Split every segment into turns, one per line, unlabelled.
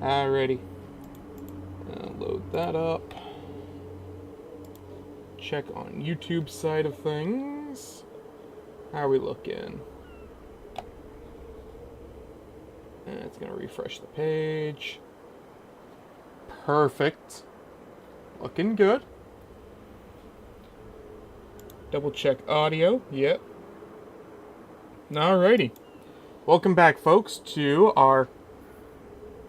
Alrighty. Load that up. Check on YouTube side of things. How are we looking? It's going to refresh the page. Perfect. Looking good. Double check audio. Yep. Alrighty. Welcome back, folks, to our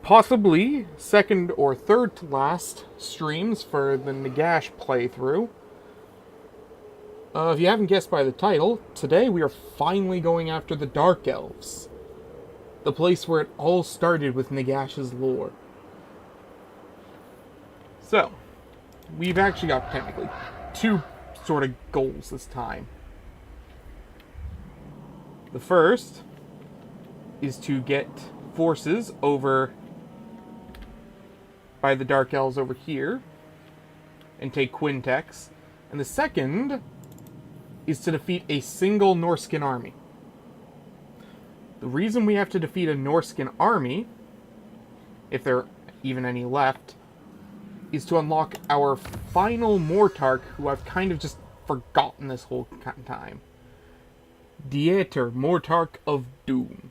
possibly second or third to last streams for the Nagash playthrough. If you haven't guessed by the title, today we are finally going after the Dark Elves. The place where it all started with Nagash's lore. So, we've actually got technically two sort of goals this time. The first is to get forces over by the Dark Elves over here and take Quintex. And the second is to defeat a single Norscan army. The reason we have to defeat a Norscan army, if there are even any left, is to unlock our final Mortarch, who I've kind of just forgotten this whole time. Dieter, Mortarch of Doom.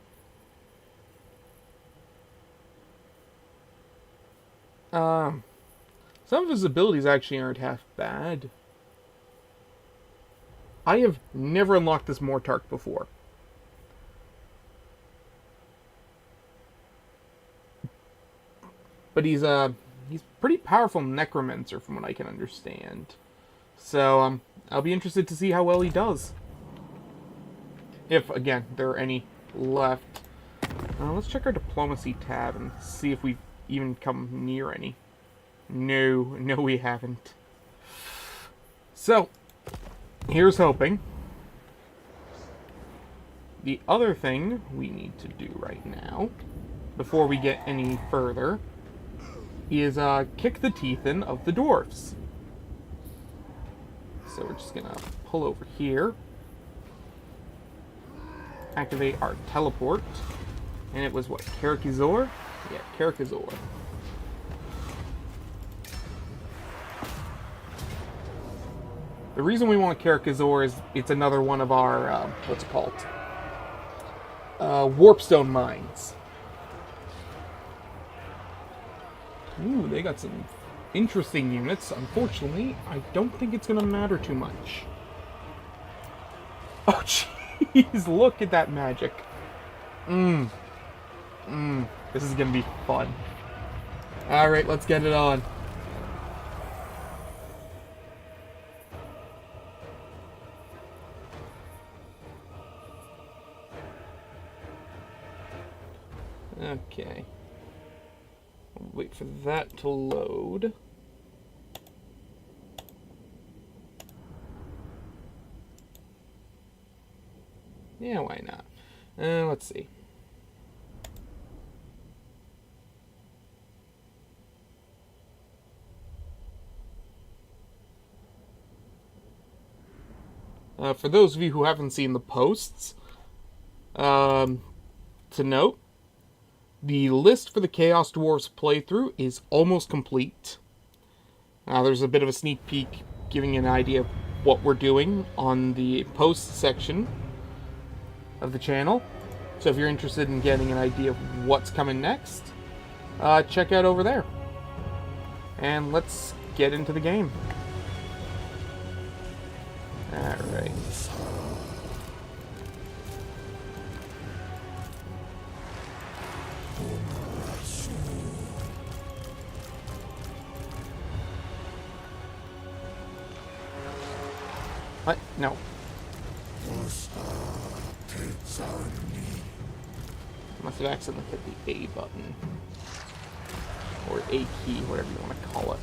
Some of his abilities actually aren't half bad. I have never unlocked this Mortarch before. But he's pretty powerful necromancer from what I can understand. So, I'll be interested to see how well he does. If, again, there are any left. Let's check our diplomacy tab and see if we've even come near any. No, we haven't. So, here's hoping. The other thing we need to do right now, before we get any further, is kick the teeth in of the dwarves. So we're just gonna pull over here, activate our teleport, and it was what, Karakazor? Yeah, Karakazor. The reason we want Karakazor is it's another one of our, what's it called? Warpstone mines. Ooh, they got some interesting units. Unfortunately, I don't think it's going to matter too much. Oh, jeez, look at that magic. This is going to be fun. Alright, let's get it on. Okay. Wait for that to load. Yeah, why not? Let's see. For those of you who haven't seen the posts, to note, the list for the Chaos Dwarfs playthrough is almost complete. There's a bit of a sneak peek giving you an idea of what we're doing on the post section of the channel. So if you're interested in getting an idea of what's coming next, check out over there. And let's get into the game. Alright. What? No. Must have accidentally hit the A button. Or A key, whatever you want to call it.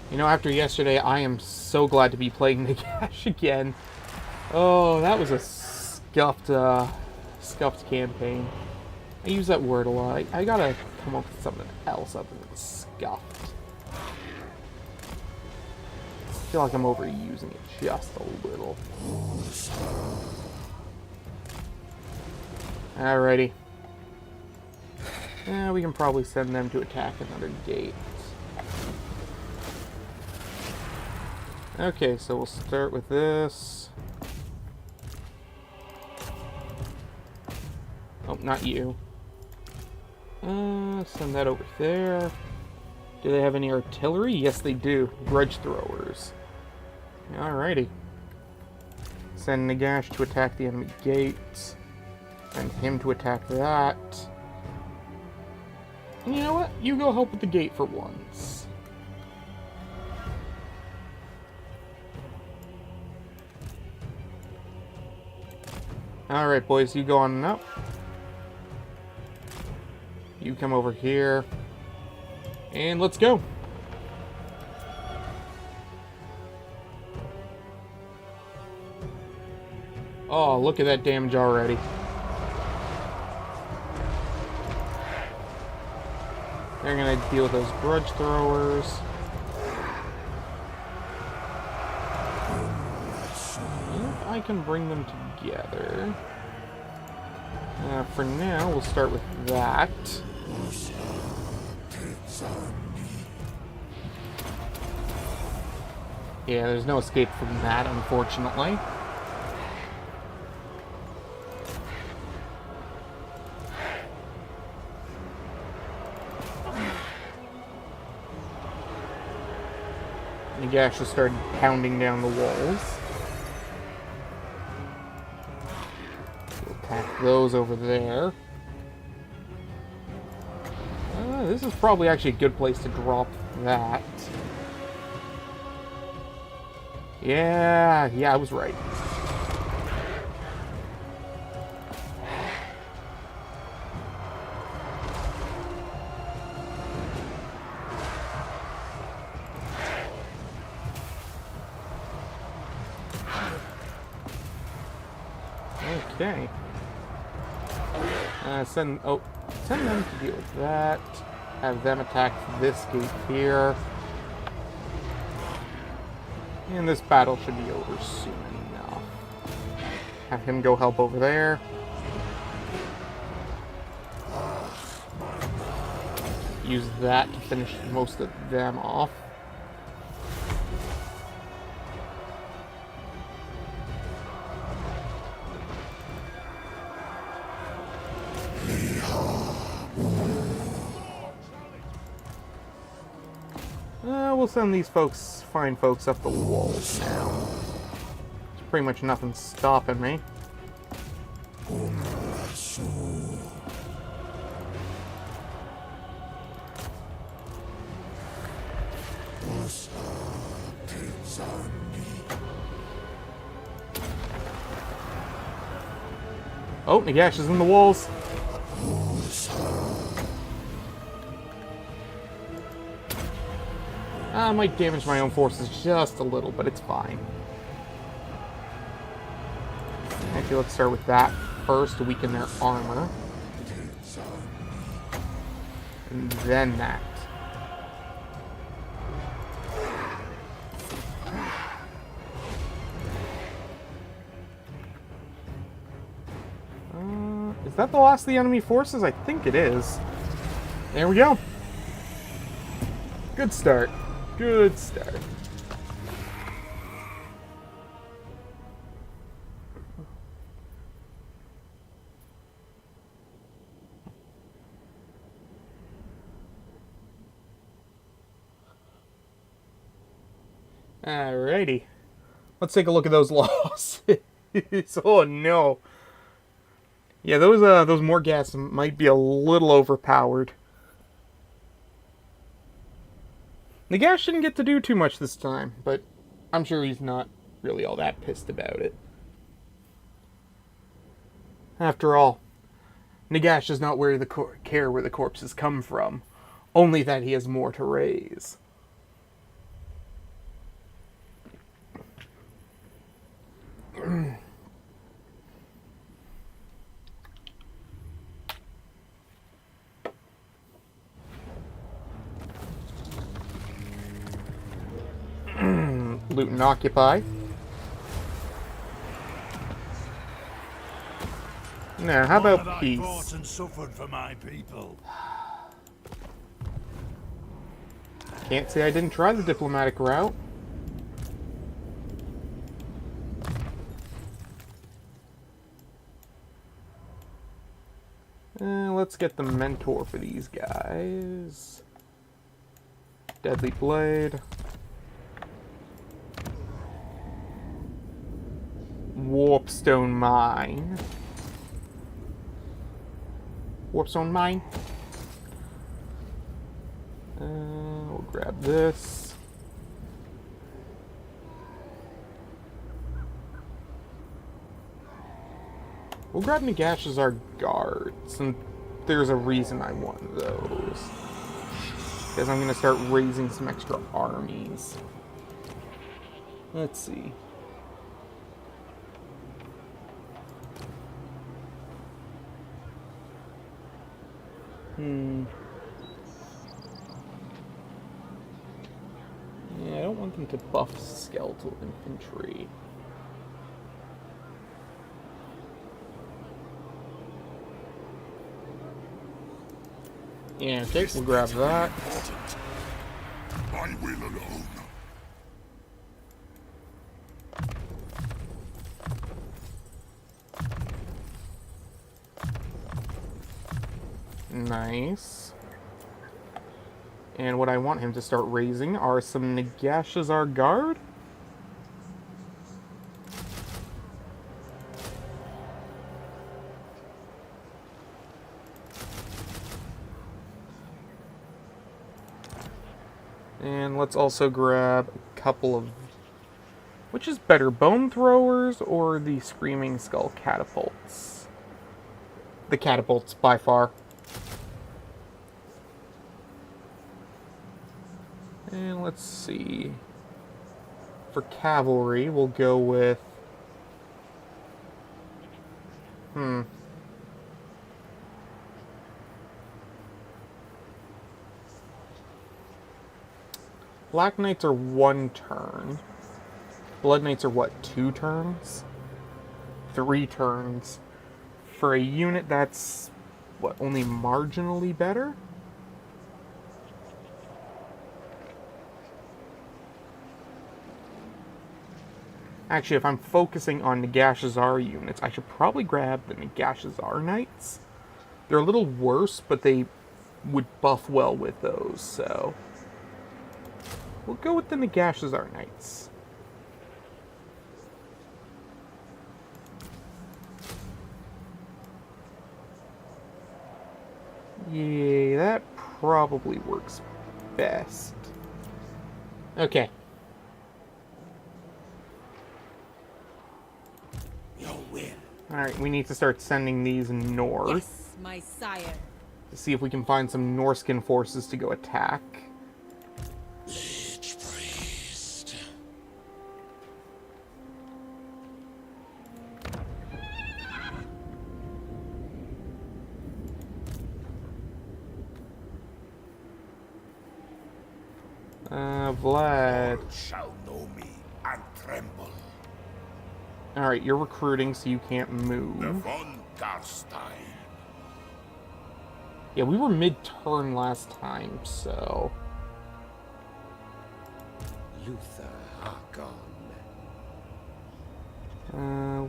You know, after yesterday, I am so glad to be playing Nagash again. Oh, that was a scuffed campaign. I use that word a lot. I gotta come up with something else other than scuffed. I feel like I'm overusing it just a little. Alrighty. We can probably send them to attack another gate. Okay, so we'll start with this. Oh, not you. Send that over there. Do they have any artillery? Yes, they do. Grudge throwers. Alrighty. Send Nagash to attack the enemy gate. Send him to attack that. And you know what? You go help with the gate for once. Alright, boys, you go on up. You come over here. And let's go. Oh, look at that damage already. They're gonna deal with those grudge throwers. If I can bring them together. For now, we'll start with that. Yeah, there's no escape from that, unfortunately. Nagash just started pounding down the walls. We'll attack those over there. This is probably actually a good place to drop that. Yeah, I was right. Okay. Send them to deal with that. Have them attack this gate here. And this battle should be over soon enough. Have him go help over there. Use that to finish most of them off. We'll send these fine folks up the walls now. There's pretty much nothing stopping me. Oh, Nagash is in the walls. I might damage my own forces just a little, but it's fine. Actually, let's start with that first to weaken their armor. And then that. Is that the last of the enemy forces? I think it is. There we go. Good start. Good start. Alrighty. Let's take a look at those losses. Oh no. Yeah, those Morghast might be a little overpowered. Nagash didn't get to do too much this time, but I'm sure he's not really all that pissed about it. After all, Nagash does not care where the corpses come from, only that he has more to raise. Loot and occupy. Now, how
What have
about
I
peace?
fought and suffered for my people?
Can't say I didn't try the diplomatic route. Let's get the mentor for these guys. Deadly Blade. Warpstone Mine. Warpstone Mine. We'll grab this. We'll grab Nagash as our guards, and there's a reason I want those. Because I'm going to start raising some extra armies. Let's see. Yeah, I don't want them to buff skeletal infantry. Yeah, okay, we'll grab that.
My will alone.
Nice. And what I want him to start raising are some Nagash as our guard. And let's also grab a couple of... Which is better, bone throwers or the screaming skull catapults? The catapults, by far. And let's see. For cavalry, we'll go with... Black Knights are 1 turn. Blood Knights are what, 2 turns? 3 turns. For a unit that's, what, only marginally better? Actually, if I'm focusing on Nagashazar units, I should probably grab the Nagashazar Knights. They're a little worse, but they would buff well with those, so... We'll go with the Nagashazar Knights. Yeah, that probably works best. Okay.
Your will.
Alright, we need to start sending these north.
Yes, my sire.
To see if we can find some Norscan forces to go attack.
Lich priest.
Vlad.
You shall know me and tremble.
Alright, you're recruiting, so you can't move.
The von Garstein.
Yeah, we were mid-turn last time, so...
Luther Harkon.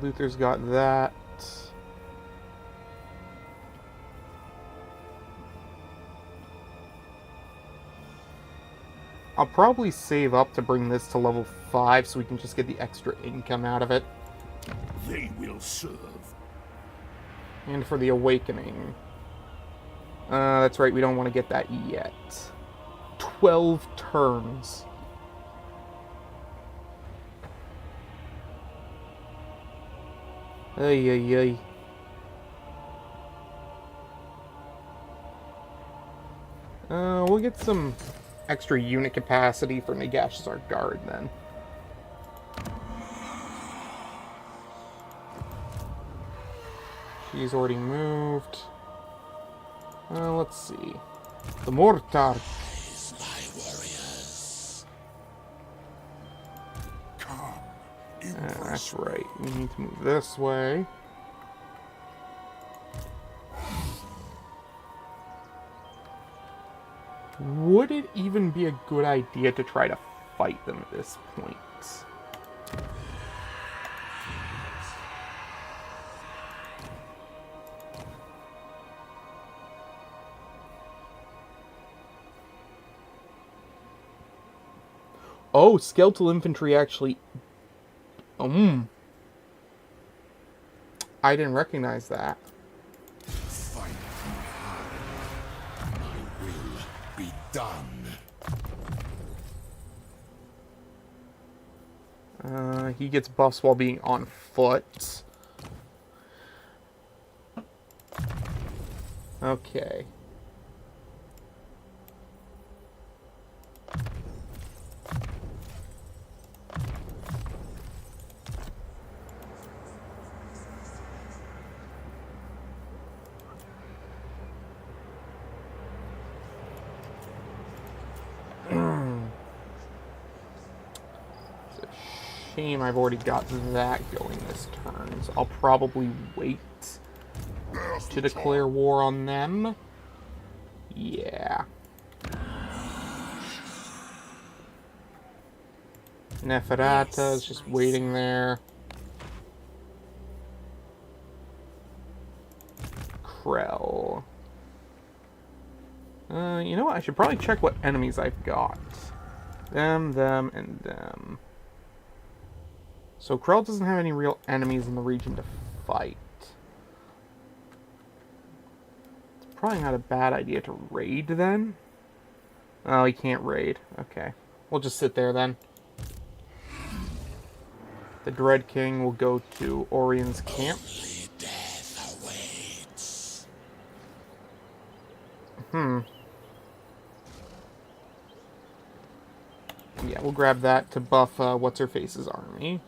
Luther's got that. I'll probably save up to bring this to level 5 so we can just get the extra income out of it.
They will serve.
And for the Awakening. That's right, we don't want to get that yet. 12 turns. Ay, ay, ay. We'll get some extra unit capacity for Nagash as our guard, then. She's already moved. Let's see. The Mortar.
My warriors. Come.
That's right. We need to move this way. Would it even be a good idea to try to fight them at this point? Oh, skeletal infantry actually... I didn't recognize that.
Fight me hard. My will be done.
He gets buffs while being on foot. Okay. Shame I've already got that going this turn, so I'll probably wait to declare war on them. Yeah. Neferata is just waiting there. Krell. You know what? I should probably check what enemies I've got. Them, and them. So Krell doesn't have any real enemies in the region to fight. It's probably not a bad idea to raid then. Oh, he can't raid. Okay. We'll just sit there then. The Dread King will go to Orion's camp.
Only death awaits.
Yeah, we'll grab that to buff What's-Her-Face's army.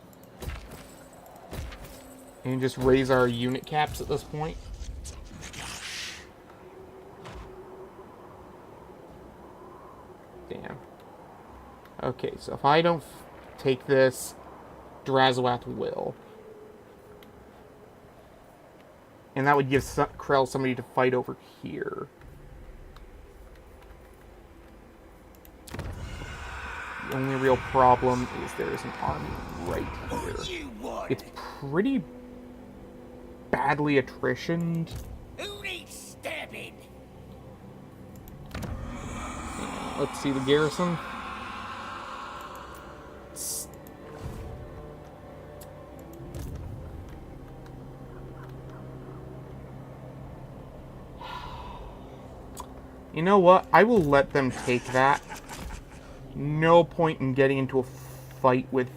And just raise our unit caps at this point. Damn. Okay, so if I don't take this, Drazoath will. And that would give Krell somebody to fight over here. The only real problem is there's an army right here. It's pretty badly attritioned.
Who needs stabbing?
Let's see the garrison. You know what? I will let them take that. No point in getting into a fight with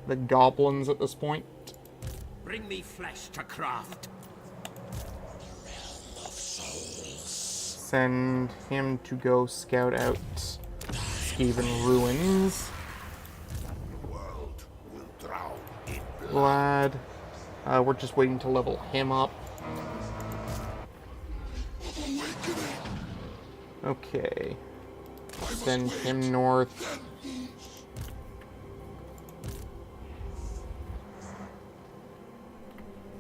the goblins at this point.
Bring me flesh to craft.
Send him to go scout out Skaven ruins.
World will drown in blood.
Vlad. We're just waiting to level him up. Okay. Send him north.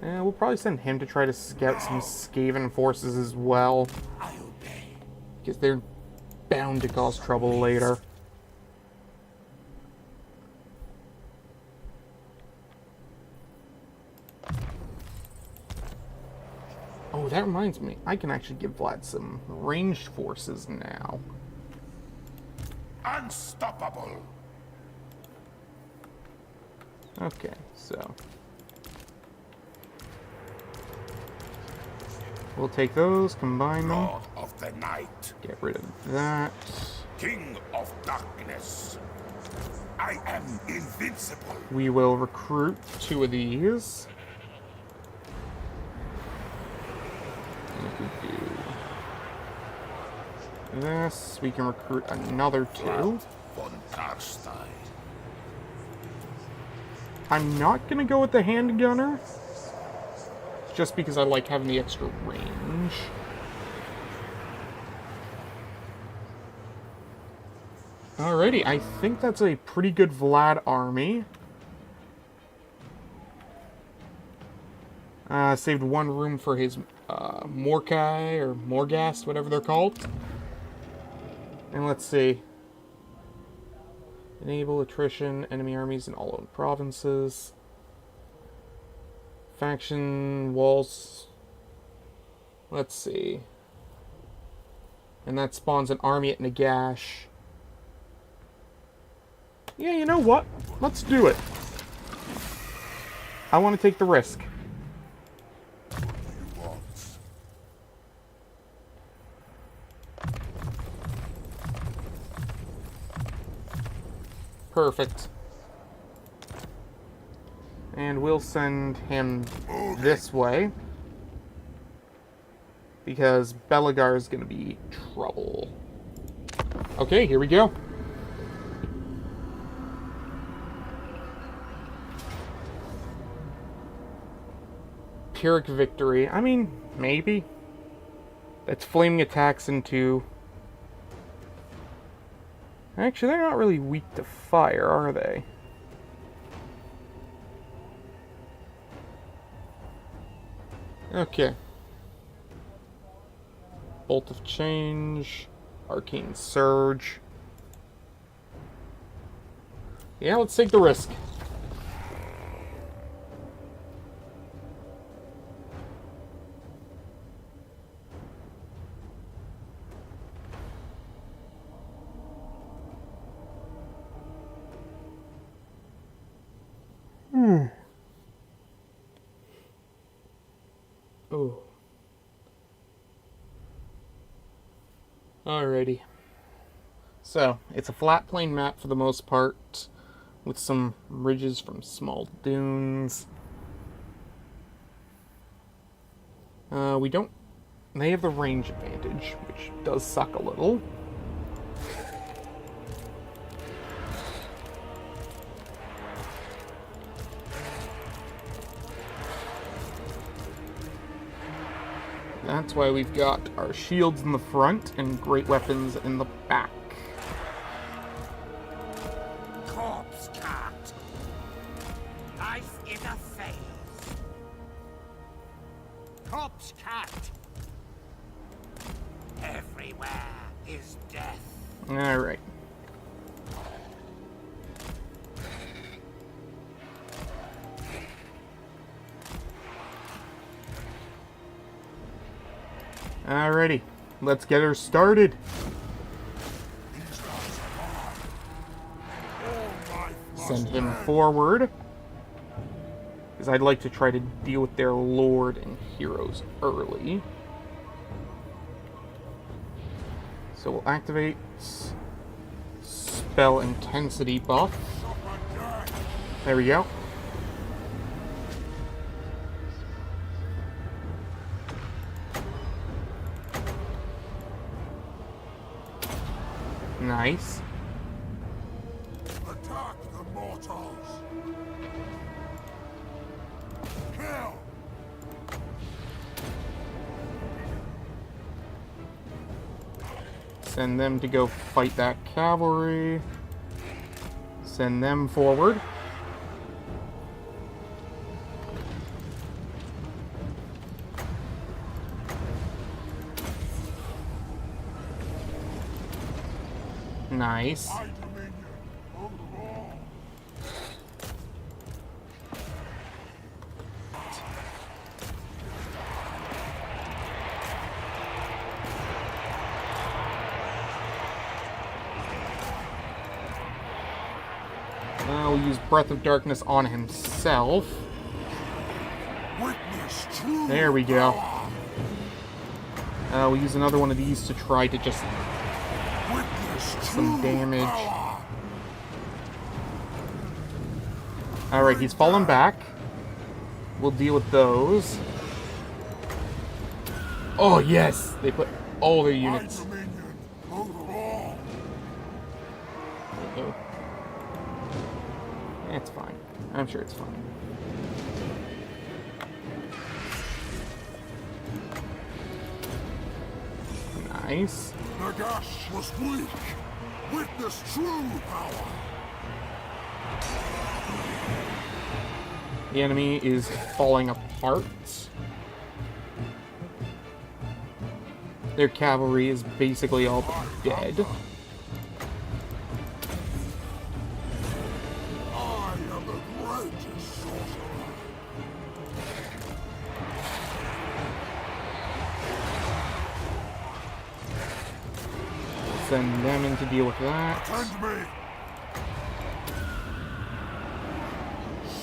We'll probably send him to try to scout some Skaven forces as well.
I obey.
Because they're bound to cause trouble later. Oh, that reminds me. I can actually give Vlad some ranged forces now.
Unstoppable.
Okay, so... we'll take those, combine them,
Lord of the night.
get rid of that.
King of darkness. I am invincible.
We will recruit 2 of these. And if we do this, we can recruit another 2.
Von Karstein.
I'm not going to go with the handgunner, just because I like having the extra range. Alrighty, I think that's a pretty good Vlad army. Saved 1 room for his Morkai, or Morghast, whatever they're called. And let's see. Enable attrition, enemy armies in all own provinces. Faction walls. Let's see. And that spawns an army at Nagash. Yeah, you know what? Let's do it. I want to take the risk. Perfect. And we'll send him this way. Because Belagar is going to be trouble. Okay, here we go. Pyrrhic victory. I mean, maybe. That's flaming attacks into... Actually, they're not really weak to fire, are they? Okay. Bolt of Change. Arcane Surge. Yeah, let's take the risk. Oh. Alrighty. So, it's a flat plain map for the most part, with some ridges from small dunes. We don't... They have the range advantage, which does suck a little. That's why we've got our shields in the front and great weapons in the back.
Corpse cat. Life in a phase. Corpse cat. Everywhere is death.
Alright. Alrighty, let's get her started. Send him forward, because I'd like to try to deal with their lord and heroes early. So we'll activate spell intensity buff. There we go. Nice.
Attack the mortals. Kill.
Send them to go fight that cavalry. Send them forward. Nice. Now we'll use Breath of Darkness on himself. There we go. We'll use another one of these to try to just some damage. Alright, he's fallen back. We'll deal with those. Oh, yes! They put all their units. Uh-oh. It's fine. I'm sure it's fine. Nice.
Nagash was weak. Witness true power.
The enemy is falling apart. Their cavalry is basically all dead. send them in to deal with that.
Attend me.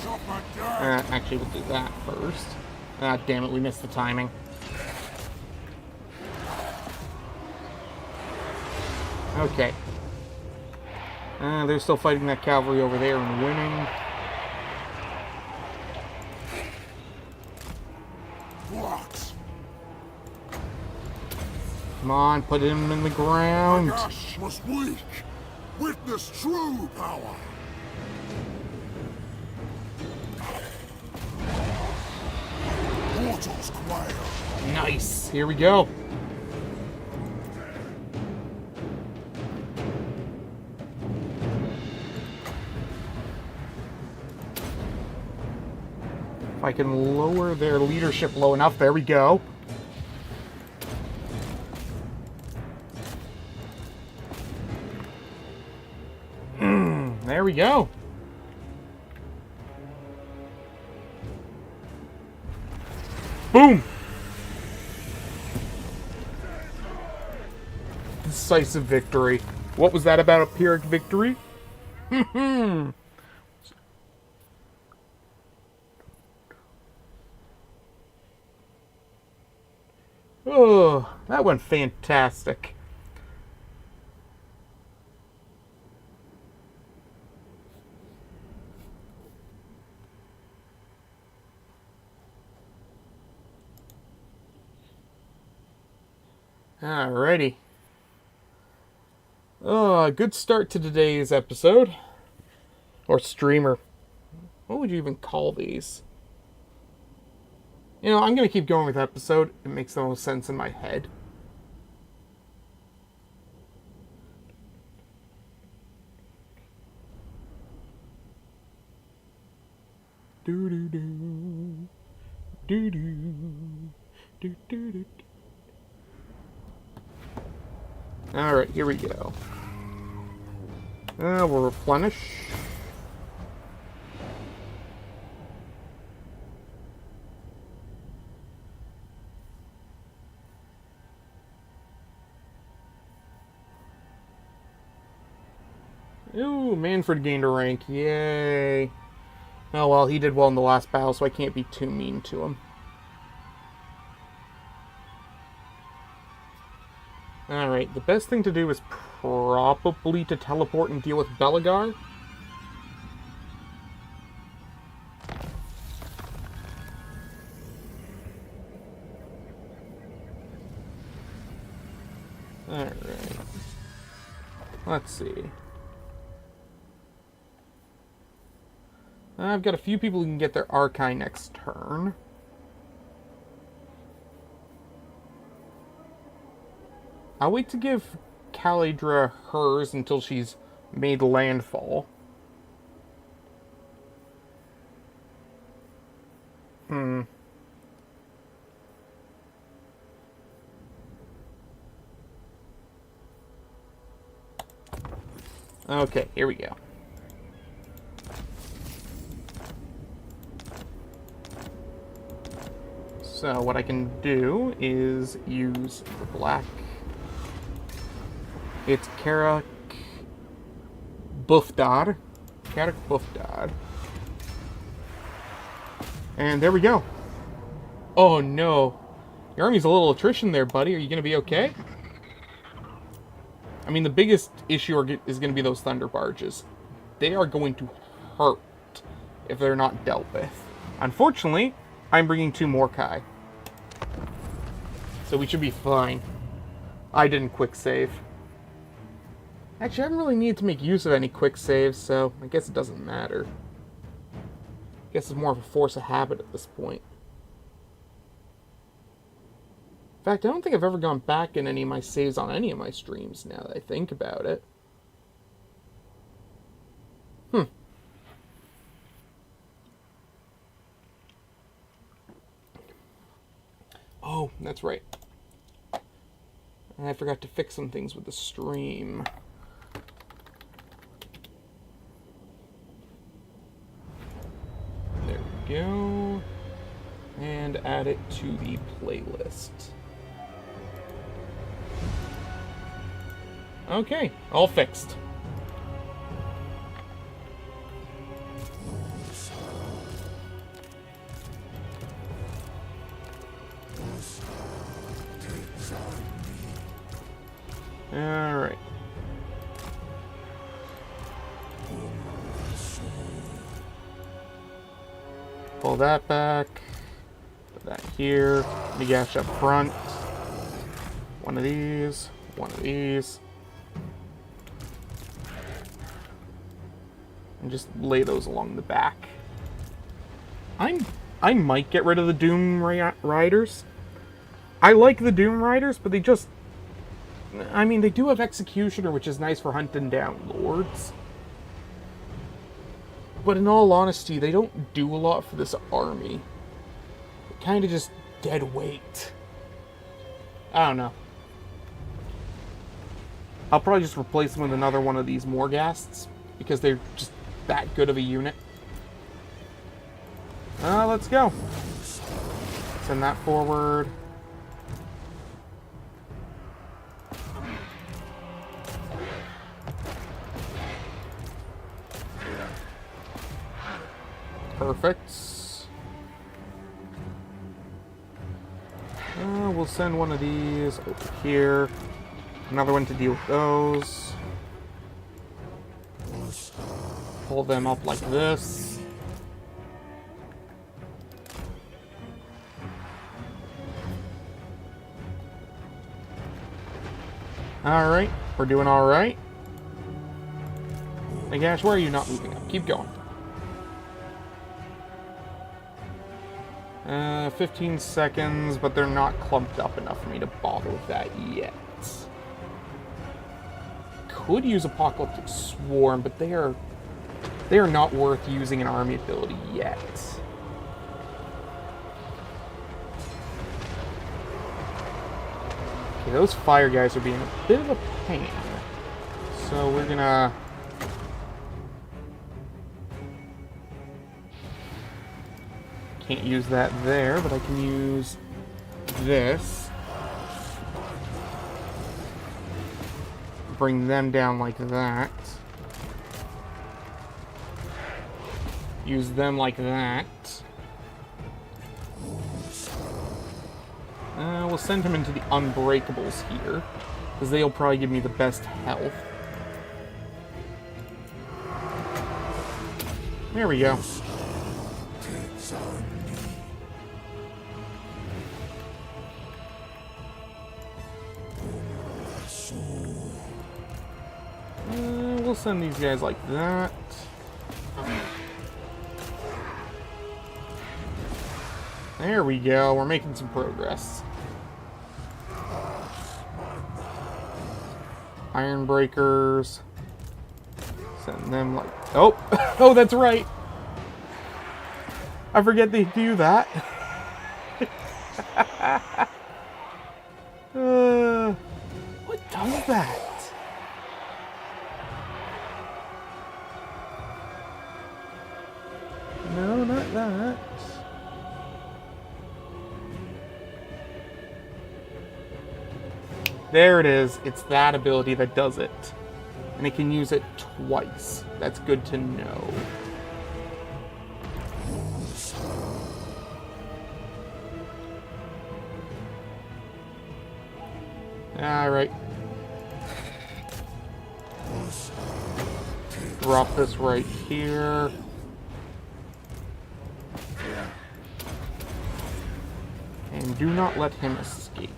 Shut my dad.
Actually, we'll do that first. Ah, damn it, we missed the timing. Okay. They're still fighting that cavalry over there and winning.
Rhox.
Come on, put him in the ground.
Nagash was weak. Witness true power. Mortals quail.
Nice. Here we go. If I can lower their leadership low enough, there we go. There we go. Boom! Decisive victory. What was that about a Pyrrhic victory? Oh, that went fantastic. Alrighty. Oh, good start to today's episode. Or streamer. What would you even call these? You know, I'm going to keep going with episode. It makes the most sense in my head. Do-do-do. Do-do. Do-do-do. Alright, here we go. We'll replenish. Ooh, Manfred gained a rank. Yay. Oh well, he did well in the last battle, so I can't be too mean to him. Alright, the best thing to do is probably to teleport and deal with Beligar. Alright. Let's see. I've got a few people who can get their Archai next turn. I'll wait to give Calidra hers until she's made landfall. Okay, here we go. So what I can do is use the black. It's Karak Buffdad. Karak Buffdad. And there we go. Oh no. Your army's a little attrition there, buddy. Are you going to be okay? I mean, the biggest issue is going to be those Thunder Barges. They are going to hurt if they're not dealt with. Unfortunately, I'm bringing 2 Morkai. So we should be fine. I didn't quick save. Actually, I haven't really needed to make use of any quick saves, so I guess it doesn't matter. I guess it's more of a force of habit at this point. In fact, I don't think I've ever gone back in any of my saves on any of my streams now that I think about it. Oh, that's right. I forgot to fix some things with the stream. There we go. And add it to the playlist. Okay, all fixed. Alright. Pull that back. Put that here. Nagash up front. One of these. One of these. And just lay those along the back. I might get rid of the Doom Riders. I like the Doom Riders, but they just... I mean, they do have Executioner, which is nice for hunting down Lords. But in all honesty, they don't do a lot for this army. They're kind of just dead weight. I don't know. I'll probably just replace them with another one of these Morghasts, because they're just that good of a unit. Let's go. Send that forward. Perfect. We'll send one of these over here. Another one to deal with those. Pull them up like this. Alright, we're doing alright. Nagash, why are you not moving up? Keep going. 15 seconds, but they're not clumped up enough for me to bother with that yet. Could use Apocalyptic Swarm, but they are not worth using an army ability yet. Okay, those fire guys are being a bit of a pain. So we're gonna... Can't use that there, but I can use this. Bring them down like that. Use them like that. We'll send him into the Unbreakables here, because they'll probably give me the best health. There we go. We'll send these guys like that. There we go. We're making some progress. Iron Breakers. Send them like... Oh! Oh, that's right! I forget they do that. What does that? No, not that. There it is. It's that ability that does it. And it can use it twice. That's good to know. Alright. Drop this right here. And do not let him escape.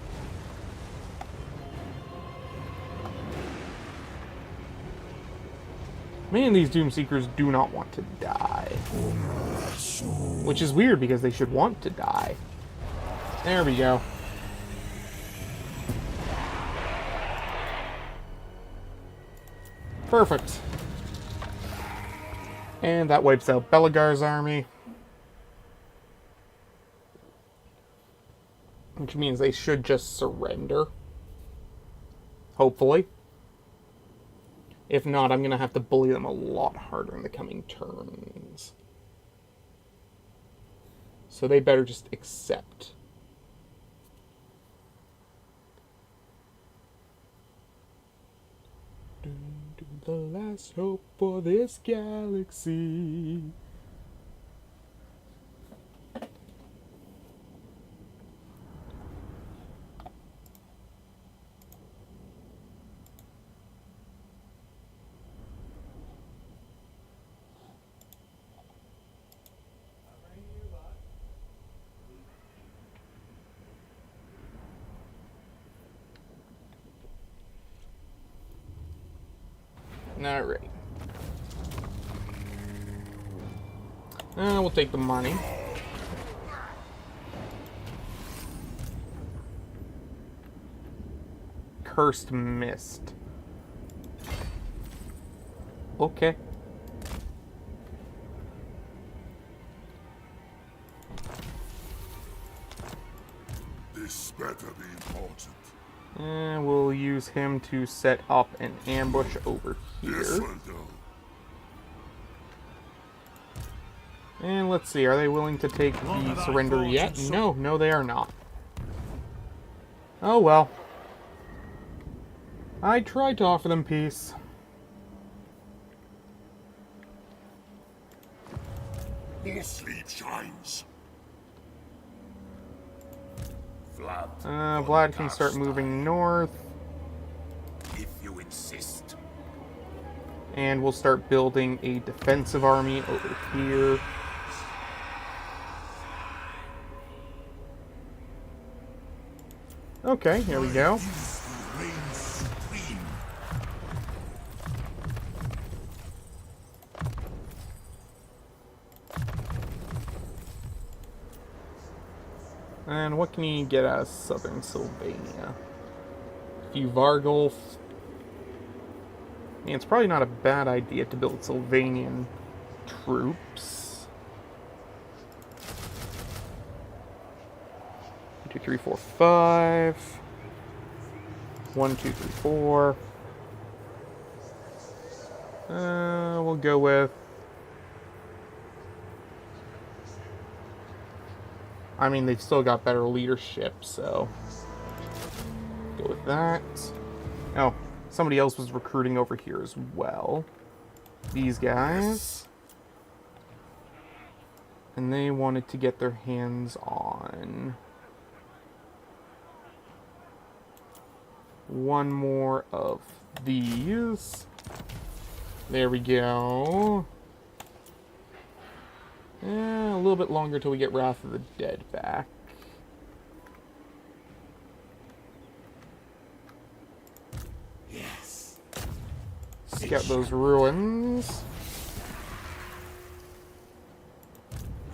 Man, these Doomseekers do not want to die. Which is weird, because they should want to die. There we go. Perfect. And that wipes out Belegar's army. Which means they should just surrender. Hopefully. If not, I'm going to have to bully them a lot harder in the coming turns. So they better just accept. to the last hope for this galaxy. Alright. We'll take the money. Cursed mist. Okay.
This better be important.
And we'll use him to set up an ambush over
This
here.
will do.
And let's see, are they willing to take the surrender yet? No, they are not. Oh well. I tried to offer them peace.
More sleep shines.
Vlad can start moving north.
If you insist.
And we'll start building a defensive army over here. Okay, here we go. And what can you get out of southern Sylvania? A few Vargulf. Yeah, it's probably not a bad idea to build Sylvanian troops. 1, 2, 3, 4, 5. 1, 2, 3, 4. We'll go with... I mean, they've still got better leadership, so... go with that. Oh, somebody else was recruiting over here as well. These guys. And they wanted to get their hands on... one more of these. There we go. A little bit longer till we get Wrath of the Dead back.
Yes.
Scout those ruins.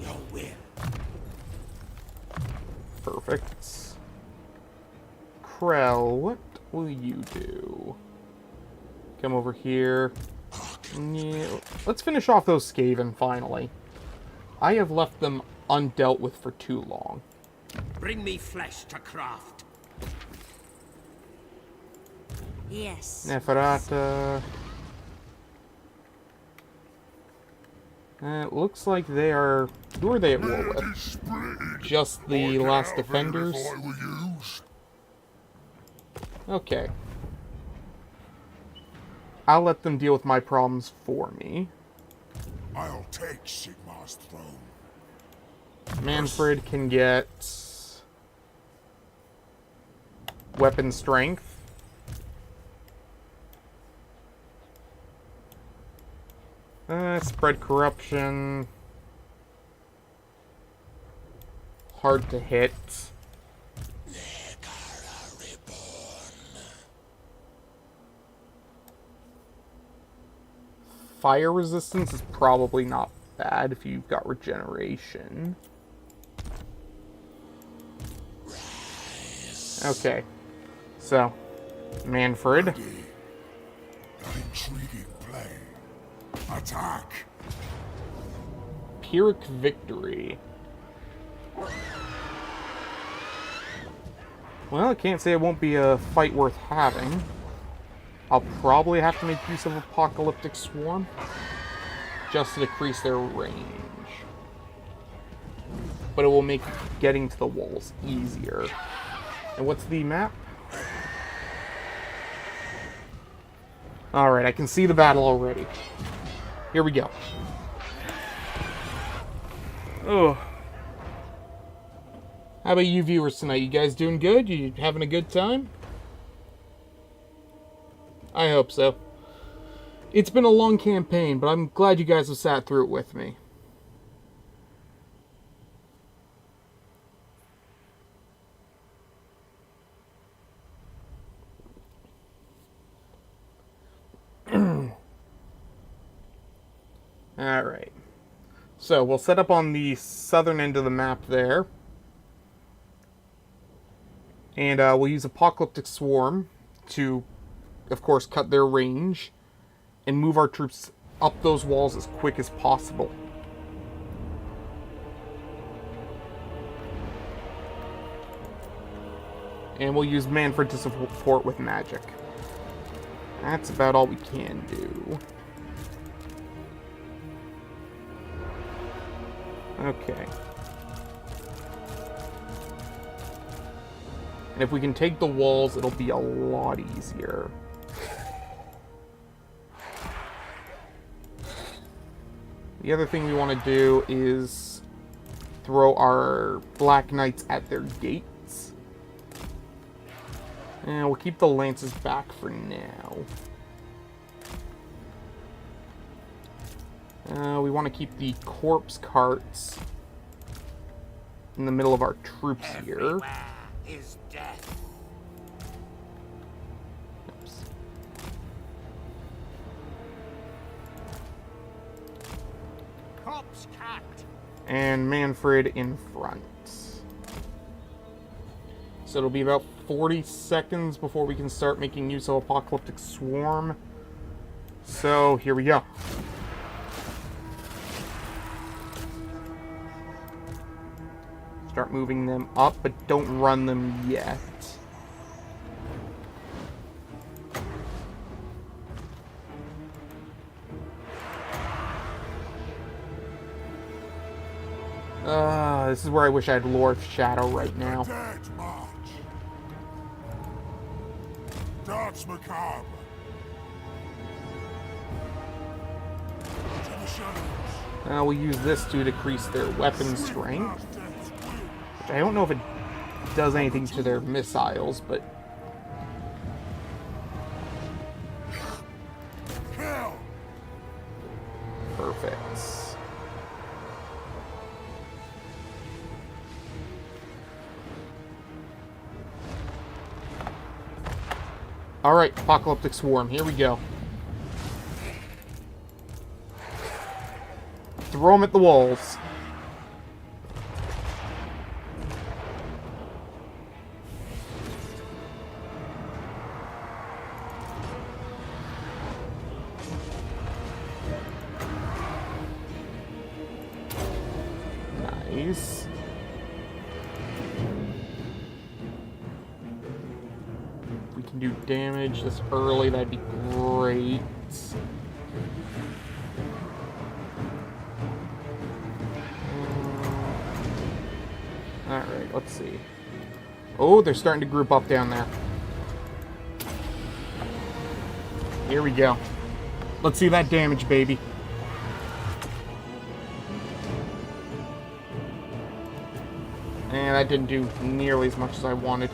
Your will.
Perfect. Krell, what will you do? Come over here. Yeah, let's finish off those Skaven finally. I have left them undealt with for too long.
Bring me flesh to craft.
Yes.
Neferata. It looks like they are... who are they at war with? Just the last defenders? Okay. I'll let them deal with my problems for me.
I'll take Sigmar's throne.
Manfred can get... weapon strength. Spread corruption. Hard to hit. Fire resistance is probably not bad if you've got regeneration. Okay. So, Manfred.
An intriguing play. Attack.
Pyrrhic victory. Well, I can't say it won't be a fight worth having. I'll probably have to make use of Apocalyptic Swarm just to decrease their range. But it will make getting to the walls easier. And what's the map? Alright, I can see the battle already. Here we go. Oh. How about you viewers tonight? You guys doing good? You having a good time? I hope so. It's been a long campaign, but I'm glad you guys have sat through it with me. Alright. So, we'll set up on the southern end of the map there. And we'll use Apocalyptic Swarm to, of course, cut their range. And move our troops up those walls as quick as possible. And we'll use Manfred to support with magic. That's about all we can do. Okay. And if we can take the walls, it'll be a lot easier. The other thing we want to do is throw our Black Knights at their gates. And we'll keep the lances back for now. We want to keep the corpse carts in the middle of our troops here.
Everywhere is death.
Oops.
Corpse cat.
And Manfred in front. So it'll be about 40 seconds before we can start making use of Apocalyptic Swarm. So here we go. Start moving them up, but don't run them yet. This is where I wish I had Lore of Shadow right now.
Dead march. Dance macabre. To the shadows.
We'll use this to decrease their weapon strength. Which I don't know if it does anything to their missiles, but...
Kill.
Perfect. Alright, Apocalyptic Swarm, here we go. Throw them at the walls. Nice. If we can do damage this early, that'd be great. Alright, let's see. Oh, they're starting to group up down there. Here we go. Let's see that damage, baby. And that didn't do nearly as much as I wanted.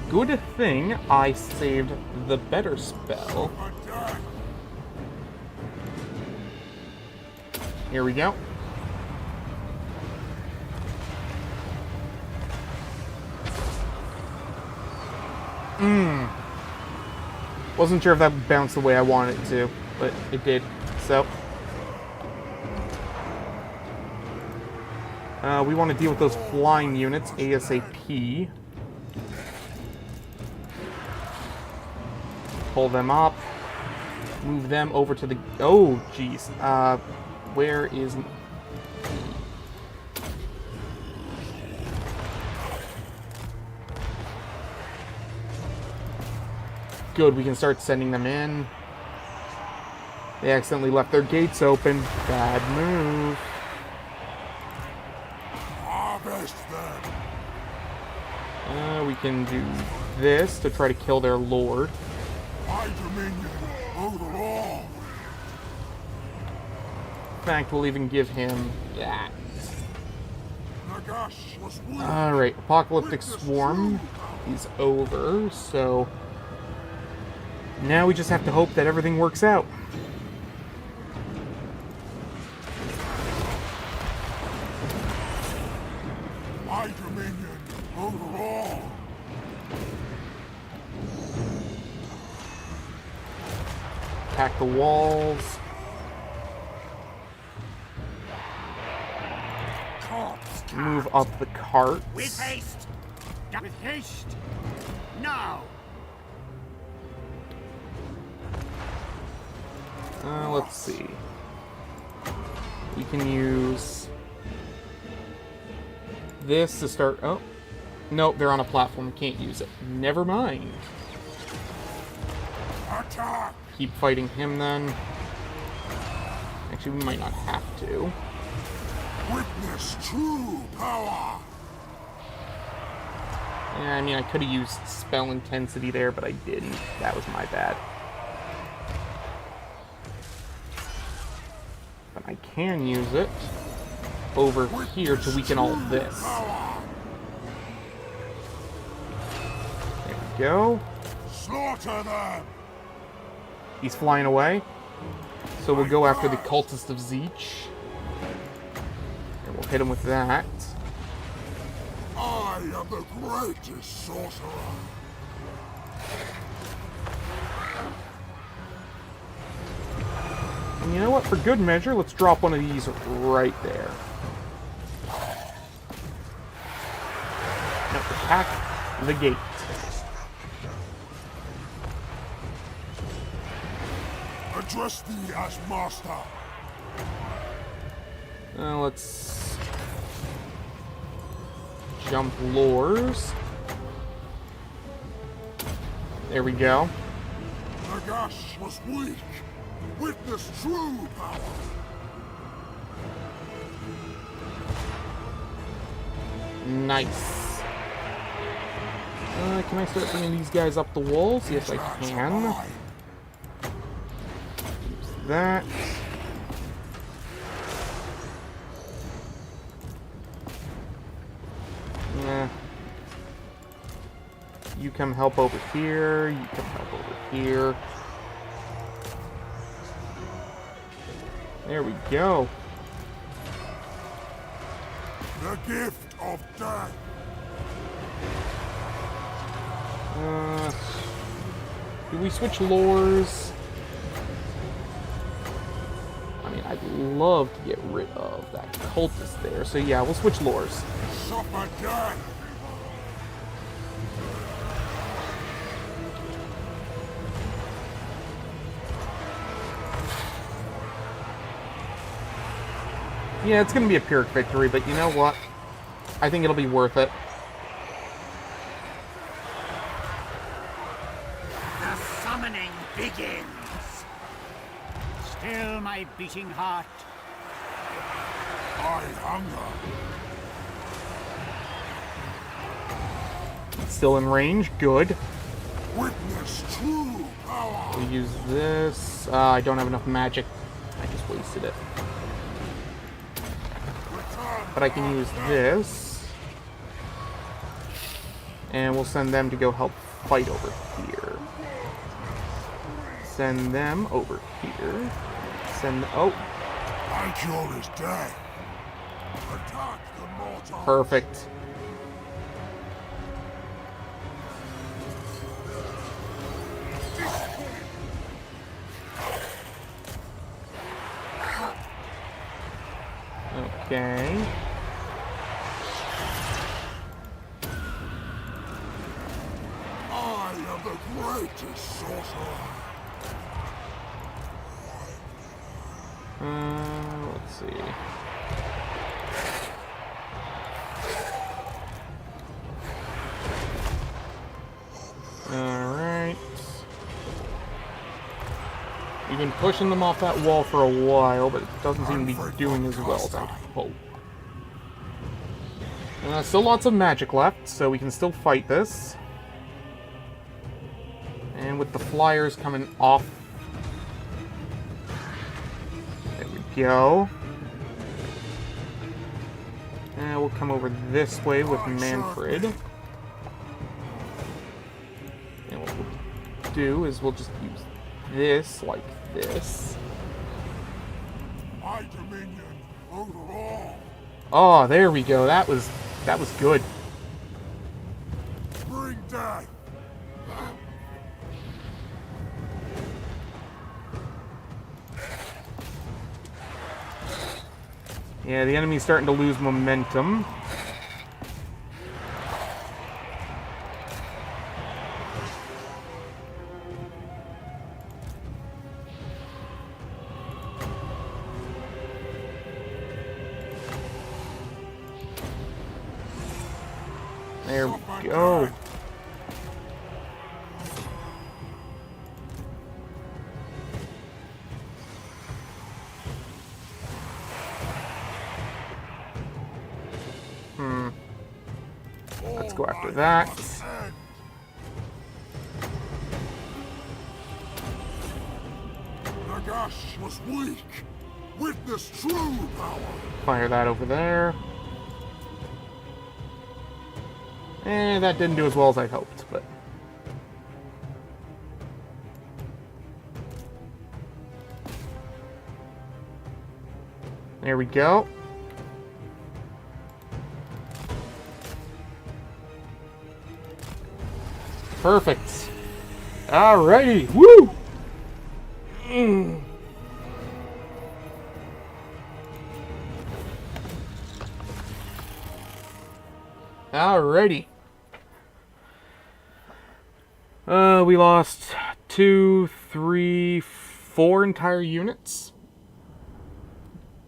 Good thing I saved the better spell. Here we go. Wasn't sure if that would bounce the way I wanted it to, but it did. So. We want to deal with those flying units ASAP. Pull them up. Move them over to the... Oh, jeez. Where is... Good, we can start sending them in. They accidentally left their gates open. Bad move.
Harvest them.
We can do this to try to kill their lord.
My dominion over all.
In fact, we'll even give him that.
Nagash was weak.
Alright, Apocalyptic Swarm is over, so now we just have to hope that everything works out.
My dominion over all.
Attack the walls.
Corpse
Move up the carts.
with haste. With haste. Now.
Let's see. We can use this to start. Oh, no, they're on a platform. Can't use it. Never mind.
Attack.
Keep fighting him then. Actually, we might not have to.
Witness true power.
Yeah, I mean, I could have used spell intensity there, but I didn't. That was my bad. But I can use it over here to weaken all of this. There we go.
Slaughter them.
He's flying away. So we'll go after the Cultist of Zeech. And we'll hit him with that.
I am the greatest sorcerer.
And you know what? For good measure, let's drop one of these right there. Now attack the gate.
Address thee as master.
Let's jump lures. There we go.
Nagash was weak. Witness true power.
Nice. Can I start bringing these guys up the walls? Yes, I can. Use that. Yeah. You come help over here. You come help over here. There we go.
The gift of death.
Do we switch lures? I mean, I'd love to get rid of that cultist there. So yeah, we'll switch lures.
Suffer death.
Yeah, it's going to be a Pyrrhic victory, but you know what? I think it'll be worth it.
The summoning begins. Still my beating heart.
I hunger.
Still in range. Good.
Witness true power.
We'll use this. I don't have enough magic. I just wasted it. But I can use this. And we'll send them to go help fight over here. Send them over here. Send... Oh,
My cure is death. Attack the mortal.
perfect. Okay.
I am the greatest sorcerer.
Let's see. Alright. We've been pushing them off that wall for a while, but it doesn't seem to be doing as well as I'd hope. Still lots of magic left, so we can still fight this. And with the flyers coming off. There we go. And we'll come over this way with Manfred. And what we'll do is we'll just use this like this.
My dominion over all.
Oh, there we go. That was good.
Bring death.
Yeah, the enemy's starting to lose momentum. There we go. Let's go after that.
Nagash was weak. Witness true power.
Fire that over there. And that didn't do as well as I'd hoped, but... There we go. Perfect. Alrighty. Woo! Alrighty. We lost 2, 3, 4 entire units.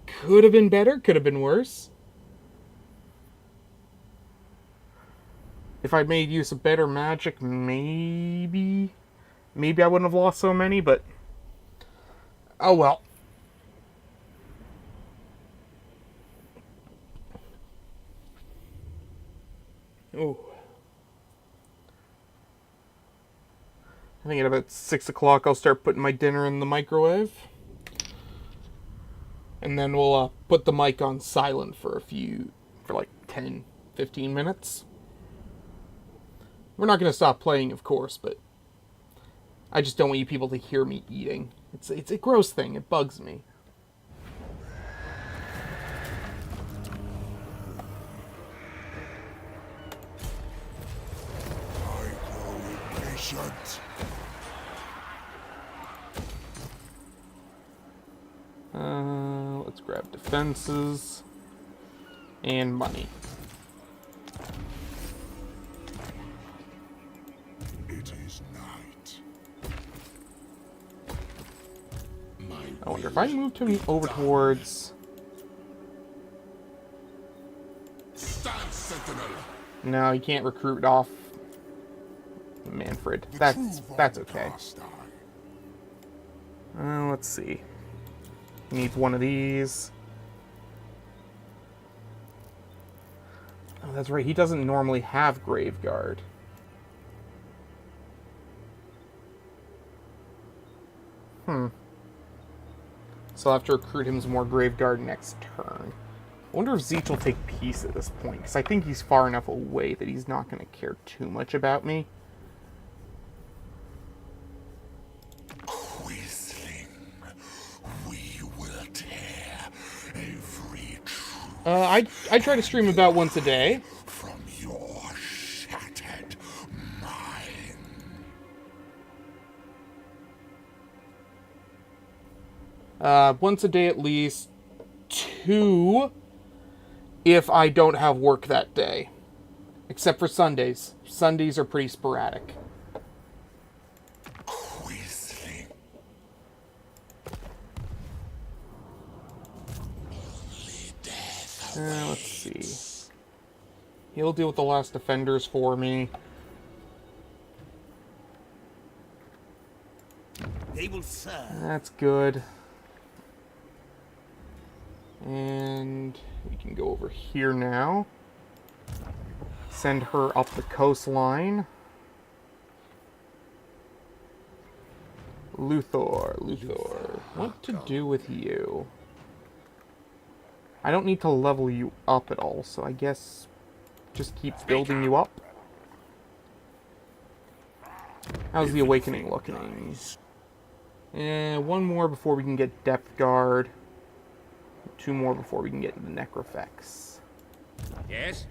Could have been better, could have been worse. If I'd made use of better magic, maybe I wouldn't have lost so many, but oh well. Oh. I think at about 6 o'clock I'll start putting my dinner in the microwave. And then we'll put the mic on silent for like 10, 15 minutes. We're not going to stop playing, of course, but I just don't want you people to hear me eating. It's a gross thing. It bugs me.
I grow impatient.
Let's grab defenses and money.
It is night.
I wonder if I move him over towards...
Stand, sentinel.
No, you can't recruit off Manfred. That's okay. Let's see. He needs one of these. Oh, that's right. He doesn't normally have Graveguard. So I'll have to recruit him some more Graveguard next turn. I wonder if Zeech will take peace at this point, because I think he's far enough away that he's not going to care too much about me.
Quisling, we will tear every truth
I try to stream about once a day.
from your shattered mind.
Once a day at least. 2 if I don't have work that day. Except for Sundays. Sundays are pretty sporadic.
Quisling.
Let's see. He'll deal with the last defenders for me.
They will serve.
That's good. And we can go over here now. Send her up the coastline. Luthor. What to do with you? I don't need to level you up at all, so I guess just keep building you up. How's the Awakening looking? One more before we can get Depth Guard. 2 more before we can get into the Necrofex.
Yes?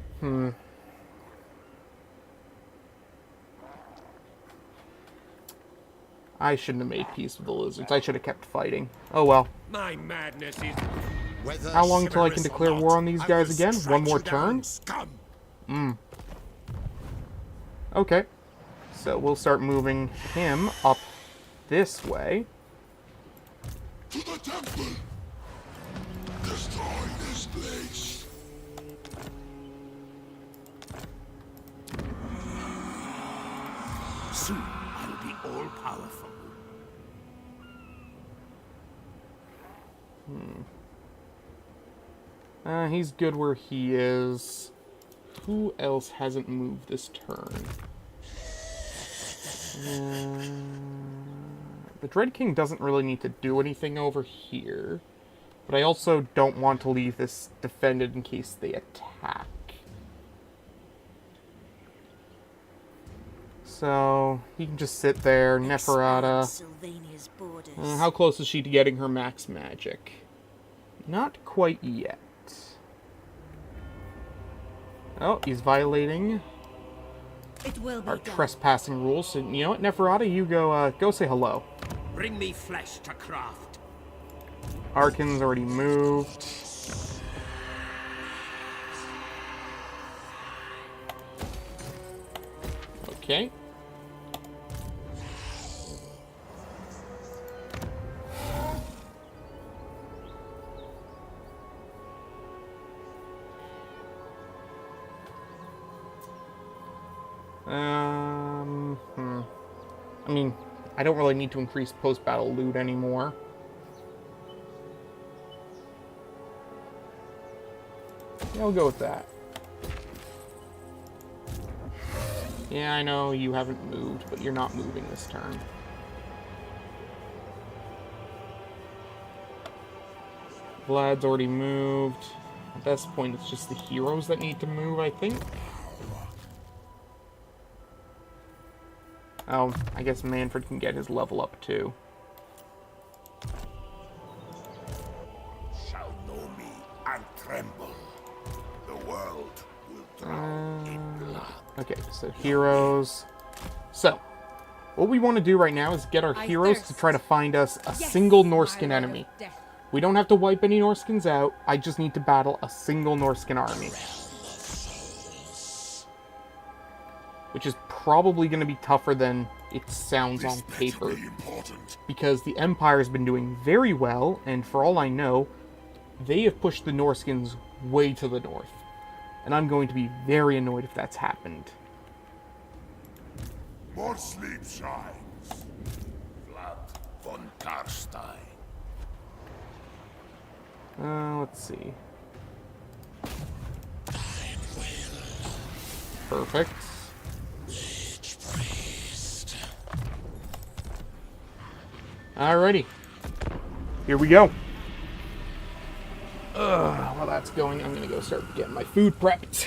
I shouldn't have made peace with the lizards. I should have kept fighting. Oh well.
My madness is...
How long until I can declare war on these guys again? One more turn? Okay. So we'll start moving him up this way.
To the temple! Destroy this place!
Soon I'll be all-powerful.
He's good where he is. Who else hasn't moved this turn? The Dread King doesn't really need to do anything over here. But I also don't want to leave this defended in case they attack. So, he can just sit there. Neferata.
Sylvania's borders.
How close is she to getting her max magic? Not quite yet. Oh, he's violating
It will be
our
done.
trespassing rules. So, you know what, Neferata, you go say hello.
Bring me flesh to craft.
Arkin's already moved. Okay. I mean, I don't really need to increase post-battle loot anymore. Yeah, we'll go with that. Yeah, I know you haven't moved, but you're not moving this turn. Vlad's already moved. At this point, it's just the heroes that need to move, I think. Oh, I guess Manfred can get his level up too.
Shall know me and tremble. The world will drown in blood.
Okay, so heroes. So, what we want to do right now is get our heroes to try to find us a single Norscan enemy. We don't have to wipe any Norskins out. I just need to battle a single Norscan army. Which is probably going to be tougher than it sounds on paper. Because the Empire's been doing very well, and for all I know, they have pushed the Norskins way to the north. And I'm going to be very annoyed if that's happened.
More sleep shines. Vlad von Karstein.
Let's see. Perfect. Alrighty. Here we go. While that's going, I'm gonna go start getting my food prepped.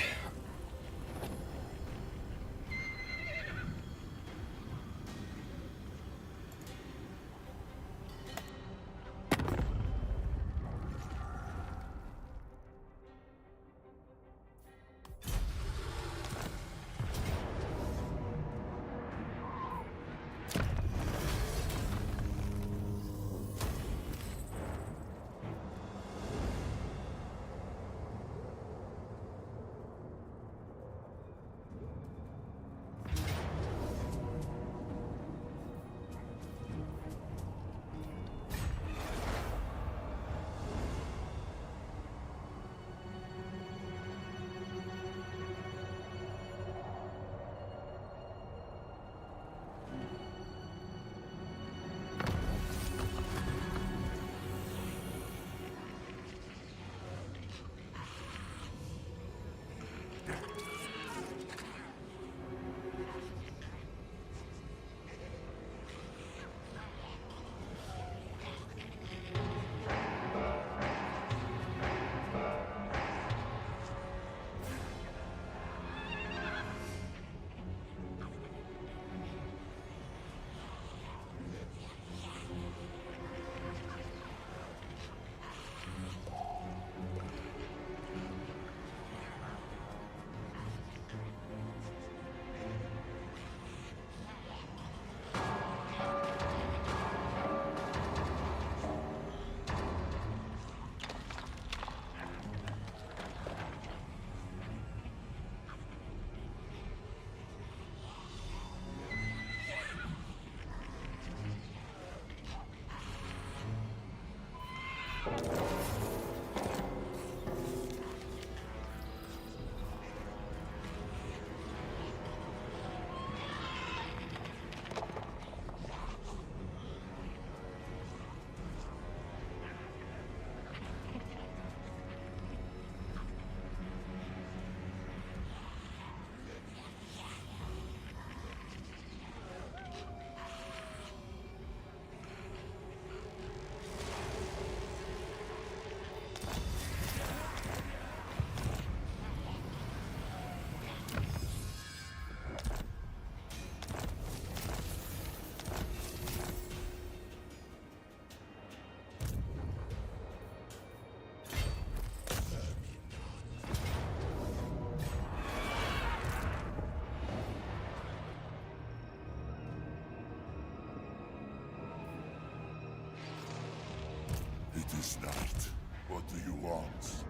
What do you want?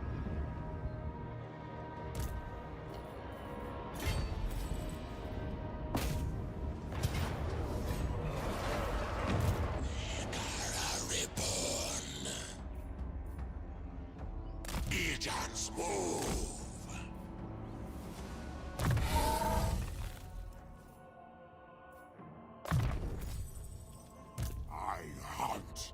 Agents move! I hunt.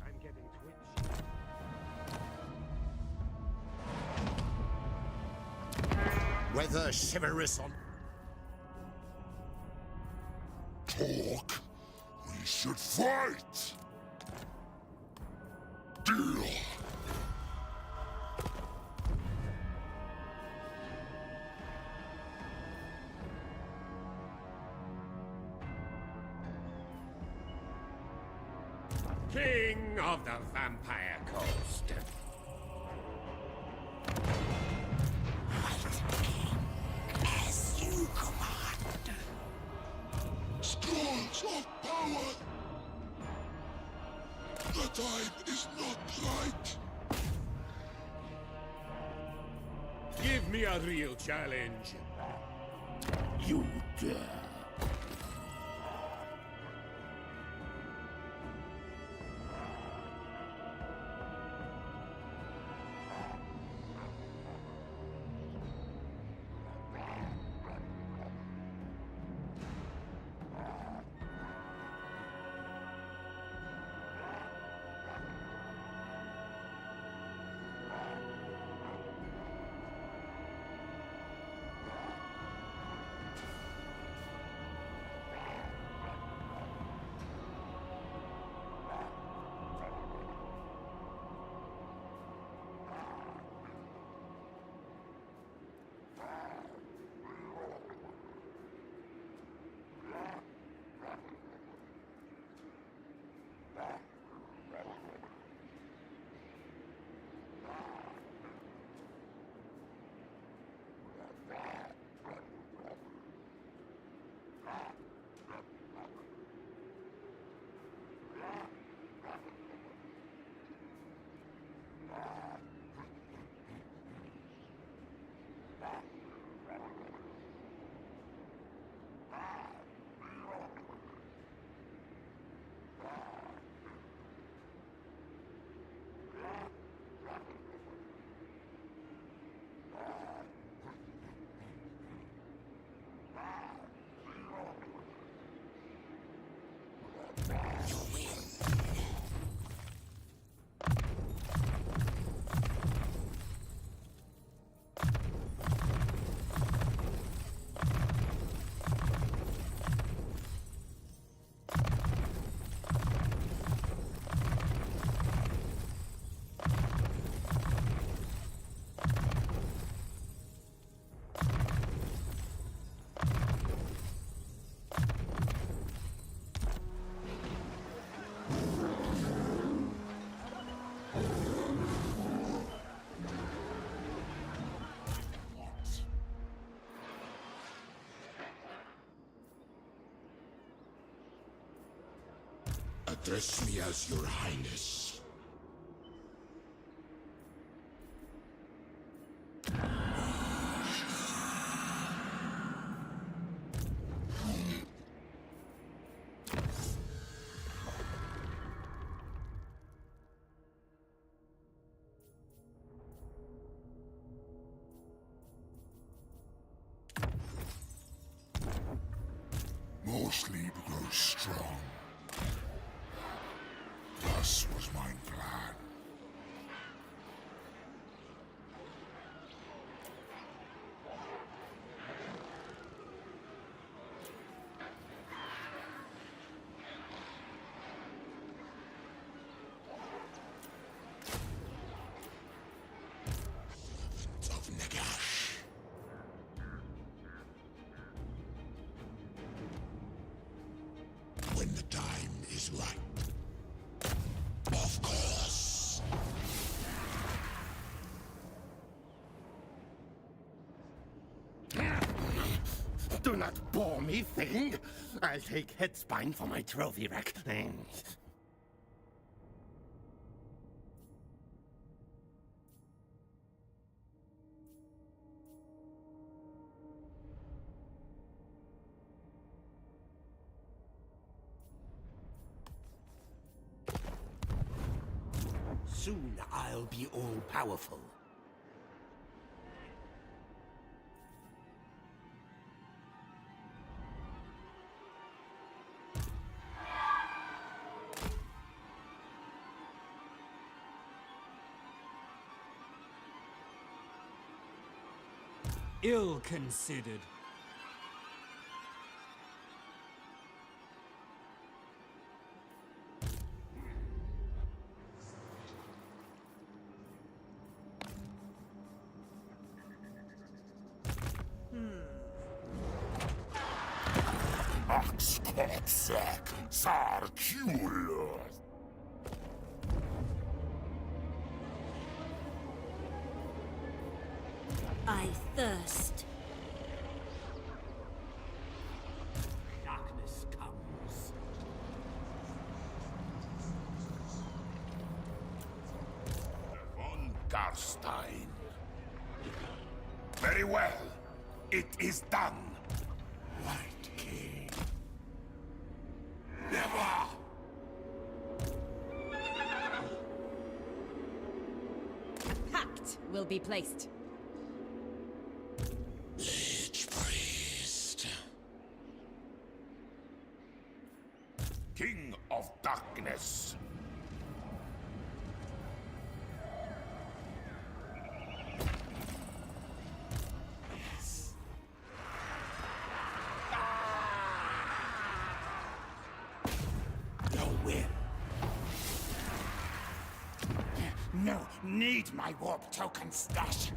I'm getting twitchy.
Whether chivalrous or
Talk. We should fight. Deal.
King of the Vampire Coast.
as you command.
Scrolls of power. The time is not right.
Give me a real challenge.
You dare.
Address me as your highness.
More sleep grows strong. Thus was my plan.
Of Nagash. When the
Do not bore me, thing. I'll take head spine for my trophy rack. Soon I'll be all-powerful.
Ill-considered.
Axkotsak, Sarkulus.
I thirst.
Darkness comes. Von Garstein. Very well. It is done. White King. Never!
Pact will be placed.
Lich priest.
King of Darkness. No, need my warp token stash.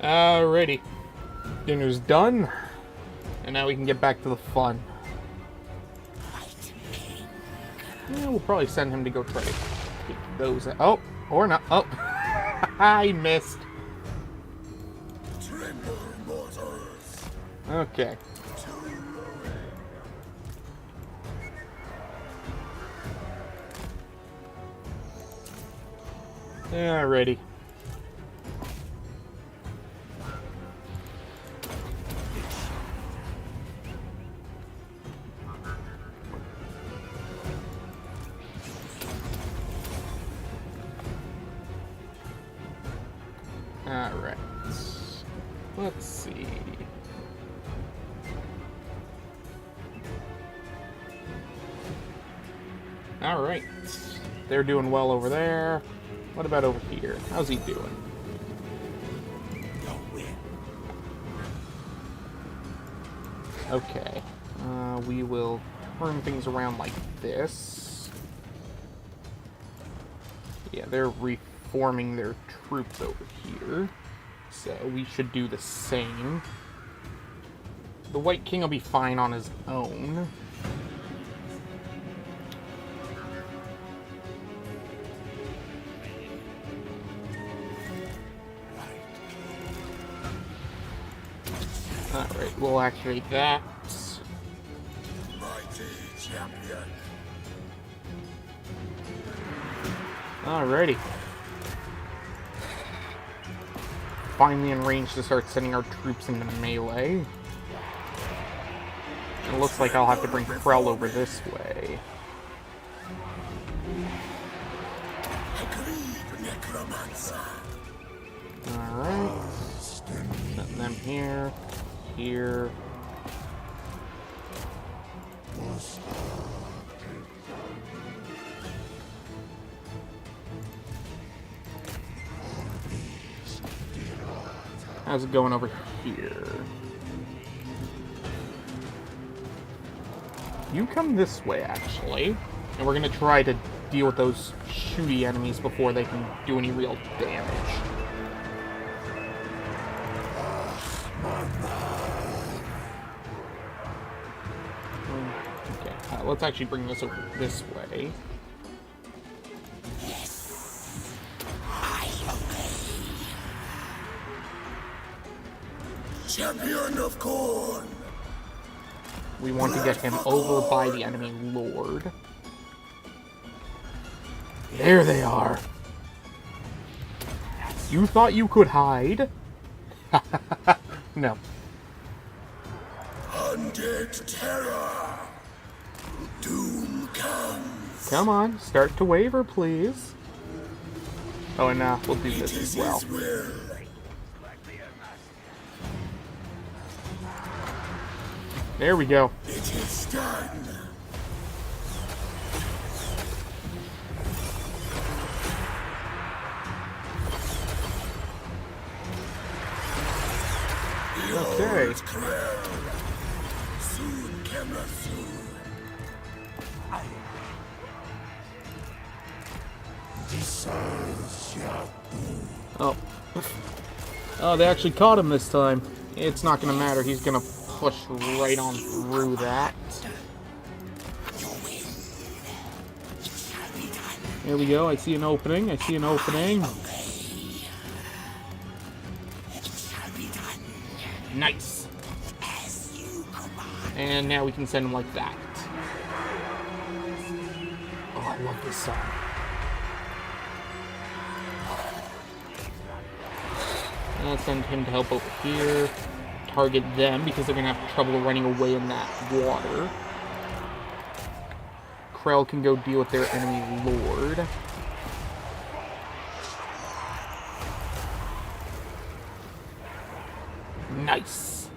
Alrighty. Dinner's done. And now we can get back to the fun. Yeah, we'll probably send him to go try to get those. Oh, or not. Oh, I missed. Okay. Alrighty. Alright. Let's see. Alright. They're doing well over there. What about over here? How's he doing? Okay. We will turn things around like this. Yeah, they're reforming their troops over here. So we should do the same. The White King will be fine on his own. Alright, we'll activate that. Alrighty. Finally in range to start sending our troops into melee. It looks like I'll have to bring Krell over this way. Alright. Setting them here. Here. How's it going over here? You come this way, actually. And we're gonna try to deal with those shooty enemies before they can do any real damage. Okay, let's actually bring this over this way.
Champion of Corn!
We want to get him over by the enemy lord. There they are. You thought you could hide? No.
Undead terror! Doom comes!
Come on, start to waver, please. Oh, and we'll do this as well. There we go.
It is done.
Okay. Oh. Oh, they actually caught him this time. It's not gonna matter. He's gonna push right on through that. There we go. I see an opening. I see an opening. Nice. And now we can send him like that. Oh, I love this song. I'll send him to help over here. Target them because they're gonna have trouble running away in that water. Krell can go deal with their enemy lord. Nice.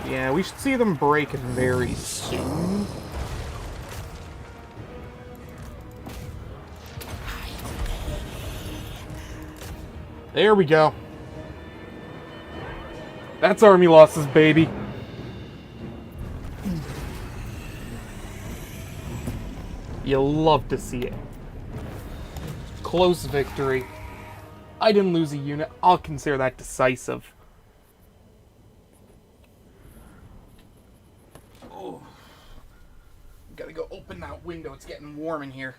Yeah, we should see them break very soon. There we go. That's army losses, baby. You love to see it. Close victory. I didn't lose a unit. I'll consider that decisive. Oh. Gotta go open that window. It's getting warm in here.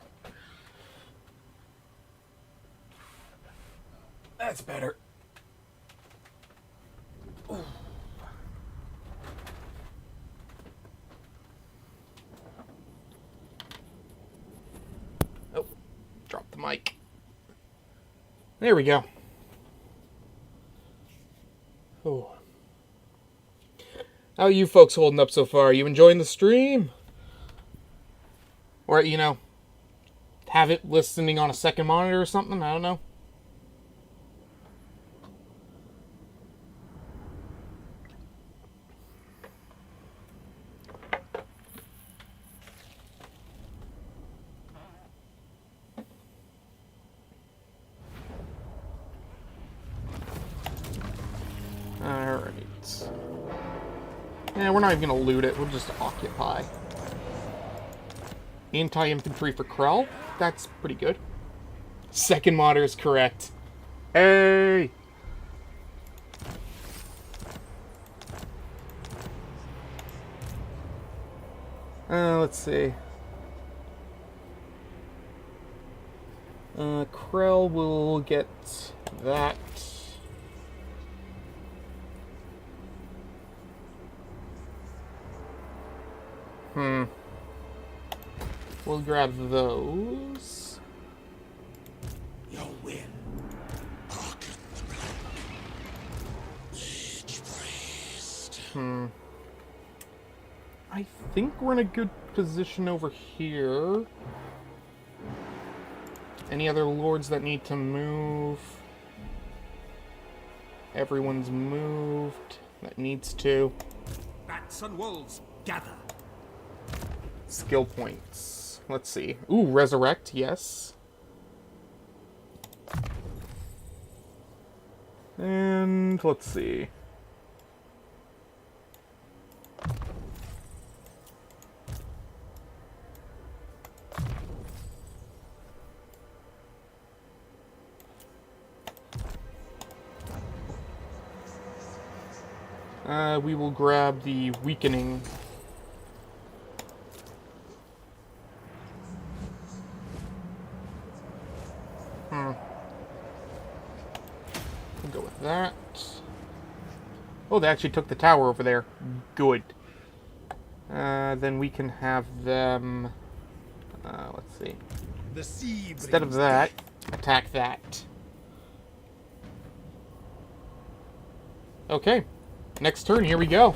That's better. Ooh. Oh, drop the mic. There we go. Oh. How are you folks holding up so far? Are you enjoying the stream? Or, you know, have it listening on a second monitor or something? I don't know. Alright. Yeah, we're not even going to loot it. We'll just occupy. Anti-infantry for Krell? That's pretty good. Second monitor is correct. Hey! Let's see. Krell will get that. We'll grab those.
Your will.
I think we're in a good position over here. Any other lords that need to move? Everyone's moved. That needs to.
Bats and wolves, gather.
Skill points. Let's see. Ooh, resurrect, yes. And let's see. We will grab the weakening. We'll go with that. Oh, they actually took the tower over there. Good. Then we can have them... let's see.
The sea
Instead of that, attack that. Okay. Next turn, here we go.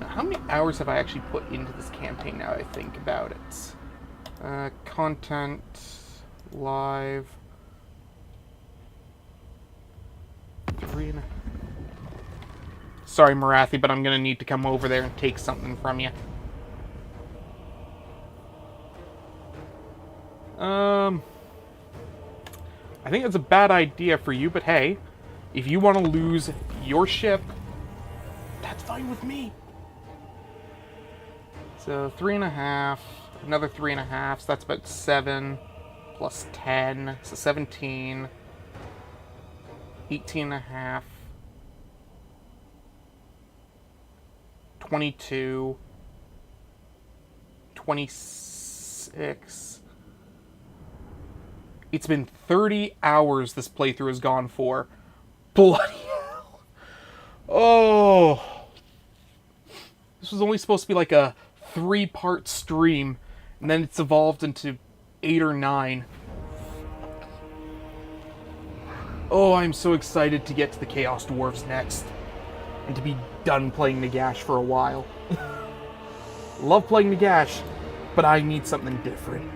Now, how many hours have I actually put into this campaign now that I think about it? Content, live, 3.5. Sorry, Marathi, but I'm gonna need to come over there and take something from you. I think it's a bad idea for you, but hey, if you want to lose your ship, that's fine with me. So 3.5, another 3.5, so that's about 7, plus 10, so 17, 18.5, 22, 26. It's been 30 hours this playthrough has gone for. Bloody hell. Oh. This was only supposed to be like a 3-part stream, and then it's evolved into 8 or 9. Oh, I'm so excited to get to the Chaos Dwarves next, and to be done playing Nagash for a while. Love playing Nagash, but I need something different.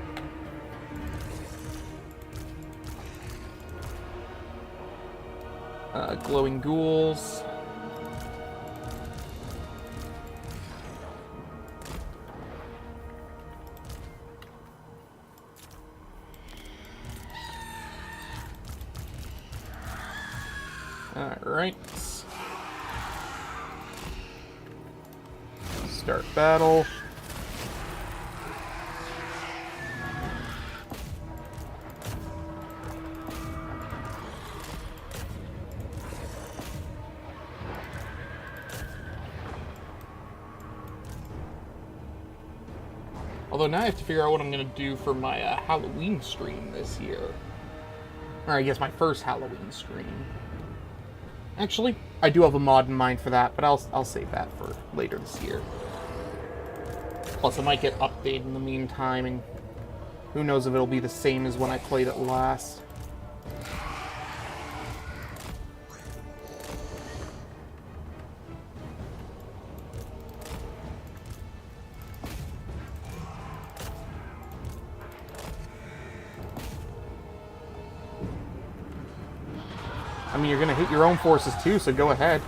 Glowing ghouls. Alright. Start battle. Although now I have to figure out what I'm going to do for my Halloween stream this year. Or I guess my first Halloween stream. Actually, I do have a mod in mind for that, but I'll save that for later this year. Plus, it might get updated in the meantime, and who knows if it'll be the same as when I played it last. I mean, you're gonna hit your own forces too, so go ahead.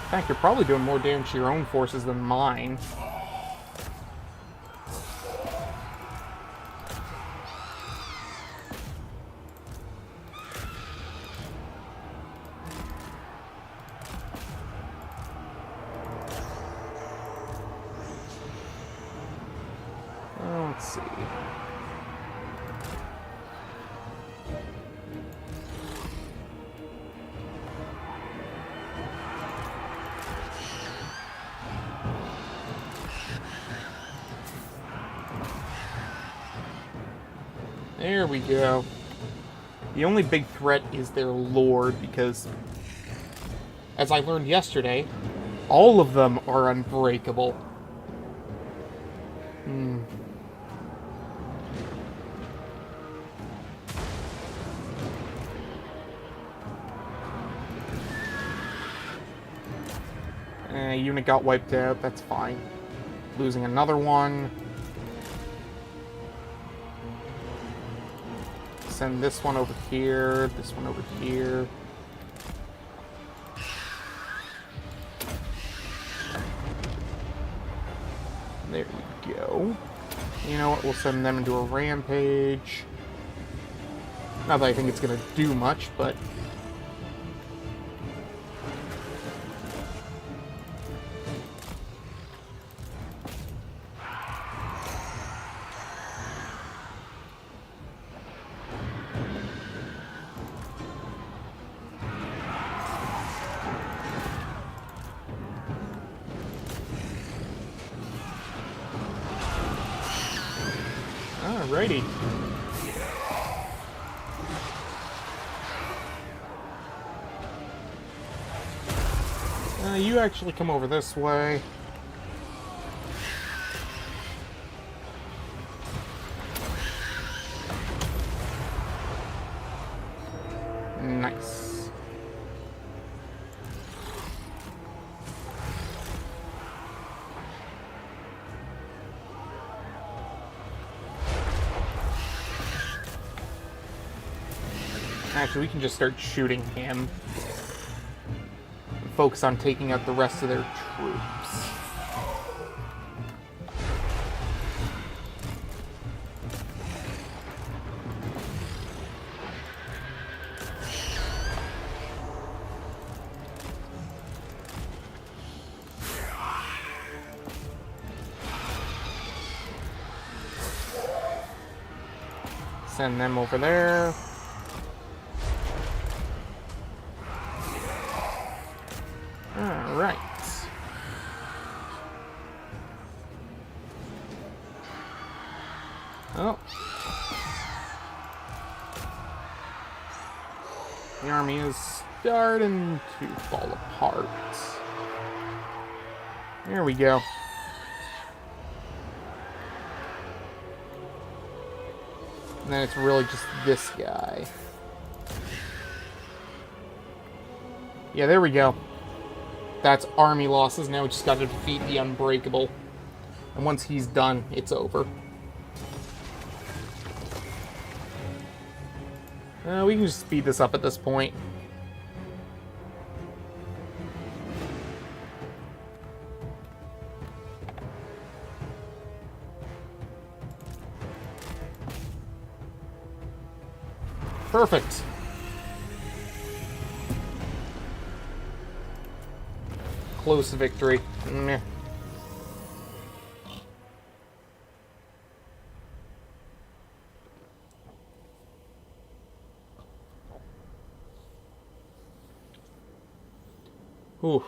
In fact, you're probably doing more damage to your own forces than mine. Let's see. There we go. The only big threat is their lord, because, as I learned yesterday, all of them are unbreakable. Unit got wiped out, that's fine. Losing another one. Send this one over here, this one over here. There we go. You know what, we'll send them into a rampage. Not that I think it's gonna do much, but... Alrighty. You actually come over this way. Nice. Actually, we can just start shooting him. Focus on taking out the rest of their troops. Send them over there. Alright. Oh. The army is starting to fall apart. There we go. And then it's really just this guy. Yeah, there we go. That's army losses. Now we just got to defeat the Unbreakable. And once he's done, it's over. We can just speed this up at this point. Perfect. Close victory. Meh. Ooh.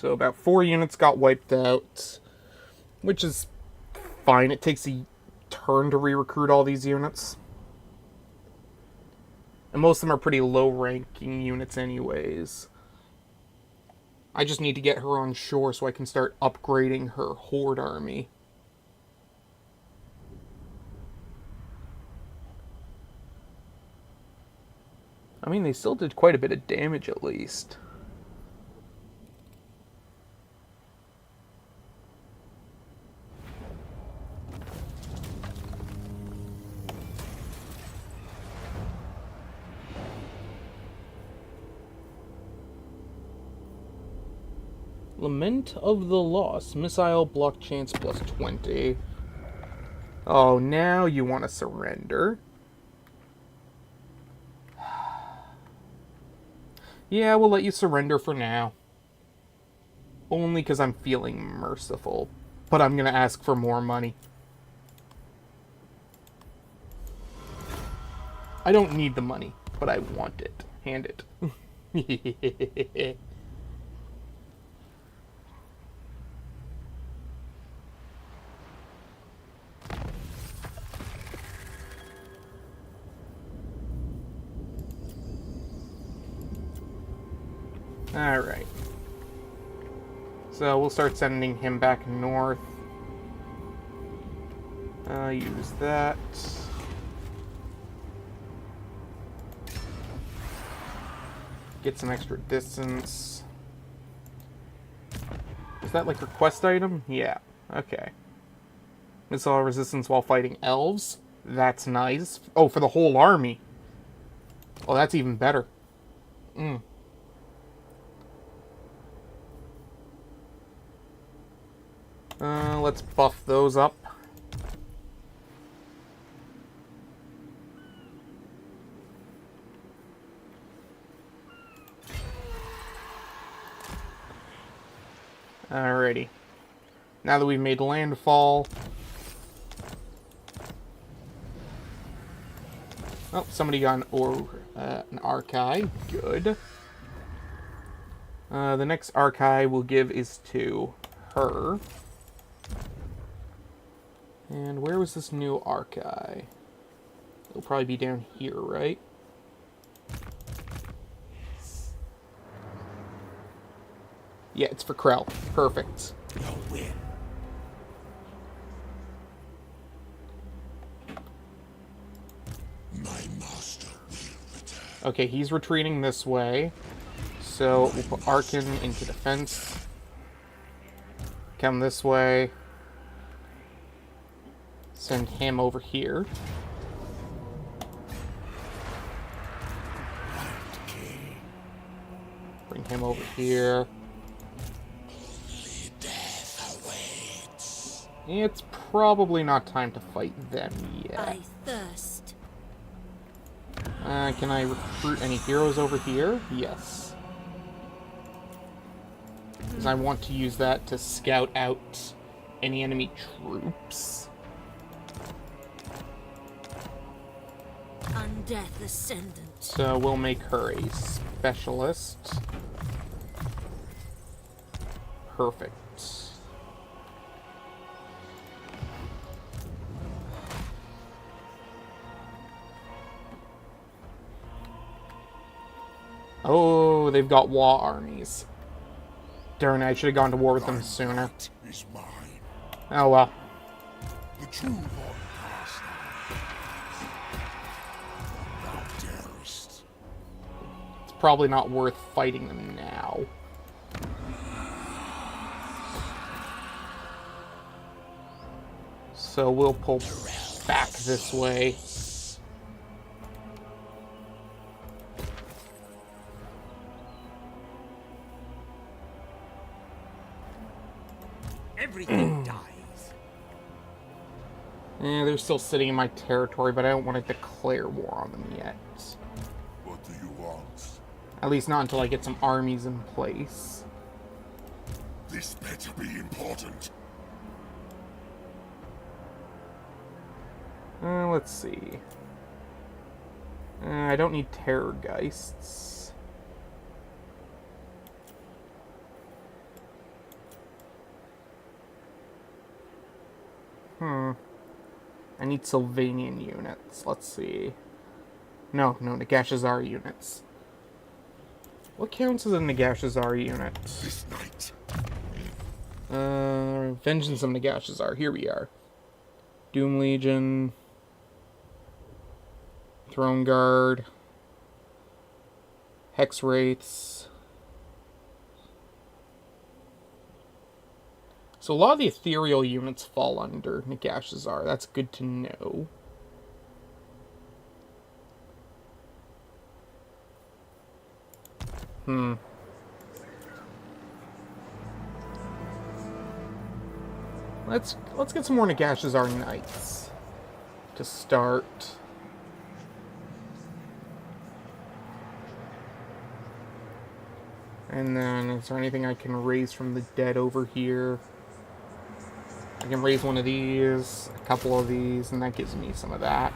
So about 4 units got wiped out, which is fine. It takes a turn to re-recruit all these units. And most of them are pretty low-ranking units anyways. I just need to get her on shore so I can start upgrading her horde army. I mean, they still did quite a bit of damage at least. Lament of the Lost. Missile block chance plus 20. Oh, now you want to surrender. Yeah, we'll let you surrender for now. Only because I'm feeling merciful. But I'm going to ask for more money. I don't need the money, but I want it. Hand it. Alright. So we'll start sending him back north. Use that. Get some extra distance. Is that like a quest item? Yeah. Okay. Missile resistance while fighting elves? That's nice. Oh, for the whole army. Oh, that's even better. Let's buff those up. Alrighty. Now that we've made landfall... Oh, somebody got an archive. Good. The next archive we'll give is to her. And where was this new archive? It'll probably be down here, right? Yeah, it's for Krell. Perfect.
No win.
My master will return.
Okay, he's retreating this way. So we'll put Arkin into defense. Come this way. Send him over here. Bring him over here.
Only death awaits.
It's probably not time to fight them yet.
I thirst.
Can I recruit any heroes over here? Yes. Because I want to use that to scout out any enemy troops.
Undeath Ascendant.
So we'll make her a specialist. Perfect. Oh, they've got Wa armies. Darn, I should have gone to war with them sooner.
Is mine.
Oh well.
The true Lord Cast. Thou darest.
It's probably not worth fighting them now. So we'll pull back this way.
Everything dies.
They're still sitting in my territory, but I don't want to declare war on them yet.
What do you want?
At least not until I get some armies in place.
This better be important.
Let's see. I don't need terror geists. I need Sylvanian units. Let's see. No, Nagashazar units. What counts as a Nagashazar unit?
This night.
Vengeance of Nagashazar. Here we are. Doom Legion. Throne Guard. Hex Wraiths. So a lot of the ethereal units fall under Nagashazar. That's good to know. Let's get some more Nagashazar Knights to start. And then, is there anything I can raise from the dead over here? I can raise one of these, a couple of these, and that gives me some of that.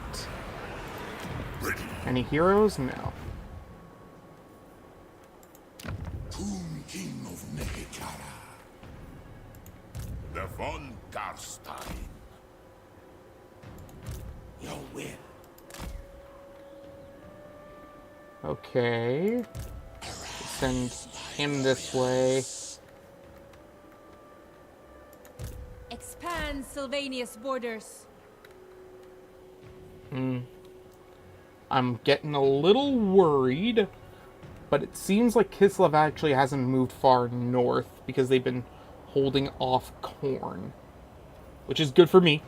Any heroes? No.
Tomb King of Nekekara.
The von Garstein.
Your will.
Okay. Send him this way.
Expand Sylvania's borders.
I'm getting a little worried, but it seems like Kislev actually hasn't moved far north because they've been holding off corn, which is good for me.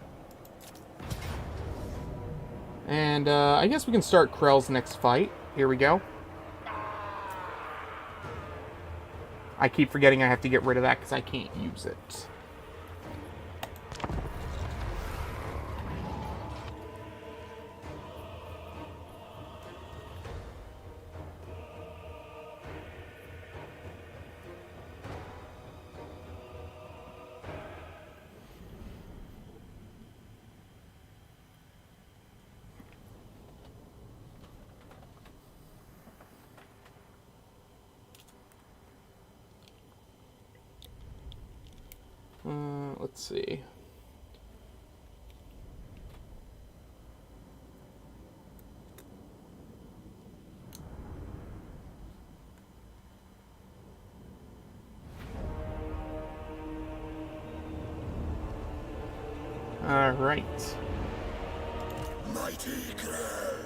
And I guess we can start Krell's next fight. Here we go. I keep forgetting I have to get rid of that because I can't use it. Let's see. All right.
Mighty Krell.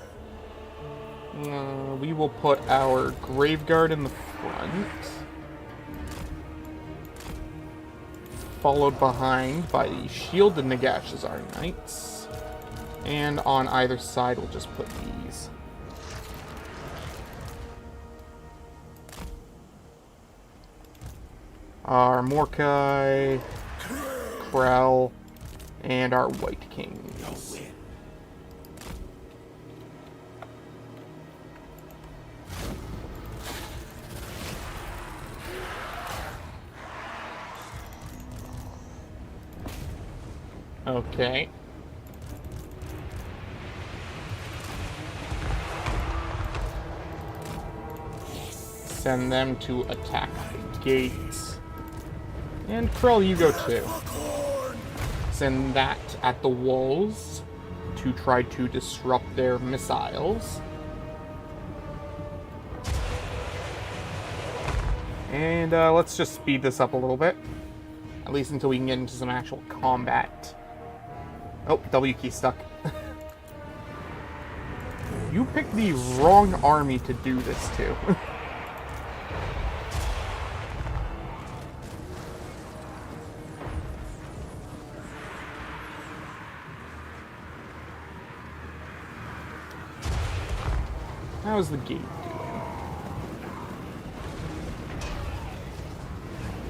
We will put our Graveguard in the front. Followed behind by the shielded Nagashazar Knights. And on either side, we'll just put these. Our Morkai, Krell, and our White Kings. Okay. Send them to attack the gates. And Krell, you go too. Send that at the walls to try to disrupt their missiles. And let's just speed this up a little bit. At least until we can get into some actual combat. Oh, W key stuck. You picked the wrong army to do this to. How's the gate doing?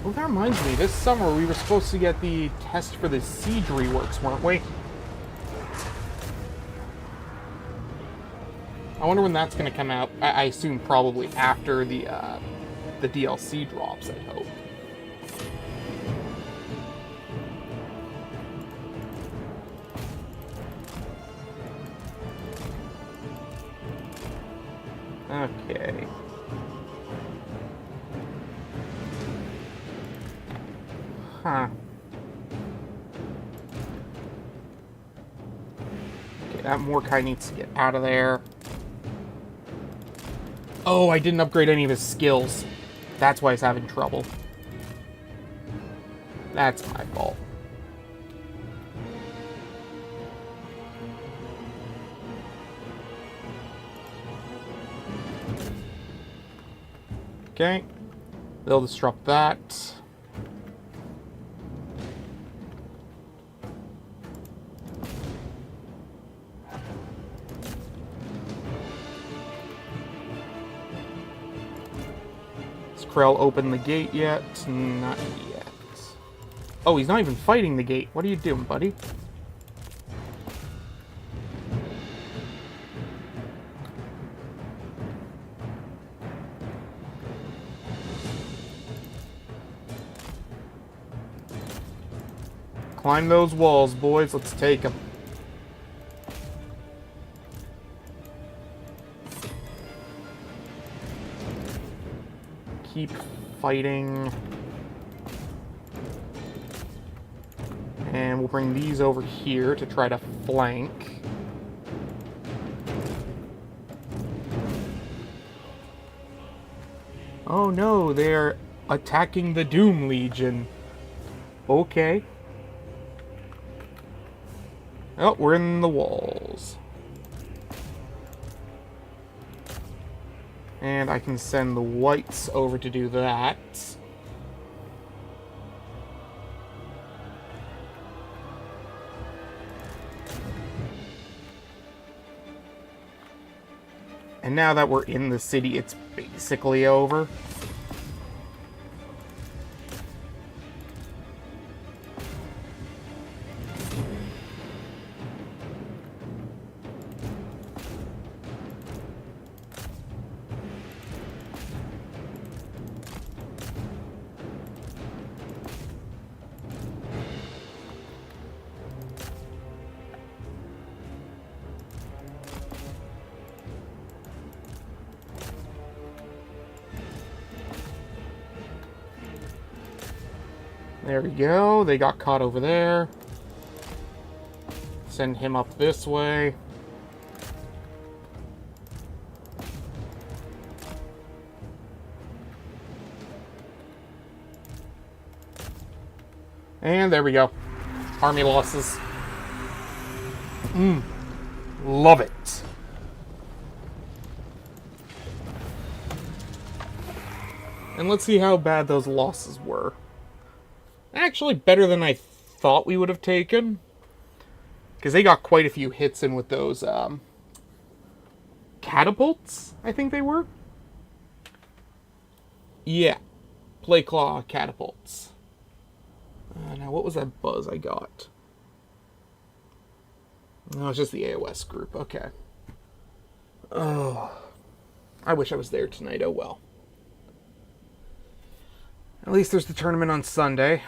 Well, that reminds me, this summer we were supposed to get the test for the siege reworks, weren't we? I wonder when that's going to come out. I assume probably after the DLC drops, I hope. Okay. Huh. Okay, that Mordecai needs to get out of there. Oh, I didn't upgrade any of his skills. That's why he's having trouble. That's my fault. Okay. They'll disrupt that. Has Krell opened the gate yet? Not yet. Oh, he's not even fighting the gate. What are you doing, buddy? Climb those walls, boys. Let's take them. Keep fighting. And we'll bring these over here to try to flank. Oh no, they're attacking the Doom Legion. Okay. Oh, we're in the walls. And I can send the whites over to do that. And now that we're in the city, it's basically over. There we go. They got caught over there. Send him up this way. And there we go. Army losses. Love it. And let's see how bad those losses were. Actually, better than I thought we would have taken. Because they got quite a few hits in with those catapults, I think they were. Yeah. Play-claw catapults. Now, what was that buzz I got? No, it's just the AOS group. Okay. Oh. I wish I was there tonight. Oh, well. At least there's the tournament on Sunday.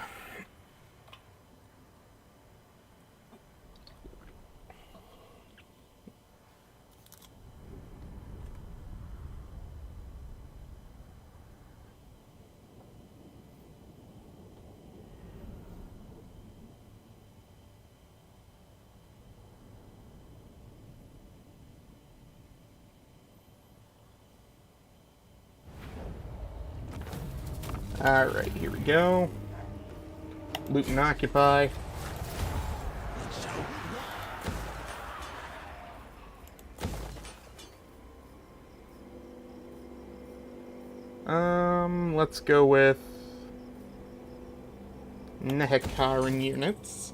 Alright, here we go. Loot and occupy. Let's go with Nehekaran units.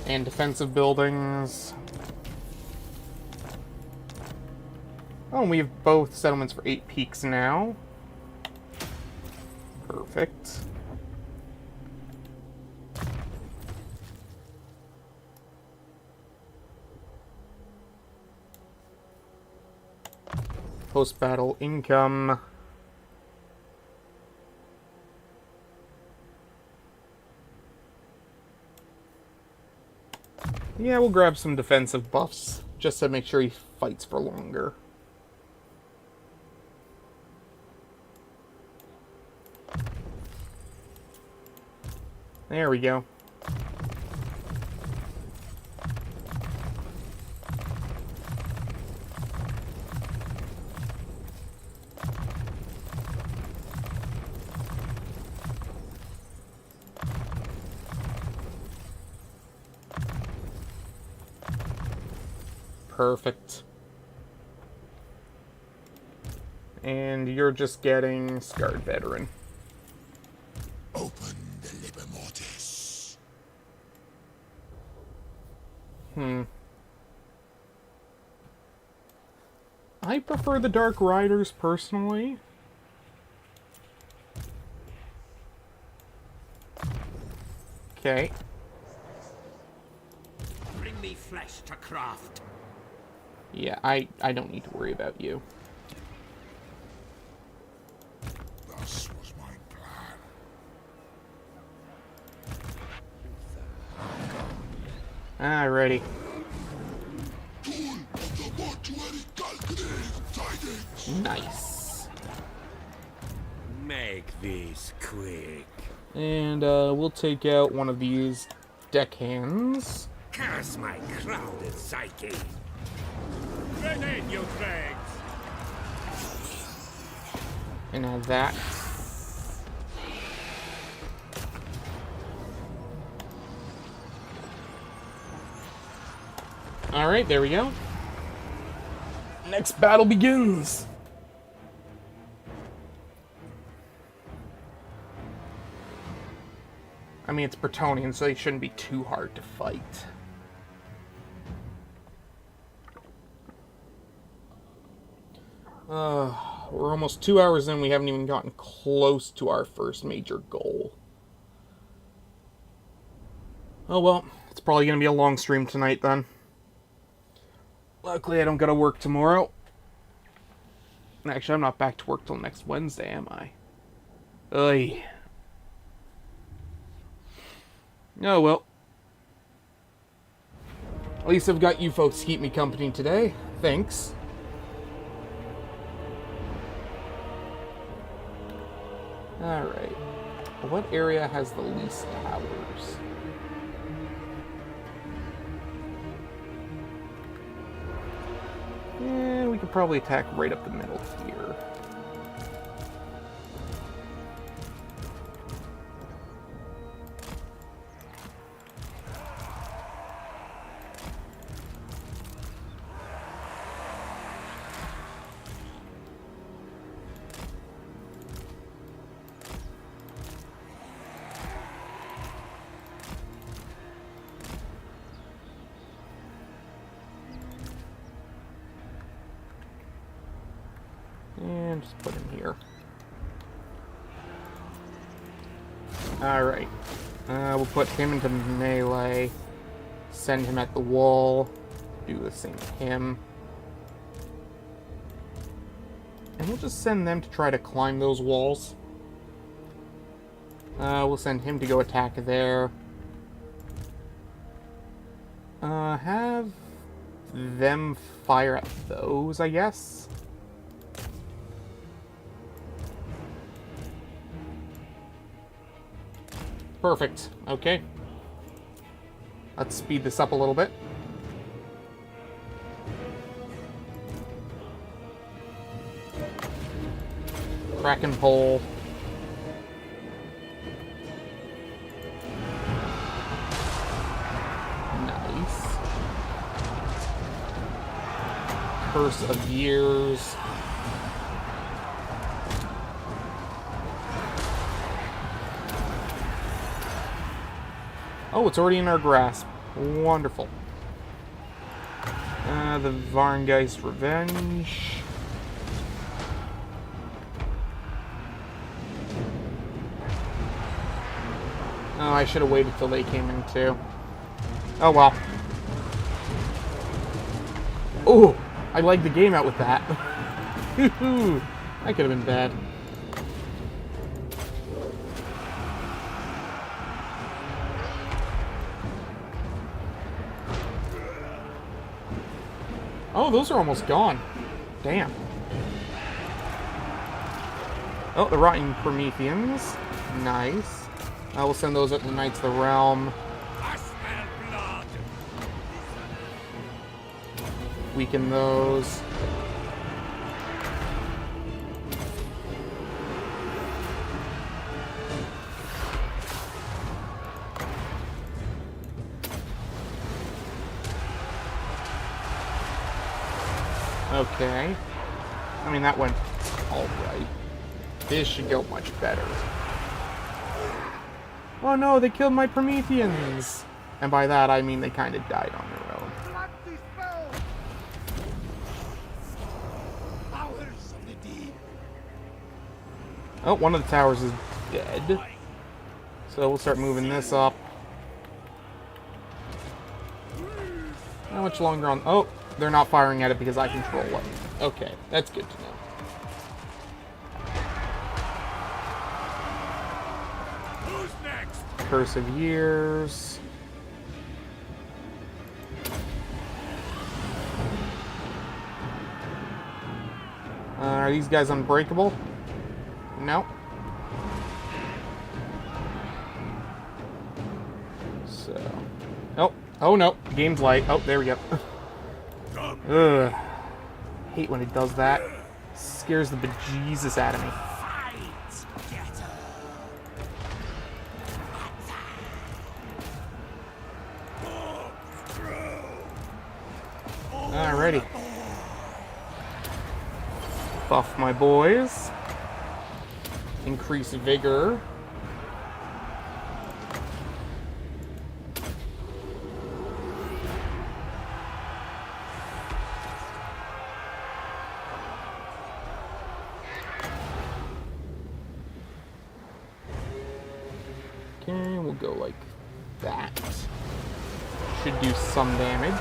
And defensive buildings. Oh, and we have both settlements for 8 peaks now. Perfect. Post-battle income. Yeah, we'll grab some defensive buffs, just to make sure he fights for longer. There we go. Perfect. And you're just getting Scarred Veteran.
Open the liber mortis.
I prefer the Dark Riders, personally. Okay.
Bring me flesh to craft.
Yeah, I don't need to worry about you.
Thus was my plan.
Alrighty. Nice.
Make this quick.
And we'll take out one of these deckhands.
Curse my crowded psyche. Grenade your dregs.
And add that. Alright, there we go. Next battle begins! I mean, it's Bretonnian, so they shouldn't be too hard to fight. We're almost 2 hours in, we haven't even gotten close to our first major goal. Oh well, it's probably going to be a long stream tonight then. Luckily, I don't gotta work tomorrow. Actually, I'm not back to work till next Wednesday, am I? Oy. Oh well. At least I've got you folks to keep me company today. Thanks. Alright. What area has the least towers? And we could probably attack right up the middle here. And just put him here. Alright. We'll put him into melee. Send him at the wall. Do the same with him. And we'll just send them to try to climb those walls. We'll send him to go attack there. Have them fire at those, I guess. Perfect. Okay. Let's speed this up a little bit. Kraken pole. Nice. Curse of Years. Oh, it's already in our grasp. Wonderful. The Varngeist Revenge. Oh, I should have waited till they came in too. Oh well. Oh, I lagged the game out with that. That could have been bad. Oh, those are almost gone. Damn. Oh, the Rotten Prometheans. Nice. I will send those up to the Knights of the Realm.
I smell blood.
Weaken those. Okay. I mean, that went alright. This should go much better. Oh no, they killed my Prometheans! And by that, I mean they kind of died on their own.
Powers of the deep.
Oh, one of the towers is dead. So we'll start moving this up. How much longer on... Oh, they're not firing at it because I control it. Okay, that's good to know.
Who's next?
Curse of Years. Are these guys unbreakable? No. So... Oh. Oh no. Game's light. Oh, there we go. Ugh. Hate when it does that. Scares the bejesus out of me. Alrighty. Buff my boys. Increase vigor. Okay, we'll go like that. Should do some damage.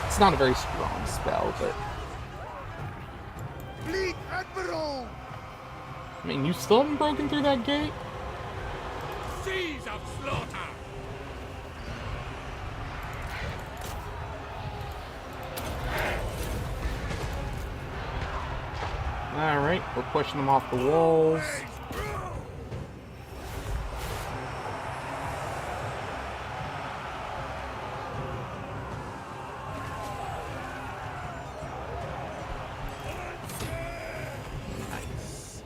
It's not a very strong spell, but...
Fleet Admiral!
I mean, you still haven't broken through that gate?
Seas of slaughter.
Alright, we're pushing them off the walls. Nice.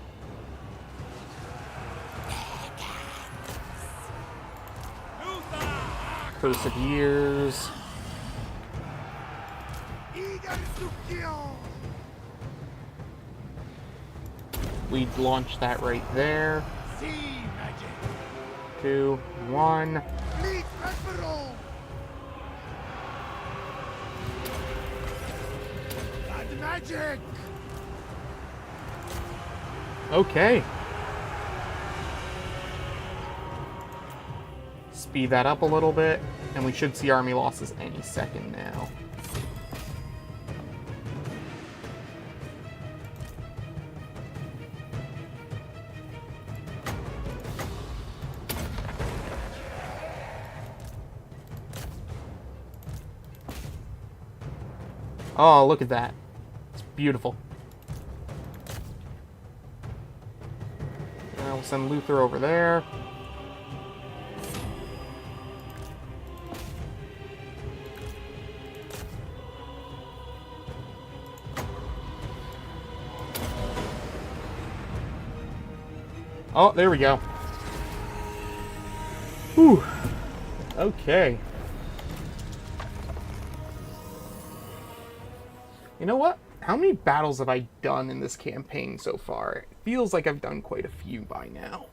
Curse of Years.
Eager to kill!
We'd launch that right there.
Sea magic!
2, 1.
Fleet Admiral! Blood magic!
Okay. Speed that up a little bit, and we should see army losses any second now. Oh, look at that. It's beautiful. We'll send Luther over there. Oh, there we go. Whew. Okay. You know what? How many battles have I done in this campaign so far? It feels like I've done quite a few by now.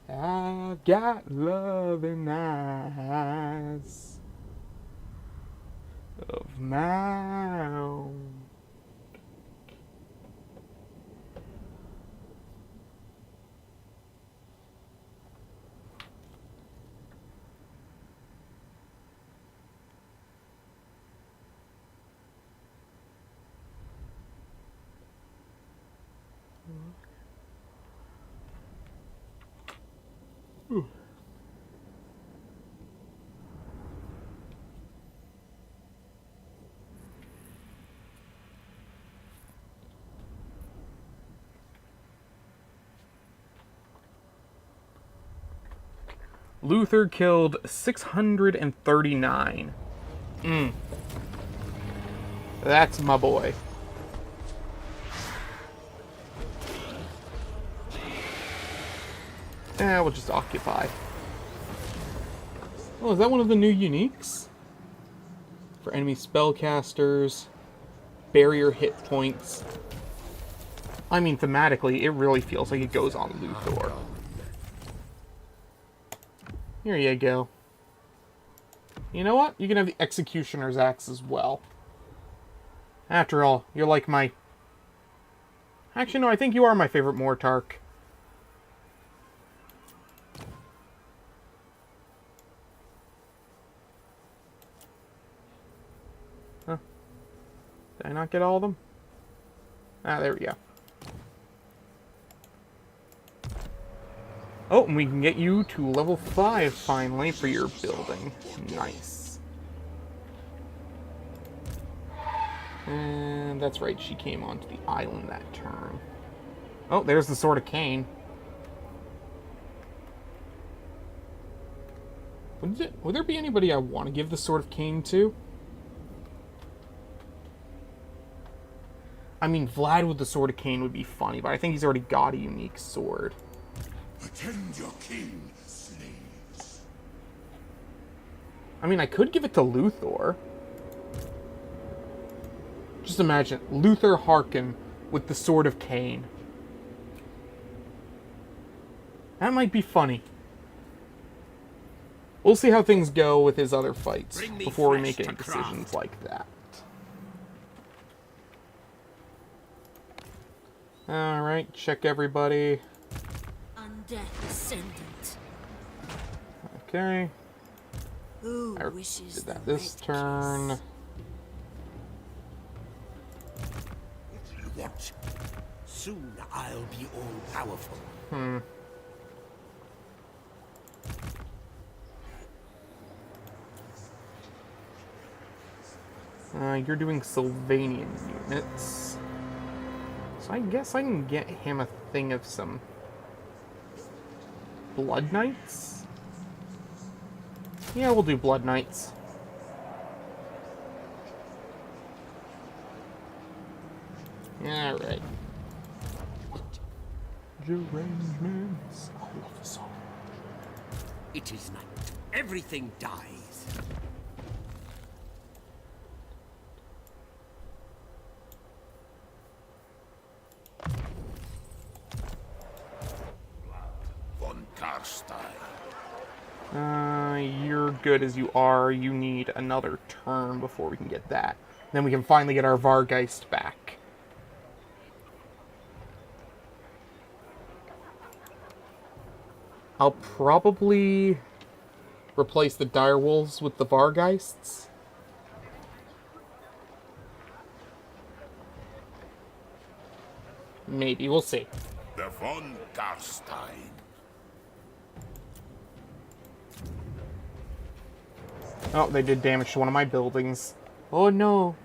I've got loving eyes of my own. Luther killed 639. That's my boy. We'll just occupy. Oh, is that one of the new uniques? For enemy spellcasters, barrier hit points. I mean, thematically, it really feels like it goes on Luthor. Here you go. You know what? You can have the Executioner's Axe as well. After all, you're like my... Actually, no, I think you are my favorite Mortarch. Huh. Did I not get all of them? Ah, there we go. Oh, and we can get you to level 5 finally for your building. Nice. And that's right, she came onto the island that turn. Oh, there's the Sword of Cain. Would there be anybody I want to give the Sword of Cain to? I mean, Vlad with the Sword of Cain would be funny, but I think he's already got a unique sword.
Attend your king, slaves.
I mean, I could give it to Luthor. Just imagine, Luthor Harkin with the Sword of Cain. That might be funny. We'll see how things go with his other fights before we make any decisions like that. Alright, check everybody.
Undead Ascendant.
Okay.
Who
I
wishes
did that
the
this
red
turn.
kiss?
What? Soon I'll be all-powerful.
You're doing Sylvanian units. So I guess I can get him a thing of some Blood Knights? Yeah, we'll do Blood Knights. Alright. Derangements. I love the song.
It is night. Everything dies. Von Karstein.
You're good as you are. You need another turn before we can get that. Then we can finally get our Vargeist back. I'll probably replace the Direwolves with the Vargeists. Maybe, we'll see.
The Von Karstein.
Oh, they did damage to one of my buildings. Oh no.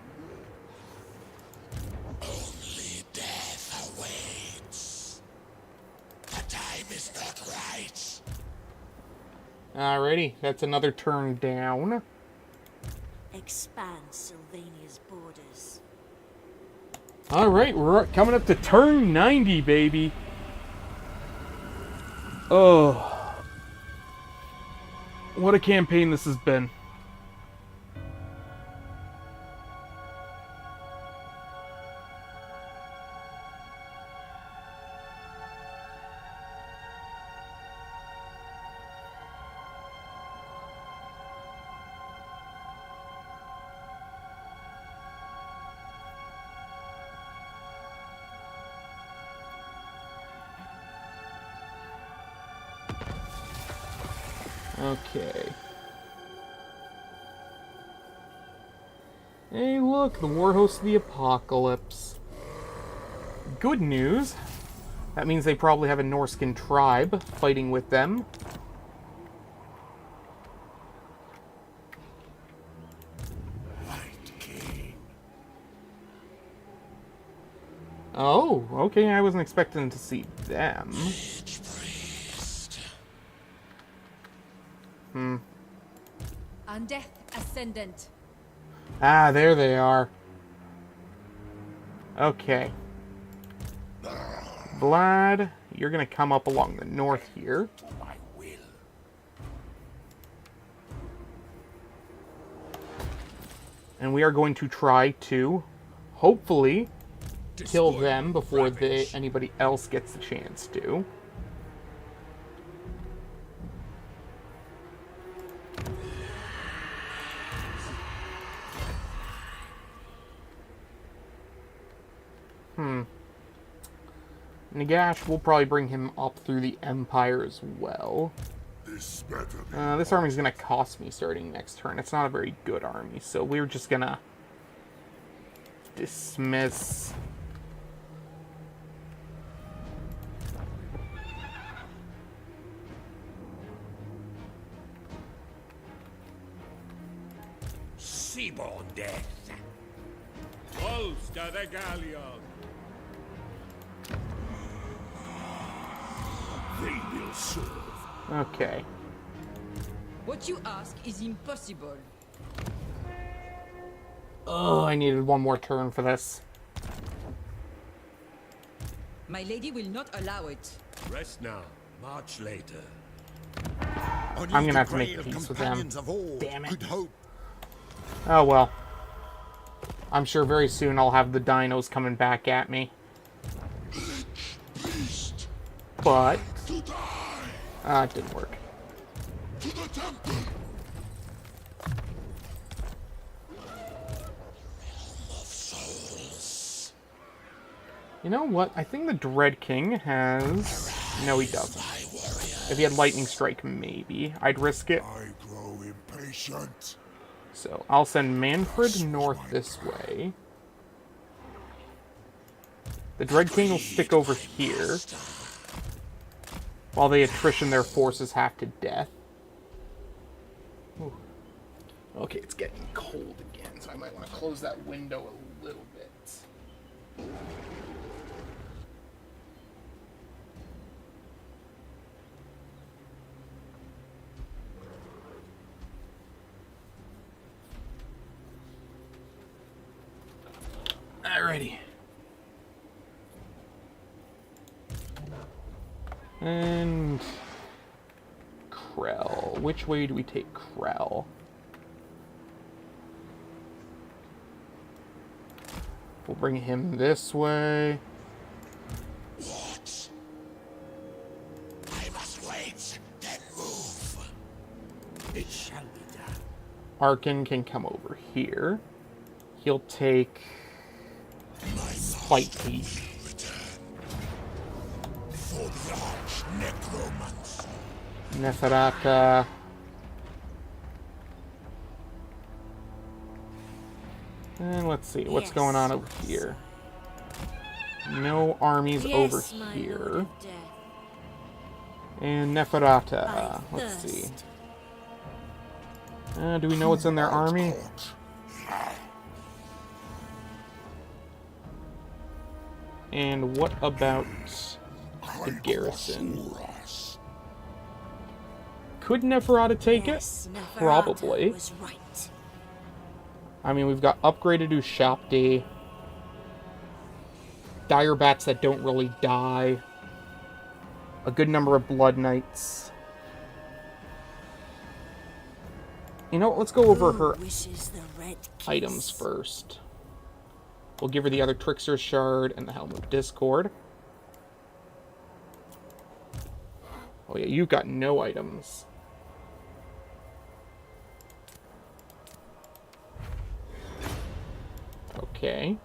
Only death awaits. The time is not right.
Alrighty, that's another turn down.
Expand Sylvania's borders.
Alright, we're coming up to turn 90, baby. Oh. What a campaign this has been. Okay. Hey, look, the war host of the apocalypse. Good news. That means they probably have a Norscan tribe fighting with them.
White King.
Oh, okay, I wasn't expecting to see them.
Each priest.
Undeath Ascendant.
Ah, there they are. Okay. Vlad, you're gonna come up along the north here.
My will.
And we are going to try to, hopefully, kill
Despoil
them before
ravage.
anybody else gets the chance to. Nagash, we'll probably bring him up through the Empire as well.
This better be.
This army's gonna cost me starting next turn. It's not a very good army, so we're just gonna dismiss.
Seaborn death. Ulster the Galleon.
They will serve.
Okay.
What you ask is impossible.
Oh, I needed one more turn for this.
My lady will not allow it.
Rest now. March later.
I'm gonna have to make peace with them. Damn it.
Could hope.
Oh well. I'm sure very soon I'll have the dinos coming back at me. But it didn't work.
To the temple.
You know what? I think the Dread King has... No, he doesn't. If he had Lightning Strike, maybe. I'd risk it.
I grow impatient.
So, I'll send Manfred north this way. The Dread King will stick over here, while they attrition their forces half to death. Ooh. Okay, it's getting cold again, so I might want to close that window a little bit. Alrighty. And Krell. Which way do we take Krell? We'll bring him this way.
What? I must wait, then move.
It shall be done.
Arkin can come over here. He'll take Fight Peak.
For the arch necromancer.
Neferata. And let's see, what's going on over here? No armies over
Yes, my lord
here.
of death.
And Neferata.
I
Let's see.
thirst.
Do we know what's in their army? And what about the garrison? Could Neferata take
Yes,
it?
Neferata
Probably.
was right.
I mean, we've got upgraded Ushapti. Dire Bats that don't really die. A good number of Blood Knights. You know what? Let's go over her
Who wishes the red kiss?
items first. We'll give her the other Trickster's Shard and the Helm of Discord. Oh yeah, you've got no items. Okay.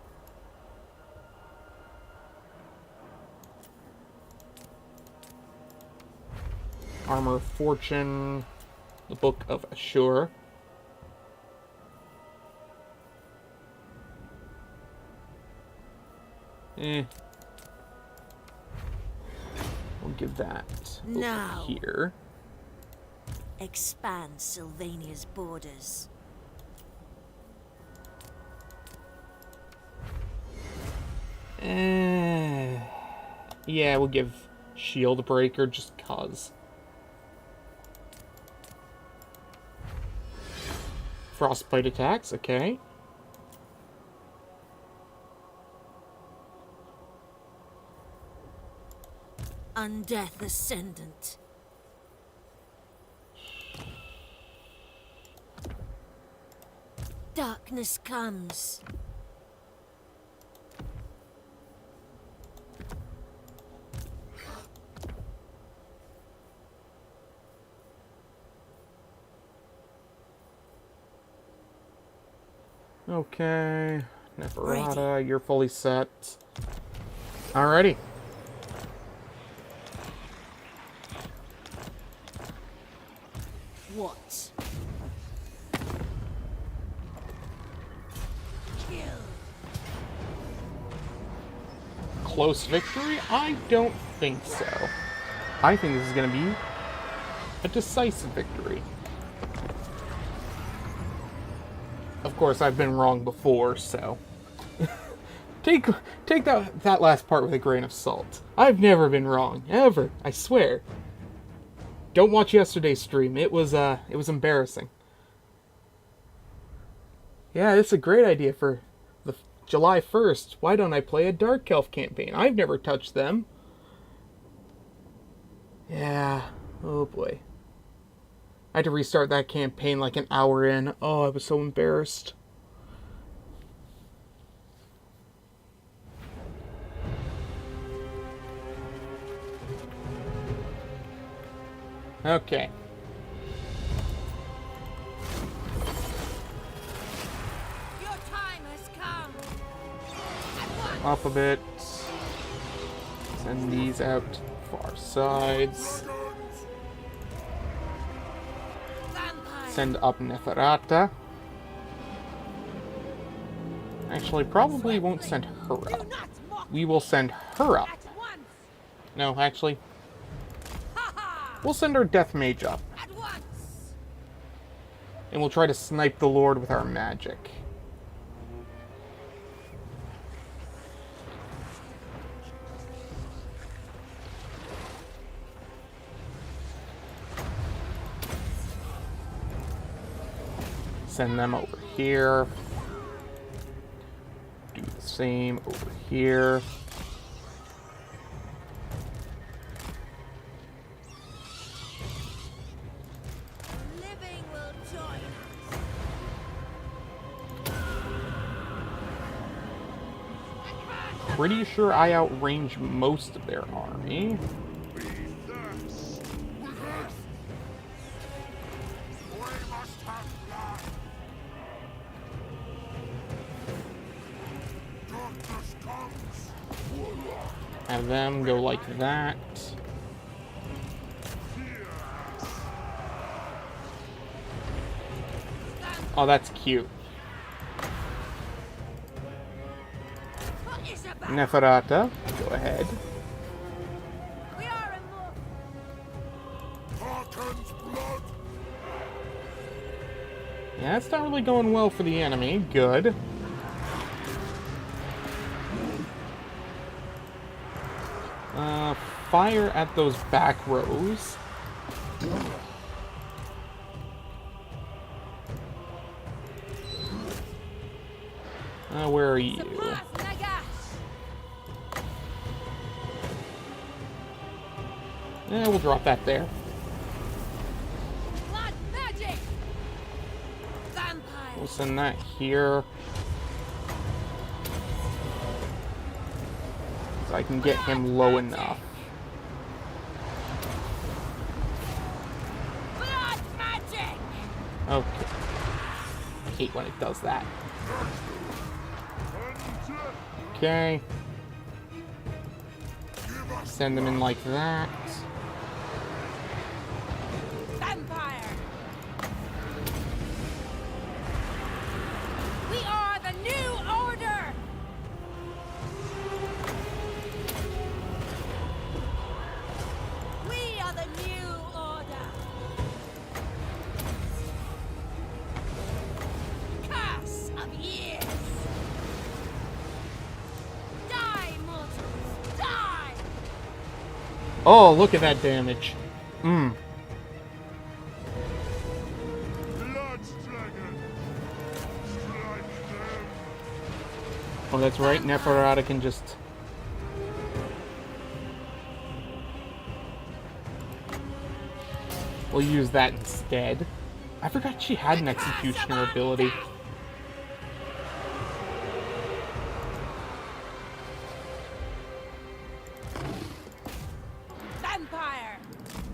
Armor of Fortune, the Book of Ashur. We'll give that
Now.
over here.
Expand Sylvania's borders.
Yeah, we'll give Shield Breaker just cause. Frostbite attacks, okay.
Undeath Ascendant. Darkness comes.
Okay. Neferata, you're fully set. Alrighty.
What? Kill.
Close victory? I don't think so. I think this is going to be a decisive victory. Of course, I've been wrong before, so take that last part with a grain of salt. I've never been wrong, ever. I swear. Don't watch yesterday's stream. It was embarrassing. Yeah, it's a great idea for the July 1st. Why don't I play a Dark Elf campaign? I've never touched them. Yeah. Oh boy. I had to restart that campaign like an hour in. Oh, I was so embarrassed. Okay.
Your time has come.
Up a bit. Send these out to far sides.
Vampire.
Send up Neferata. Actually, probably won't send her up.
Do not mock
We will send her up.
at once.
No, actually,
Ha ha!
we'll send our Death Mage up.
At once.
And we'll try to snipe the Lord with our magic. Send them over here. Do the same over here.
Living will join us.
Pretty sure I outrange most of their army. Have them go like that. Oh, that's cute.
What is about?
Neferata, go ahead.
We are immortal.
Harken's blood.
Yeah, it's not really going well for the enemy. Good. Fire at those back rows. Where are you?
Surpass Nagash.
Yeah, we'll drop that there.
Blood magic. Vampire.
We'll send that here. So I can get him low enough.
Blood magic.
Okay. I hate when it does that. Okay. Send them in like that.
Vampire. We are the new order. We are the new order. Curse of years. Die, mortals, die.
Oh, look at that damage.
Blood dragon.
Oh, that's right. Neferata can just... We'll use that instead. I forgot she had an executioner ability.
Vampire!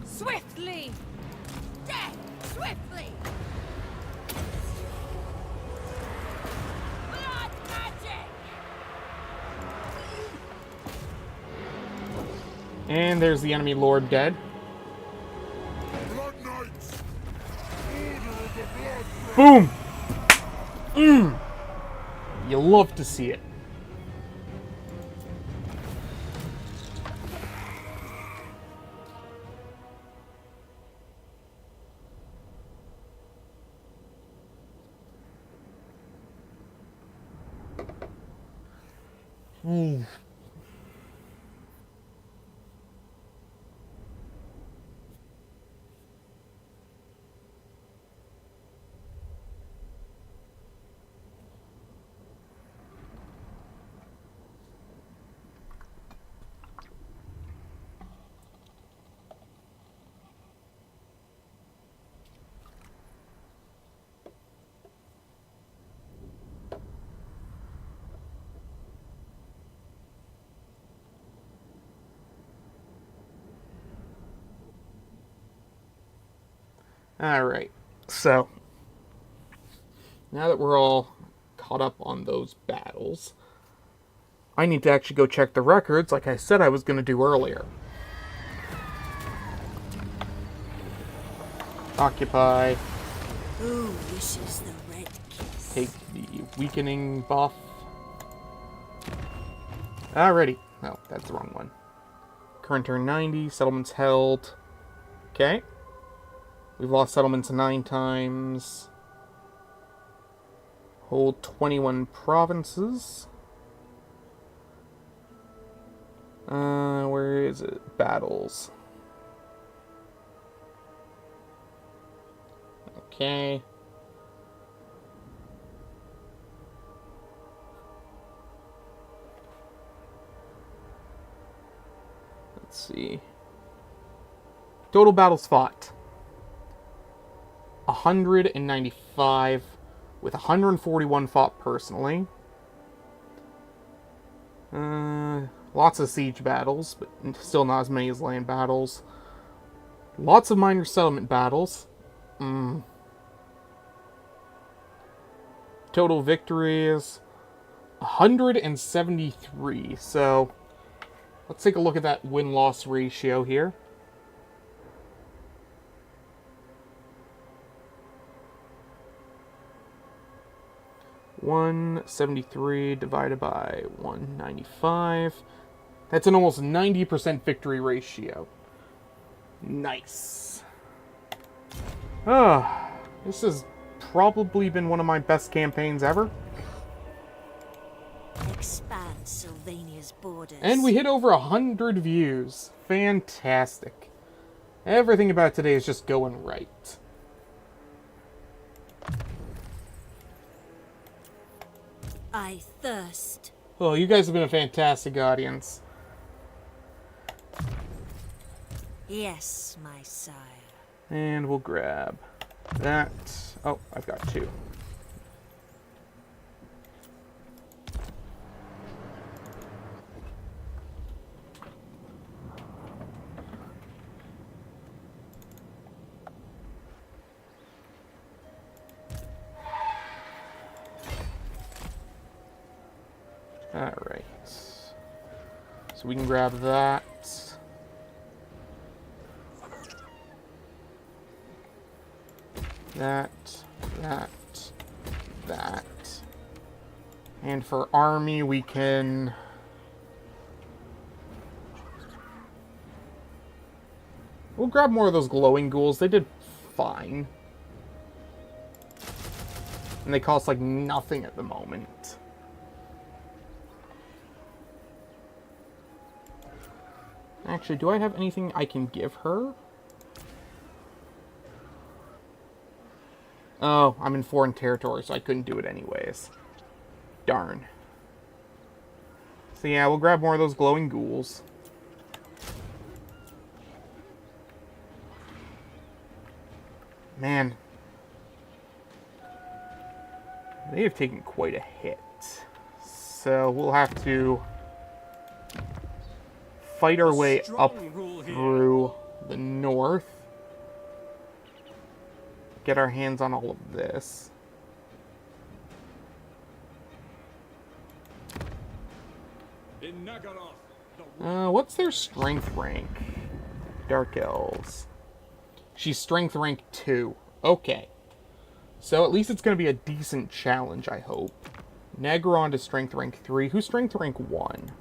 Swiftly! Death! Swiftly! Blood magic!
And there's the enemy lord dead.
Blood Knights! Order of the Blood
Boom! You love to see it. Alright, so now that we're all caught up on those battles, I need to actually go check the records like I said I was going to do earlier. Occupy.
Who wishes the red kiss?
Take the weakening buff. Alrighty. Oh, that's the wrong one. Current turn 90, settlements held. Okay. We've lost settlements 9 times. Hold 21 provinces. Where is it? Battles. Okay. Let's see. Total battles fought. 195, with 141 fought personally. Lots of siege battles, but still not as many as land battles. Lots of minor settlement battles. Total victories, 173. So, let's take a look at that win-loss ratio here. $173 divided by 195. That's an almost 90% victory ratio. Nice. This has probably been one of my best campaigns ever.
Expand Sylvania's borders.
And we hit over 100 views. Fantastic. Everything about today is just going right.
I thirst.
Oh, you guys have been a fantastic audience.
Yes, my sire.
And we'll grab that. Oh, I've got 2. Alright. So we can grab that. That. And for army, we can... We'll grab more of those glowing ghouls. They did fine. And they cost, like, nothing at the moment. Actually, do I have anything I can give her? Oh, I'm in foreign territory, so I couldn't do it anyways. Darn. So yeah, we'll grab more of those glowing ghouls. Man. They have taken quite a hit. So we'll have to fight our way up through the north. Get our hands on all of this.
In Nagash,
What's their strength rank? Dark Elves. She's strength rank 2. Okay. So at least it's going to be a decent challenge, I hope. Negron to strength rank 3. Who's strength rank 1?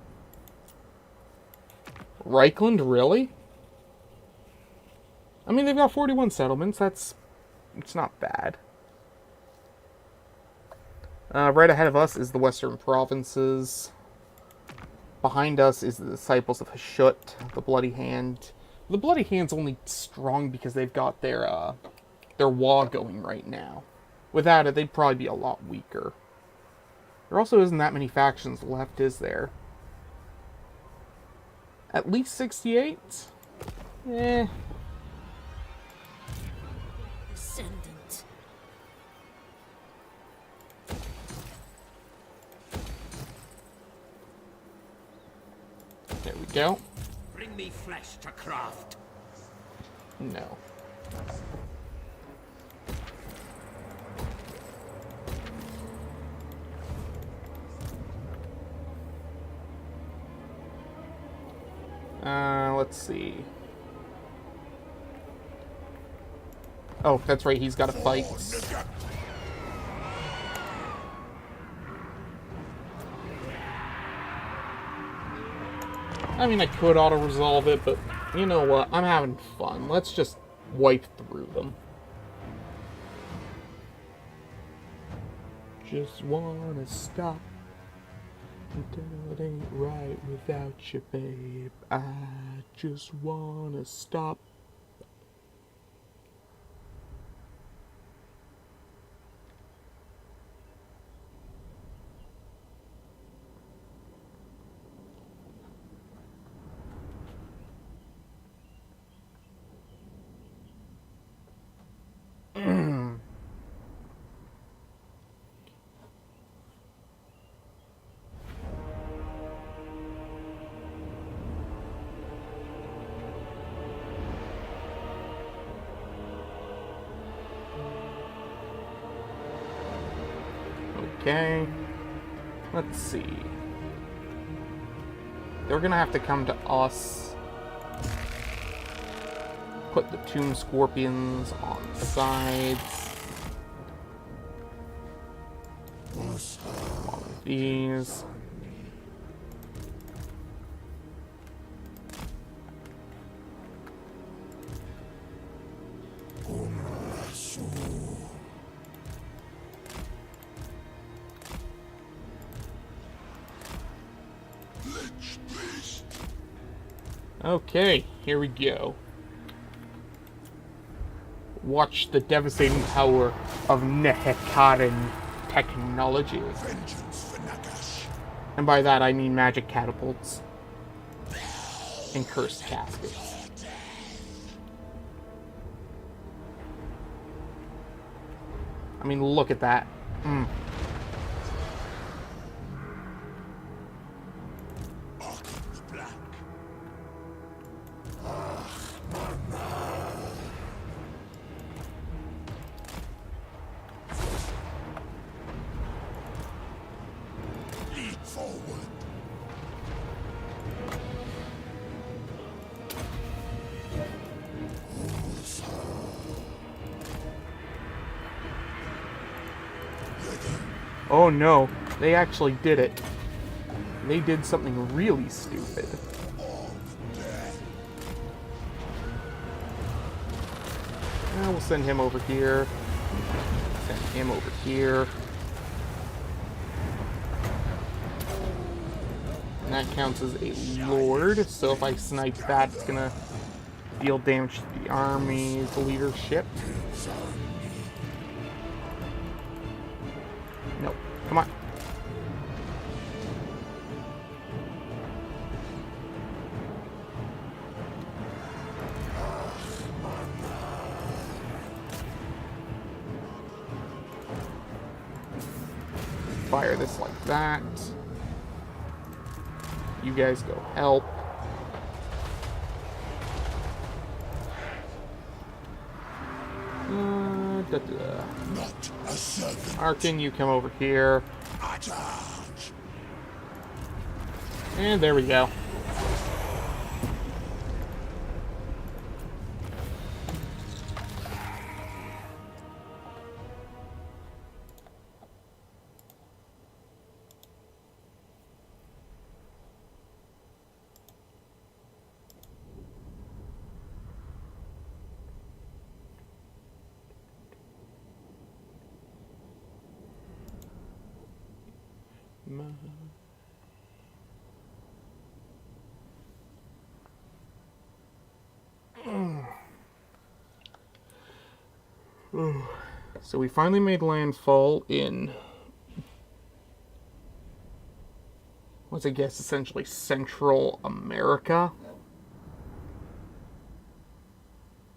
Reichland, really? I mean, they've got 41 settlements. It's not bad. Right ahead of us is the Western Provinces. Behind us is the Disciples of Hashut, the Bloody Hand. The Bloody Hand's only strong because they've got their Wa going right now. Without it, they'd probably be a lot weaker. There also isn't that many factions left, is there? At least 68? Eh.
Ascendant.
There we go.
bring me flesh to craft.
No. Let's see. Oh, that's right, he's got to fight. I mean, I could auto-resolve it, but you know what? I'm having fun. Let's just wipe through them. Just wanna stop until it ain't right without you, babe. I just wanna stop. Okay, let's see. They're gonna have to come to us. Put the tomb scorpions on the sides. One of these. Okay, here we go. Watch the devastating power of Nehekaran technology.
Vengeance for Nagash.
And by that I mean magic catapults. And cursed caskets. I mean, look at that. Oh no, they actually did it. They did something really stupid. We'll send him over here. Send him over here. And that counts as a lord, so if I snipe that, it's gonna deal damage to the army's leadership. No, come on. try this like that. You guys go help.
Not a servant.
Arkin, you come over here.
I charge.
And there we go. So we finally made landfall in, what's I guess essentially Central America.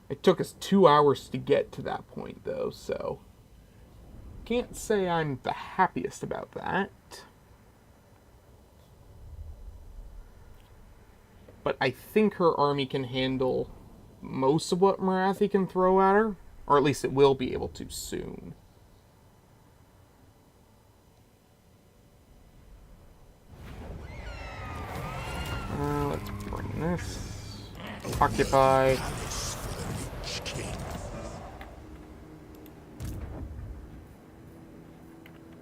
It took us 2 hours to get to that point though, so can't say I'm the happiest about that. But I think her army can handle most of what Marathi can throw at her. Or at least it will be able to soon. Let's bring this. Occupy.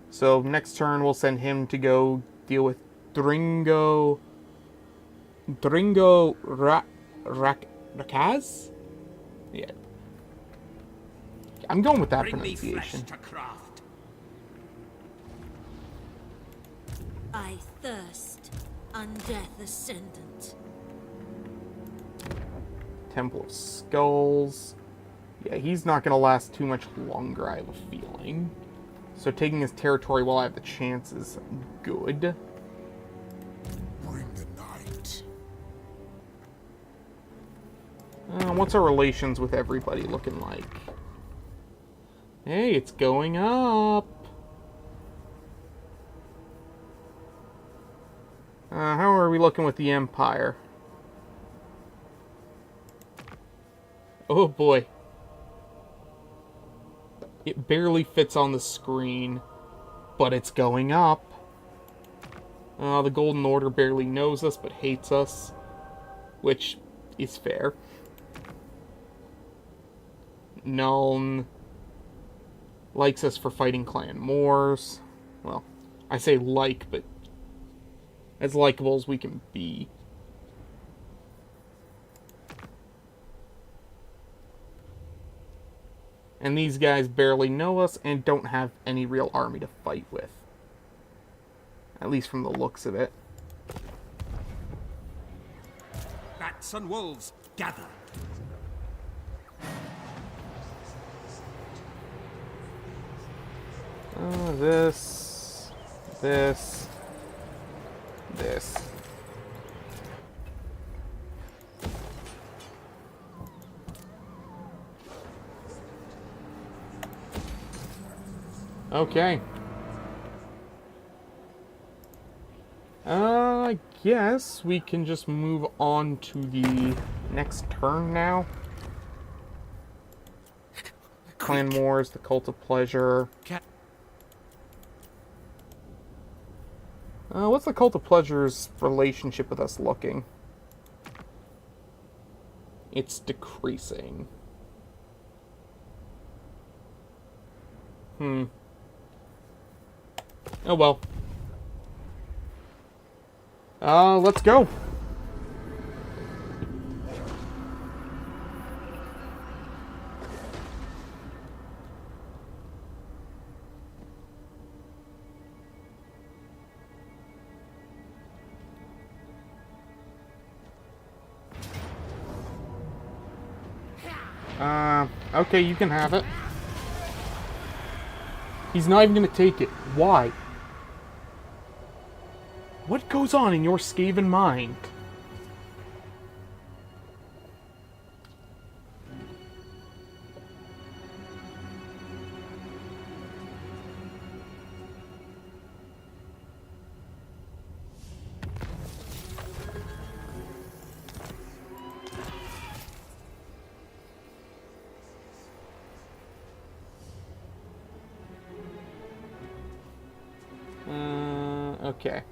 So next turn we'll send him to go deal with Dringo Rakaz? Yeah. I'm going with that pronunciation.
To craft.
I thirst, undeath ascendant.
Temple of Skulls. Yeah, he's not going to last too much longer, I have a feeling. So taking his territory while I have the chance is good.
Bring the night.
What's our relations with everybody looking like? Hey, it's going up. How are we looking with the Empire? Oh boy. It barely fits on the screen, but it's going up. The Golden Order barely knows us, but hates us, which is fair. Nuln likes us for fighting clan Moors. Well, I say like, but as likable as we can be. And these guys barely know us and don't have any real army to fight with. At least from the looks of it.
Bats and wolves, gather.
This. Okay. I guess we can just move on to the next turn now. Clan Wars, the Cult of Pleasure. What's the Cult of Pleasure's relationship with us looking? It's decreasing. Oh well. Let's go. Okay, you can have it. He's not even gonna take it. Why? What goes on in your Skaven mind? Okay.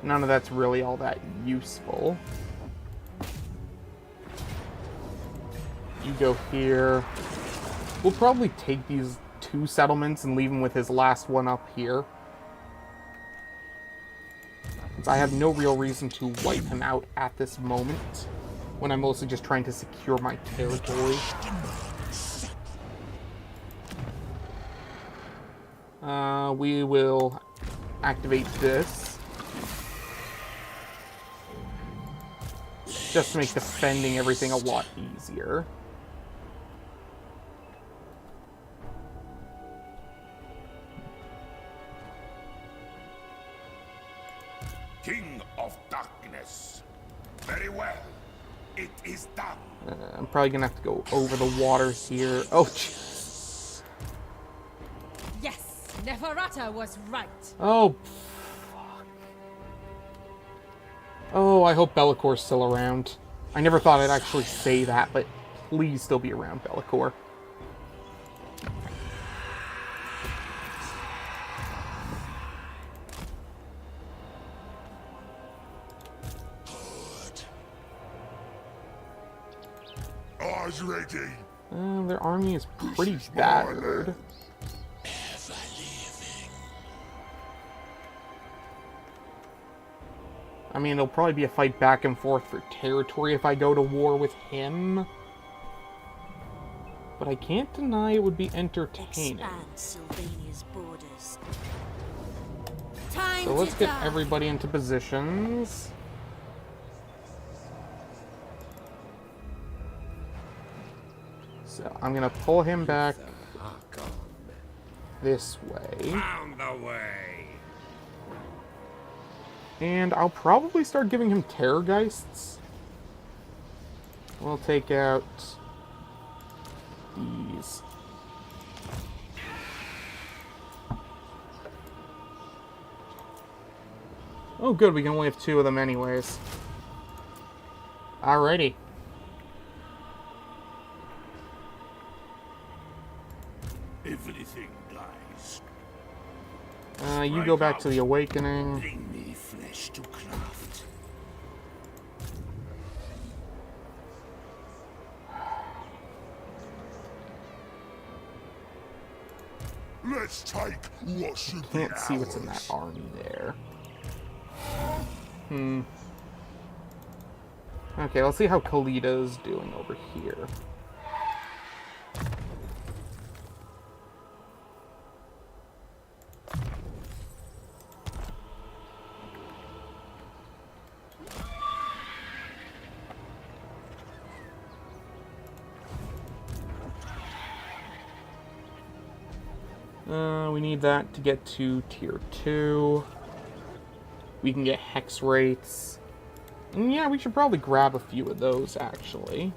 None of that's really all that useful. You go here. We'll probably take these 2 settlements and leave him with his last one up here. Since I have no real reason to wipe him out at this moment, when I'm mostly just trying to secure my territory. We will activate this. Just to make defending everything a lot easier.
King of Darkness. Very well. It is done.
I'm probably gonna have to go over the water here. Oh, jeez.
Yes, Neferata was right.
Oh, fuck. Oh, I hope Be'lakor's still around. I never thought I'd actually say that, but please still be around, Be'lakor.
Eyes ready.
Their army is pretty battered. I mean, it'll probably be a fight back and forth for territory if I go to war with him. But I can't deny it would be entertaining.
Expand Sylvania's borders. Time
So let's
to
get
die.
everybody into positions. So I'm gonna pull him back this way.
Found the way.
And I'll probably start giving him Terrorgeists. We'll take out these. Oh good, we can only have 2 of them anyways. Alrighty.
Everything dies.
You go back to the Awakening.
Bring me flesh to craft. Let's take what should be
Can't see what's in
ours.
that army there. Okay, let's see how Khalidah's doing over here. We need that to get to tier 2. We can get hex rates. And yeah, we should probably grab a few of those, actually.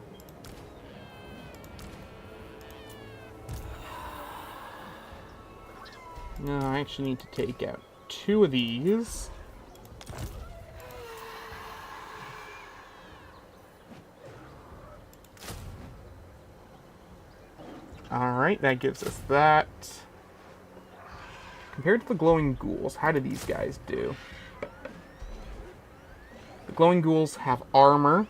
No, I actually need to take out 2 of these. Alright, that gives us that. Compared to the glowing ghouls, how do these guys do? The glowing ghouls have armor.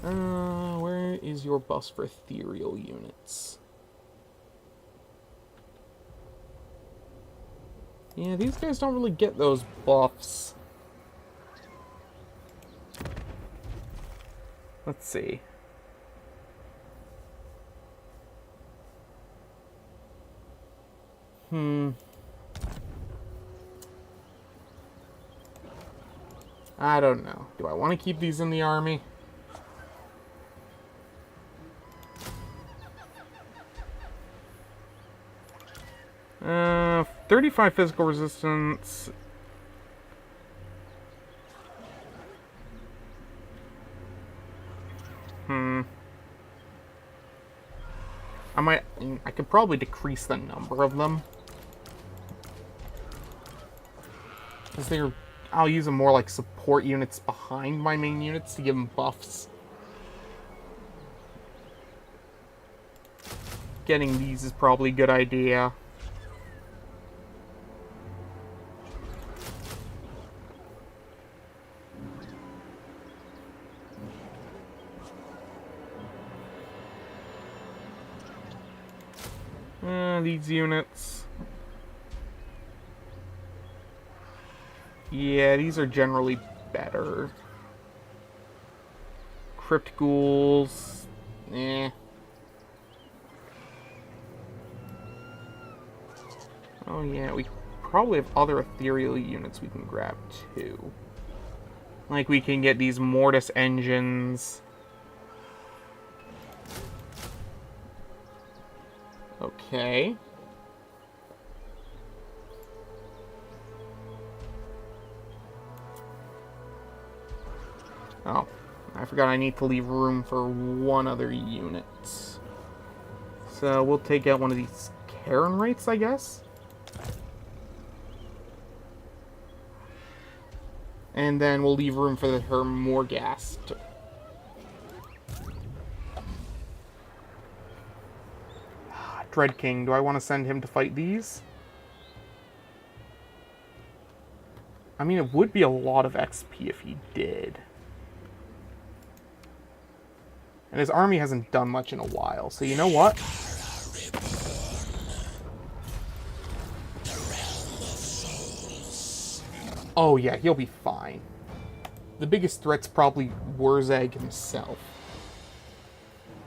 Where is your buffs for ethereal units? Yeah, these guys don't really get those buffs. Let's see. I don't know. Do I want to keep these in the army? 35 physical resistance. I could probably decrease the number of them. Because I'll use them more like support units behind my main units to give them buffs. getting these is probably a good idea. These units. Yeah, these are generally better. Crypt ghouls. Eh. Oh yeah, we probably have other ethereal units we can grab too. Like we can get these Mortis engines. Okay. Oh, I forgot I need to leave room for one other unit. So we'll take out one of these Karen rates, I guess? And then we'll leave room for her Morghast. Dread King, do I want to send him to fight these? I mean, it would be a lot of XP if he did. And his army hasn't done much in a while, so you know what? Oh yeah, he'll be fine. The biggest threat's probably Wurzag himself.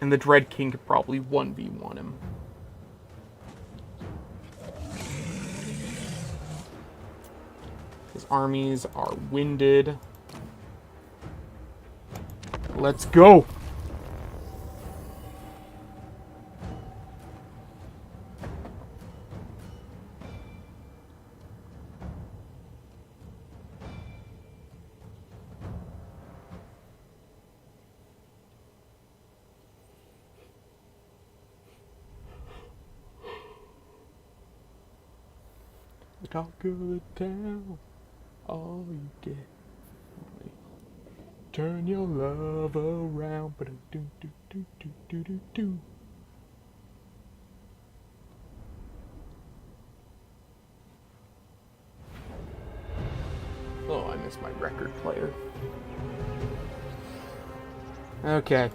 And the Dread King could probably 1v1 him. His armies are winded. Let's go! The talk of the town, all you get. Turn your love around, but do do do do do do do. Oh, I missed my record player. Okay.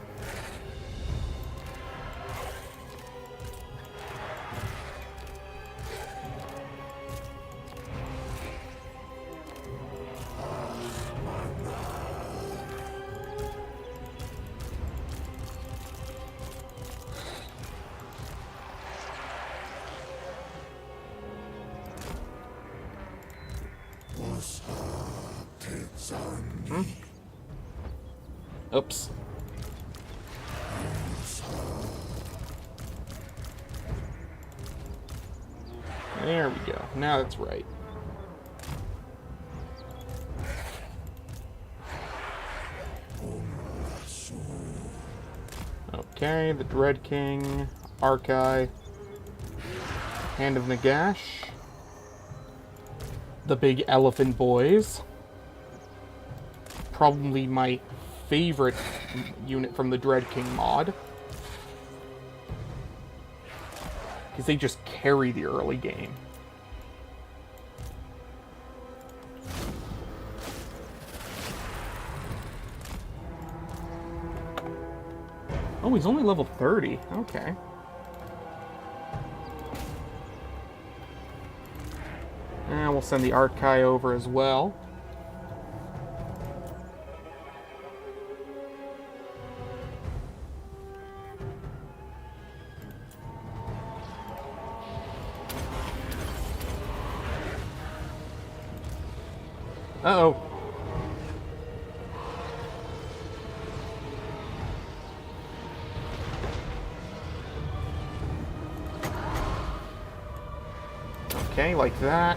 Oops. There we go. Now that's right. Okay, the Dread King, Archai, Hand of Nagash, the Big Elephant Boys. Probably my favorite unit from the Dread King mod. Because they just carry the early game. Oh, he's only level 30. Okay. And we'll send the Archai over as well. Uh-oh. Okay, like that.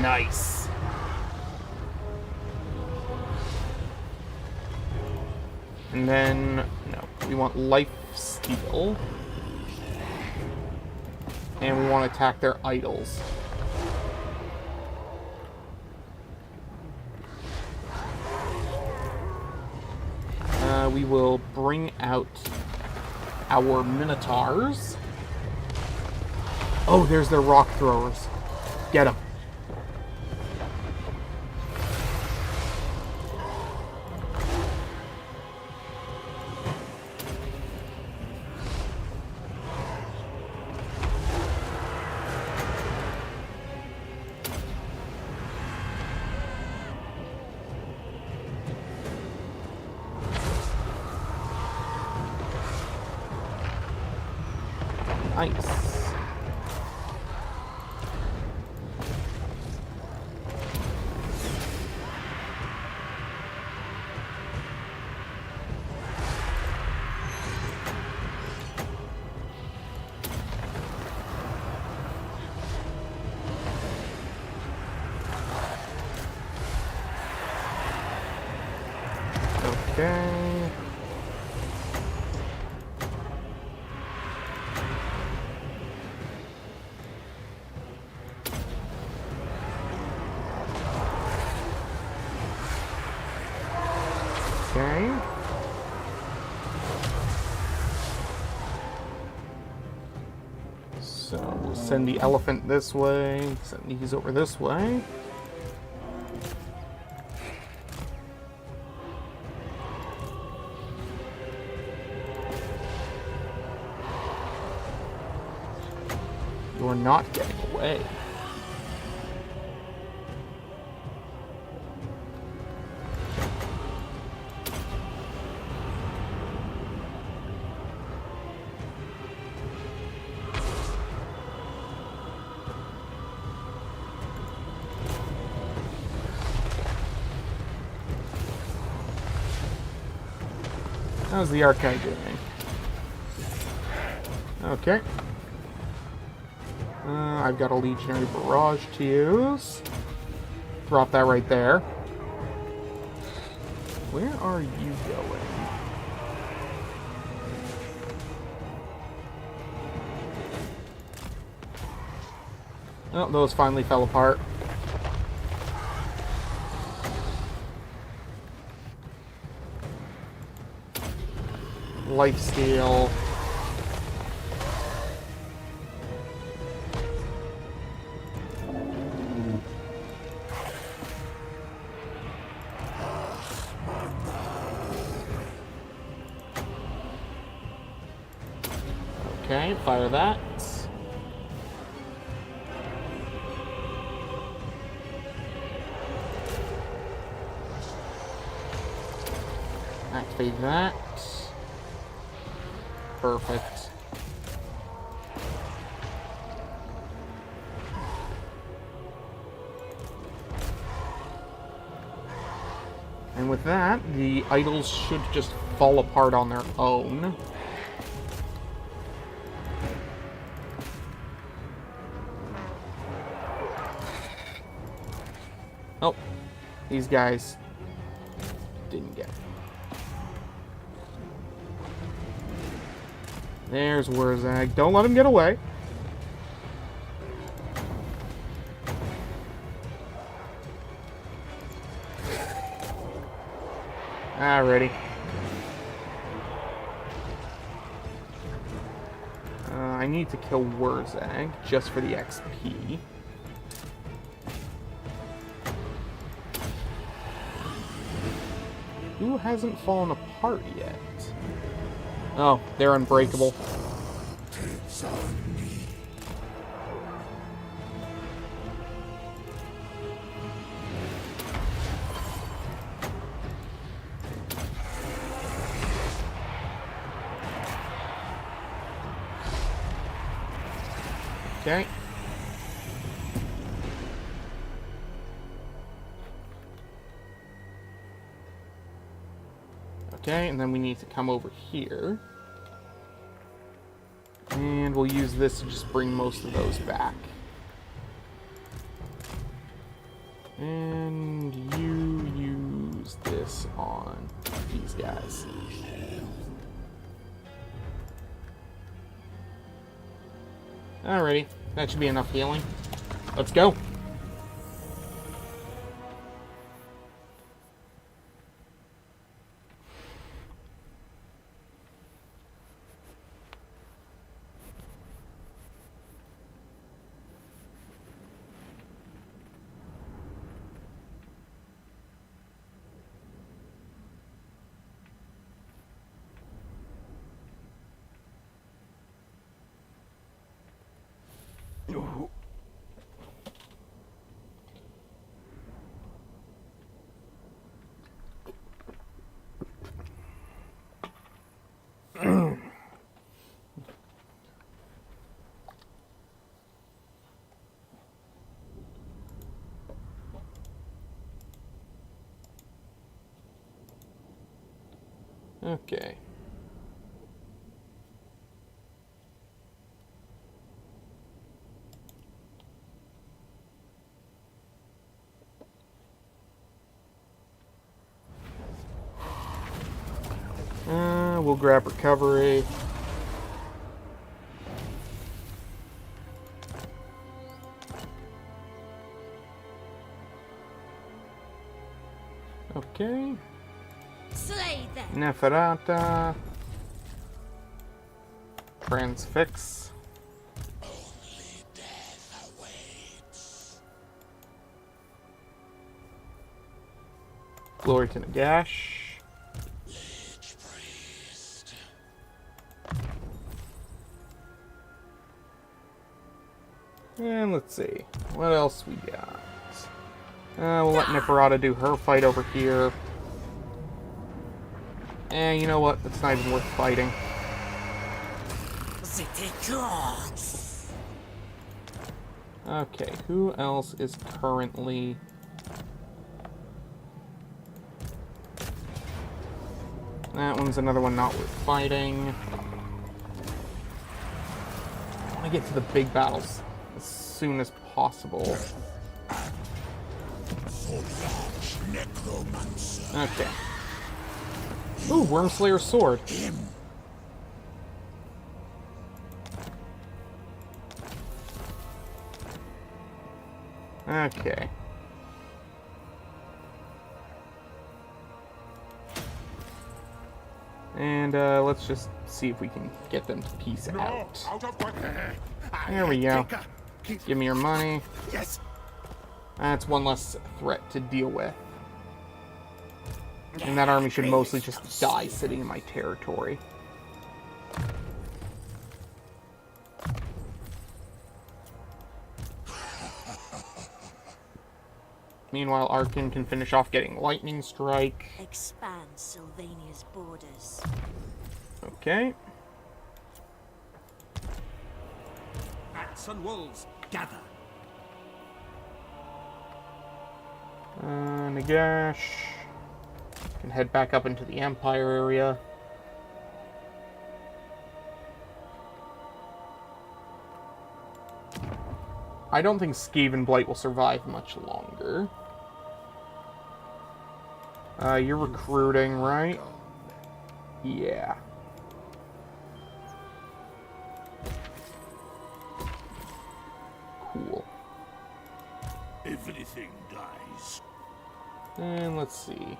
Nice. And then, no, we want life steal. And we want to attack their idols. we will bring out our Minotaurs. Oh, there's their rock throwers. Get them. Nice. Okay. Okay. So we'll send the elephant this way, send these over this way. You're not getting away. How's the archive doing? Okay. I've got a legionary barrage to use. Drop that right there. Where are you going? Oh, those finally fell apart. Lifesteal. Okay, fire that. Activate that. Perfect. And with that, the idols should just fall apart on their own. Oh, these guys didn't get it. There's Wurzag. Don't let him get away. Alrighty. I need to kill Wurzag just for the XP. Who hasn't fallen apart yet? Oh, they're unbreakable. Okay. Okay, and then we need to come over here. And we'll use this to just bring most of those back. And you use this on these guys. Alrighty, that should be enough healing. Let's go. Okay. We'll grab recovery. Okay.
Slay them.
Neferata. Transfix.
Only death awaits.
Glory to Nagash.
Lich priest.
And let's see. What else we got? We'll let Neferata do her fight over here. And you know what? It's not even worth fighting. Okay, who else is currently... That one's another one not worth fighting. I want to get to the big battles as soon as possible.
For large necromancer.
Okay. Ooh, Wormslayer's sword.
Him.
Okay. And let's just see if we can get them to peace out.
Out of what?
There we go. Give me your money.
Yes.
That's one less threat to deal with. And that army should mostly just die sitting in my territory. Meanwhile, Arkin can finish off getting Lightning Strike.
Expand Sylvania's borders.
Okay.
Bats and wolves, gather.
Nagash can head back up into the Empire area. I don't think Skaven Blight will survive much longer. You're recruiting, right? Yeah. Cool.
Everything dies.
And let's see.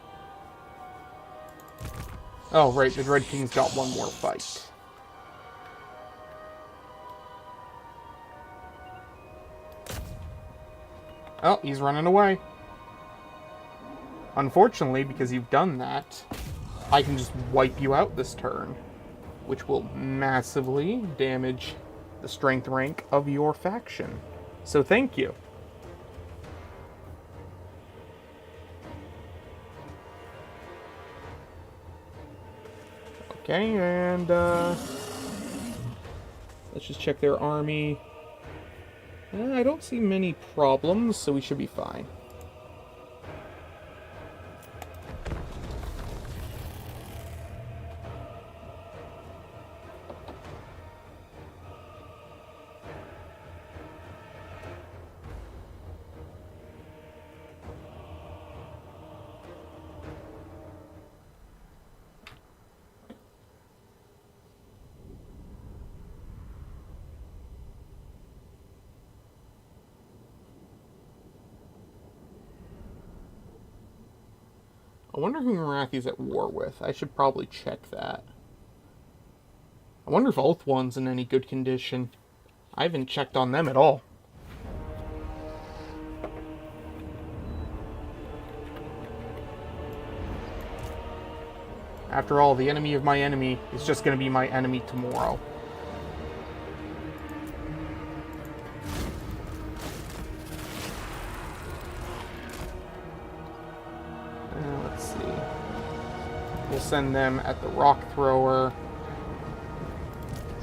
Oh, right, the Dread King's got one more fight. Oh, he's running away. Unfortunately, because you've done that, I can just wipe you out this turn, which will massively damage the strength rank of your faction. So thank you. Okay, and let's just check their army. I don't see many problems, so we should be fine. I wonder who Marathi's at war with. I should probably check that. I wonder if Oath's in any good condition. I haven't checked on them at all. After all, the enemy of my enemy is just going to be my enemy tomorrow. Let's see. We'll send them at the Rock Thrower.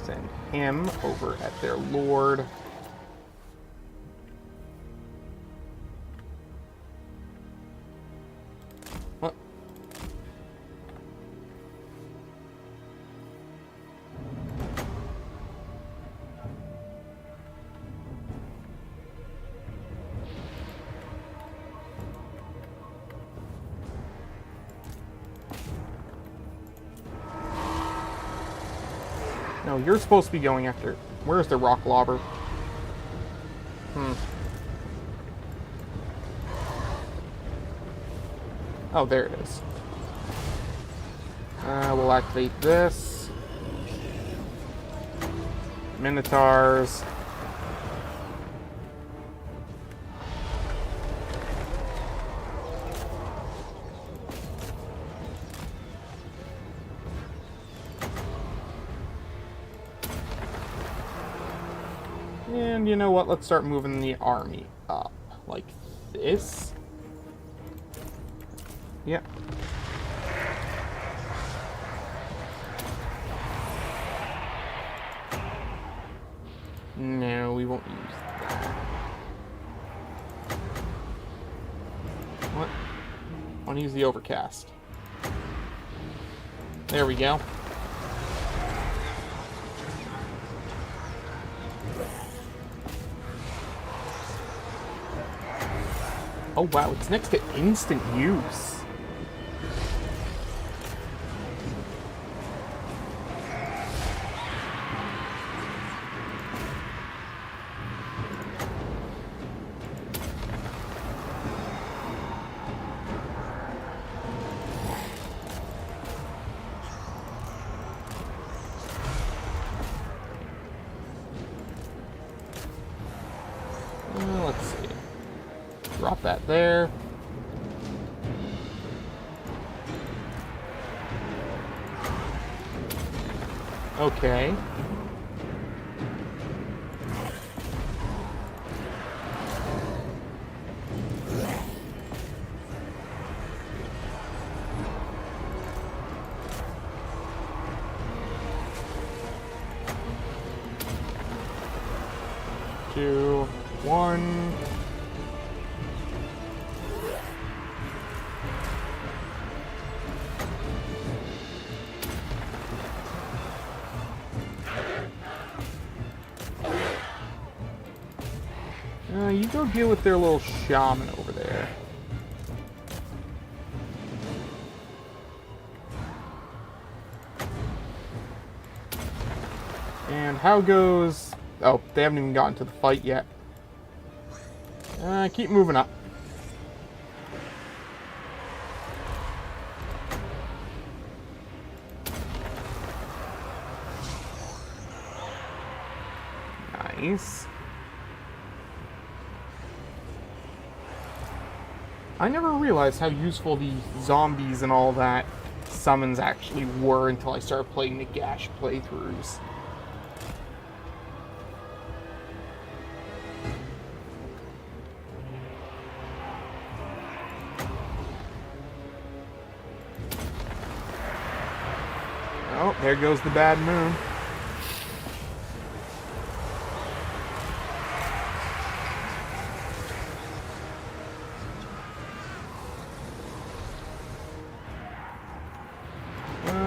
Send him over at their Lord. What? No, you're supposed to be going after... Where's the rock lobber? Oh, there it is. We'll activate this. Minotaurs. And you know what? Let's start moving the army up. Like this. Yep. No, we won't use that. What? I want to use the overcast. There we go. Oh wow, it's next to instant use. Let's see. Drop that there. Okay. Two, one. You go deal with their little shaman over there. And how goes... Oh, they haven't even gotten to the fight yet. Keep moving up. Nice. I never realized how useful the zombies and all that summons actually were until I started playing Nagash playthroughs. Oh, there goes the bad moon.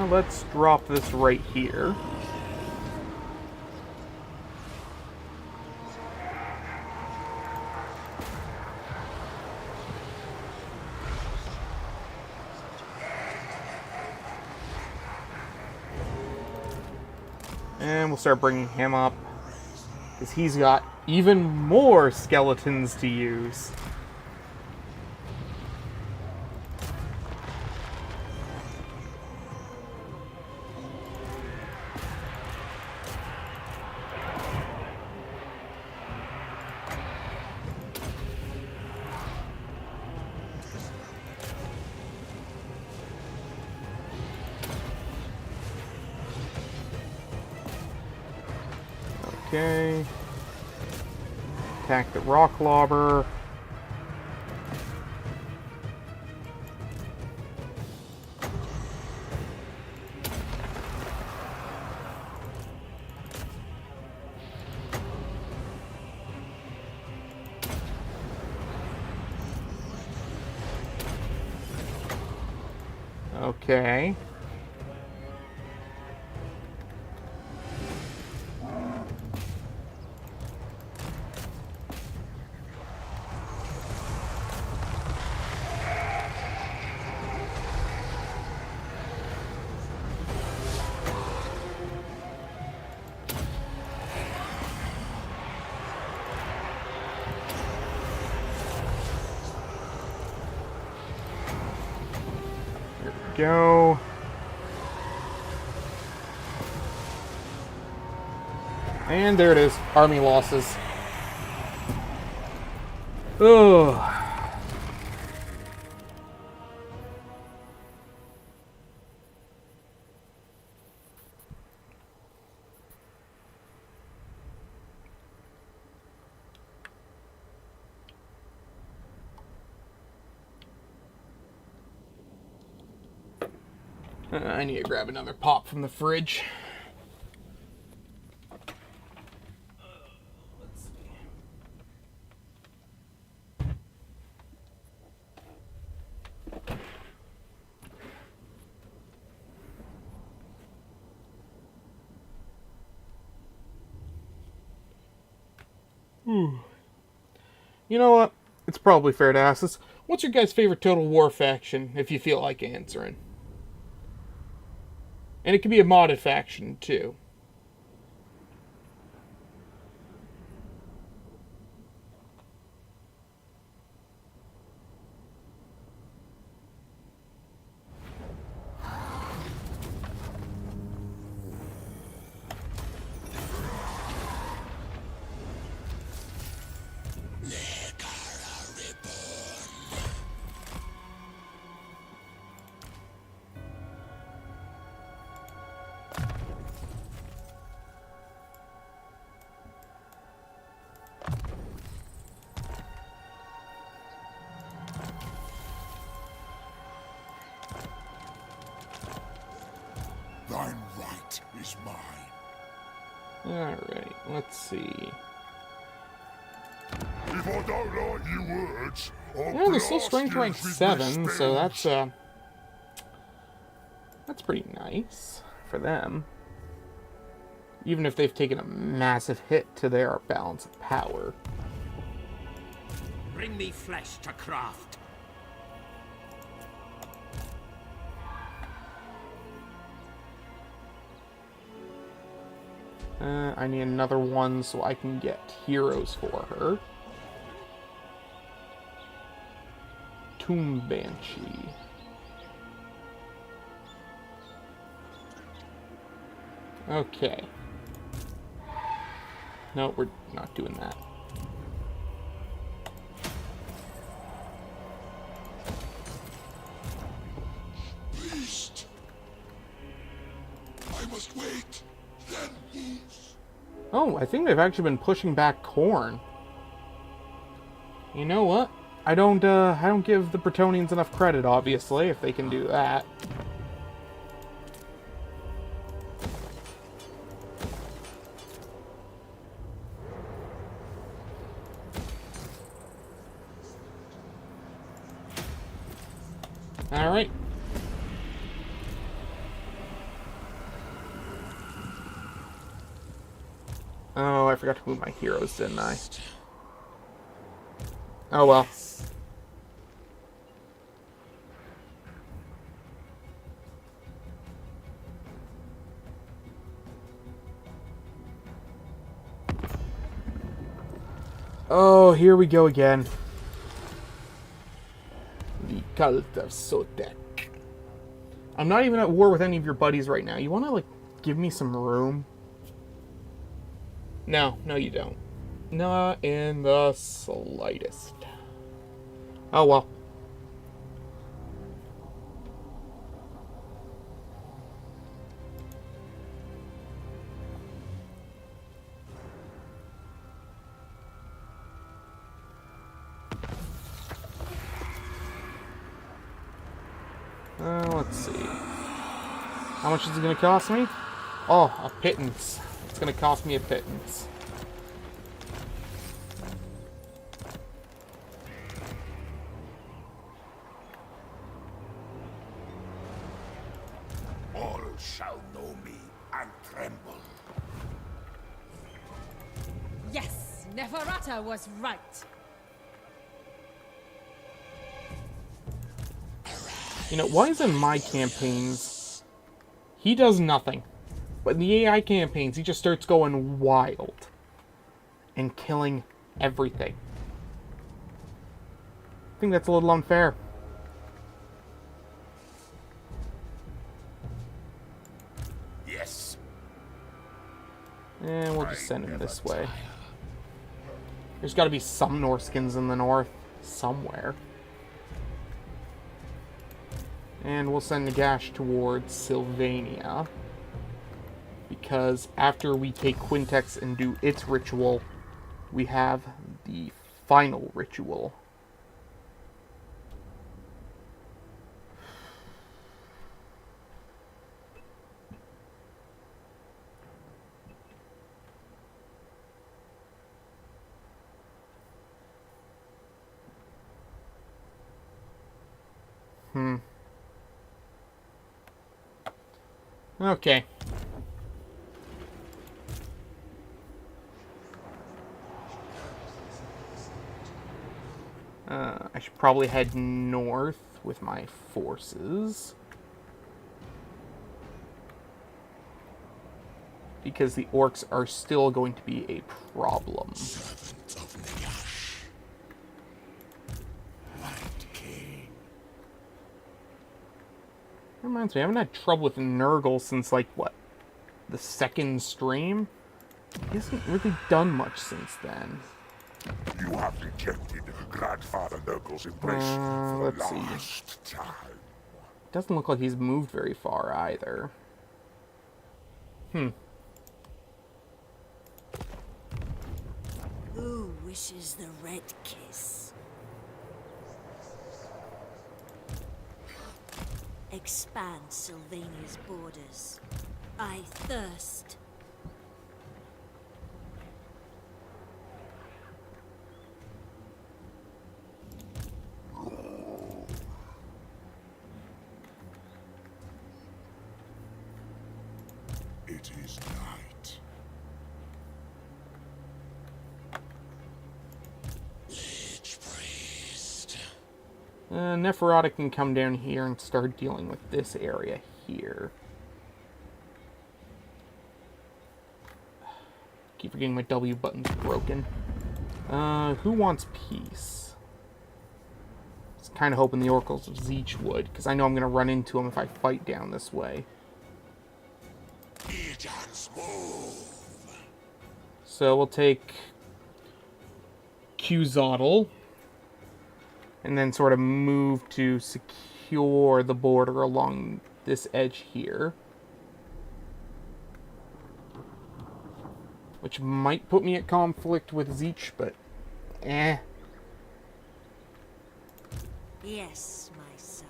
Let's drop this right here. And we'll start bringing him up, because he's got even more skeletons to use. Okay. Attack the rock lobber. Okay. go. And there it is. Army losses. Ugh. I need to grab another pop from the fridge. Let's see. You know what? It's probably fair to ask this. What's your guys' favorite Total War faction, if you feel like answering? And it can be a modded faction, too.
Thine right is mine.
Alright, let's see.
If I don't like your words, I'll
Yeah, they're still
blast
strength
you
rank
with
7,
my
so
spells.
that's pretty nice for them. Even if they've taken a massive hit to their balance of power.
Bring me flesh to craft.
I need another one so I can get heroes for her. Tomb Banshee. Okay. No, we're not doing that.
Beast! I must wait, then move.
Oh, I think they've actually been pushing back corn. You know what? I don't give the Bretonians enough credit, obviously, if they can do that. Alright. Oh, I forgot to move my heroes, didn't I? Oh well. Oh, here we go again. The cult of Sotek. I'm not even at war with any of your buddies right now. You want to, like, give me some room? No, no you don't. Not in the slightest. Oh well. Let's see. How much is it going to cost me? Oh, a pittance. It's going to cost me a pittance.
All shall know me and tremble.
Yes, Neferata was right.
You know, why is in my campaigns, he does nothing. But in the AI campaigns, he just starts going wild. And killing everything. I think that's a little unfair. And we'll just send him this way. There's got to be some Norskins in the north somewhere. And we'll send Nagash towards Sylvania. Because after we take Quintex and do its ritual, we have the final ritual. Okay. I should probably head north with my forces. Because the orcs are still going to be a problem.
Servant of Nagash. White King.
Reminds me, I haven't had trouble with Nurgle since, like, what? The second stream? He hasn't really done much since then.
You have rejected Grandfather Nurgle's embrace for
let's
the
see.
last time.
Doesn't look like he's moved very far either.
Who wishes the red kiss? Expand Sylvania's borders. I thirst.
It is night. Lich priest.
Neferata can come down here and start dealing with this area here. Keep forgetting my W button's broken. Who wants peace? I was kind of hoping the Oracles of Zeech would, because I know I'm going to run into them if I fight down this way.
Eat and smooth.
So we'll take Qzotl and then sort of move to secure the border along this edge here. Which might put me at conflict with Zeech, but eh.
Yes, my sire.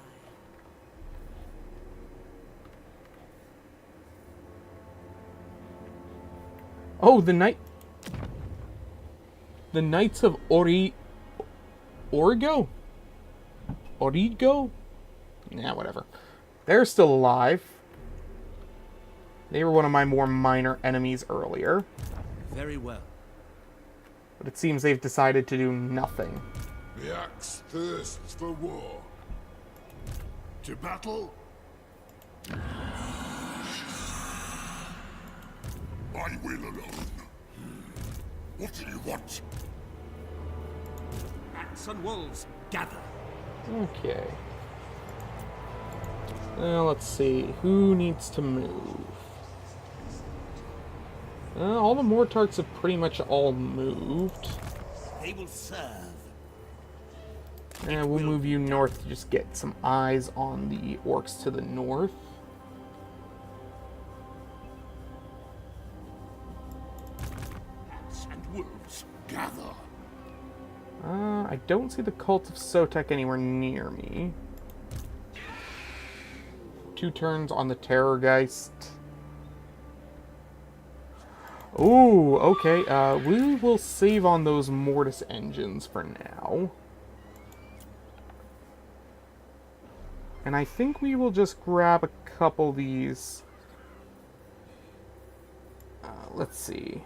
Oh, the Knights of Origo? Origo? Yeah, whatever. They're still alive. They were one of my more minor enemies earlier.
Very well.
But it seems they've decided to do nothing.
The axe thirsts for war. To battle? I will alone. What do you want?
Axe and wolves, gather.
Okay. Let's see. Who needs to move? All the Mortarks have pretty much all moved.
They will serve.
And we'll move you north to just get some eyes on the orcs to the north.
Axe and wolves,
Gather.
I don't see the Cult of Sotek anywhere near me. 2 turns on the Terrorgeist. Ooh, okay. We will save on those Mortis engines for now. And I think we will just grab a couple of these. Let's see.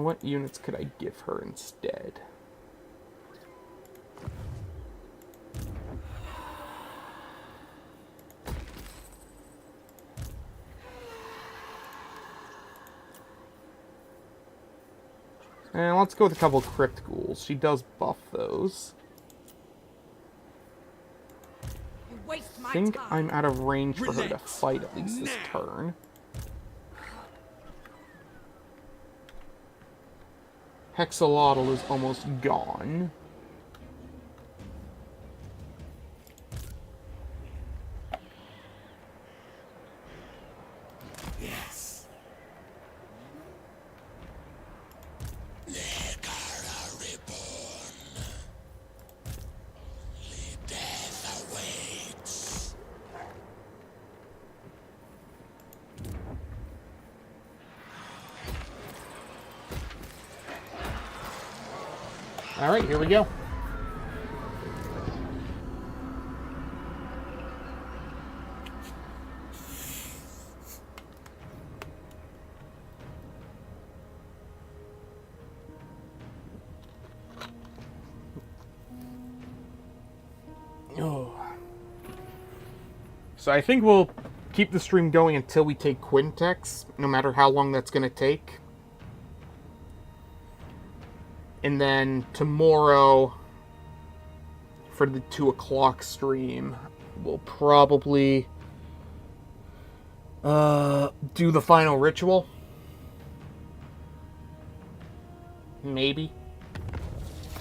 What units could I give her instead? And let's go with a couple crypt ghouls. She does buff those.
You waste
I
my
think
time.
I'm out of range for her to
Relax.
fight at least this
Now.
turn. Hexalotl is almost gone.
Yes. Death awaits.
Alright, here we go. Oh. So I think we'll keep the stream going until we take Quintex, no matter how long that's going to take. And then tomorrow, for the 2 o'clock stream, we'll probably do the final ritual. Maybe.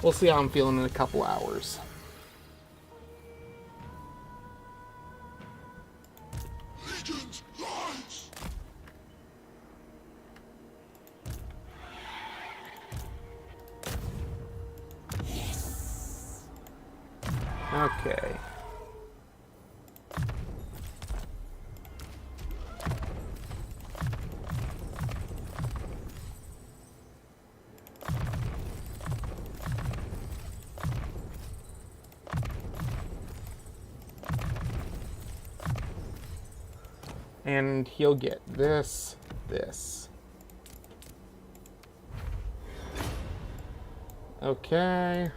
We'll see how I'm feeling in a couple hours.
Legion's rise!
Okay. And he'll get this. Okay.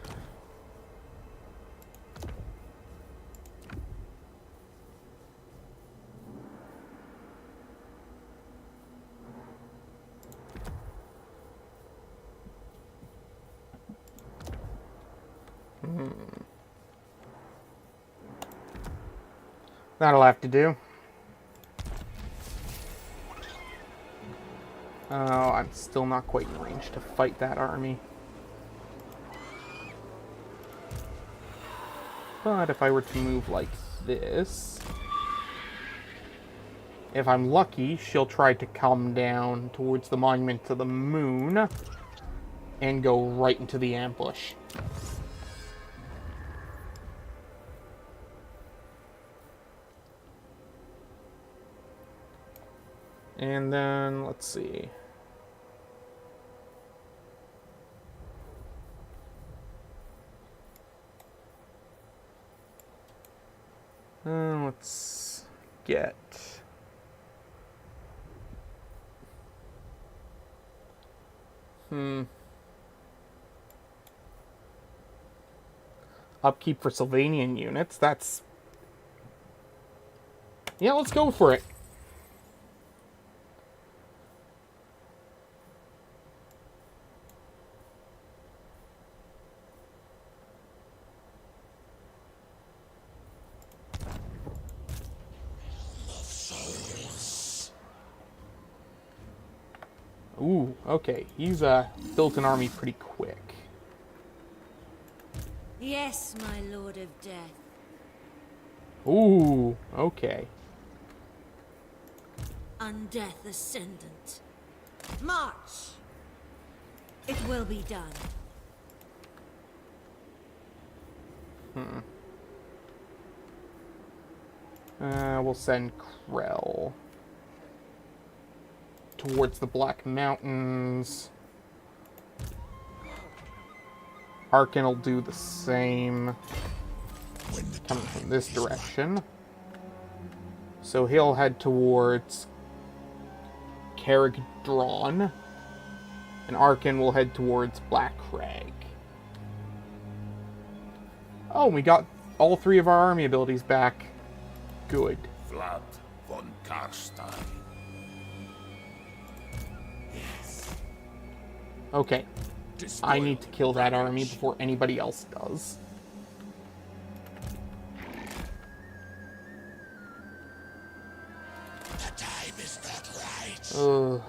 That'll have to do. Oh, I'm still not quite in range to fight that army. But if I were to move like this, if I'm lucky, she'll try to come down towards the Monument to the Moon and go right into the ambush. And then, let's see. Let's get... Upkeep for Sylvanian units, that's... Yeah, let's go for it. Ooh, okay. He's built an army pretty quick.
Yes, my lord of death.
Ooh, okay.
Undeath Ascendant. March! It will be done.
We'll send Krell towards the Black Mountains. Arkin will do the same, coming from this direction. So he'll head towards Carrick-Drawn, and Arkin will head towards Black Crag. Oh, we got all 3 of our army abilities back. Good.
Vlad von Karstein. Yes.
Okay. I need to kill that army before anybody else does.
The time is not right.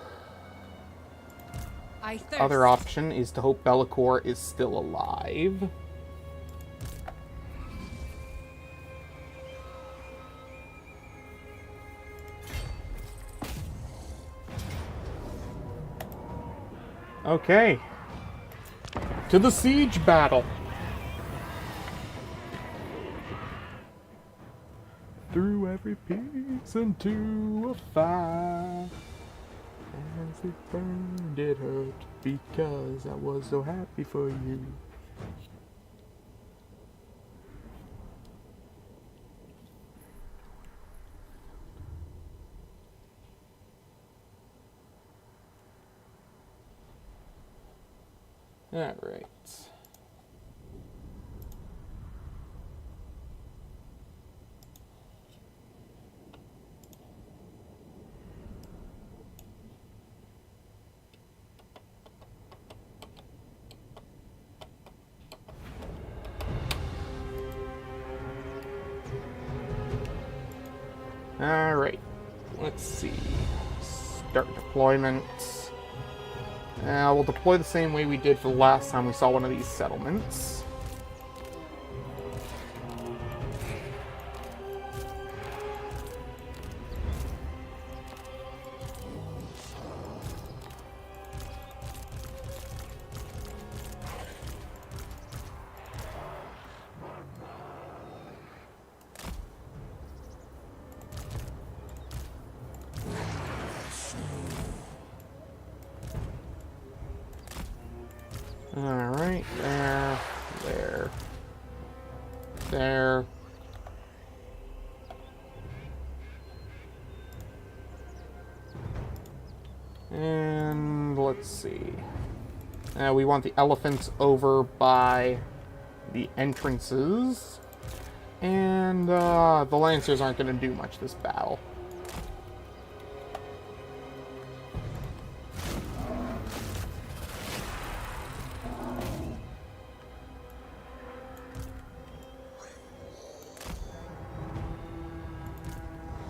I thirst.
Other option is to hope Bellicor is still alive. Okay. To the siege battle. Threw every piece into a fire. As it burned, it hurt because I was so happy for you. All right. All right. Let's see. Start deployment. We'll deploy the same way we did for the last time we saw one of these settlements. Alright, there. And let's see. We want the elephants over by the entrances. And the lancers aren't going to do much this battle.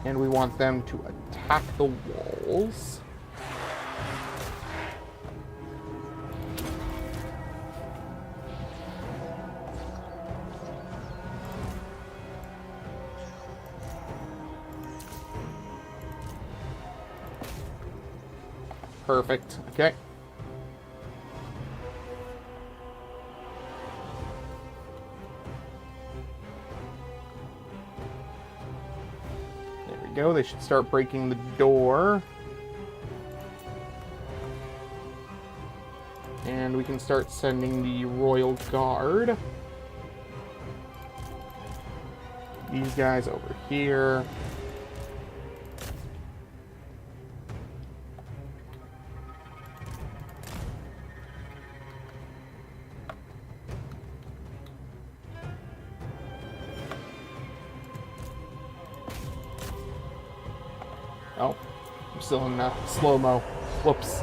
And we want them to attack the walls. Perfect. Okay. Go. They should start breaking the door. And we can start sending the Royal Guard. These guys over here. Oh, I'm still in slow-mo. Whoops.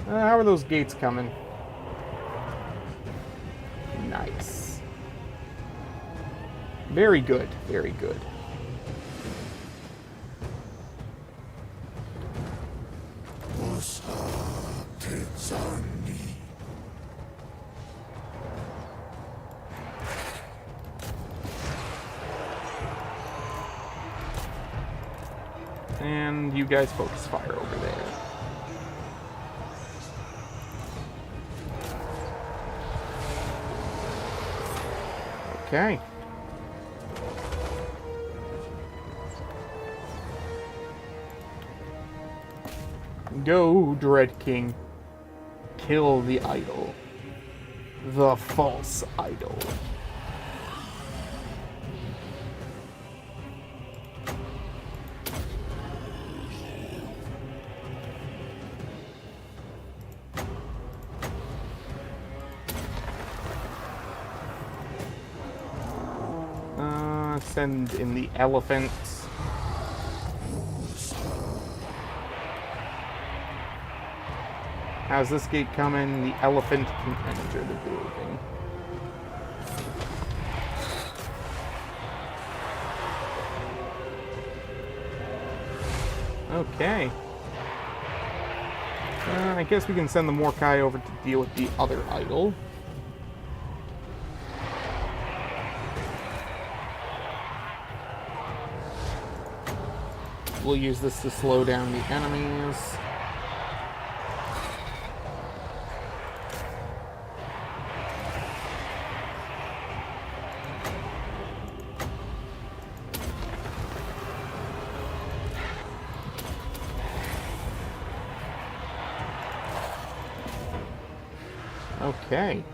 How are those gates coming? Nice. Very good, very good. And you guys focus fire over there. Okay. Go, Dread King. Kill the idol. The false idol. Send in the elephants. How's this gate coming? The elephant can enter the building. Okay. I guess we can send the Morkai over to deal with the other idol. We'll use this to slow down the enemies. Okay.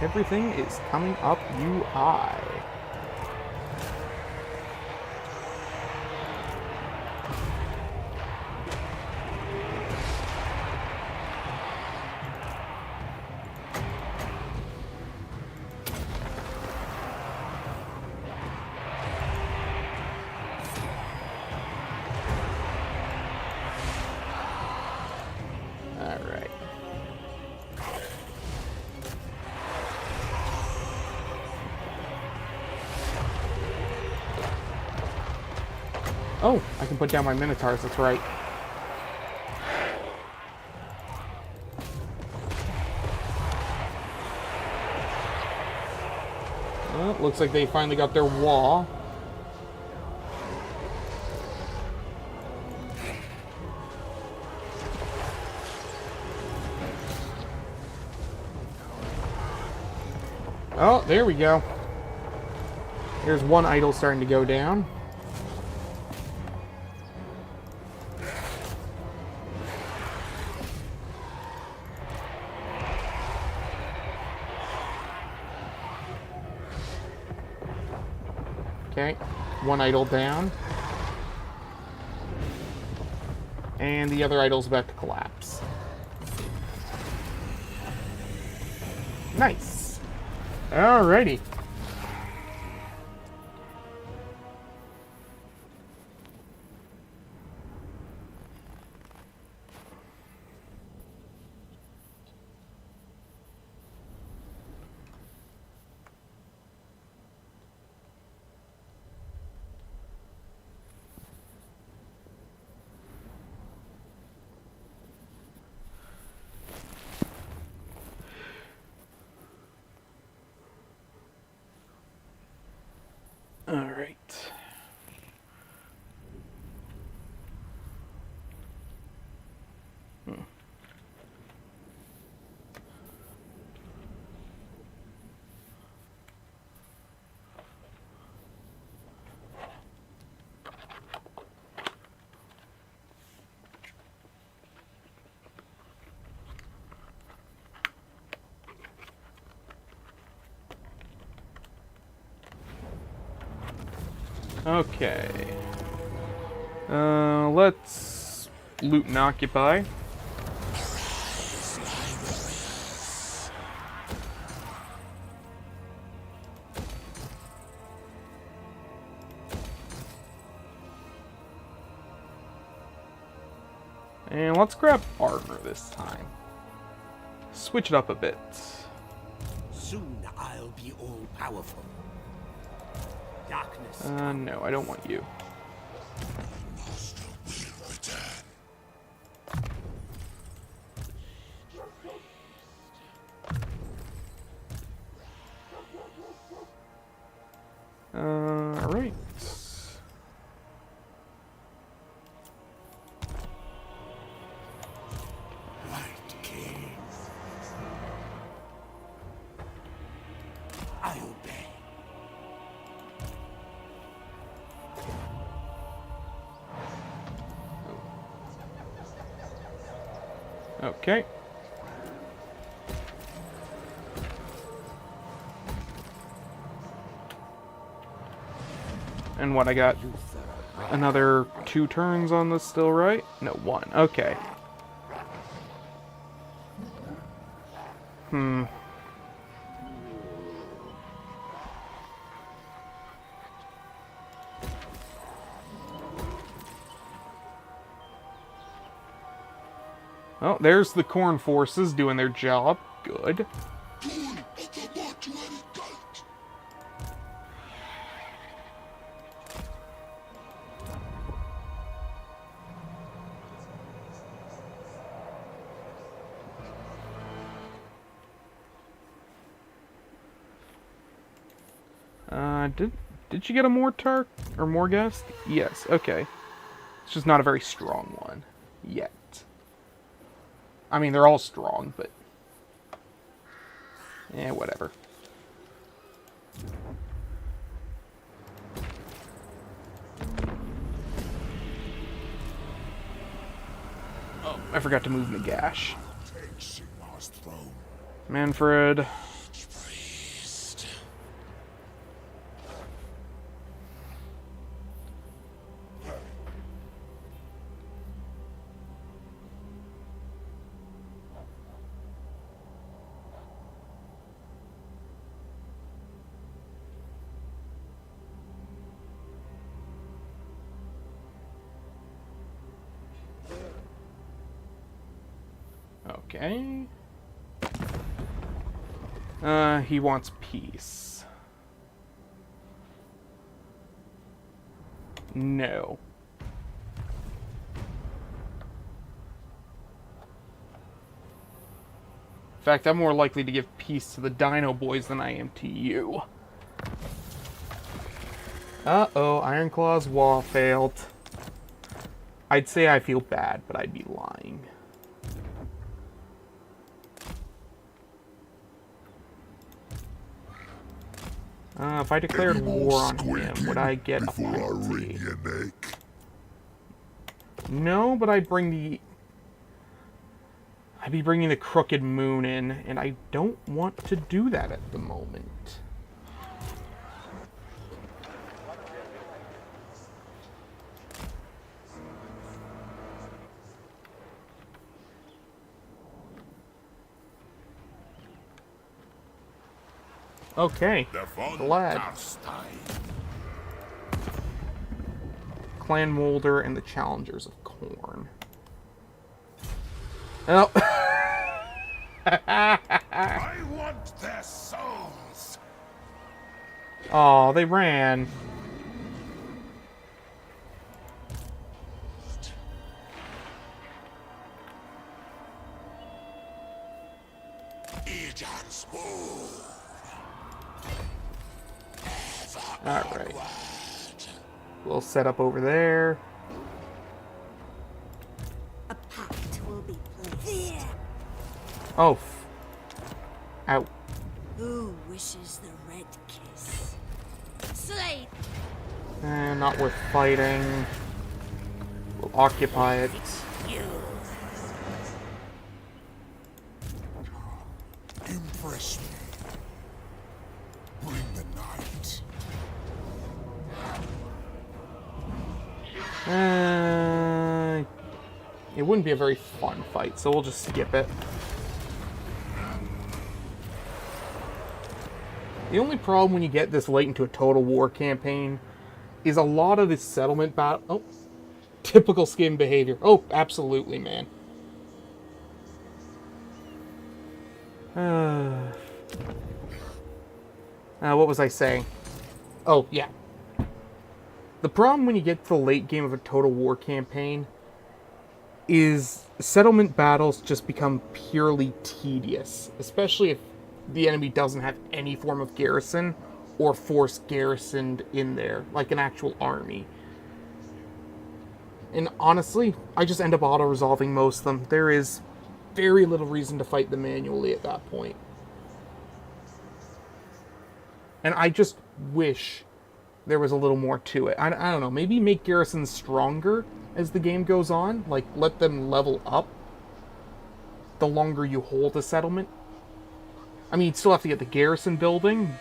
Everything is coming up UI. Alright. Oh, I can put down my Minotaurs, that's right. Well, looks like they finally got their wall. Oh, there we go. There's one idol starting to go down. Okay, one idol down. And the other idol's about to collapse. Nice. Alrighty. All right. Okay. Let's loot and occupy. And let's grab armor this time. Switch it up a bit.
Soon I'll be all powerful. Darkness.
No, I don't want you.
Master will return.
Alright.
Right, King. I obey.
Okay. And what, I got another 2 turns on this still, right? No, 1. Okay. Oh, there's the corn forces doing their job. Good. Did you get a Mortar or Morghast? Yes, okay. It's just not a very strong one. Yet. I mean, they're all strong, but... whatever. Oh, I forgot to move Nagash. Manfred. Okay. He wants peace. No. In fact, I'm more likely to give peace to the Dino Boys than I am to you. Uh-oh, Ironclaw's wall failed. I'd say I feel bad, but I'd be lying. If I declared war on him, would I get a penalty? No, but I'd be bringing the Crooked Moon in, and I don't want to do that at the moment. Okay, glad. Clan Molder and the Challengers of Corn. Oh.
I want their souls.
Oh, they ran. Alright. We'll set up over there.
A pact will be placed.
Oh. Ow.
Who wishes the red kiss? Slay!
Not worth fighting. We'll occupy it.
Impress me. Bring the night.
It wouldn't be a very fun fight, so we'll just skip it. The only problem when you get this late into a Total War campaign is a lot of this settlement battle... Oh, typical skin behavior. Oh, absolutely, man. What was I saying? Oh, yeah. The problem when you get to the late game of a Total War campaign is settlement battles just become purely tedious, especially if the enemy doesn't have any form of garrison or force garrisoned in there, like an actual army. And honestly, I just end up auto-resolving most of them. There is very little reason to fight them manually at that point. And I just wish there was a little more to it. I don't know, maybe make garrisons stronger as the game goes on. Like, let them level up the longer you hold a settlement. I mean, you'd still have to get the garrison building,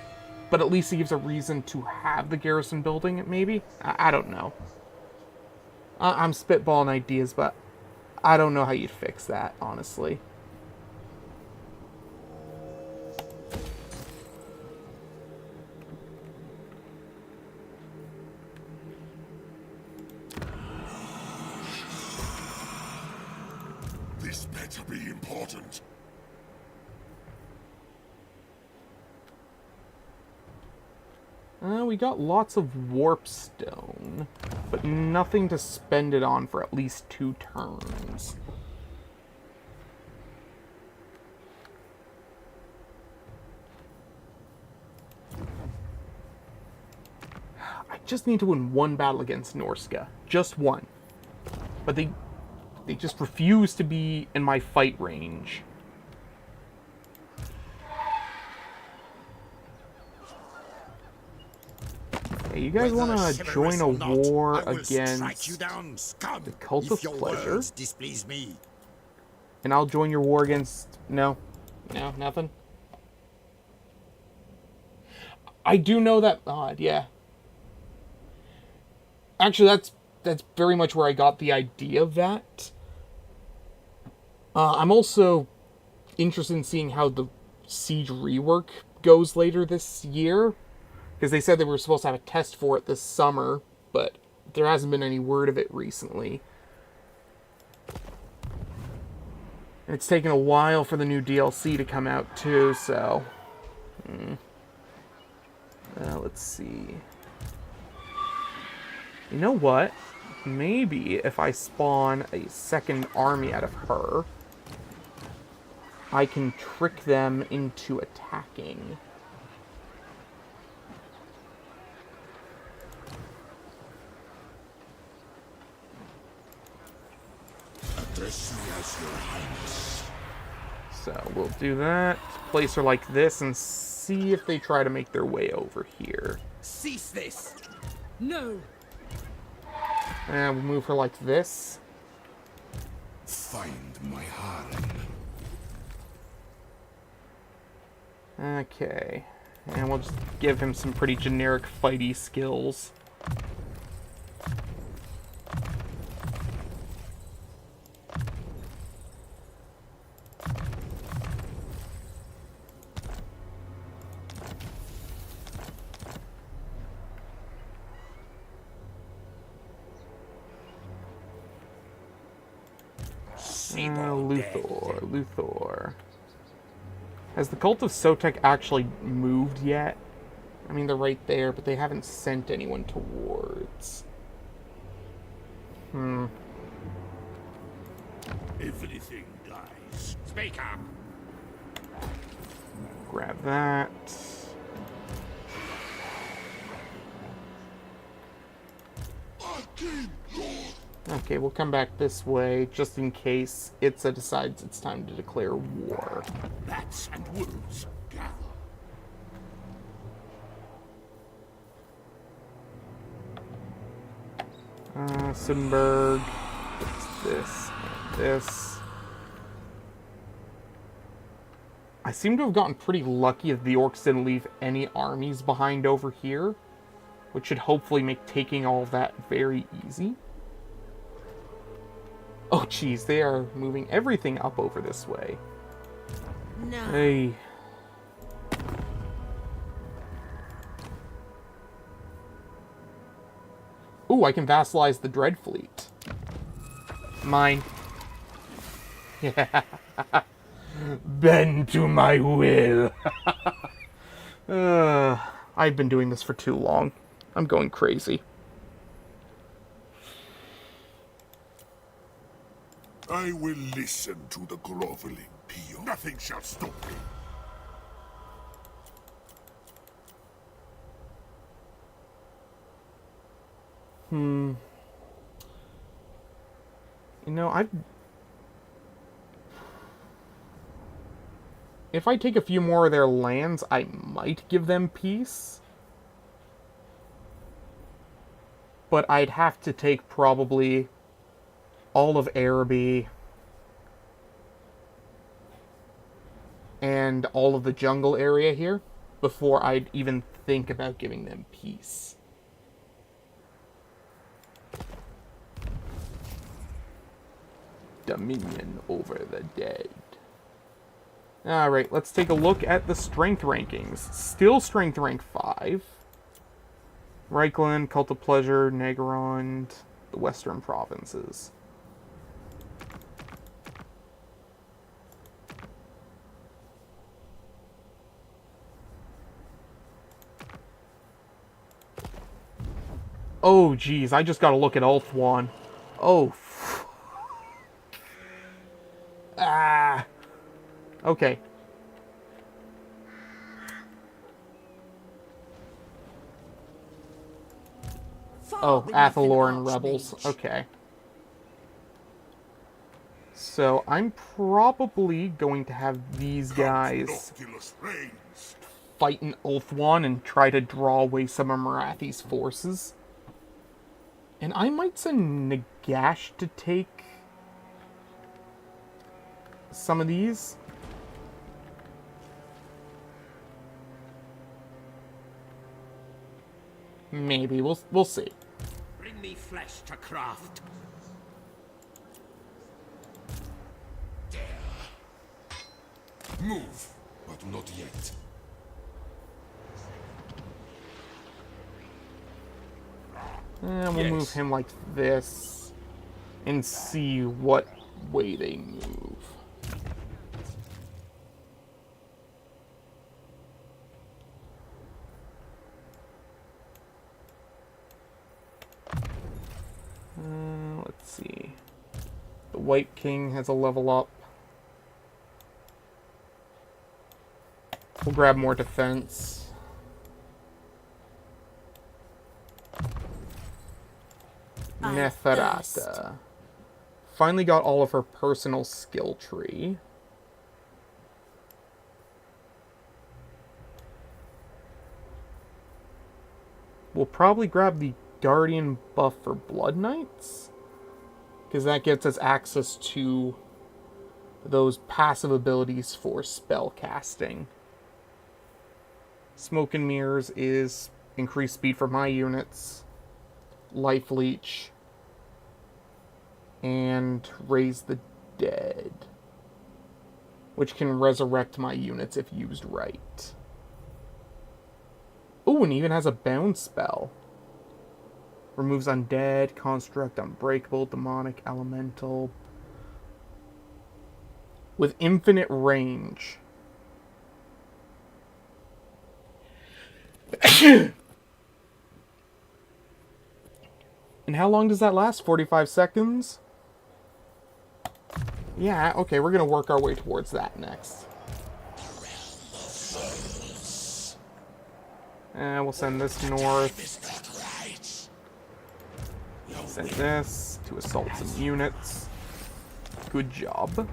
but at least it gives a reason to have the garrison building, maybe? I don't know. I'm spitballing ideas, but I don't know how you'd fix that, honestly.
This better
better be important.
We got lots of warp stone, but nothing to spend it on for at least 2 turns. I just need to win 1 battle against Norsca. Just 1. But they just refuse to be in my fight range. Hey, you guys want to join a war against the Cult of Pleasure?
Displease me.
And I'll join your war against... No. No, nothing? I do know that... Odd, yeah. Actually, that's very much where I got the idea of that. I'm also interested in seeing how the Siege rework goes later this year. Because they said they were supposed to have a test for it this summer, but there hasn't been any word of it recently. And it's taken a while for the new DLC to come out too, so... let's see... You know what? Maybe if I spawn a second army out of her, I can trick them into attacking.
Address me as your highness.
So we'll do that, place her like this, and see if they try to make their way over here.
Cease this! No!
And we'll move her like this.
Find my harem.
Okay. And we'll just give him some pretty generic fighty skills. Luthor. Has the Cult of Sotek actually moved yet? I mean, they're right there, but they haven't sent anyone towards.
Everything dies. Speak up.
Grab that. Okay, we'll come back this way, just in case Itza decides it's time to declare war.
Bats and wolves gather.
Suddenberg. This and this. I seem to have gotten pretty lucky that the orcs didn't leave any armies behind over here, which should hopefully make taking all of that very easy. Oh, geez, they are moving everything up over this way.
No.
Hey. Ooh, I can vassalize the Dread Fleet. Mine. Yeah. Bend to my will. I've been doing this for too long. I'm going crazy.
I will listen to the groveling peon. Nothing shall stop me.
You know, if I take a few more of their lands, I might give them peace. But I'd have to take probably all of Araby and all of the jungle area here before I'd even think about giving them peace. Dominion over the dead. Alright, let's take a look at the strength rankings. Still strength rank 5. Reichland, Cult of Pleasure, Nagarond, the Western Provinces. Oh, geez, I just gotta look at Ulthuan. Oh, ah. Okay. Oh,
Far beneath an
Athaloran rebels.
archmage.
Okay. So, I'm probably going to have these guys
Noctilus reigns.
fight in Ulthuan and try to draw away some of Marathi's forces. And I might send Nagash to take some of these. Maybe. We'll see.
Bring me flesh to craft.
Move, but not yet.
We'll move him like this and see what way they move. Let's see. The White King has a level up. We'll grab more defense. Neferata. Finally got all of her personal skill tree. We'll probably grab the Guardian buff for Blood Knights, because that gets us access to those passive abilities for spell casting. Smoke and Mirrors is increased speed for my units, Life Leech, and Raise the Dead, which can resurrect my units if used right. Oh, and even has a bound spell. Removes Undead, Construct, Unbreakable, Demonic, Elemental. With infinite range. And how long does that last? 45 seconds? Yeah, okay, we're gonna work our way towards that next. And we'll send this north. Send this to assault some units. Good job.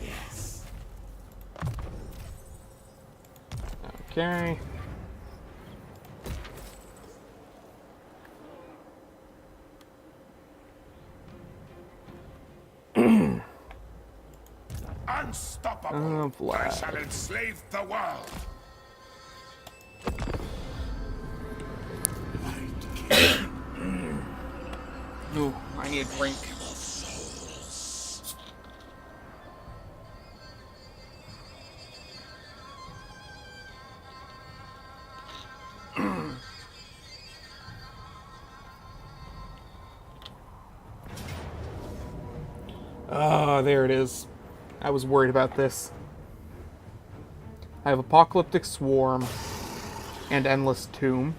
Yes.
Okay.
Unstoppable.
Oh,
I
Vlad.
shall enslave the world.
Ooh, I need a drink. Ah, there it is. I was worried about this. I have Apocalyptic Swarm and Endless Tomb.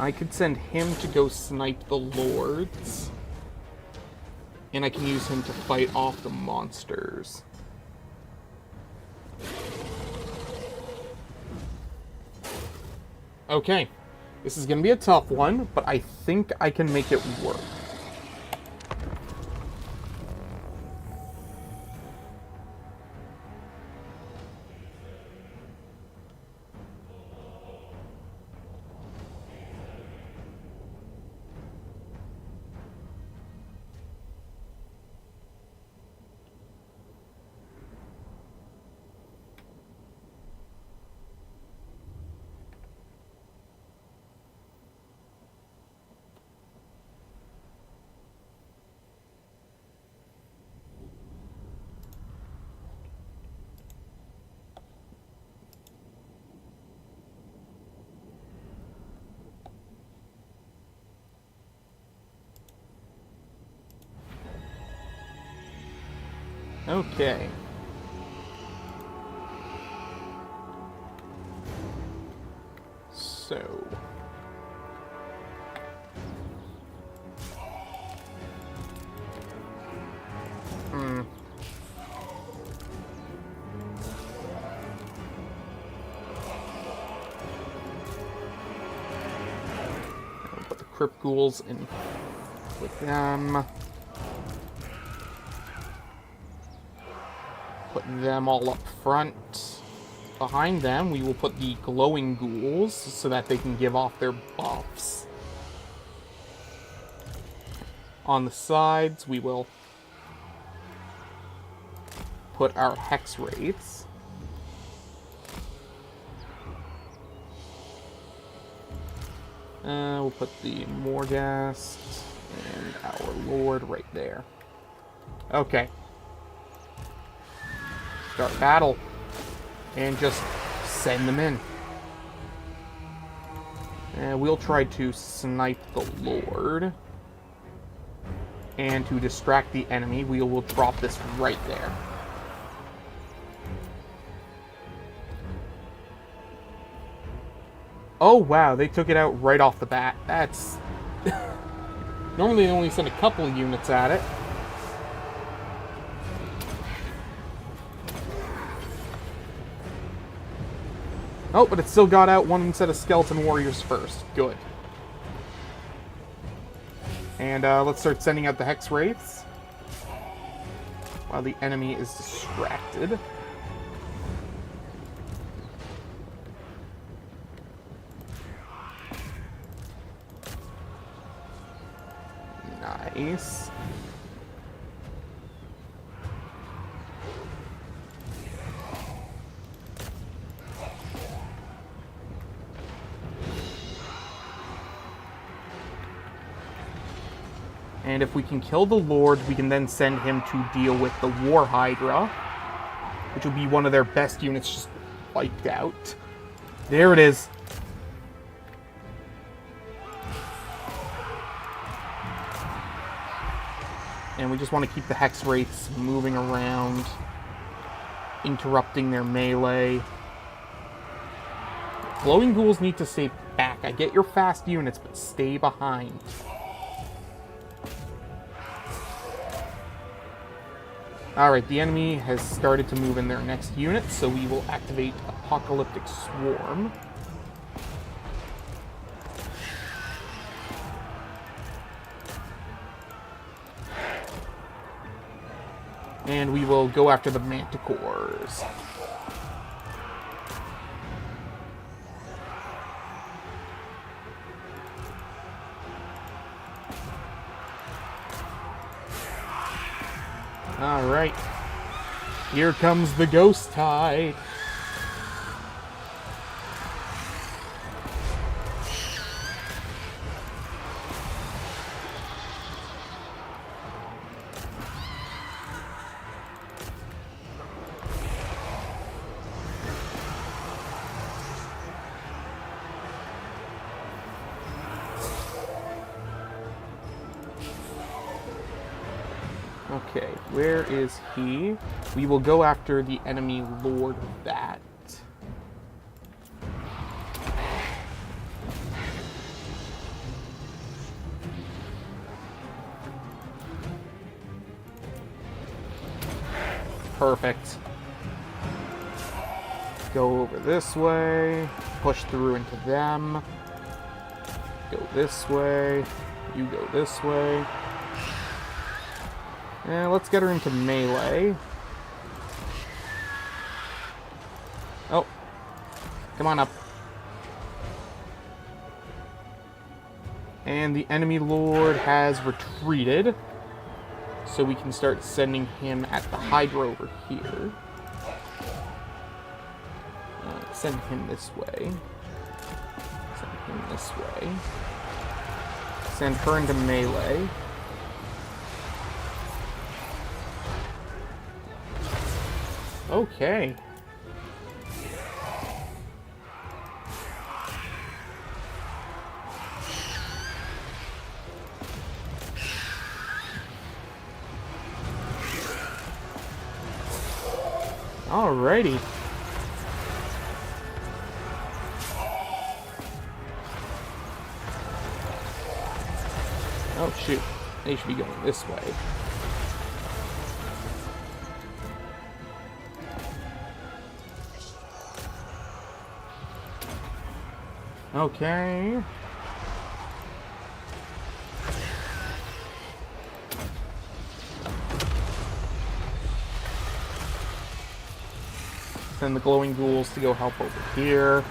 I could send him to go snipe the lords. And I can use him to fight off the monsters. Okay. This is going to be a tough one, but I think I can make it work. Okay. So... Put the Crypt Ghouls in with them. Put them all up front. Behind them, we will put the glowing ghouls so that they can give off their buffs. On the sides, we will put our hex wraiths. We'll put the Morghast and our Lord right there. Okay. Start battle. And just send them in. And we'll try to snipe the Lord. And to distract the enemy, we will drop this right there. Oh wow, they took it out right off the bat. That's... Normally they only send a couple of units at it. Oh, but it still got out one set of skeleton warriors first. Good. And let's start sending out the hex wraiths while the enemy is distracted. Nice. And if we can kill the Lord, we can then send him to deal with the War Hydra, which will be one of their best units just wiped out. There it is. And we just want to keep the Hex Wraiths moving around, interrupting their melee. Glowing Ghouls need to stay back. I get your fast units, but stay behind. Alright, the enemy has started to move in their next unit, so we will activate Apocalyptic Swarm. And we will go after the Manticores. Alright. Here comes the Ghost Tide. Okay, where is he? We will go after the enemy Lord of that. Perfect. Go over this way, push through into them. Go this way, you go this way. And let's get her into melee. Oh. Come on up. And the enemy Lord has retreated. So we can start sending him at the Hydra over here. Send him this way. Send him this way. Send her into melee. Okay. Alrighty. Oh shoot. They should be going this way. Okay. Send the glowing ghouls to go help over here.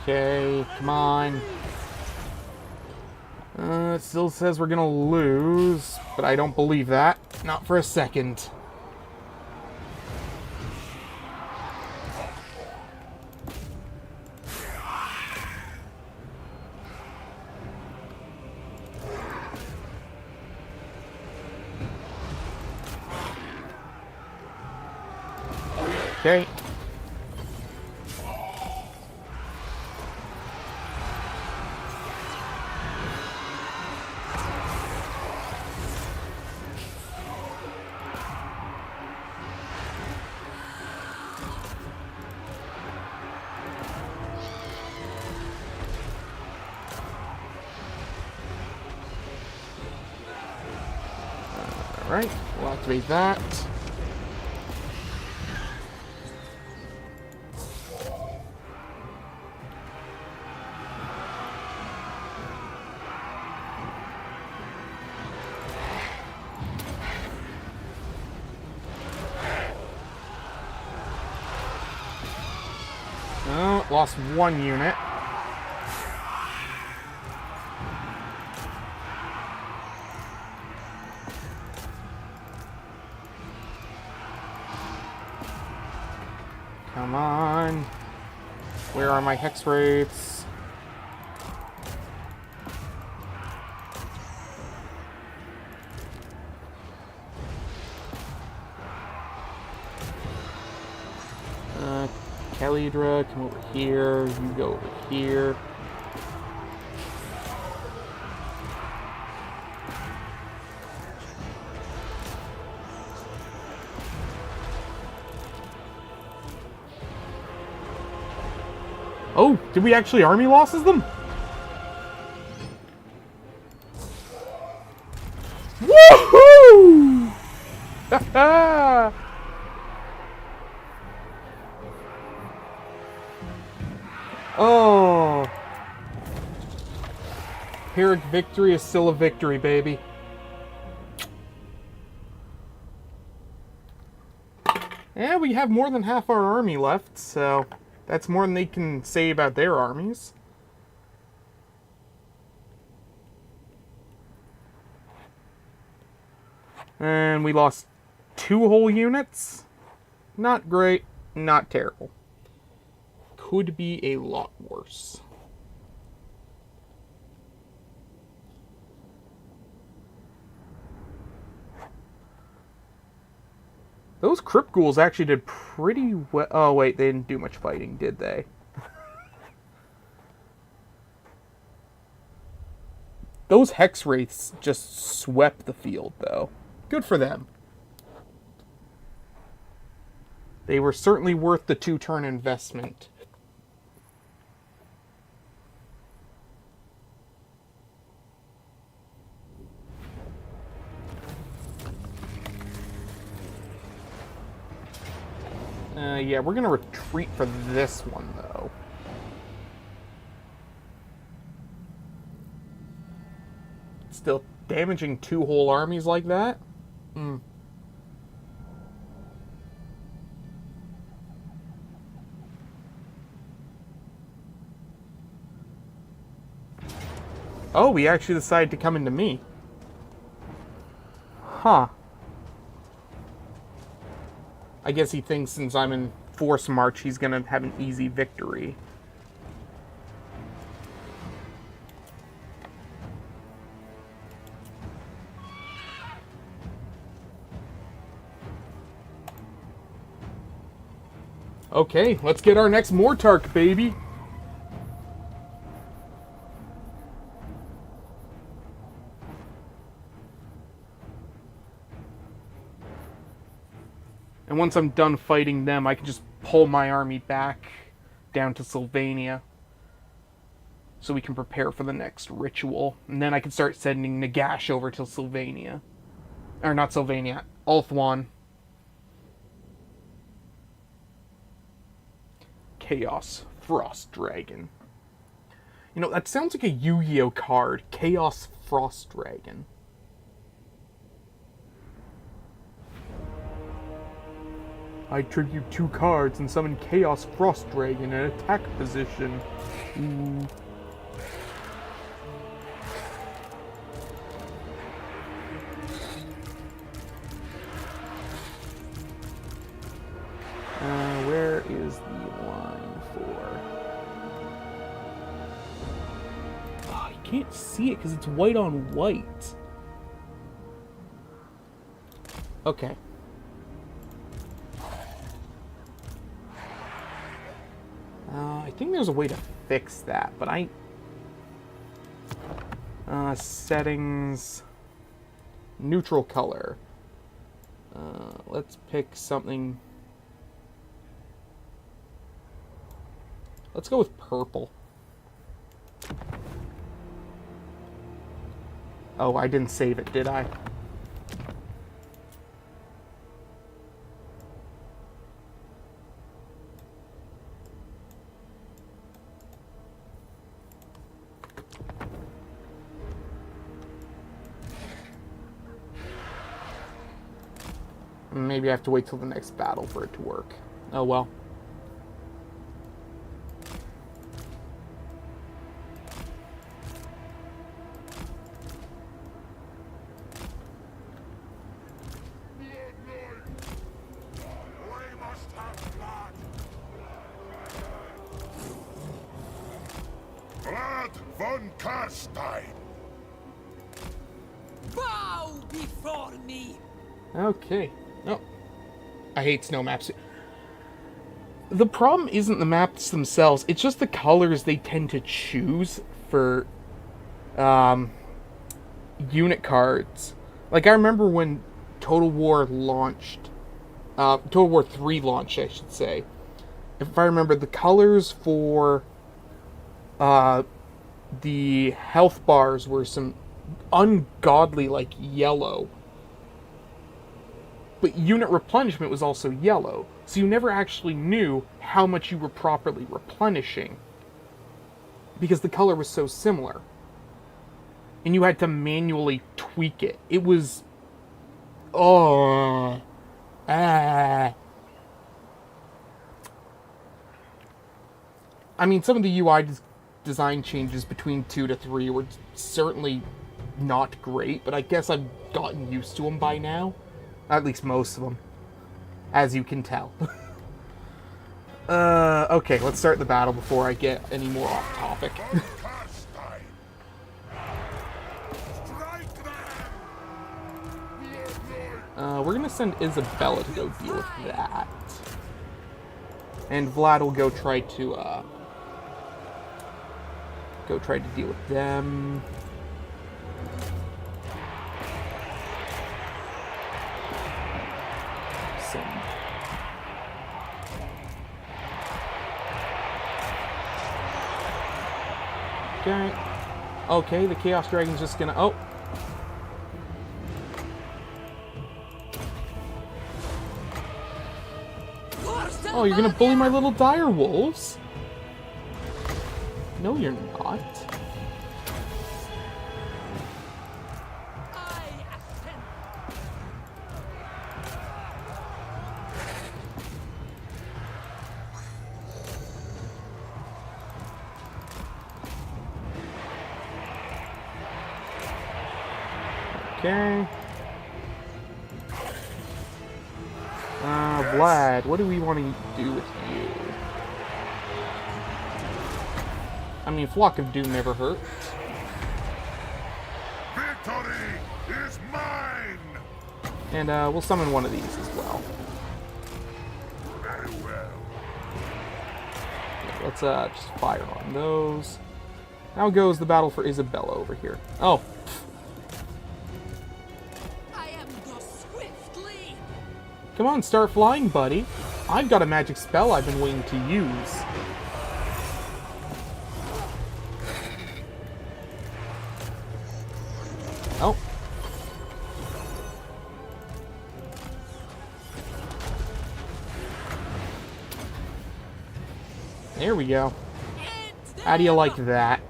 Okay, come on. It still says we're gonna lose, but I don't believe that. Not for a second. Okay. Alright, we'll activate that. Oh, lost one unit. Come on. Where are my hex wraiths? Kalidra, come over here. You go over here. Oh, did we actually army losses them? Woohoo! Ha Oh. Pyrrhic victory is still a victory, baby. Yeah, we have more than half our army left, so that's more than they can say about their armies. And we lost 2 whole units. Not great, not terrible. Could be a lot worse. Those Crypt Ghouls actually did pretty well. Oh, wait, they didn't do much fighting, did they? Those Hex Wraiths just swept the field, though. Good for them. They were certainly worth the 2-turn investment. Yeah, we're gonna retreat for this one, though. Still damaging 2 whole armies like that? Hmm. Oh, he actually decided to come into me. Huh. I guess he thinks since I'm in Force March, he's gonna have an easy victory. Okay, let's get our next Mortark, baby. And once I'm done fighting them, I can just pull my army back down to Sylvania. So we can prepare for the next ritual. And then I can start sending Nagash over to Sylvania. Or not Sylvania, Ulthuan. Chaos Frost Dragon. You know, that sounds like a Yu-Gi-Oh card. Chaos Frost Dragon. I tribute 2 cards and summon Chaos Frost Dragon in attack position. Ooh. Where is the line for... Oh, you can't see it because it's white on white. Okay. I think there's a way to fix that, but settings... Neutral color. Let's pick something... Let's go with purple. Oh, I didn't save it, did I? Maybe I have to wait till the next battle for it to work. Oh well.
Bow before me.
Okay. Oh. I hate snow maps. The problem isn't the maps themselves, it's just the colors they tend to choose for unit cards. Like, I remember when Total War launched, Total War 3 launched, I should say. If I remember, the colors for the health bars were some ungodly, like, yellow. But unit replenishment was also yellow, so you never actually knew how much you were properly replenishing. Because the color was so similar. And you had to manually tweak it. It was... Oh... Ah... I mean, some of the UI design changes between 2 to 3 were certainly not great, but I guess I've gotten used to them by now. At least most of them. As you can tell. Okay, let's start the battle before I get any more off topic. We're gonna send Isabella to go deal with that. And Vlad will go try to, deal with them. Okay. Okay, the Chaos Dragon's just gonna... Oh! Oh, you're gonna bully my little dire wolves? No, you're not. Okay. Vlad, what do we want to do with you? I mean, Flock of Doom never hurt.
Victory is mine!
And we'll summon one of these as well.
Very well.
let's just fire on those. How goes the battle for Isabella over here? Oh.
I am go swiftly.
Come on, start flying, buddy. I've got a magic spell I've been waiting to use. Oh. There we go. How do you like that?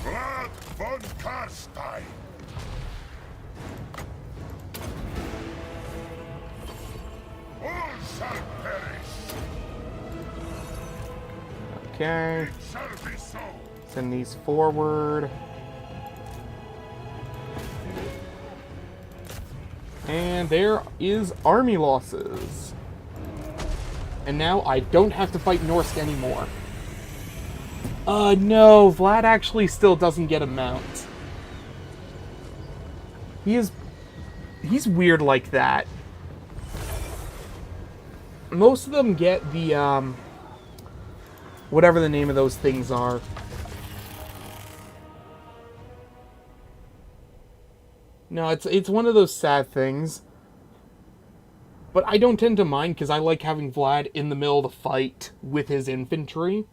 Blood von Karstein. All shall perish.
Okay.
It shall be so.
Send these forward. And there is army losses. And now I don't have to fight Norscan anymore. No, Vlad actually still doesn't get a mount. He's weird like that. Most of them get the, whatever the name of those things are. No, it's one of those sad things. But I don't tend to mind because I like having Vlad in the middle of the fight with his infantry.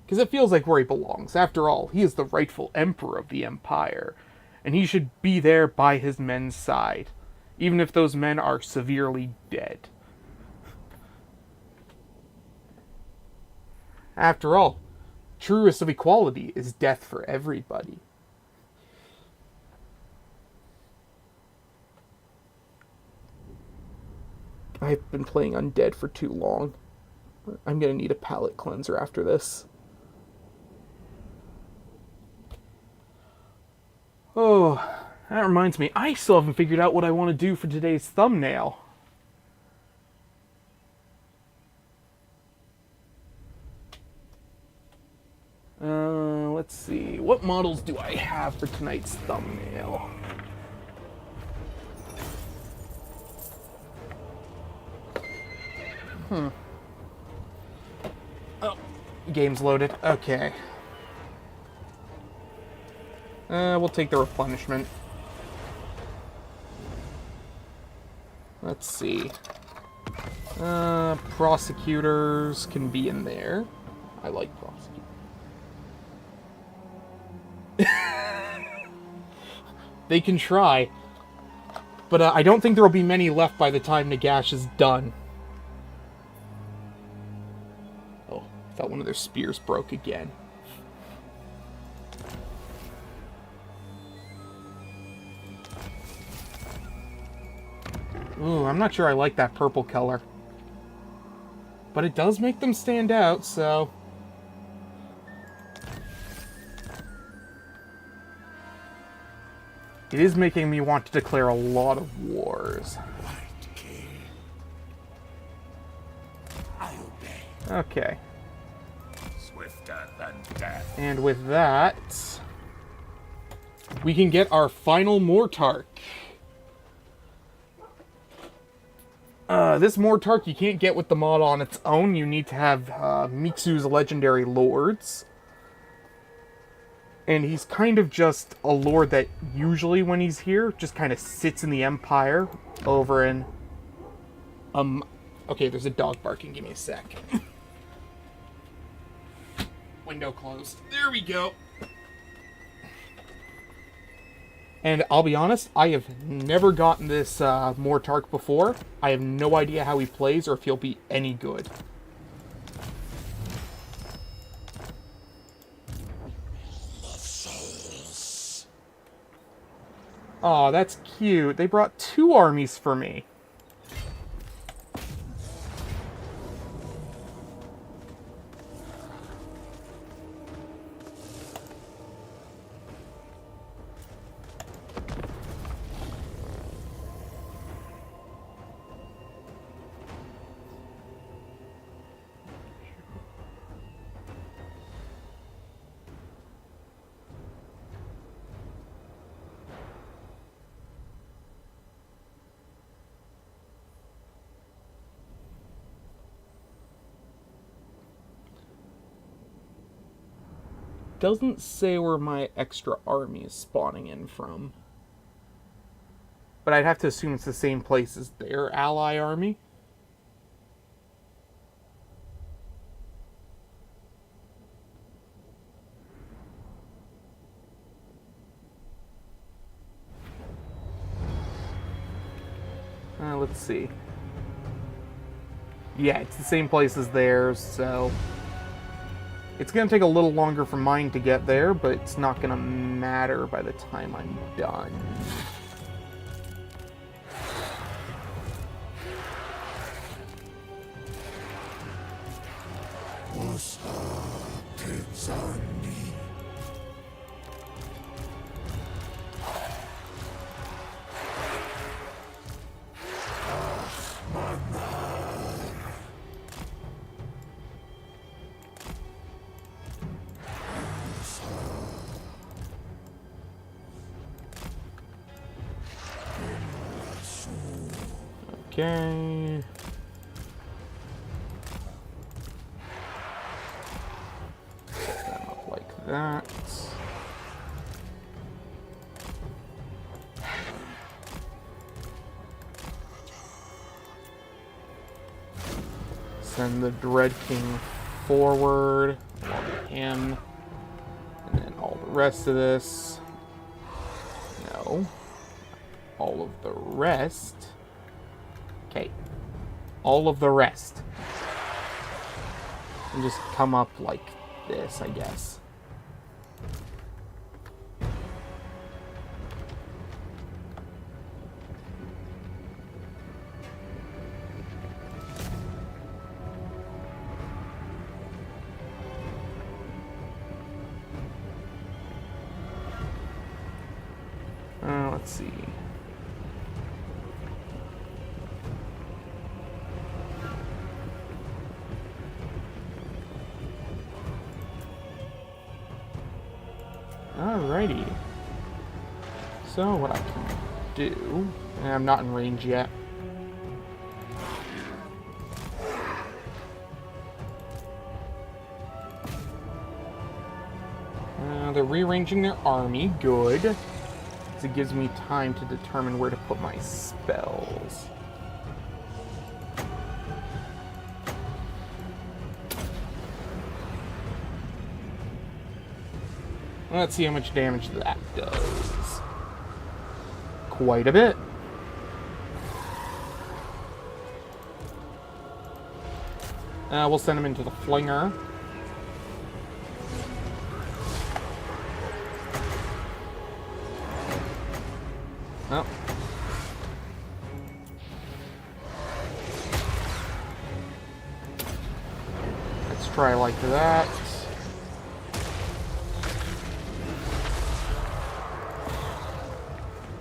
Because it feels like where he belongs. After all, he is the rightful emperor of the Empire. And he should be there by his men's side. Even if those men are severely dead. After all, truest of equality is death for everybody. I've been playing Undead for too long. I'm gonna need a palate cleanser after this. Oh, that reminds me, I still haven't figured out what I want to do for today's thumbnail. Let's see. What models do I have for tonight's thumbnail? Oh, game's loaded. Okay. We'll take the replenishment. Let's see. Prosecutors can be in there. I like prosecutors. They can try. But I don't think there will be many left by the time Nagash is done. Oh, I thought one of their spears broke again. Ooh, I'm not sure I like that purple color. But it does make them stand out, so... It is making me want to declare a lot of wars.
Right king. I obey.
Okay.
Swifter than death.
And with that... we can get our final Mortarch. This Mortarch you can't get with the mod on its own. You need to have Mixu's Legendary Lords. And he's kind of just a lord that usually when he's here, just kind of sits in the Empire over in... Okay, there's a dog barking. Give me a sec. Window closed. There we go. And I'll be honest, I have never gotten this Mortarch before. I have no idea how he plays or if he'll be any good. Aw, that's cute. They brought 2 armies for me. doesn't say where my extra army is spawning in from. But I'd have to assume it's the same place as their ally army. Let's see. Yeah, it's the same place as theirs, so... It's going to take a little longer for mine to get there, but it's not going to matter by the time I'm done. Okay. Set them up like that. Send the Dread King forward, along with him, and then all the rest of this. No. All of the rest. Okay. All of the rest. And just come up like this, I guess. Let's see. Alrighty. So what I can do, and I'm not in range yet. They're rearranging their army, good. Because it gives me time to determine where to put my spells. Let's see how much damage that does. Quite a bit. We'll send him into the Flinger. Oh. Let's try like that.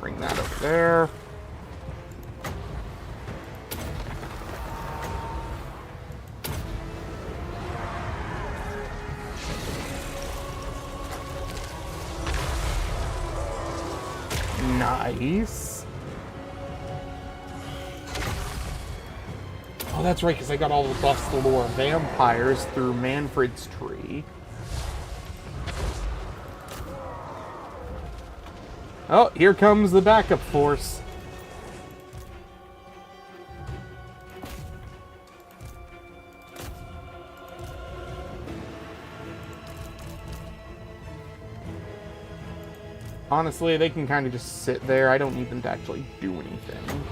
Bring that over there. Nice. Oh, that's right, because I got all the buffs to lure vampires through Manfred's tree. Oh, here comes the backup force. Honestly, they can kind of just sit there. I don't need them to actually do anything.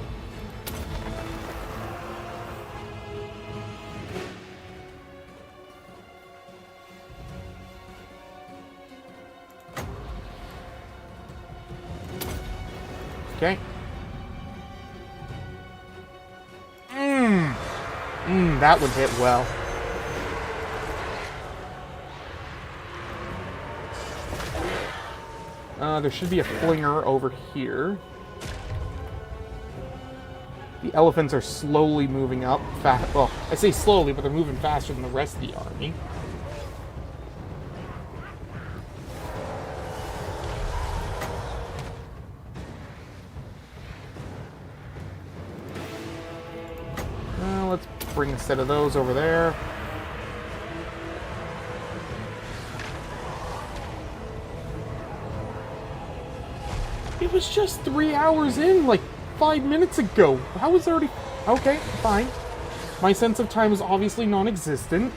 Okay. That would hit well. There should be a Flinger over here. The elephants are slowly moving up. Well, I say slowly, but they're moving faster than the rest of the army. Let's bring a set of those over there. It was just 3 hours in, like 5 minutes ago. How was it already... Okay, fine. My sense of time is obviously non-existent.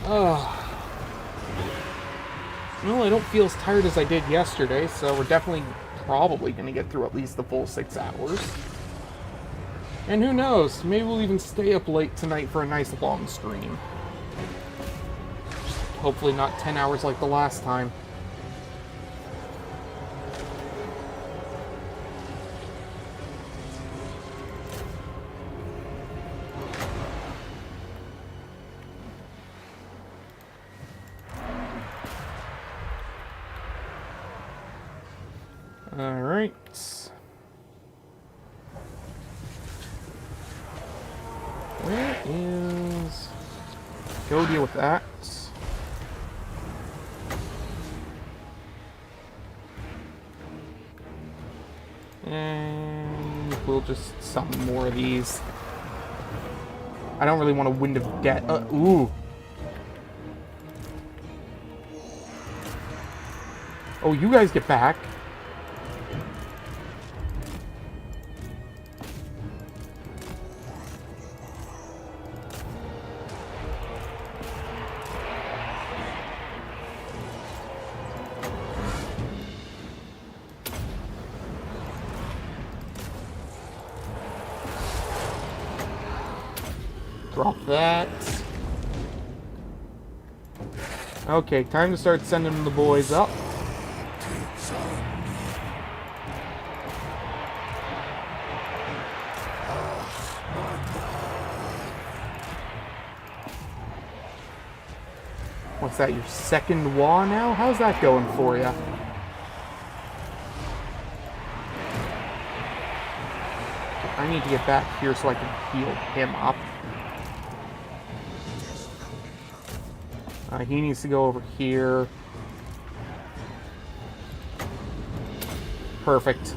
Ugh. Well, I don't feel as tired as I did yesterday, so we're definitely probably going to get through at least the full 6 hours. And who knows, maybe we'll even stay up late tonight for a nice long stream. Hopefully not 10 hours like the last time. Alright. Where is... Go deal with that. And we'll just summon more of these. I don't really want a Wind of Death. Ooh. Oh, you guys get back. Drop that. Okay, time to start sending the boys up. What's that, your second Wa now? How's that going for you? I need to get back here so I can heal him up. He needs to go over here. Perfect.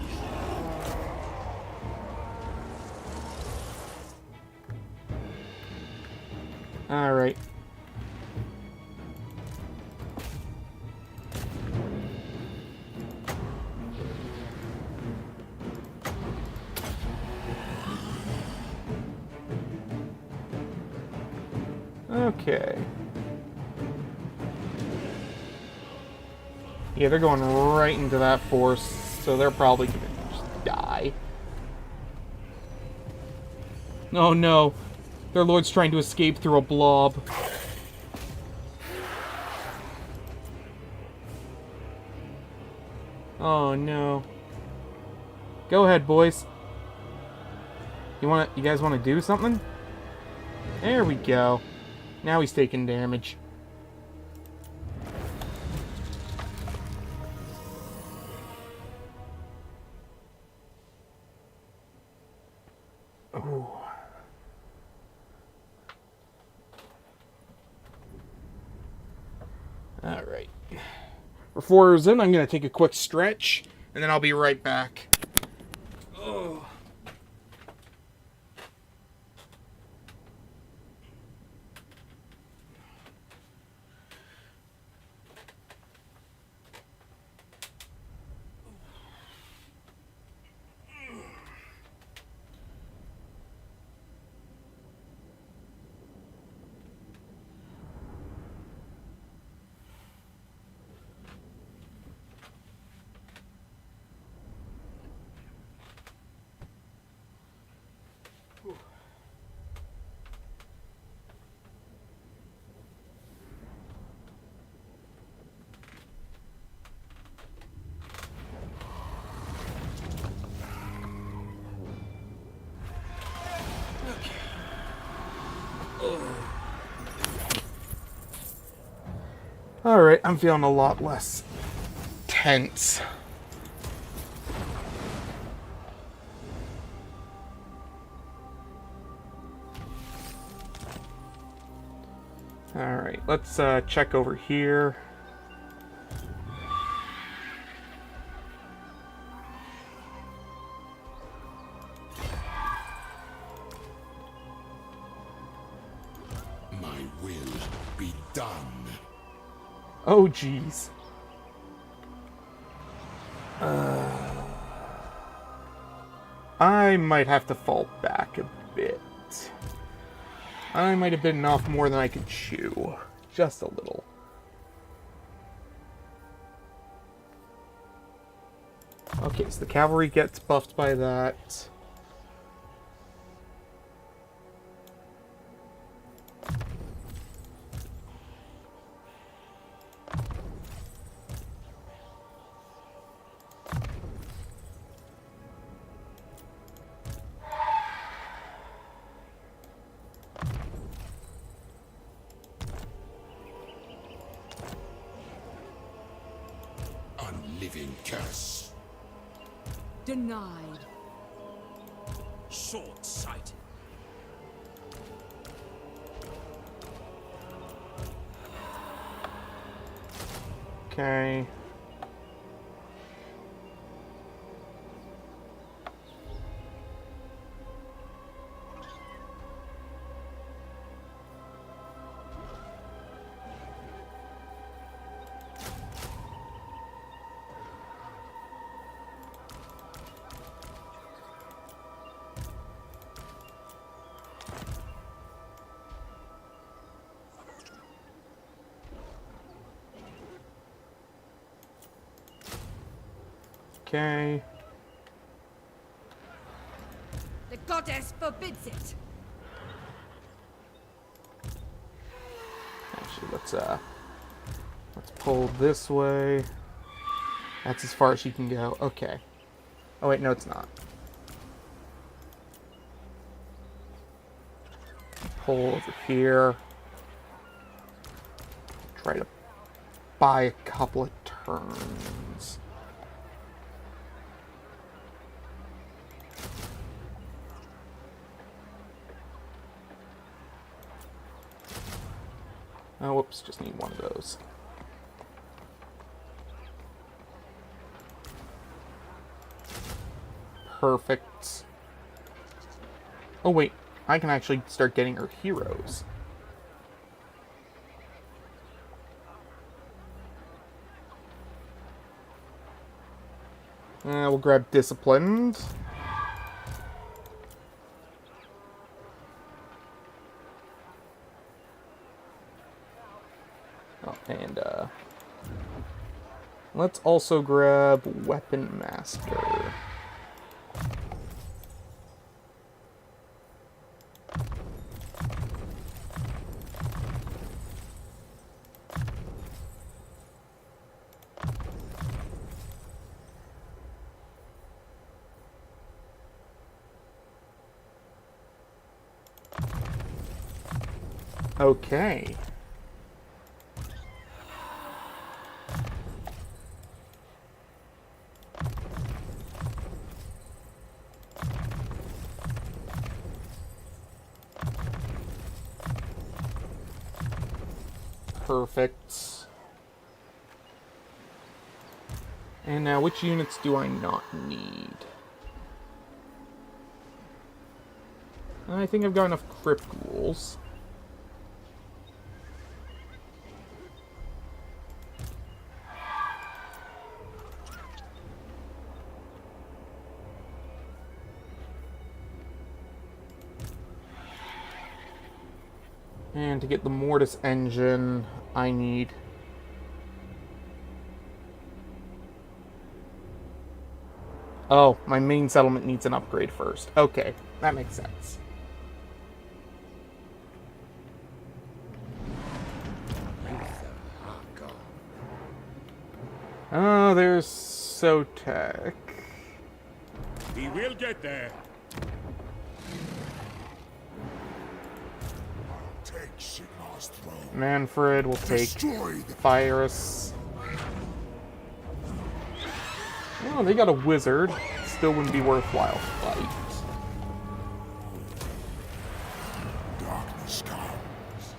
Alright. Okay. Yeah, they're going right into that force, so they're probably gonna just die. Oh no, their lord's trying to escape through a blob. Oh no. Go ahead, boys. You guys wanna do something? There we go. Now he's taking damage. Ooh. Alright. For 4 hours in, I'm going to take a quick stretch, and then I'll be right back. Oh. Alright, I'm feeling a lot less tense. Alright, let's check over here.
My will be done.
Oh, jeez. I might have to fall back a bit. I might have bitten off more than I could chew. Just a little. Okay, so the cavalry gets buffed by that.
Unliving curse.
Denied.
Short-sighted.
Okay. Okay.
The goddess forbids it.
Actually, let's pull this way. That's as far as she can go. Okay. Oh wait, no, it's not. Pull over here. Try to buy a couple of turns. Oh, whoops, just need one of those. Perfect. Oh wait, I can actually start getting her heroes. We'll grab Disciplined. Oh, and let's also grab Weapon Master. Okay. Perfect. And now, which units do I not need? I think I've got enough Crypt Ghouls. And to get the Mortis engine, I need... Oh, my main settlement needs an upgrade first. Okay, that makes sense. Oh, there's Sotek.
We will get there.
Take Sigmar's throne.
Manfred will take
Destroy the
Virus. Oh, they got a wizard. Still wouldn't be worthwhile to fight.
darkness comes.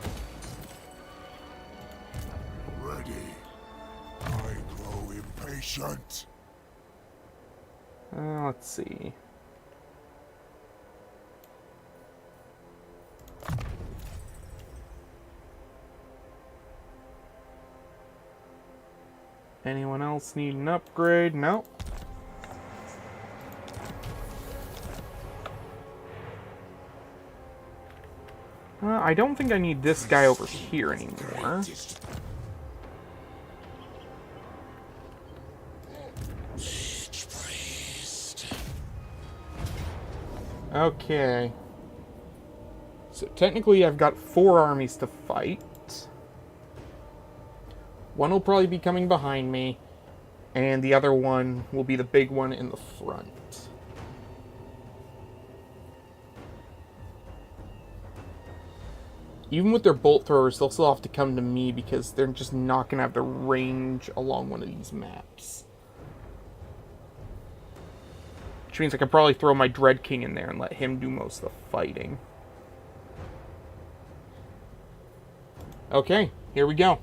Ready. I grow impatient.
Let's see. Anyone else need an upgrade? No. I don't think I need this guy over here anymore. Okay. So technically I've got 4 armies to fight. One will probably be coming behind me, and the other one will be the big one in the front. Even with their bolt throwers, they'll still have to come to me because they're just not going to have the range along one of these maps. Which means I could probably throw my Dread King in there and let him do most of the fighting. Okay, here we go.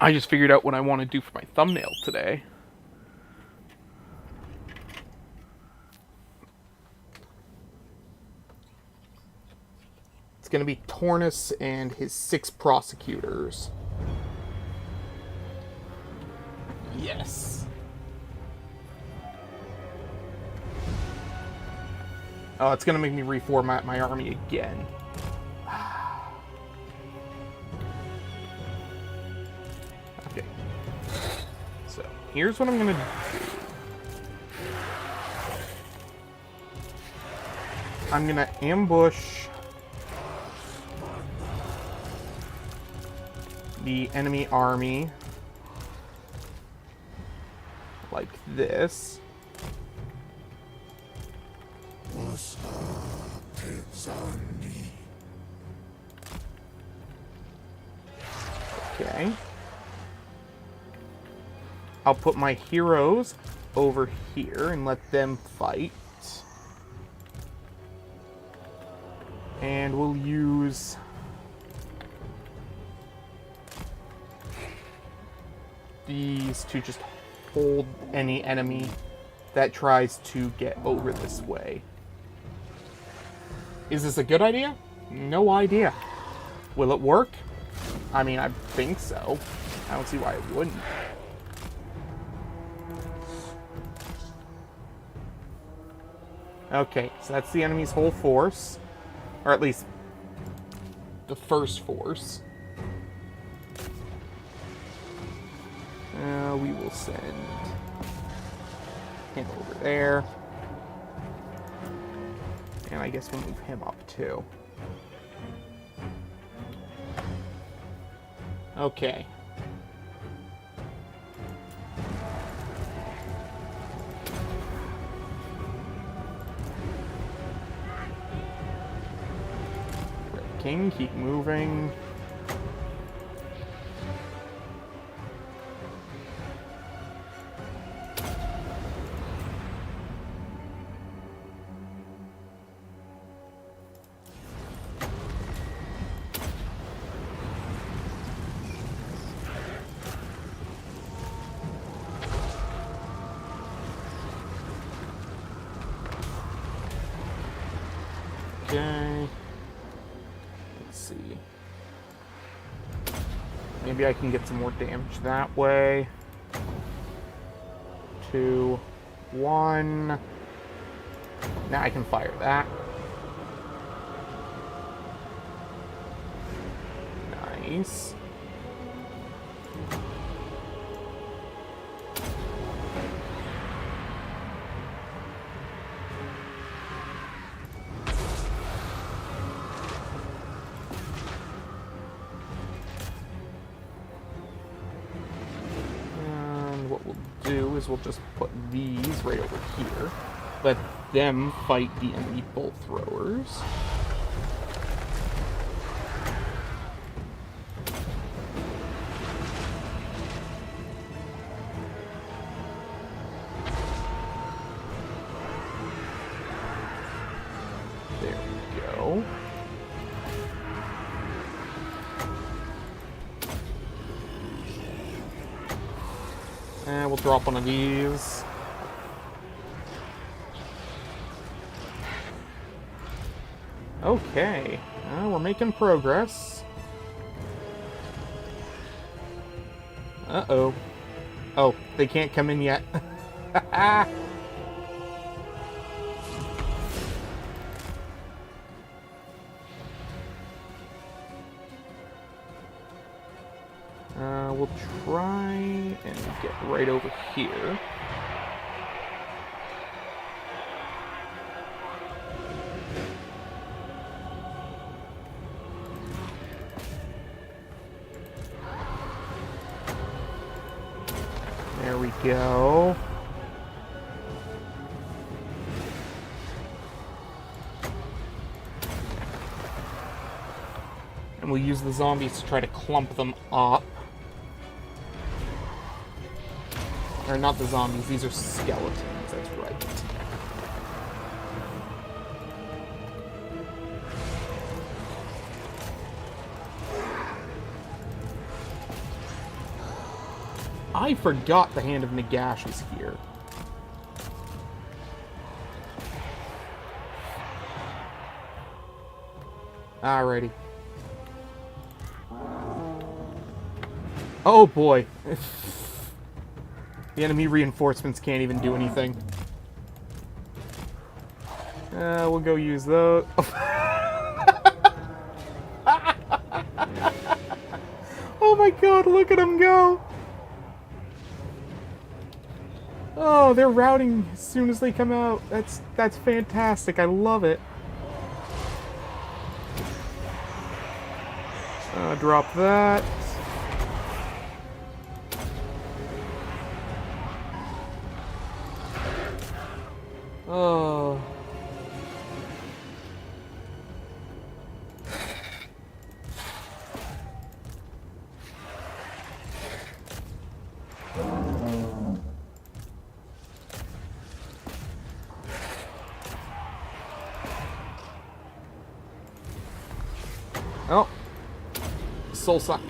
I just figured out what I want to do for my thumbnail today. It's going to be Tornus and his 6 prosecutors. Yes. Oh, it's going to make me reformat my army again. Okay. So, here's what I'm going to do. I'm going to ambush the enemy army like this. Okay. I'll put my heroes over here and let them fight. And we'll use these to just hold any enemy that tries to get over this way. Is this a good idea? No idea. Will it work? I mean, I think so. I don't see why it wouldn't. Okay, so that's the enemy's whole force. Or at least the first force. We will send him over there. And I guess we'll move him up too. Okay. Red King, keep moving. Okay. Let's see. Maybe I can get some more damage that way. 2, 1. Now I can fire that. Nice. We'll just put these right over here. Let them fight the enemy bolt throwers. And we'll drop one of these. Okay. We're making progress. Uh-oh. Oh, they can't come in yet. We'll try and get right over here. There we go. And we'll use the zombies to try to clump them up. Or not the zombies, these are skeletons, that's right. I forgot the Hand of Nagash is here. Alrighty. Oh boy. The enemy reinforcements can't even do anything. We'll go use those. Oh my god, look at them go! Oh, they're routing as soon as they come out. That's fantastic. I love it. Drop that. Oh. Oh. Soul suck.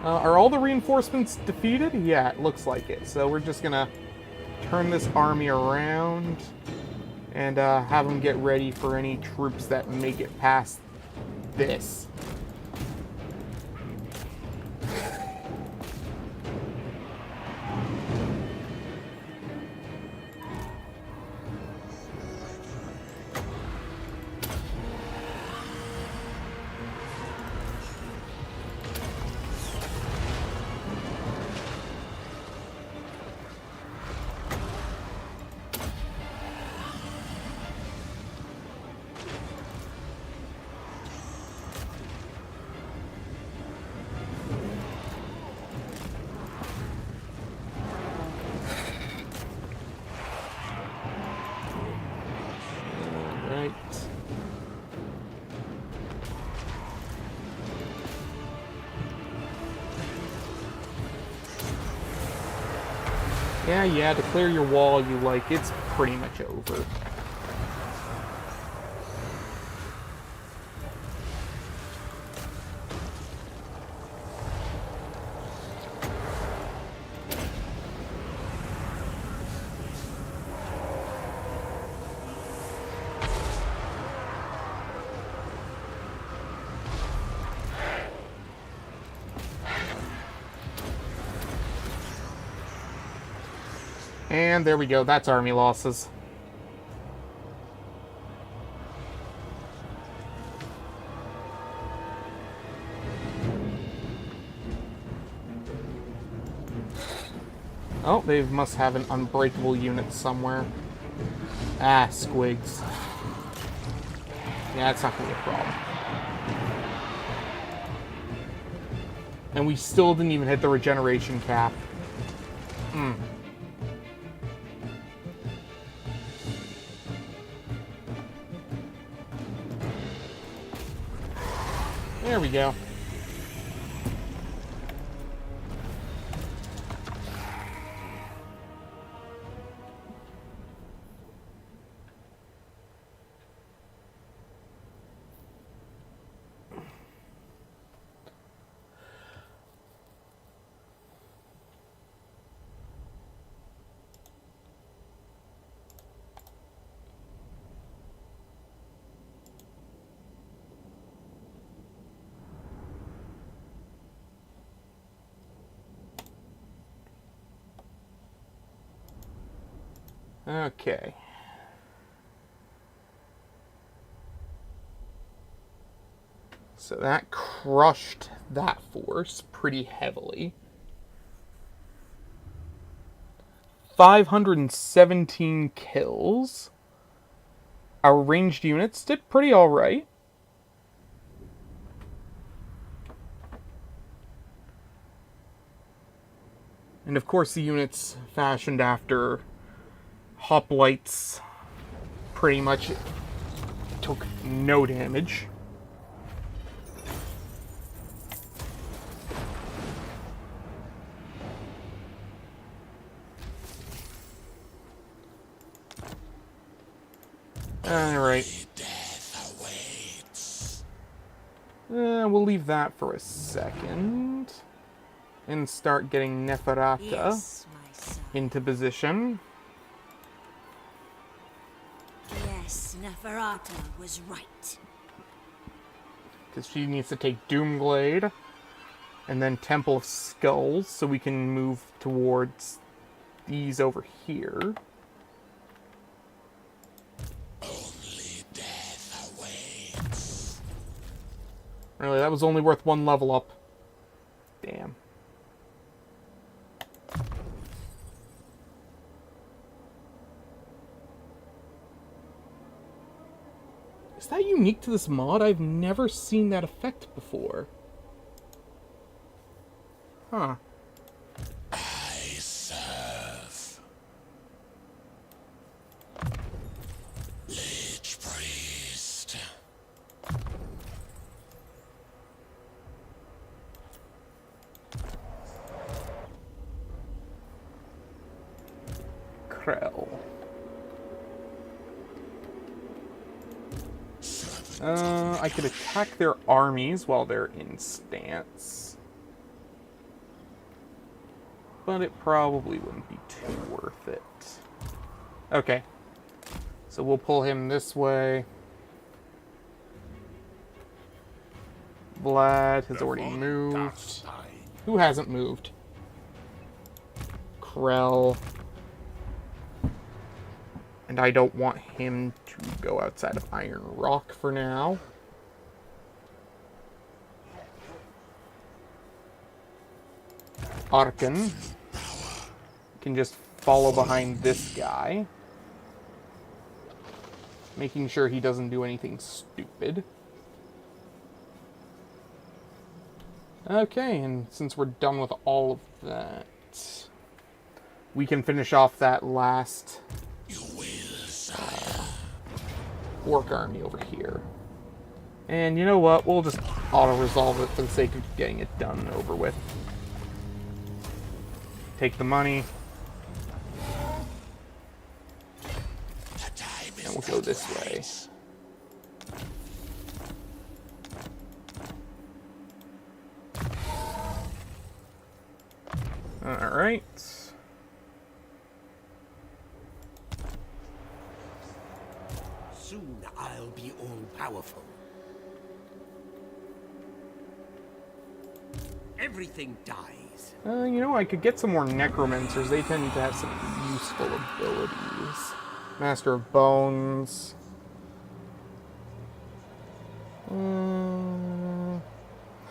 Are all the reinforcements defeated? Yeah, it looks like it. So we're just gonna turn this army around and have them get ready for any troops that make it past this. Yeah, to clear your wall, it's pretty much over. And there we go, that's army losses. Oh, they must have an unbreakable unit somewhere. Ah, squigs. Yeah, it's not gonna be a problem. And we still didn't even hit the regeneration cap. There we go. Okay. So that crushed that force pretty heavily. 517 kills. Our ranged units did pretty alright. And of course the units fashioned after hoplites pretty much took no damage. Alright. We'll leave that for a second. And start getting Neferata
Yes, my son.
into position.
Yes, Neferata was right.
Because she needs to take Doomglade. And then Temple of Skulls, so we can move towards these over here.
Only death awaits.
Really, that was only worth one level up. Damn. Is that unique to this mod? I've never seen that effect before. Huh.
I serve. Lich priest.
Krell. I could attack their armies while they're in stance. But it probably wouldn't be too worth it. Okay. So we'll pull him this way. Vlad has already moved. Who hasn't moved? Krell. And I don't want him to go outside of Iron Rock for now. Arkan can just follow behind this guy, making sure he doesn't do anything stupid. Okay, and since we're done with all of that, we can finish off that last orc army over here. And you know what? We'll just auto-resolve it for the sake of getting it done and over with. Take the money. And we'll go this way. Alright.
Soon I'll be all-powerful. Everything dies.
You know, I could get some more necromancers. They tend to have some useful abilities. Master of Bones.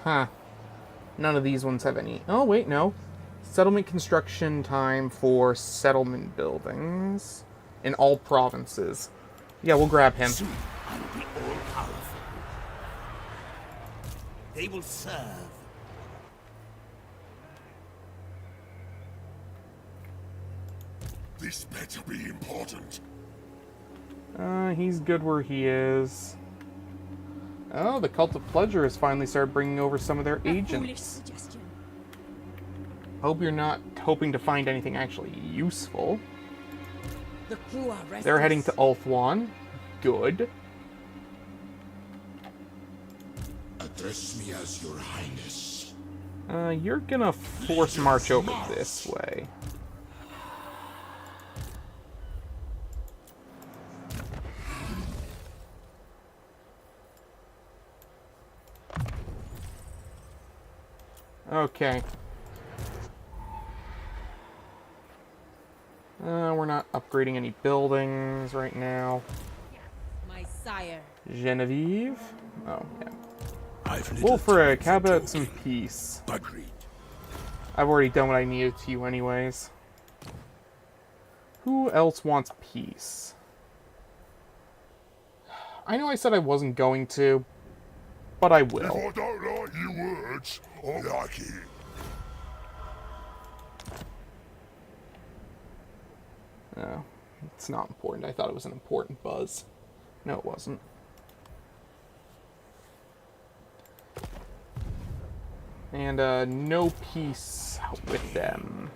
Huh. None of these ones have any. Oh, wait, no. Settlement construction time for settlement buildings in all provinces. Yeah, we'll grab him.
Soon I'll be all-powerful. They will serve.
This better be important.
He's good where he is. Oh, the Cult of Pleasure has finally started bringing over some of their
Foolish
agents.
suggestion.
Hope you're not hoping to find anything actually useful.
The crew are restless.
They're heading to Ulthuan. Good.
Address me as your highness.
You're gonna force march over this way. Okay. We're not upgrading any buildings right now.
My sire.
Genevieve? Oh, yeah.
I've little
Wolfric,
time
how
for
about some
talking.
peace?
Agreed.
I've already done what I needed to you anyways. Who else wants peace? I know I said I wasn't going to, but I
If
will.
I don't like your words, I like it.
No, it's not important. I thought it was an important buzz. No, it wasn't. And, no peace with them.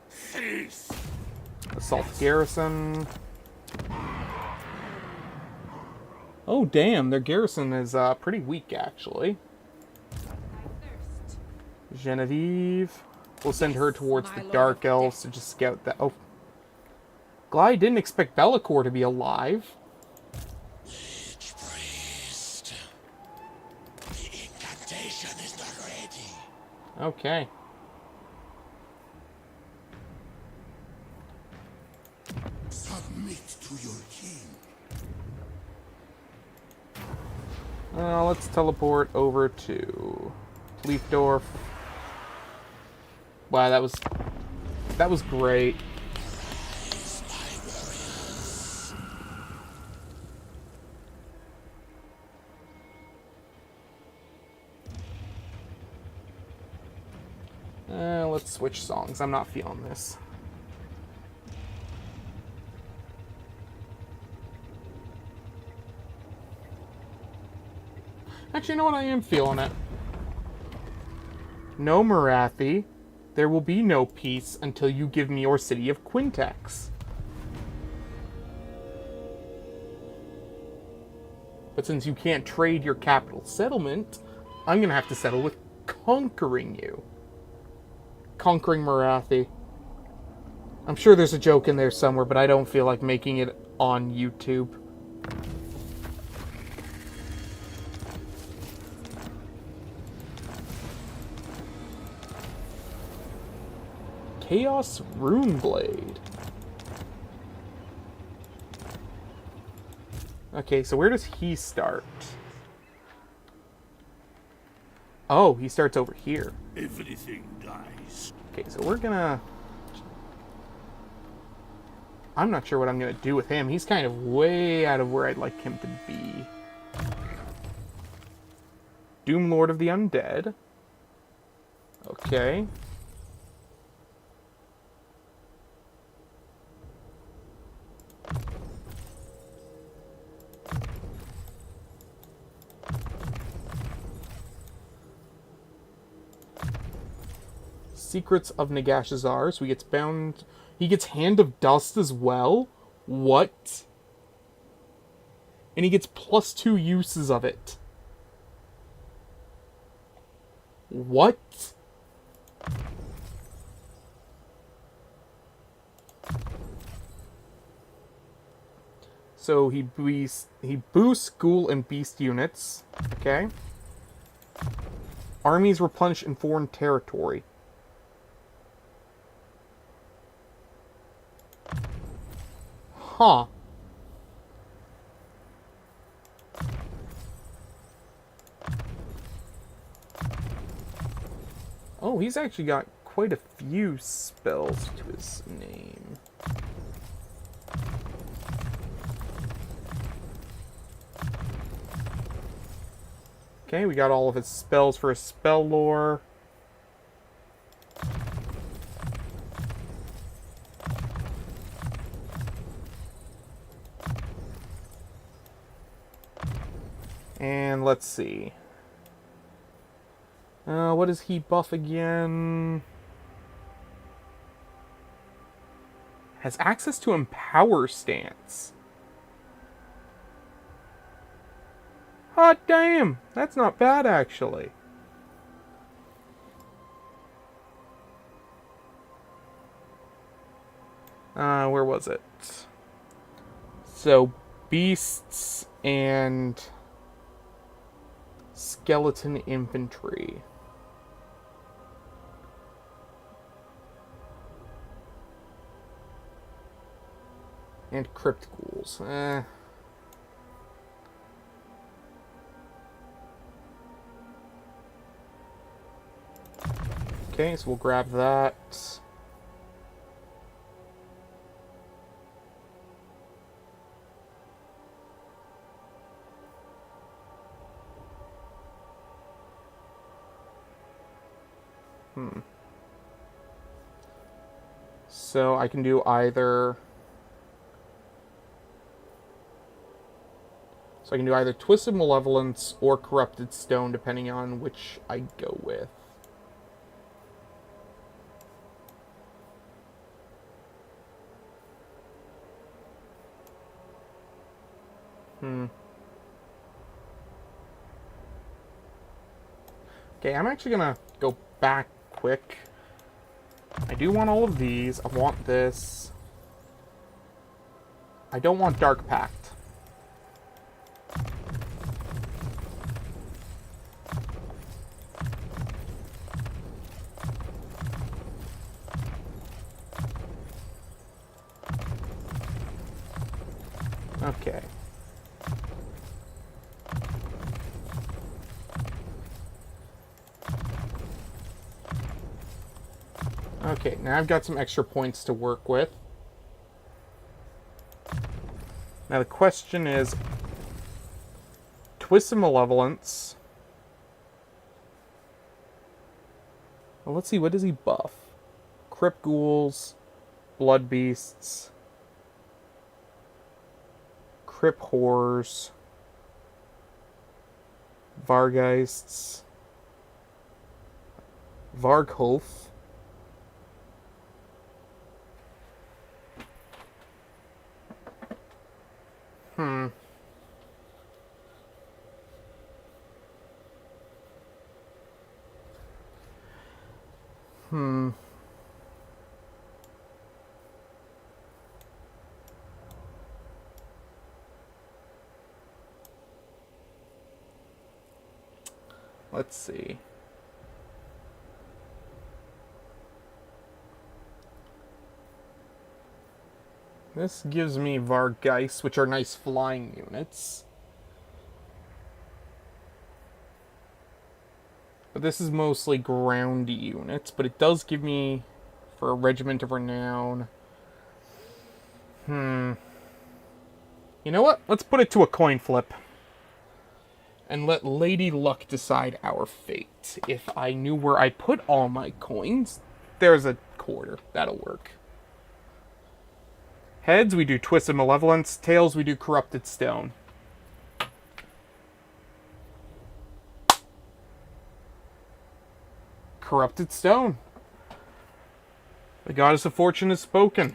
Cease.
Assault garrison. Oh, damn, their garrison is, pretty weak, actually. Genevieve. We'll send her towards the
my lord
Dark
of
Elves to just scout that. Oh. Glad I didn't expect Bellicor to be alive.
Priest. The incantation is not ready.
Okay.
Submit to your king.
Let's teleport over to Leafdorf. Wow, that was great. Let's switch songs. I'm not feeling this. Actually, you know what? I am feeling it. No, Marathi. There will be no peace until you give me your city of Quintex. But since you can't trade your capital settlement, I'm going to have to settle with conquering you. Conquering Marathi. I'm sure there's a joke in there somewhere, but I don't feel like making it on YouTube. Chaos Runeblade. Okay, so where does he start? Oh, he starts over here.
Everything dies.
Okay, so we're gonna... I'm not sure what I'm gonna do with him. He's kind of way out of where I'd like him to be. Doom Lord of the Undead. Okay. Secrets of Nagash is ours. So he gets bound. He gets Hand of Dust as well. What? And he gets +2 uses of it. What? So he boosts ghoul and beast units. Okay. Armies replenish in foreign territory. Huh. Oh, he's actually got quite a few spells to his name. Okay, we got all of his spells for his spell lore. And let's see. What does he buff again? Has access to Empower Stance. Hot damn! That's not bad, actually. Where was it? So, beasts and skeleton infantry. And crypt ghouls. Okay, so we'll grab that. So I can do either... So I can do either Twisted Malevolence or Corrupted Stone, depending on which I go with. Okay, I'm actually gonna go back quick. I do want all of these. I want this. I don't want Dark Pact. Okay. Okay, now I've got some extra points to work with. Now the question is, Twisted Malevolence. Well, let's see, what does he buff? Crypt Ghouls, Blood Beasts, Crypt Horrors, Vargheists, Varghulf. Let's see. This gives me Vargheists, which are nice flying units. But this is mostly groundy units, but it does give me, for a Regiment of Renown... You know what? Let's put it to a coin flip. And let Lady Luck decide our fate. If I knew where I put all my coins, there's a quarter. That'll work. Heads, we do Twisted Malevolence. Tails, we do Corrupted Stone. Corrupted Stone. The Goddess of Fortune has spoken.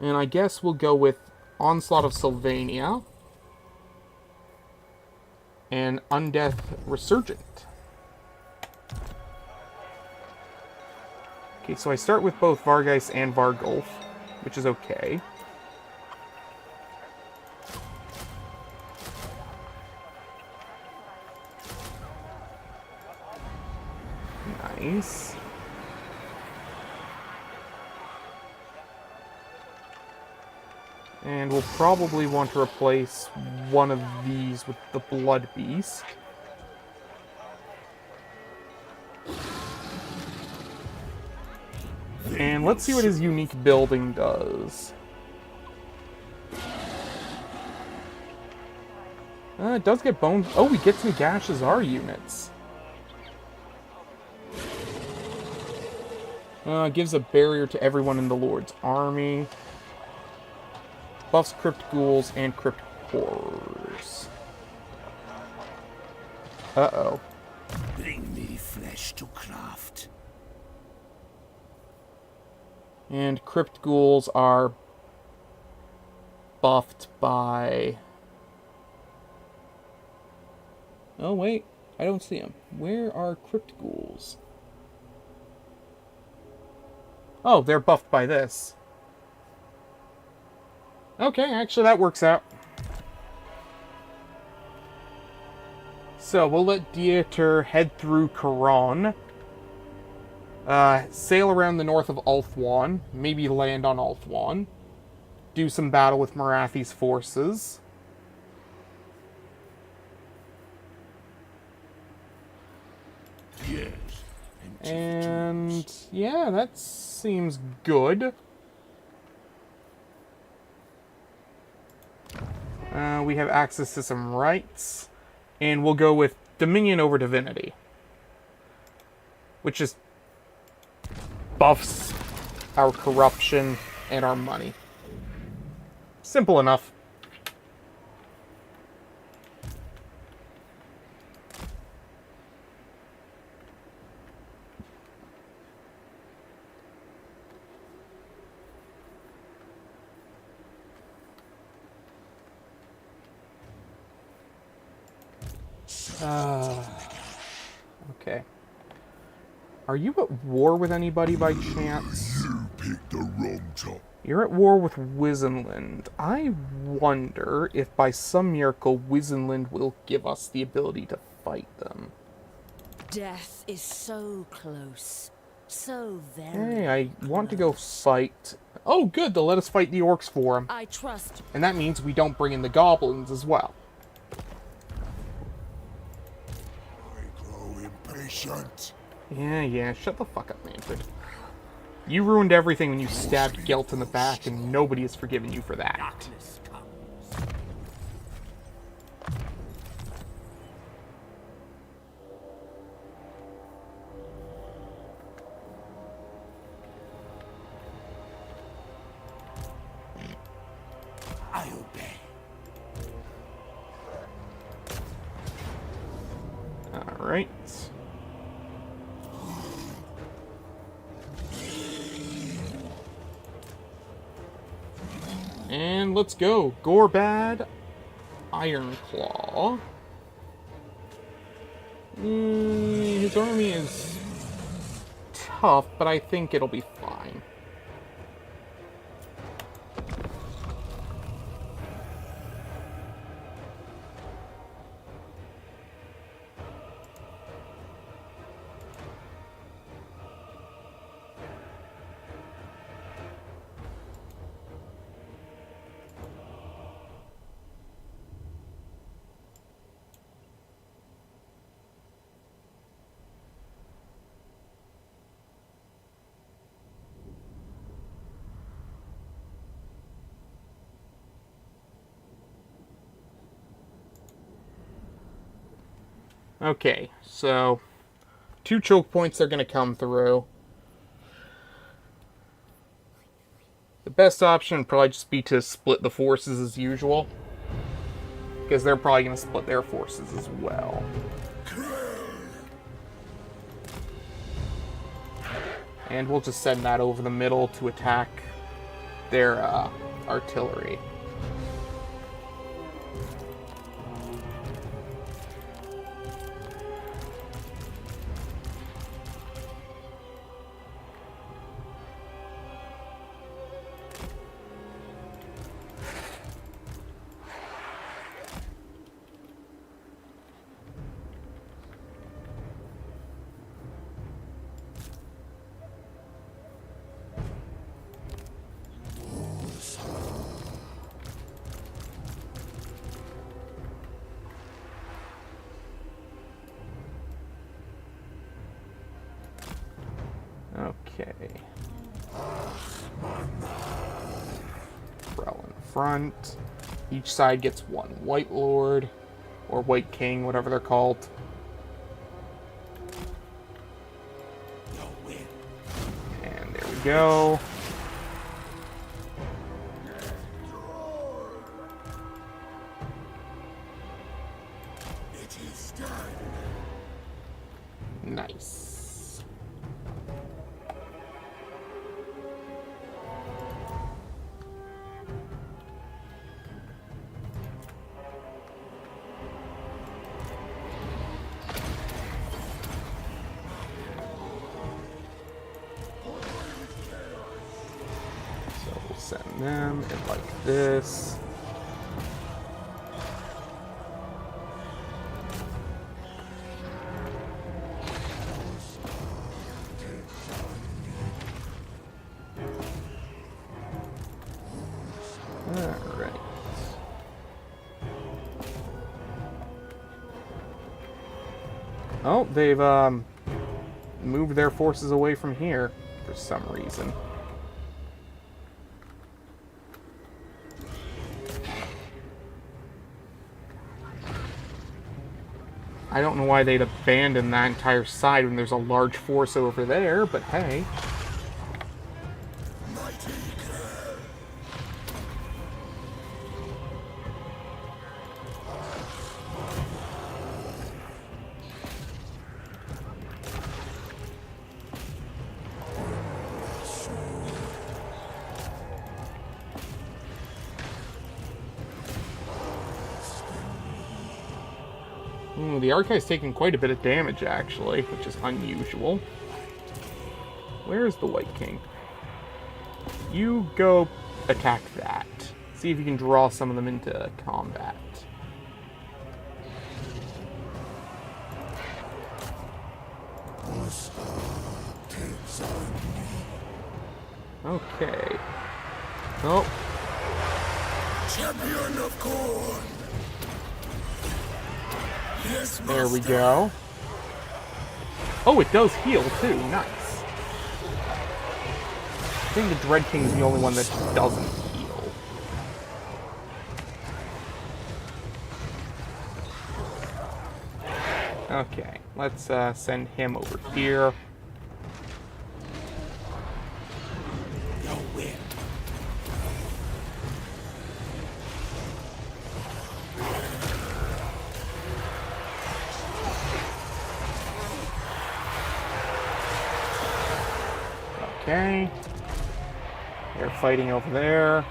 And I guess we'll go with Onslaught of Sylvania and Undeath Resurgent. Okay, so I start with both Vargheist and Varghulf, which is okay. Nice. And we'll probably want to replace one of these with the Blood Beast. And let's see what his unique building does. It does get bones. Oh, we get Nagash as our units. Gives a barrier to everyone in the Lord's army. Buffs Crypt Ghouls and Crypt Horrors. Uh-oh.
Bring me flesh to craft.
And Crypt Ghouls are buffed by... Oh, wait. I don't see them. Where are Crypt Ghouls? Oh, they're buffed by this. Okay, actually that works out. So, we'll let Dieter head through Karan. Sail around the north of Ulthuan. Maybe land on Ulthuan. Do some battle with Marathi's forces.
Yes.
And yeah, that seems good. We have access to some rights. And we'll go with Dominion over Divinity. Which just buffs our corruption and our money. Simple enough. Okay. Are you at war with anybody by chance?
You picked the wrong top.
You're at war with Wizenland. I wonder if by some miracle Wizenland will give us the ability to fight them.
Death is so close. So very
Hey, I want to go fight... Oh, good, they'll let us fight the orcs for them.
I trust.
And that means we don't bring in the goblins as well.
I grow impatient.
Yeah, shut the fuck up, Manfred. You ruined everything when you stabbed Gelt in the back, and nobody has forgiven you for that.
Darkness comes.
I obey.
Alright. And let's go. Gorbad, Ironclaw. His army is tough, but I think it'll be fine. Okay, so 2 choke points are going to come through. The best option would probably just be to split the forces as usual, because they're probably going to split their forces as well. And we'll just send that over the middle to attack their artillery. Okay. Row in front. Each side gets 1 White Lord, or White King, whatever they're called. And there we go.
It is done.
Nice. So we'll send them in like this. Alright. Oh, they've moved their forces away from here for some reason. I don't know why they'd abandon that entire side when there's a large force over there, but hey. The Archive's taking quite a bit of damage, actually, which is unusual. Where is the White King? You go attack that. See if you can draw some of them into combat. Okay. Oh.
Champion of Corn. Yes,
There we go. Oh, it does heal too. Nice. I think the Dread King's the only one that doesn't heal. Okay, let's send him over here. Okay. They're fighting over there.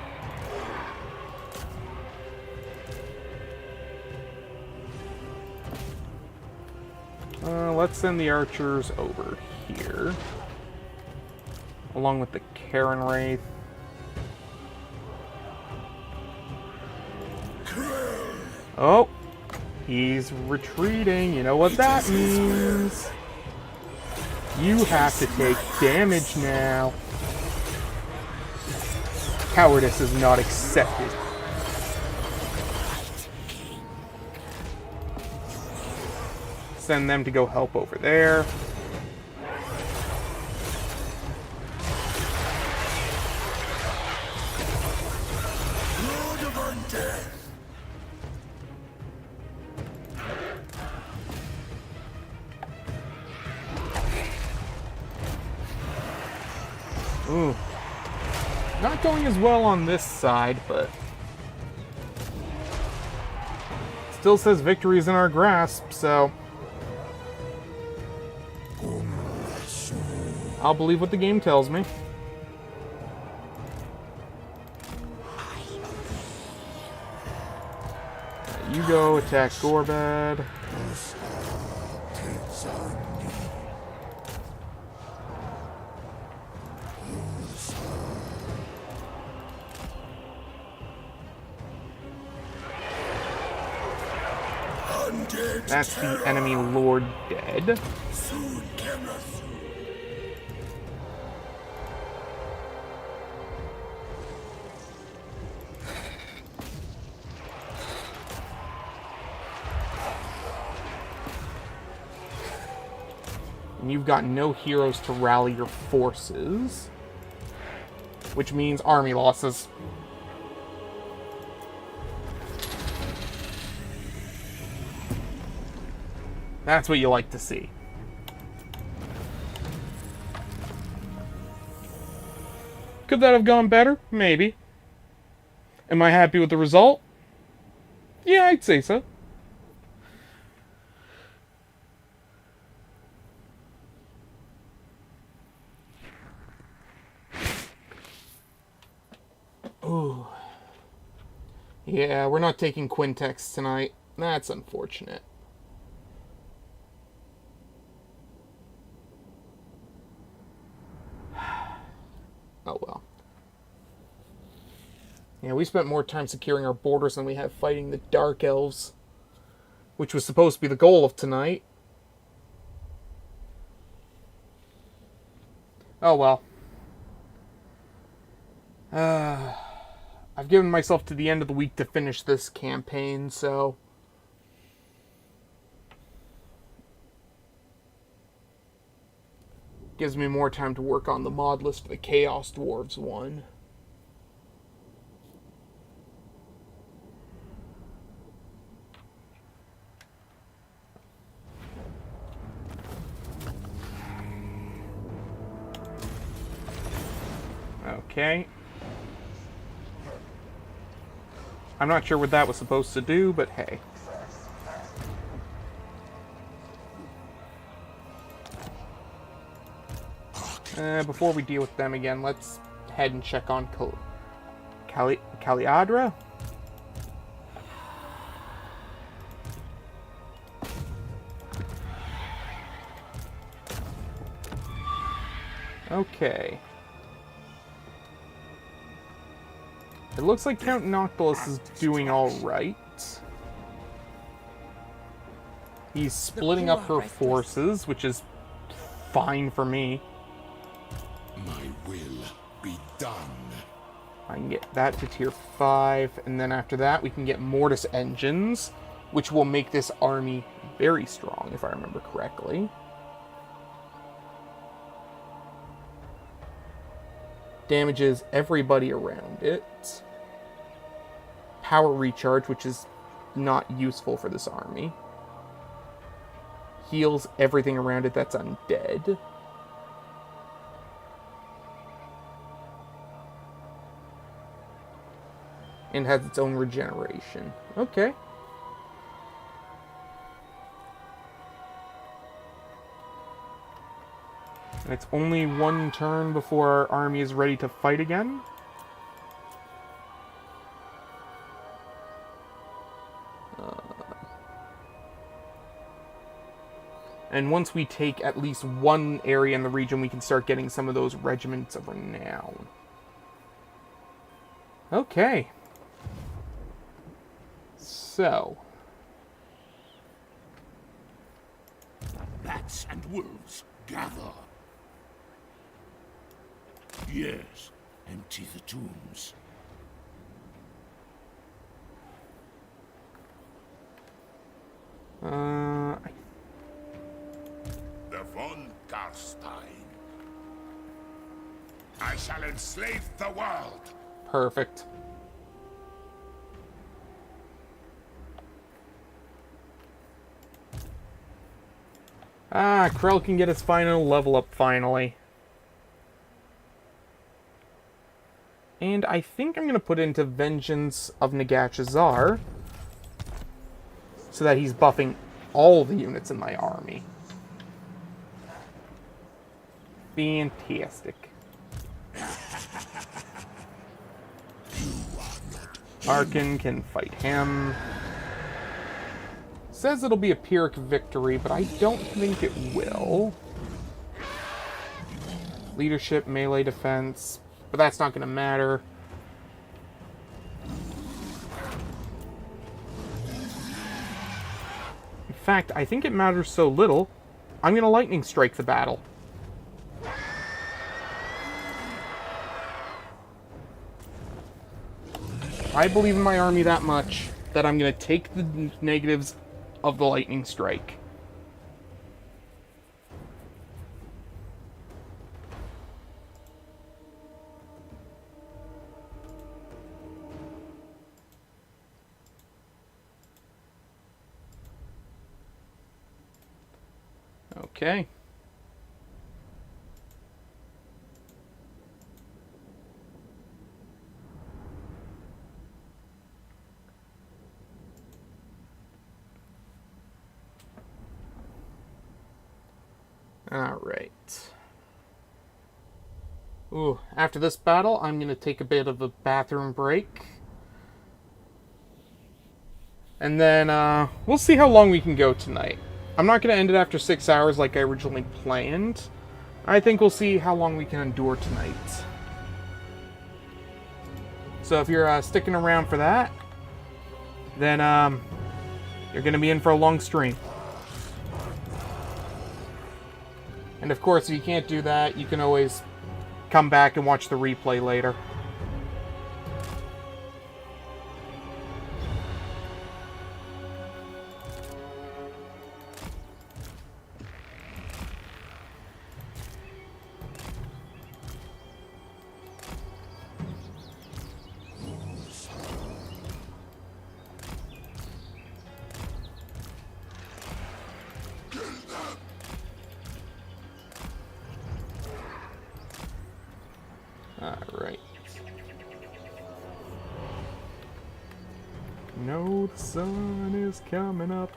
Let's send the archers over here. Along with the Karen Wraith. Oh! He's retreating. You know what that means. You have to take damage now. Cowardice is not accepted. Send them to go help over there.
Lord of Undeath.
Ooh. Not going as well on this side, but still says victory is in our grasp, so I'll believe what the game tells me. You go attack Gorbad. That's the enemy lord dead.
Soon, Camus.
And you've got no heroes to rally your forces, which means army losses. That's what you like to see. Could that have gone better? Maybe. Am I happy with the result? Yeah, I'd say so. Ooh. Yeah, we're not taking Quintex tonight. That's unfortunate. Oh well. Yeah, we spent more time securing our borders than we have fighting the Dark Elves, which was supposed to be the goal of tonight. Oh well. I I've given myself to the end of the week to finish this campaign, so... Gives me more time to work on the mod list for the Chaos Dwarves one. Okay. I'm not sure what that was supposed to do, but hey. Before we deal with them again, let's head and check on Caliadra. Okay. It looks like Count Noctilus is doing alright. He's splitting up her forces, which is fine for me.
My will be done.
I can get that to tier 5, and then after that we can get Mortis Engines, which will make this army very strong, if I remember correctly. Damages everybody around it. Power recharge, which is not useful for this army. Heals everything around it that's undead. And has its own regeneration. Okay. And it's only one turn before our army is ready to fight again. And once we take at least one area in the region, we can start getting some of those regiments of renown. Okay. So.
Bats and wolves, gather. Yes, empty the tombs. The von Garstein. I shall enslave the world.
Perfect. Krell can get his final level up finally. And I think I'm going to put into Vengeance of Nagash Azar, so that he's buffing all the units in my army. Fantastic. Arkin can fight him. Says it'll be a Pyrrhic victory, but I don't think it will. Leadership, melee defense, but that's not going to matter. In fact, I think it matters so little, I'm going to lightning strike the battle. I believe in my army that much that I'm going to take the negatives of the lightning strike. Okay. Alright. Ooh, after this battle, I'm going to take a bit of a bathroom break. And then, we'll see how long we can go tonight. I'm not going to end it after 6 hours like I originally planned. I think we'll see how long we can endure tonight. So if you're sticking around for that, then you're going to be in for a long stream. And of course, if you can't do that, you can always come back and watch the replay later. Alright. No, the sun is coming up.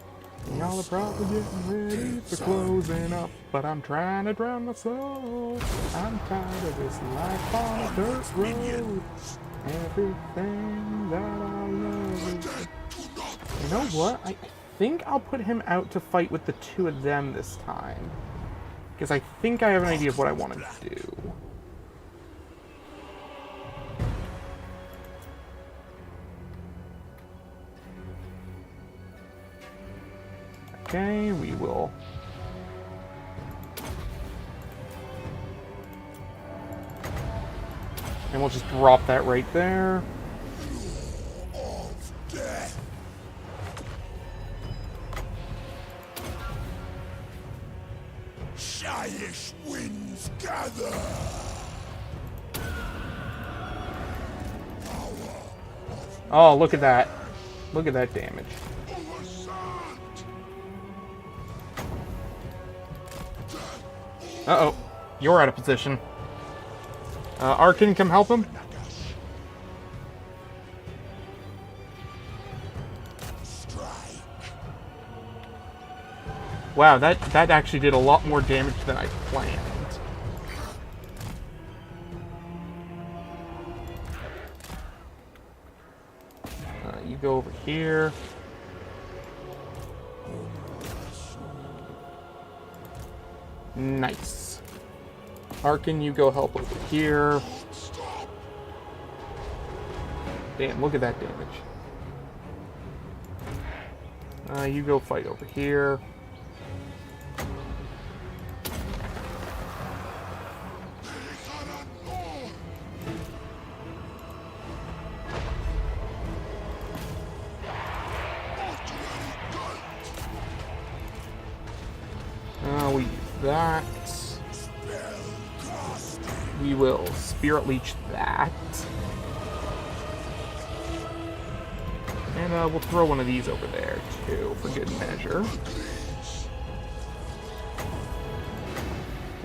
Y'all are probably getting ready for closing up. But I'm trying to drown my soul. I'm tired of this life on a dirt road. Everything that I love is... You know what? I think I'll put him out to fight with the two of them this time. Because I think I have an idea of what I want to do. Okay, we will... And we'll just drop that right there.
Of death. Shyish winds gather.
Oh, look at that. Look at that damage. Uh-oh. You're out of position. Arkin, come help him. Wow, that actually did a lot more damage than I planned. You go over here. Nice. Arkin, you go help over here. Damn, look at that damage. You go fight over here. We use that. We will Spirit Leech that. And we'll throw one of these over there, too, for good measure.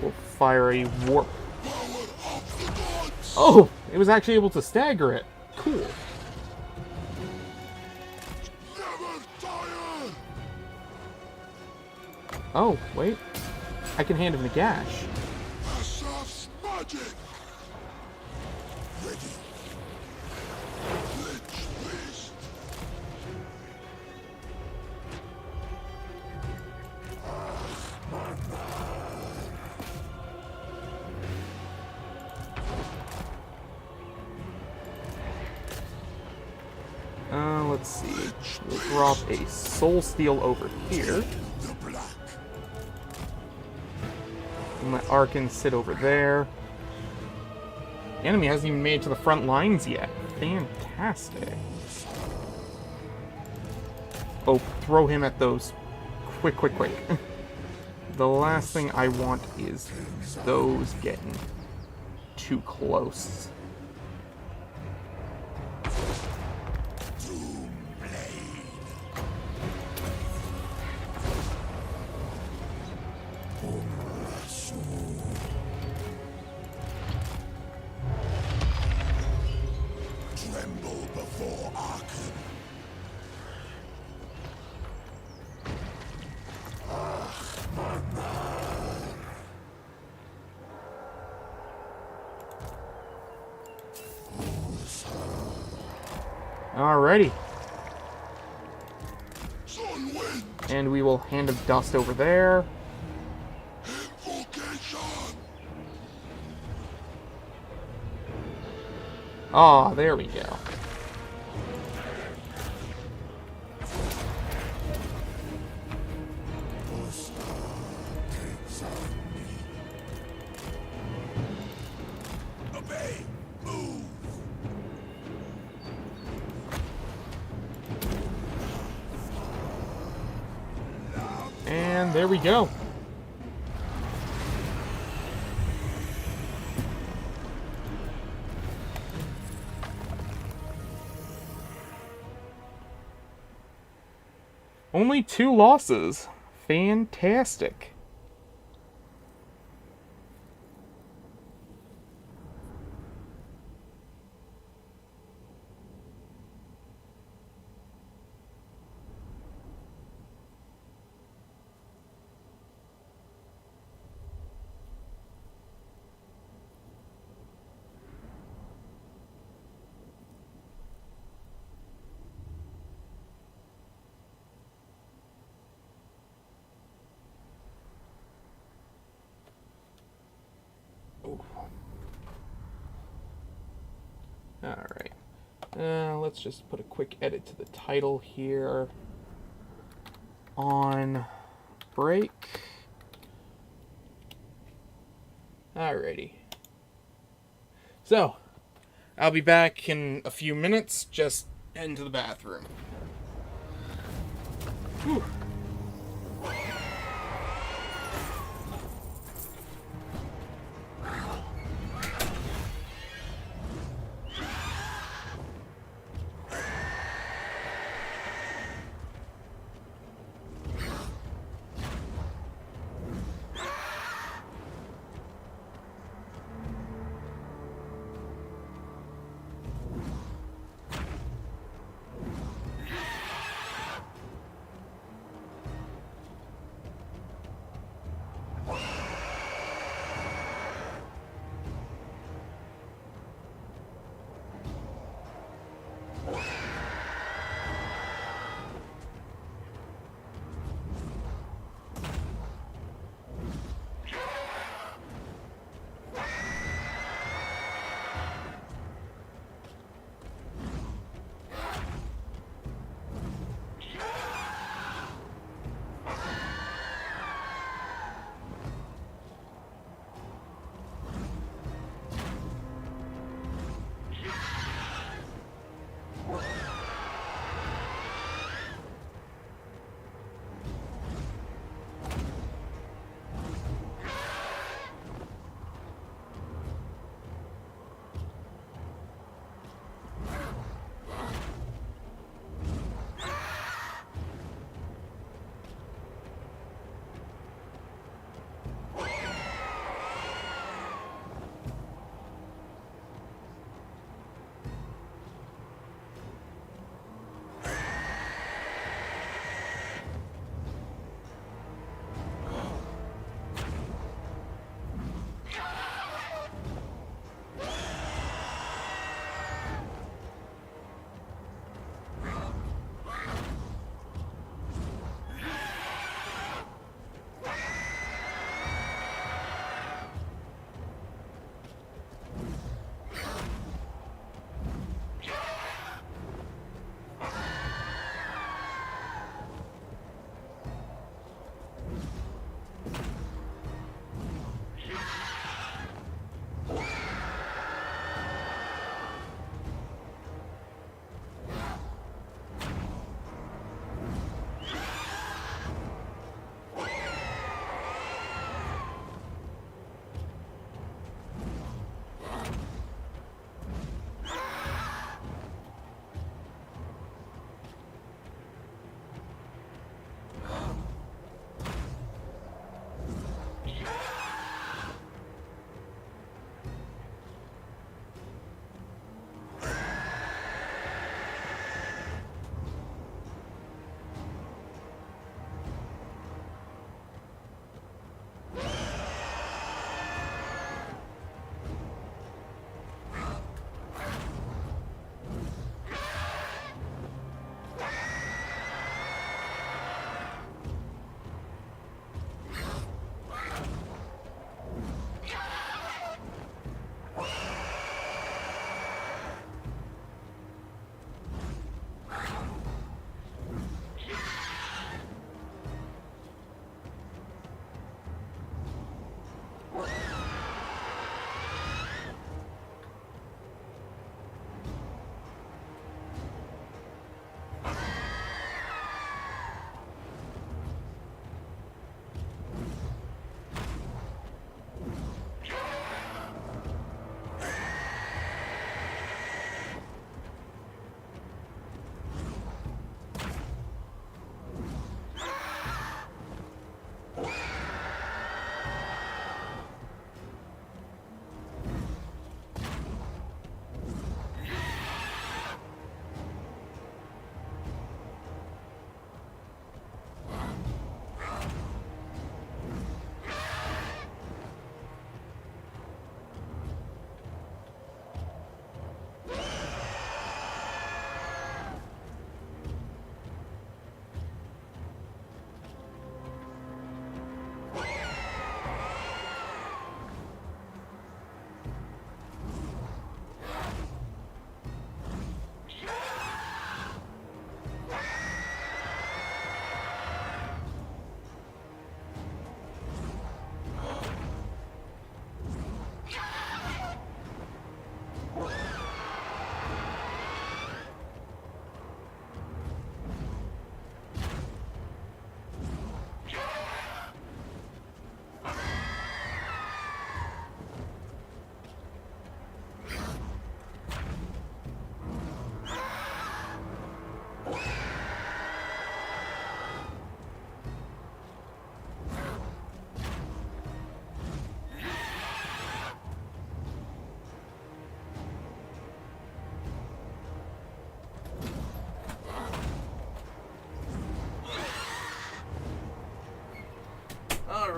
We'll fire a Warp. Oh! It was actually able to stagger it. Cool. Oh, wait. I can hand him Nagash. Let's see. We'll drop a Soul Steel over here. And let Arkin sit over there. The enemy hasn't even made it to the front lines yet. Fantastic. Oh, throw him at those. Quick, quick, quick. The last thing I want is those getting too close. Alrighty. And we will Hand of Dust over there. Ah, there we go. And there we go. Only 2 losses. Fantastic. Alright. Let's just put a quick edit to the title here. On break. Alrighty. So, I'll be back in a few minutes. Just heading to the bathroom. Whew.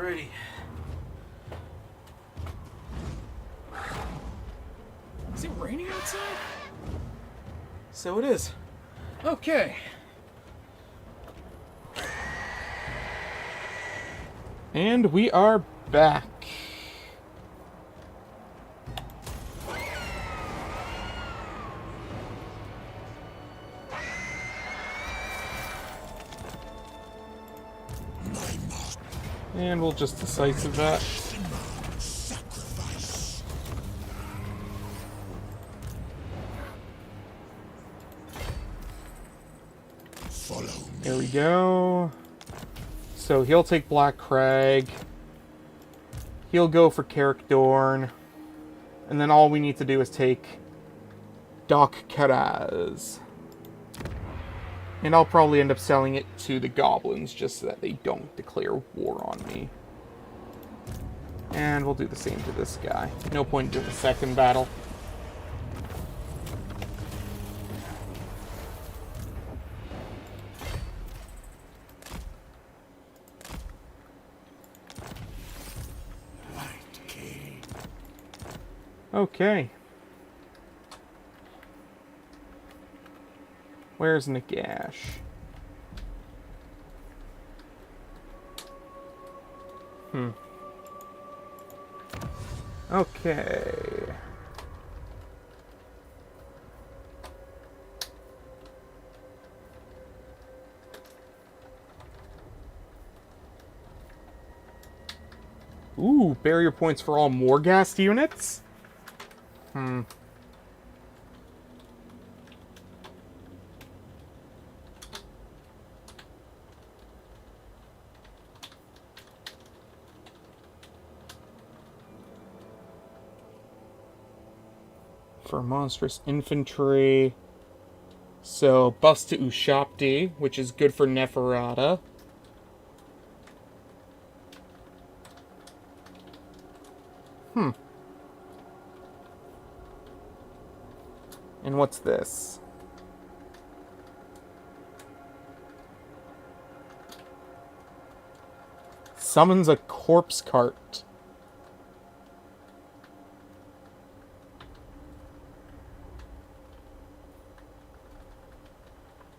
Alrighty. Is it raining outside? So it is. Okay. And we are back. And we'll just decisive that. There we go. So he'll take Black Crag. He'll go for Carrick Dorn. And then all we need to do is take Doc Karaz. And I'll probably end up selling it to the goblins just so that they don't declare war on me. And we'll do the same to this guy. No point in doing a second battle. Okay. Where's Nagash? Okay. Ooh, barrier points for all Morghast units? For monstrous infantry. So, buffs to Ushapti, which is good for Neferata. And what's this? Summons a corpse cart.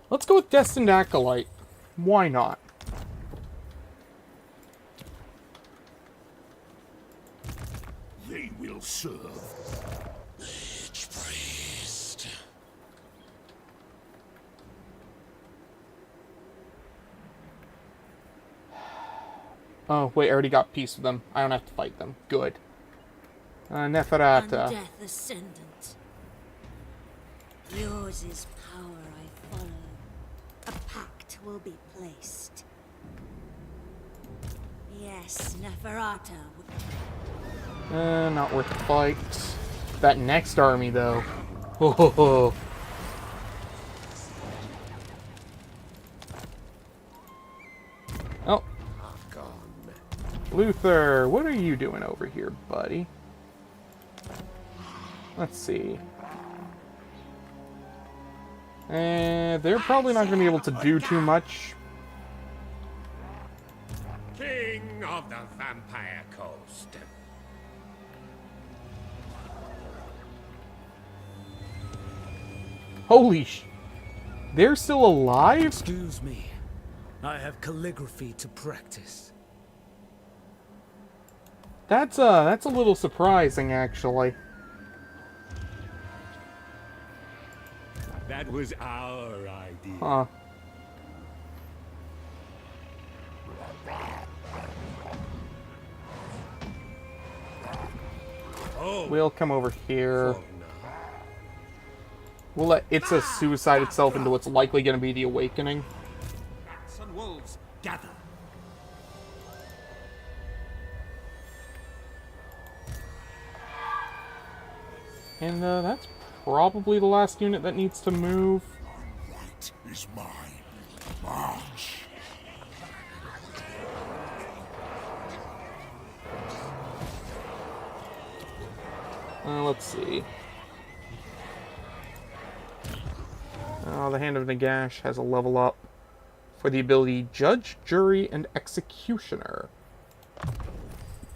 Let's go with Destined Acolyte. Why not?
They will serve.
Oh, wait, I already got peace with them. I don't have to fight them. Good. Neferata.
Undeath Ascendant. Yours is power I follow. A pact will be placed. Yes, Neferata.
Not worth the fight. That next army, though. Oh. Oh. Luther, what are you doing over here, buddy? Let's see. They're probably not going to be able to do too much.
King of the Vampire Coast.
Holy sh... They're still alive?
Excuse me. I have calligraphy to practice.
That's a little surprising, actually.
That was our idea.
Huh.
Oh,
We'll come over here.
for now.
We'll let Itza suicide itself into what's likely going to be the Awakening.
Bats and wolves, gather.
And that's probably the last unit that needs to move.
Right is mine. March.
Let's see. The Hand of Nagash has a level up for the ability Judge, Jury, and Executioner.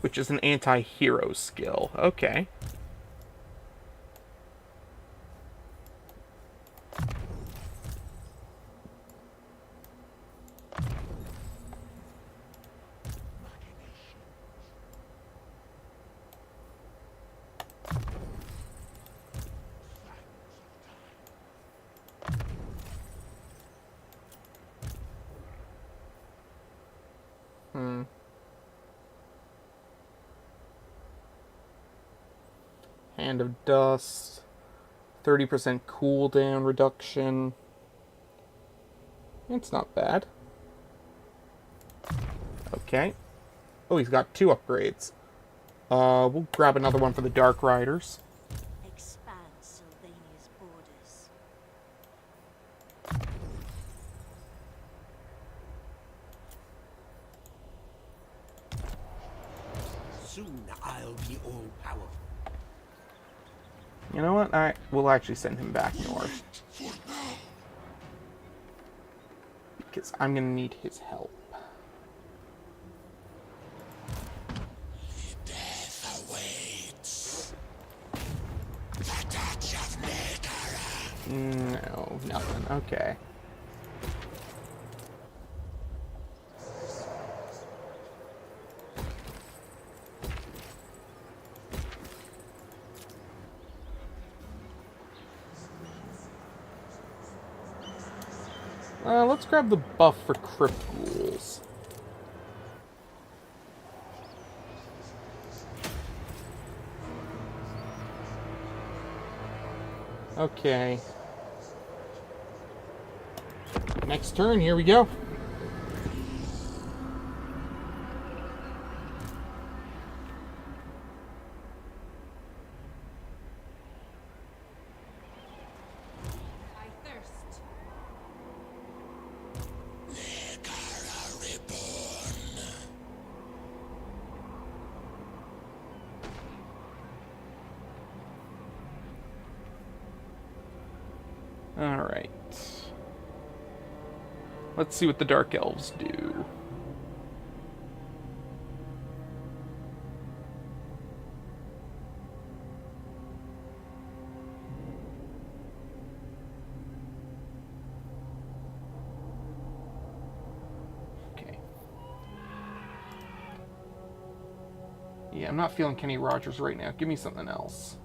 which is an anti-hero skill. Okay. Hand of Dust, 30% cooldown reduction. It's not bad. Okay. Oh, he's got 2 upgrades. We'll grab another one for the Dark Riders.
Expand Sylvania's borders.
Soon I'll be all powerful.
You know what? We'll actually send him back north. Because I'm gonna need his help.
Death awaits. The touch of Nagash.
No, nothing. Okay. Let's grab the buff for Crypt Ghouls. Okay. Next turn, here we go.
I thirst.
Alright. Let's see what the Dark Elves do. Okay. Yeah, I'm not feeling Kenny Rogers right now. Give me something else.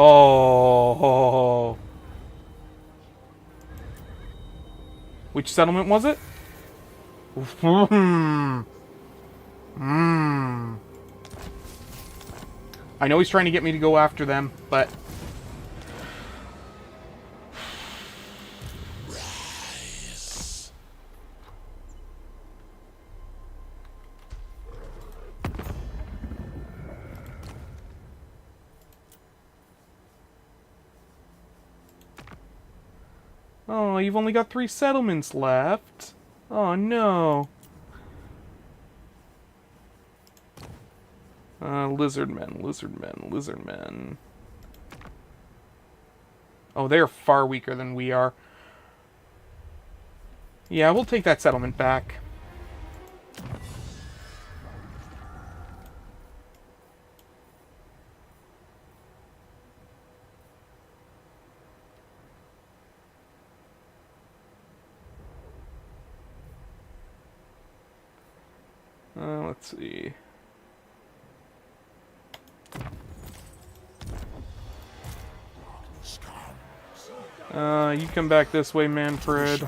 Oh. Which settlement was it? I know he's trying to get me to go after them, but... Oh, you've only got 3 settlements left. Oh, no. Lizardmen, lizardmen, lizardmen. Oh, they're far weaker than we are. Yeah, we'll take that settlement back. Let's see. You come back this way, Manfred.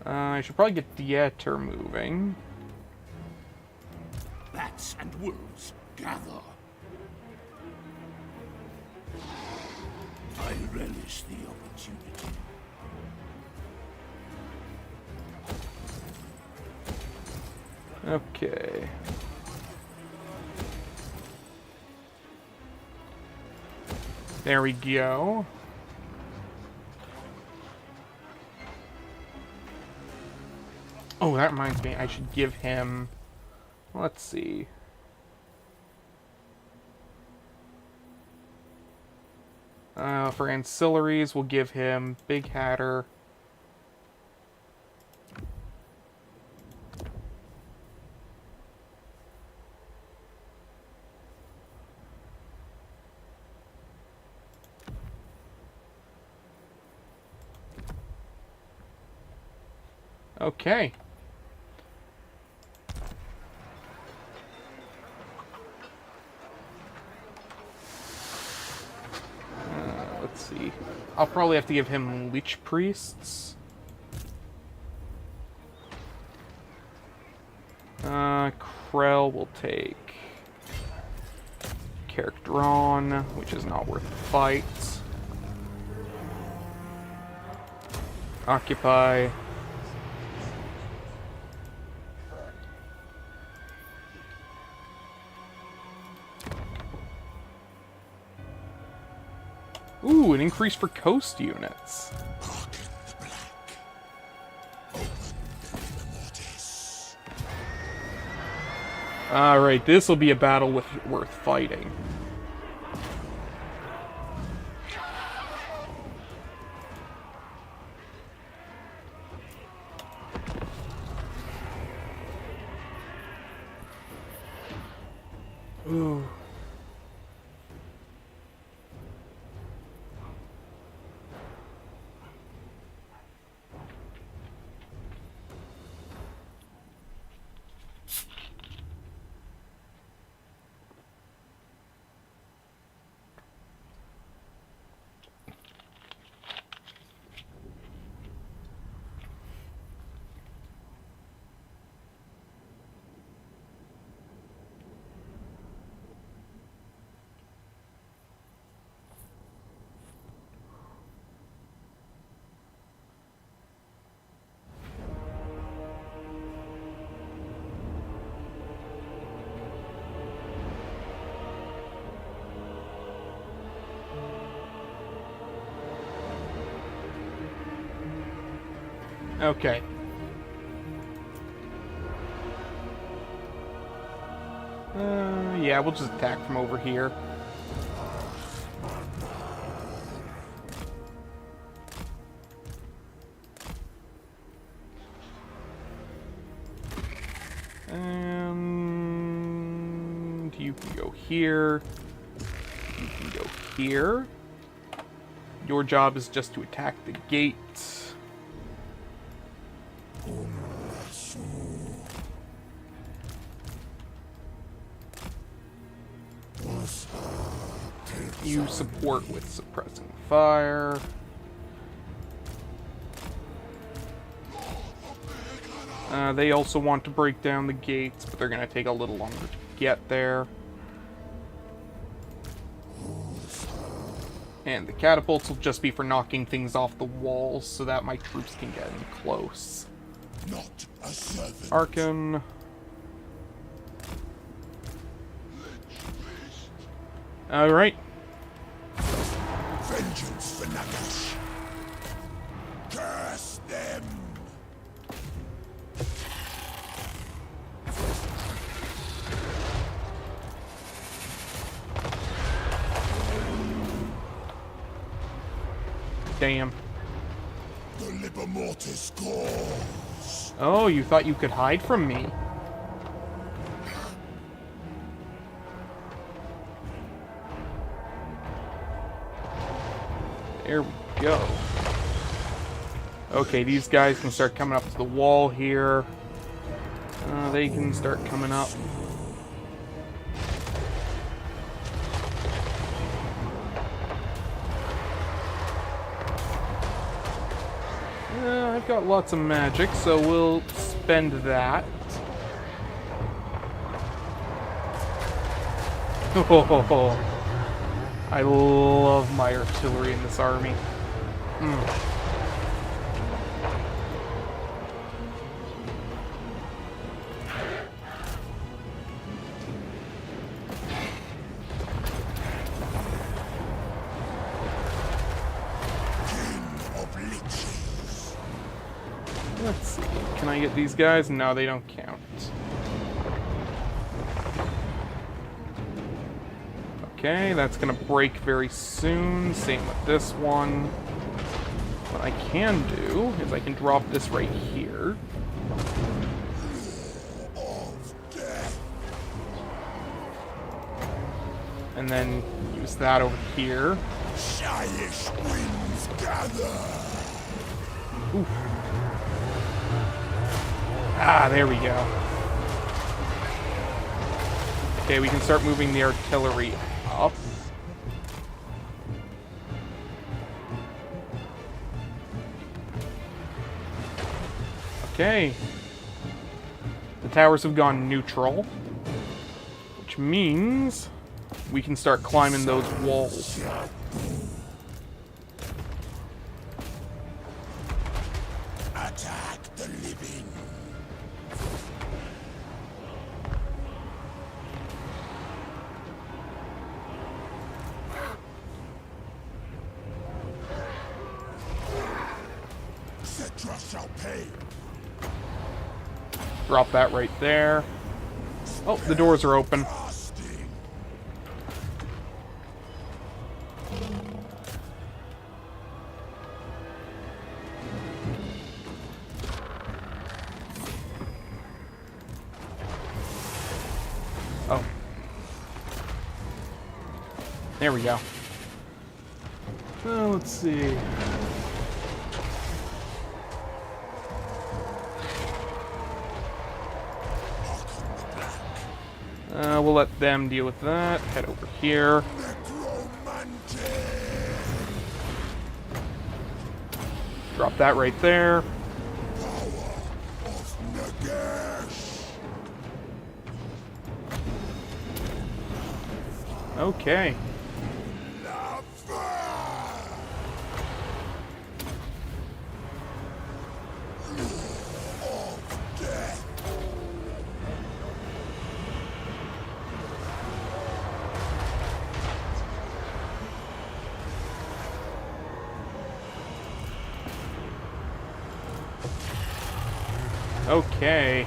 I should probably get Dieter moving.
Bats and wolves gather. I relish the opportunity.
Okay. There we go. Oh, that reminds me, I should give him... Let's see. For ancillaries, we'll give him Big Hatter. Okay. Let's see. I'll probably have to give him Lich Priests. Krell will take Character on, which is not worth the fight. Occupy. Ooh, an increase for coast units. Alright, this will be a battle worth fighting. Ooh. Okay. Yeah, we'll just attack from over here. And you can go here. You can go here. Your job is just to attack the gate. You support with suppressing fire. They also want to break down the gates, but they're going to take a little longer to get there. And the catapults will just be for knocking things off the walls so that my troops can get in close.
Not a servant.
Archon. Alright.
Vengeance for Nagash. Curse them.
Damn.
The Liber Mortis calls.
Oh, you thought you could hide from me? There we go. Okay, these guys can start coming up to the wall here. They can start coming up. I've got lots of magic, so we'll spend that. Oh, I love my artillery in this army. Let's see. Can I get these guys? No, they don't count. Okay, that's gonna break very soon. Same with this one. What I can do is I can drop this right here. And then use that over here.
Shyish winds gather.
Oof. Ah, there we go. Okay, we can start moving the artillery up. Okay. The towers have gone neutral, which means we can start climbing those walls.
Attack the living. Cetra shall pay.
Drop that right there. Oh, the doors are open.
Casting.
Oh. There we go. Let's see. We'll let them deal with that. Head over here. Drop that right there.
Of Nagash.
Okay. Okay.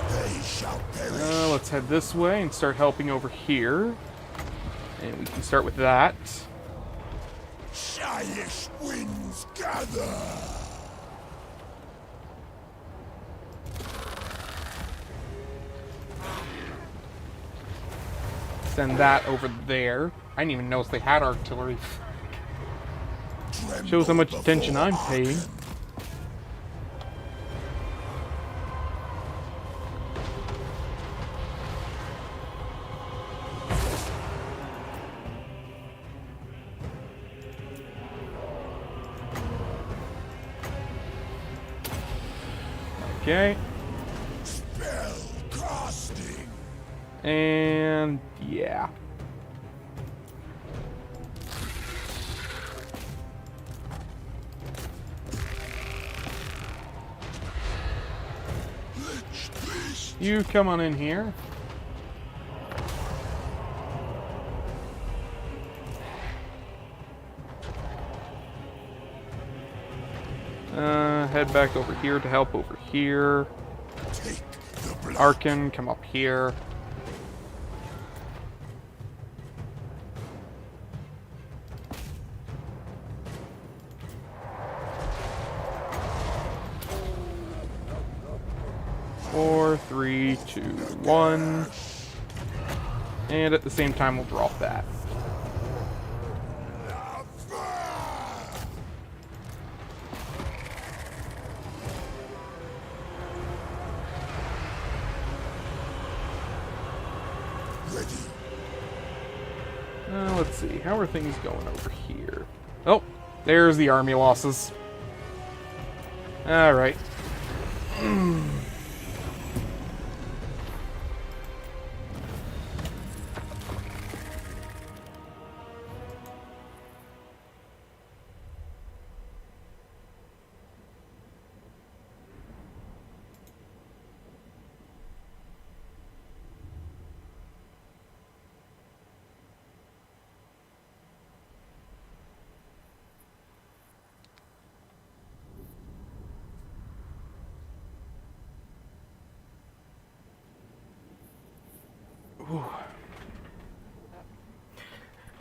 They shall perish.
Let's head this way and start helping over here. And we can start with that.
Shyish winds gather.
Send that over there. I didn't even notice they had artillery. Shows how much attention I'm paying. Okay.
Spell casting.
And yeah.
Lich beast.
You come on in here. Head back over here to help over here.
Take the blood.
Arkin, come up here. Four, three, two, one. And at the same time, we'll drop that. Let's see, how are things going over here? Oh, there's the army losses. Alright.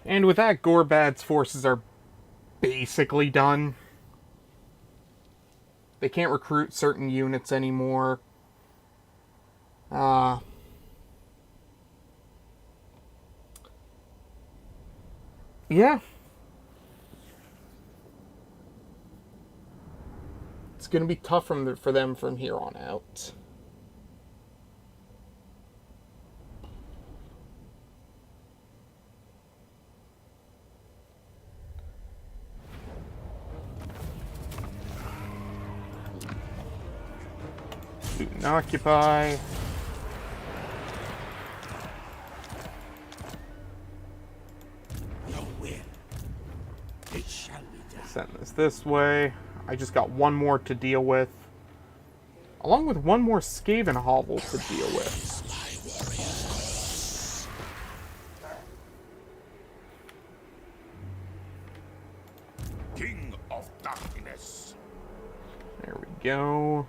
And with that, Gorbad's forces are basically done. They can't recruit certain units anymore. Yeah. It's going to be tough for them from here on out. Student occupy. Send this way. I just got one more to deal with. Along with one more Skaven hovel to deal with.
King of darkness.
There we go.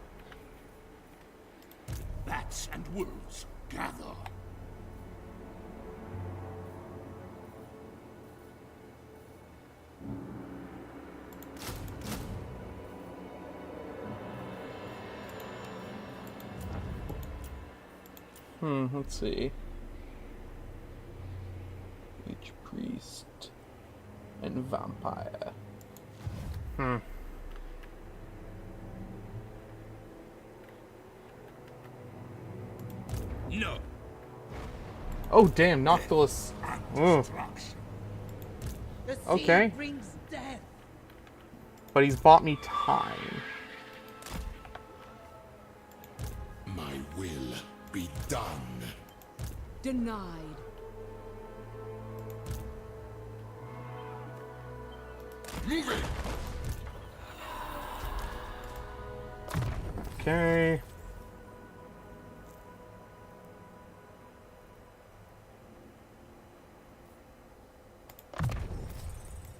Bats and wolves gather.
Let's see. Each priest and vampire.
No.
Oh damn, Noctilus. Okay.
brings death.
But he's bought me time.
My will be done.
Denied.
Move it!
Okay.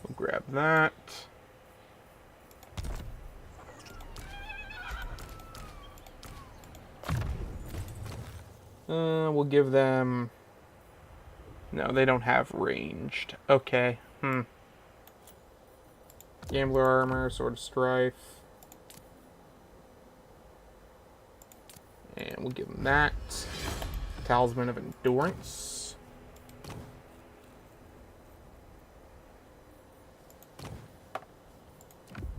We'll grab that. We'll give them... No, they don't have ranged. Okay. Gambler armor, Sword of Strife. And we'll give them that. Talisman of Endurance.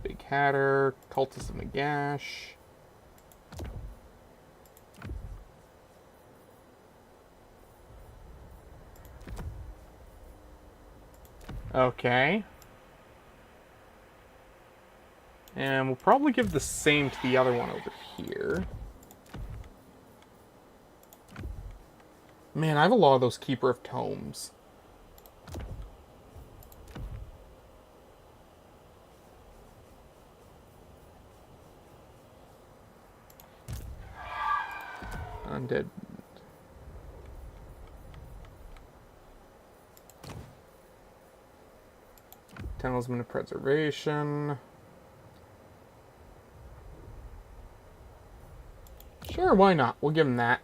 Big Hatter. Cultist of Nagash. Okay. And we'll probably give the same to the other one over here. Man, I have a lot of those Keeper of Tomes. Undead. Talisman of Preservation. Sure, why not? We'll give him that.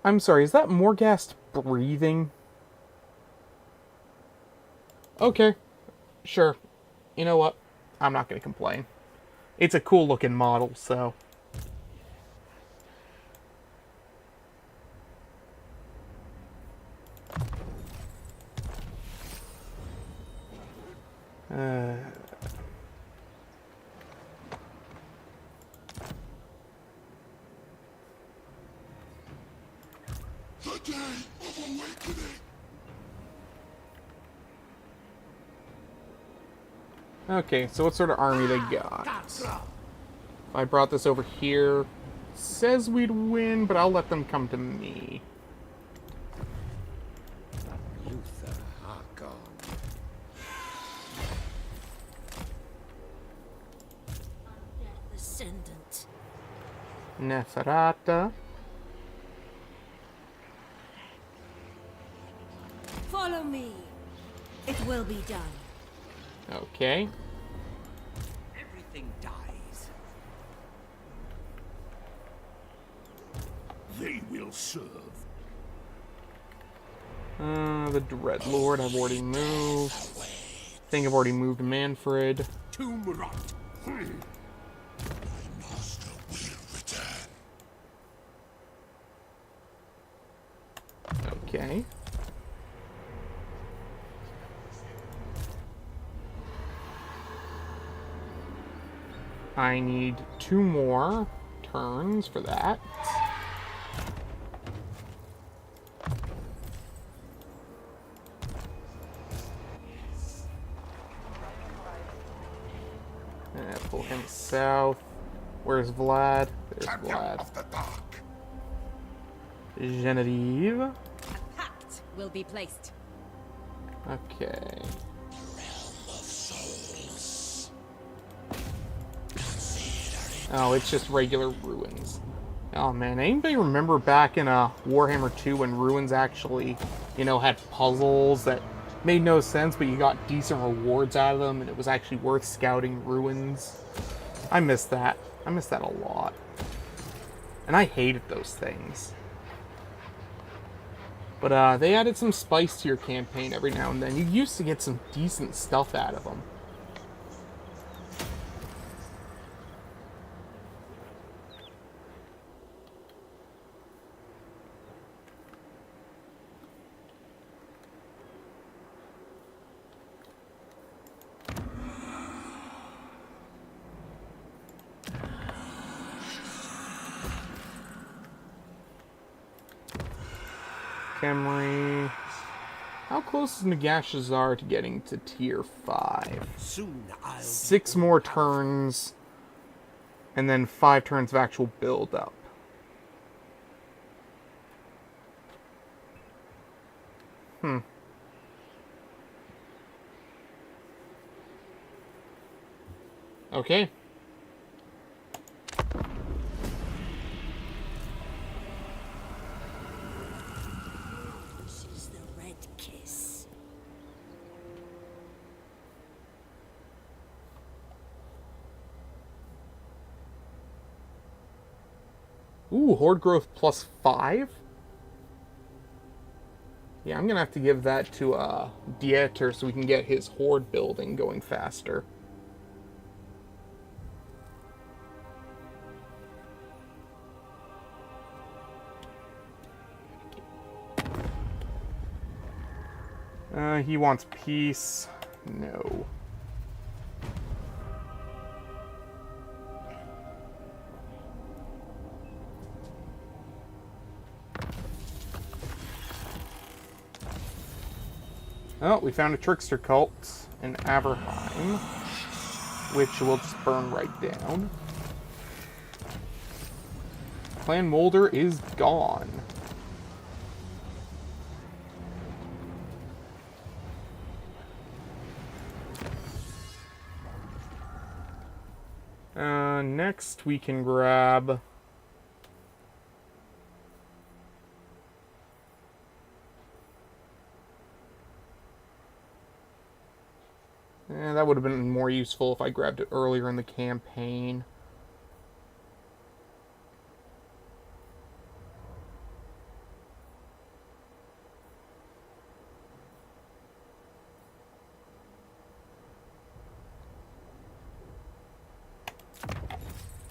I'm sorry, is that Morghast breathing? Okay, sure. You know what? I'm not going to complain. It's a cool looking model, so...
The day of awakening.
Okay, so what sort of army they got? If I brought this over here, says we'd win, but I'll let them come to me.
Ascendant.
Neferata.
Follow me. It will be done.
Okay.
Everything dies.
they will serve.
The Dreadlord, I've already moved. I think I've already moved Manfred.
Tomb rot.
Okay. I need 2 more turns for that. Pull him south. Where's Vlad? There's
Champion
Vlad.
of the dark.
Genevieve.
A pact will be placed.
Okay. Oh, it's just regular ruins. Oh man, anybody remember back in Warhammer 2 when ruins actually, you know, had puzzles that made no sense, but you got decent rewards out of them, and it was actually worth scouting ruins? I miss that. I miss that a lot. And I hated those things. But they added some spice to your campaign every now and then. You used to get some decent stuff out of them. Camry. How close is Nagash to getting to tier 5?
Soon I'll
6 more turns, and then 5 turns of actual build-up. Okay.
This is the red kiss.
Ooh, Horde growth plus 5? Yeah, I'm gonna have to give that to Dieter so we can get his Horde building going faster. He wants peace. No. Oh, we found a trickster cult in Averheim, which will just burn right down. Clan Molder is gone. Next we can grab... that would have been more useful if I grabbed it earlier in the campaign.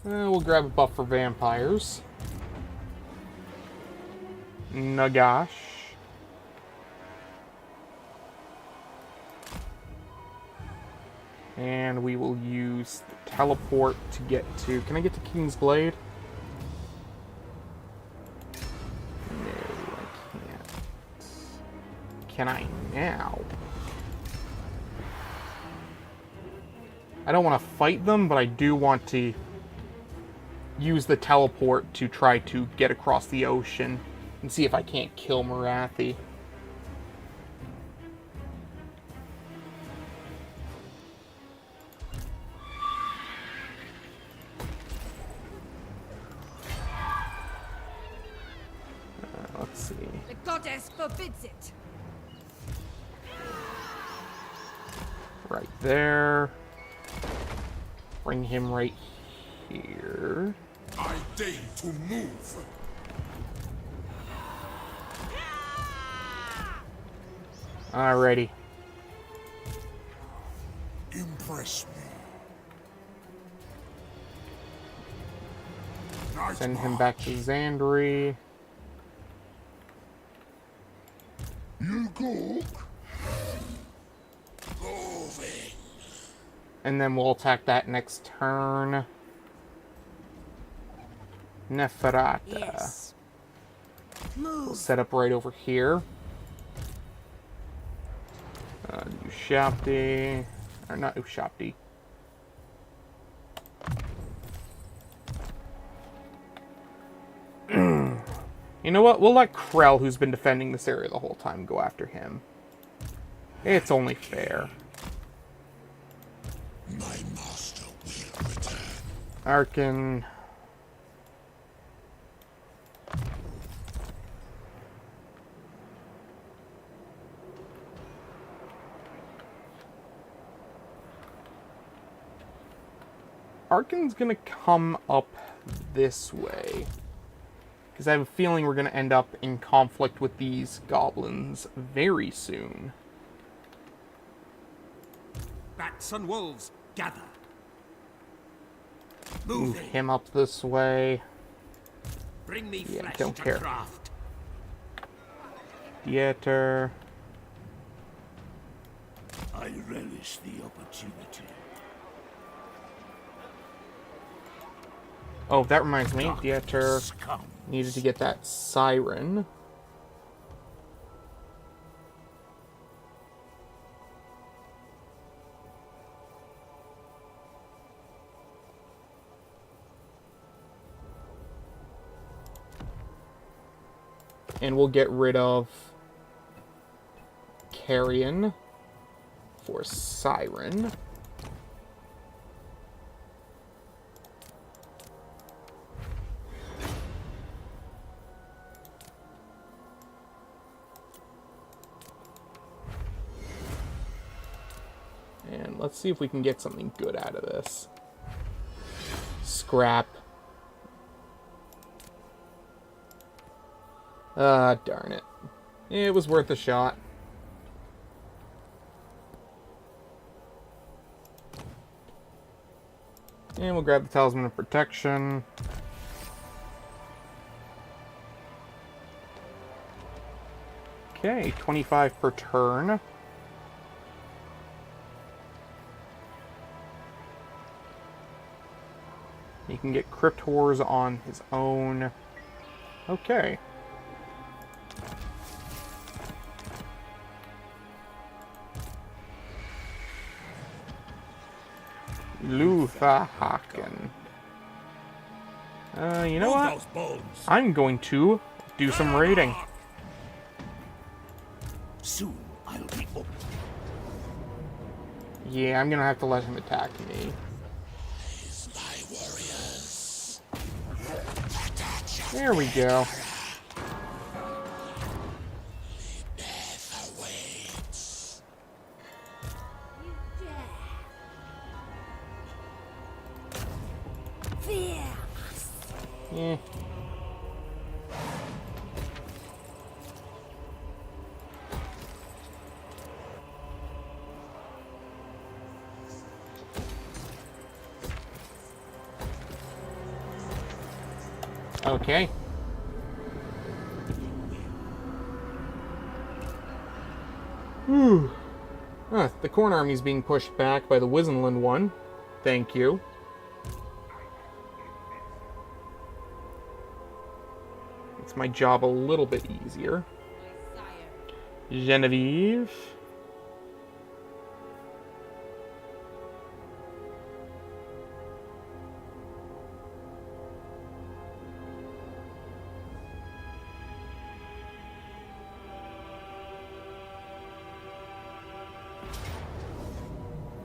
We'll grab a buff for vampires. Nagash. And we will use the teleport to get to... Can I get to King's Blade? No, I can't. Can I now? I don't want to fight them, but I do want to use the teleport to try to get across the ocean and see if I can't kill Marathi. Let's see.
The goddess forbids it.
Right there. Bring him right here.
I deign to move.
Alrighty.
Impress me. Nice
Send him back to Xandri.
You cook. Moving.
And then we'll attack that next turn. Neferata.
Yes.
We'll
Move.
set up right over here. Ushapti. Or not Ushapti. You know what? We'll let Krell, who's been defending this area the whole time, go after him. It's only fair.
My master will return.
Arkin. Arkin's gonna come up this way. Because I have a feeling we're gonna end up in conflict with these goblins very soon.
Bats and wolves, gather.
Move him up this way.
Bring me
Yeah,
flesh
don't
to
care.
craft.
Theater.
I relish the opportunity.
Oh, that reminds me. Theater
Scum.
needed to get that siren. And we'll get rid of Carrion for Siren. And let's see if we can get something good out of this. Scrap. Ah, darn it. It was worth a shot. And we'll grab the Talisman of Protection. Okay, 25 per turn. He can get Crypt Horrors on his own. Okay. Luthahaken. You know what?
Those bones.
I'm going to do some raiding.
Soon I'll be up.
Yeah, I'm gonna have to let him attack me.
My warriors.
There we go.
Death awaits.
You dare. Fear us.
Eh. Okay. Whew. The Corn Army's being pushed back by the Wizenland one. Thank you. Makes my job a little bit easier. Genevieve.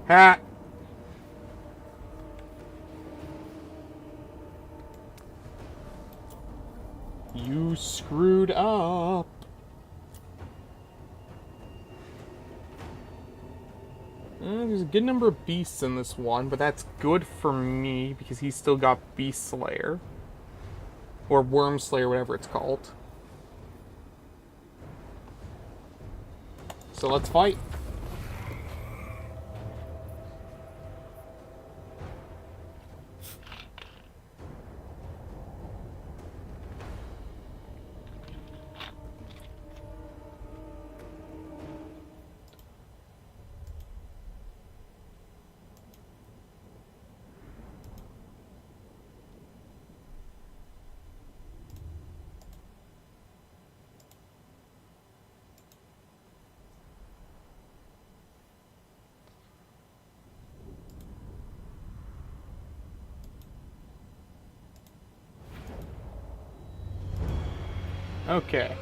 Ha! You screwed up. There's a good number of beasts in this one, but that's good for me because he's still got Beast Slayer. Or Worm Slayer, whatever it's called. So let's fight. Okay.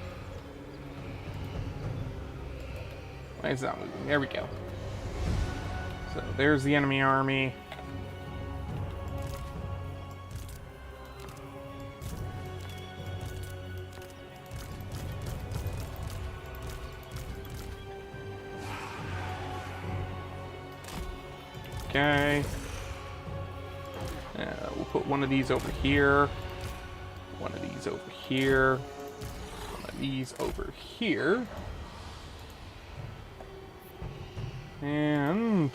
Why is that moving? There we go. So there's the enemy army. Okay. We'll put one of these over here. One of these over here. One of these over here. And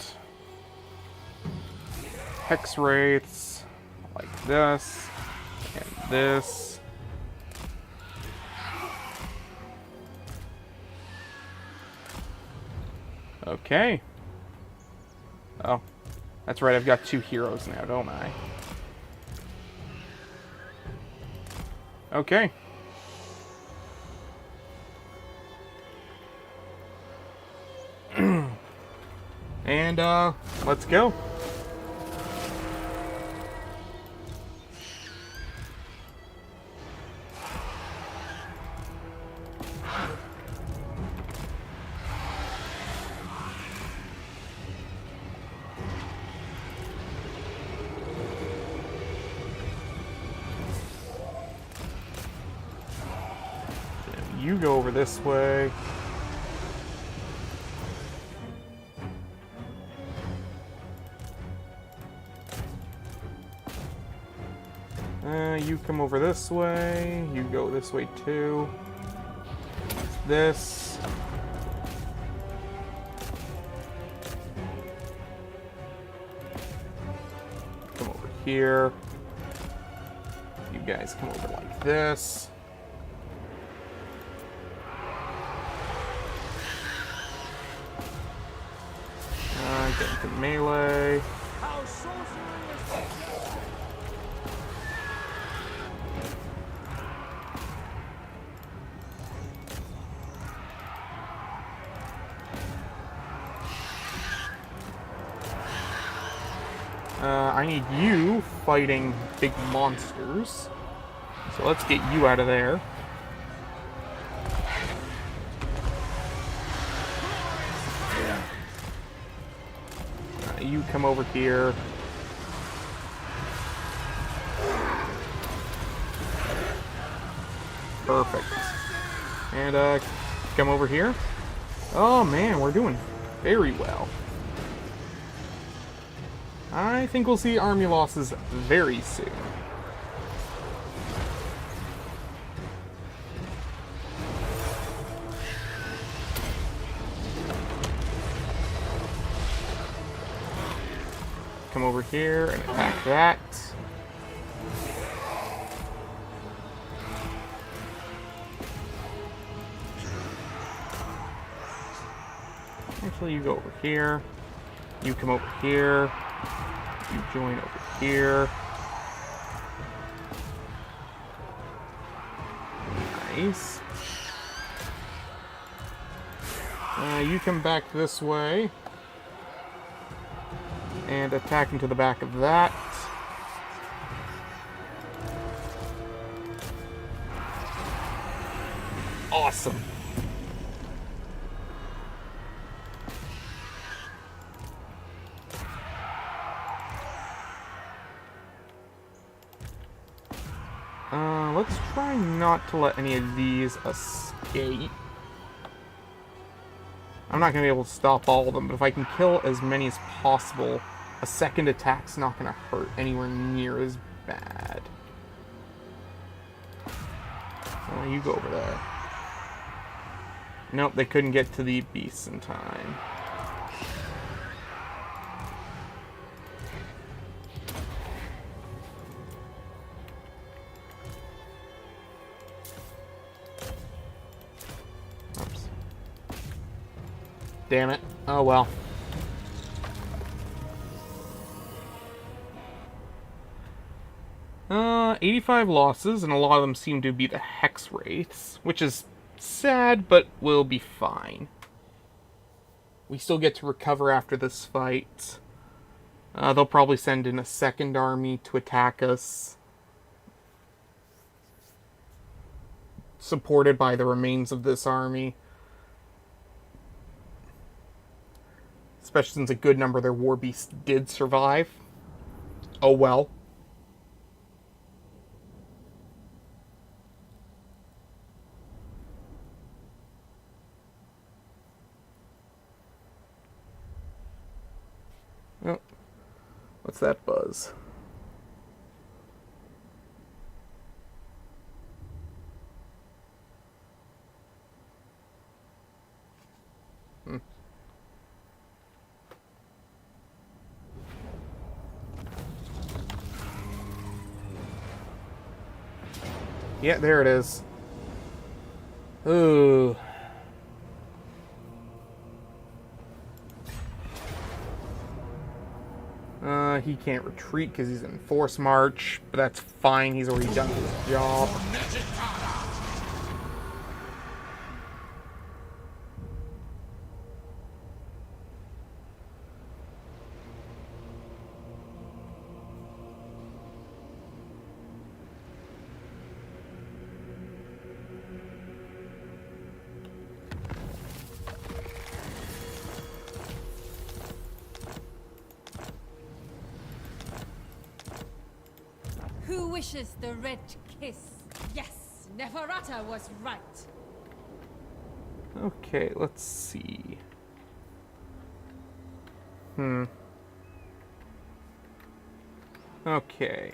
hex wraiths like this and this. Okay. Oh, that's right, I've got 2 heroes now, don't I? Okay. And, let's go. You go over this way. You come over this way. You go this way too. This. Come over here. You guys come over like this. Get into melee. I need you fighting big monsters. So let's get you out of there. You come over here. Perfect. And, come over here. Oh man, we're doing very well. I think we'll see army losses very soon. Come over here and attack that. Actually, you go over here. You come over here. You join over here. Nice. You come back this way. And attack into the back of that. Awesome. Let's try not to let any of these escape. I'm not going to be able to stop all of them, but if I can kill as many as possible, a second attack's not going to hurt anywhere near as bad. You go over there. Nope, they couldn't get to the beasts in time. Oops. Damn it. Oh well. Uh, 85 losses, and a lot of them seem to be the Hex Wraiths, which is sad, but will be fine. We still get to recover after this fight. They'll probably send in a second army to attack us, supported by the remains of this army. Especially since a good number of their war beasts did survive. Oh well. Oh, what's that buzz? Yeah, there it is. Ooh. He can't retreat because he's in force march, but that's fine. He's already done his job.
Who wishes the red kiss? Yes, Neferata was right.
Okay, let's see. Okay.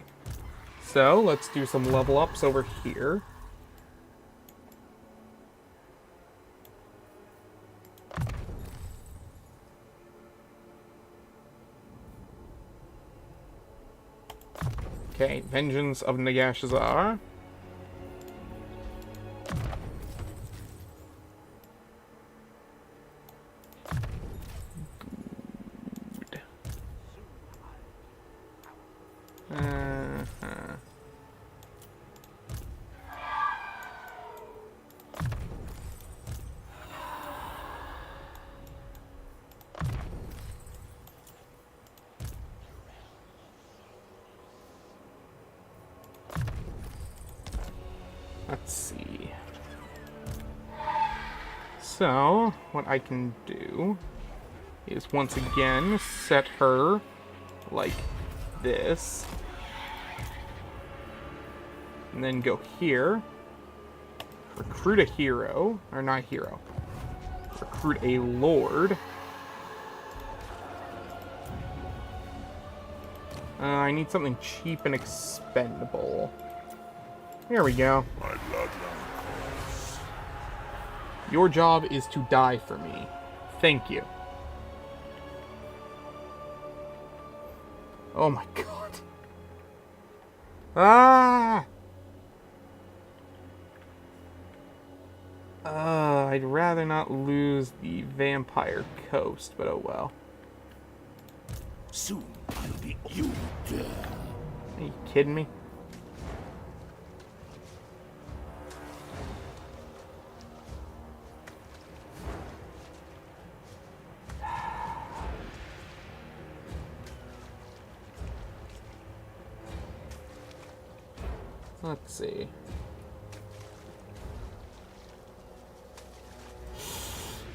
So, let's do some level ups over here. Okay, Vengeance of Nagash. Good. Let's see. So, what I can do is once again set her like this. And then go here. Recruit a hero. Or not hero. Recruit a lord. I need something cheap and expendable. Here we go.
My bloodline calls.
Your job is to die for me. Thank you. Oh my god. Ah! I'd rather not lose the vampire coast, but oh well.
Soon I'll be you.
Are you kidding me? Let's see.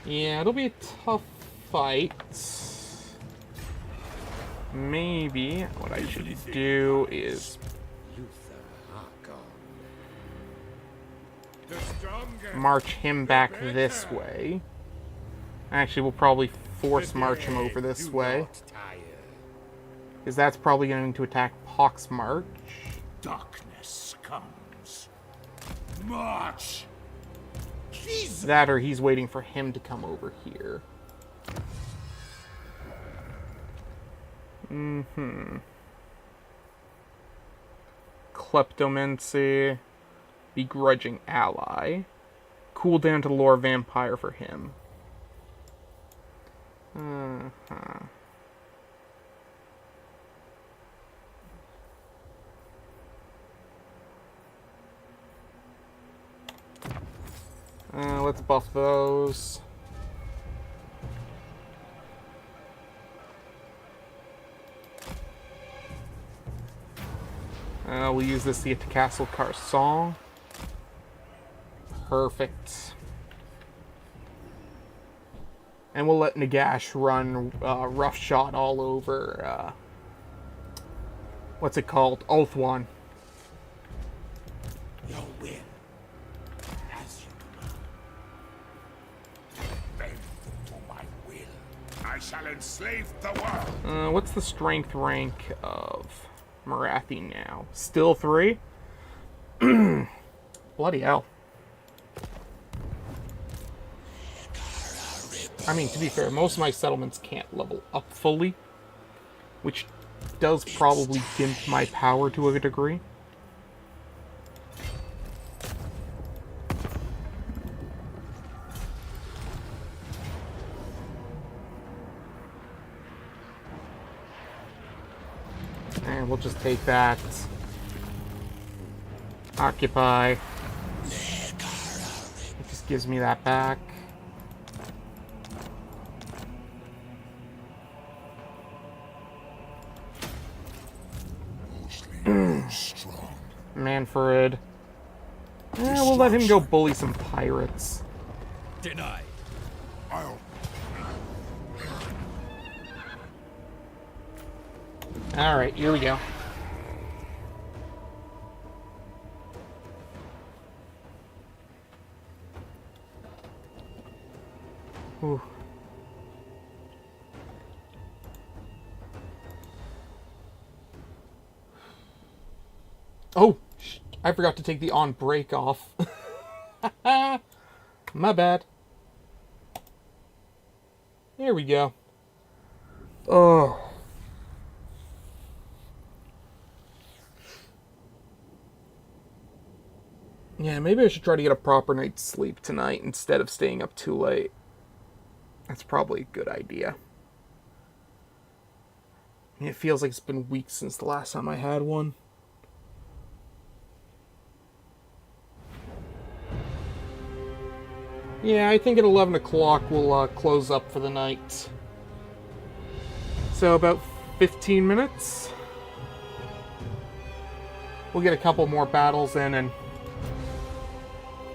Yeah, it'll be a tough fight. Maybe what I should do is march him back this way. Actually, we'll probably force march him over this way. Because that's probably going to attack Pox March.
Darkness comes. March.
That or he's waiting for him to come over here. Kleptomancy. Begrudging ally. Cooldown to lure vampire for him. Let's buff those. We'll use this to get to Castle Carson. Perfect. And we'll let Nagash run roughshod all over, what's it called? Ulthuan.
Your will, as you command. Bend to my will. I shall enslave the world.
What's the strength rank of Marathi now? Still 3? Bloody hell. I mean, to be fair, most of my settlements can't level up fully, which does probably gimp my power to a degree. And we'll just take that. Occupy. It just gives me that back. Manfred. We'll let him go bully some pirates.
Denied.
Alright, here we go. Ooh. Oh, I forgot to take the on break off. My bad. There we go. Oh. Yeah, maybe I should try to get a proper night's sleep tonight instead of staying up too late. That's probably a good idea. It feels like it's been weeks since the last time I had one. Yeah, I think at 11 o'clock we'll close up for the night. So about 15 minutes. We'll get a couple more battles in and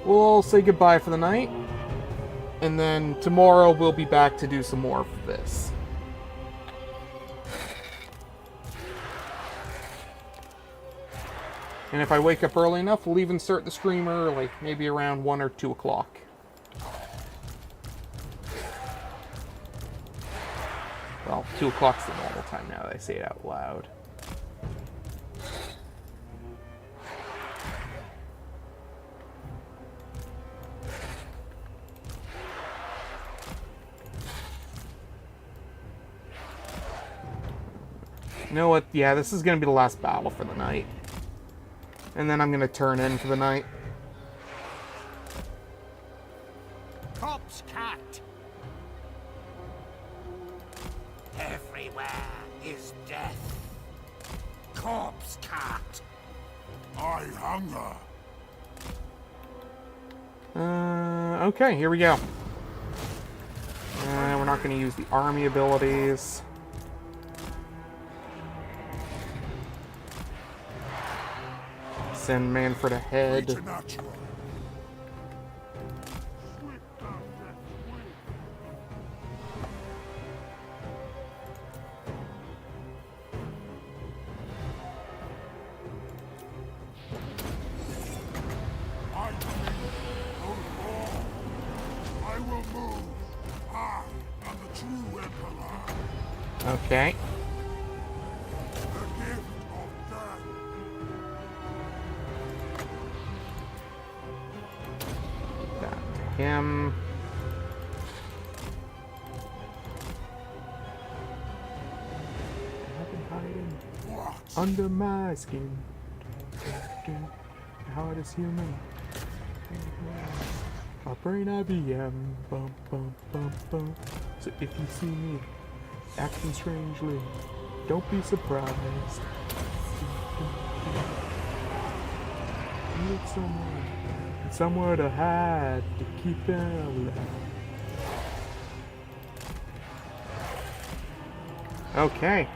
we'll all say goodbye for the night. And then tomorrow we'll be back to do some more of this. And if I wake up early enough, we'll even start the stream early. Maybe around 1 or 2 o'clock. Well, 2 o'clock's the normal time now that I say it out loud. You know what? Yeah, this is going to be the last battle for the night. And then I'm going to turn in for the night.
Corpse cat. Everywhere is death. Corpse cat.
I hunger.
Okay, here we go. We're not going to use the army abilities. Send Manfred ahead.
Preternatural. I will move. I am the true emperor.
Okay.
The gift of death.
That under my skin. Heart is human. My brain IBM. Bum, bum, bum, bum. So if you see me acting strangely, don't be surprised. Need somewhere to hide to keep it alive. Okay.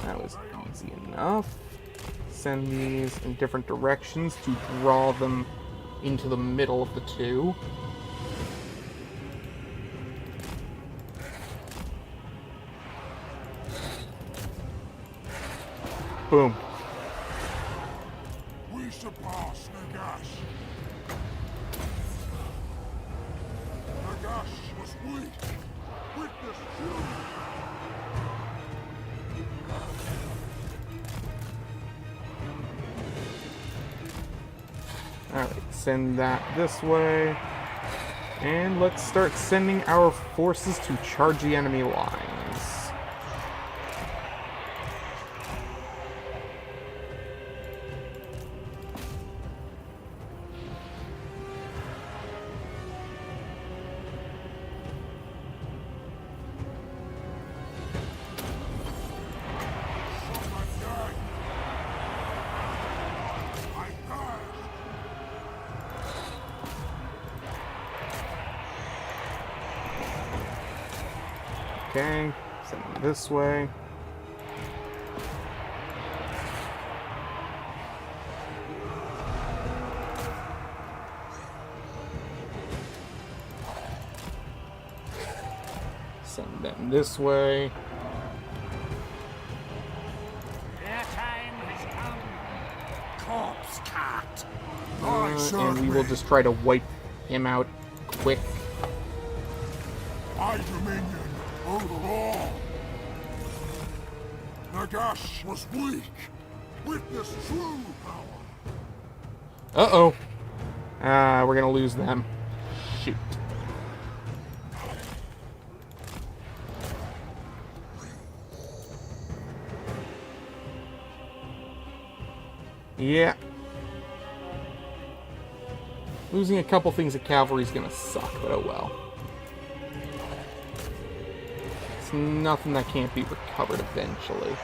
That was easy enough. Send these in different directions to draw them into the middle of the two. Boom.
We surpass Nagash. Nagash was weak. Witness you.
Alright, send that this way. And let's start sending our forces to charge the enemy lines. Okay, send them this way. Send them this way.
Their time has come. Corpse cat.
And we will just try to wipe him out quick.
My dominion over all. Nagash was weak. Witness true power.
Uh-oh. We're gonna lose them. Shoot. Yeah. Losing a couple things of cavalry is gonna suck, but oh well. It's nothing that can't be recovered eventually.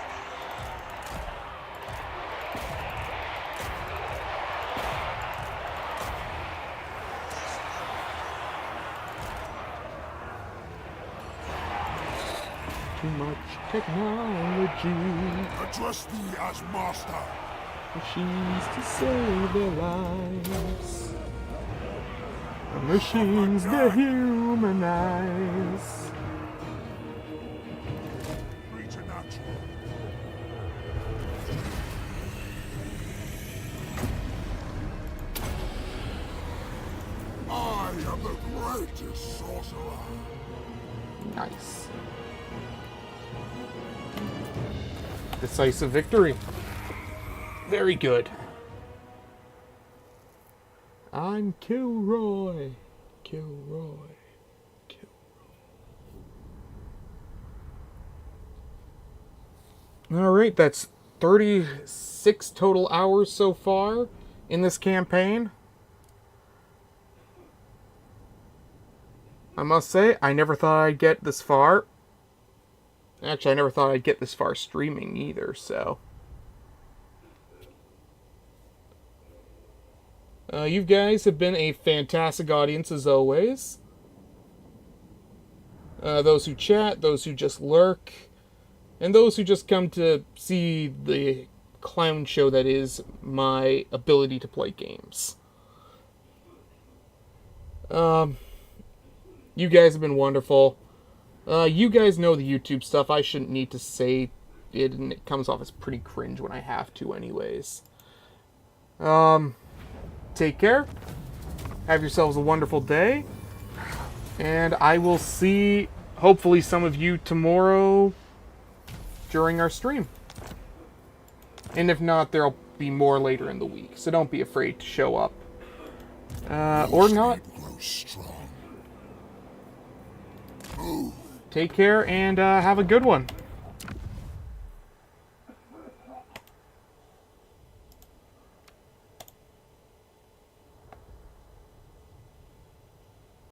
Too much technology.
Address thee as master.
Machines to save their lives. The machines they humanize.
Preternatural. I am the greatest sorcerer.
Nice. Decisive victory. Very good. I'm Kilroy. Kilroy. Alright, that's 36 total hours so far in this campaign. I must say, I never thought I'd get this far. Actually, I never thought I'd get this far streaming either, so. You guys have been a fantastic audience as always. Those who chat, those who just lurk, and those who just come to see the clown show that is my ability to play games. You guys have been wonderful. You guys know the YouTube stuff. I shouldn't need to say it, and it comes off as pretty cringe when I have to anyways. Take care. Have yourselves a wonderful day. And I will see, hopefully, some of you tomorrow during our stream. And if not, there'll be more later in the week. So don't be afraid to show up. Or not.
Grow strong. Move.
take care and have a good one.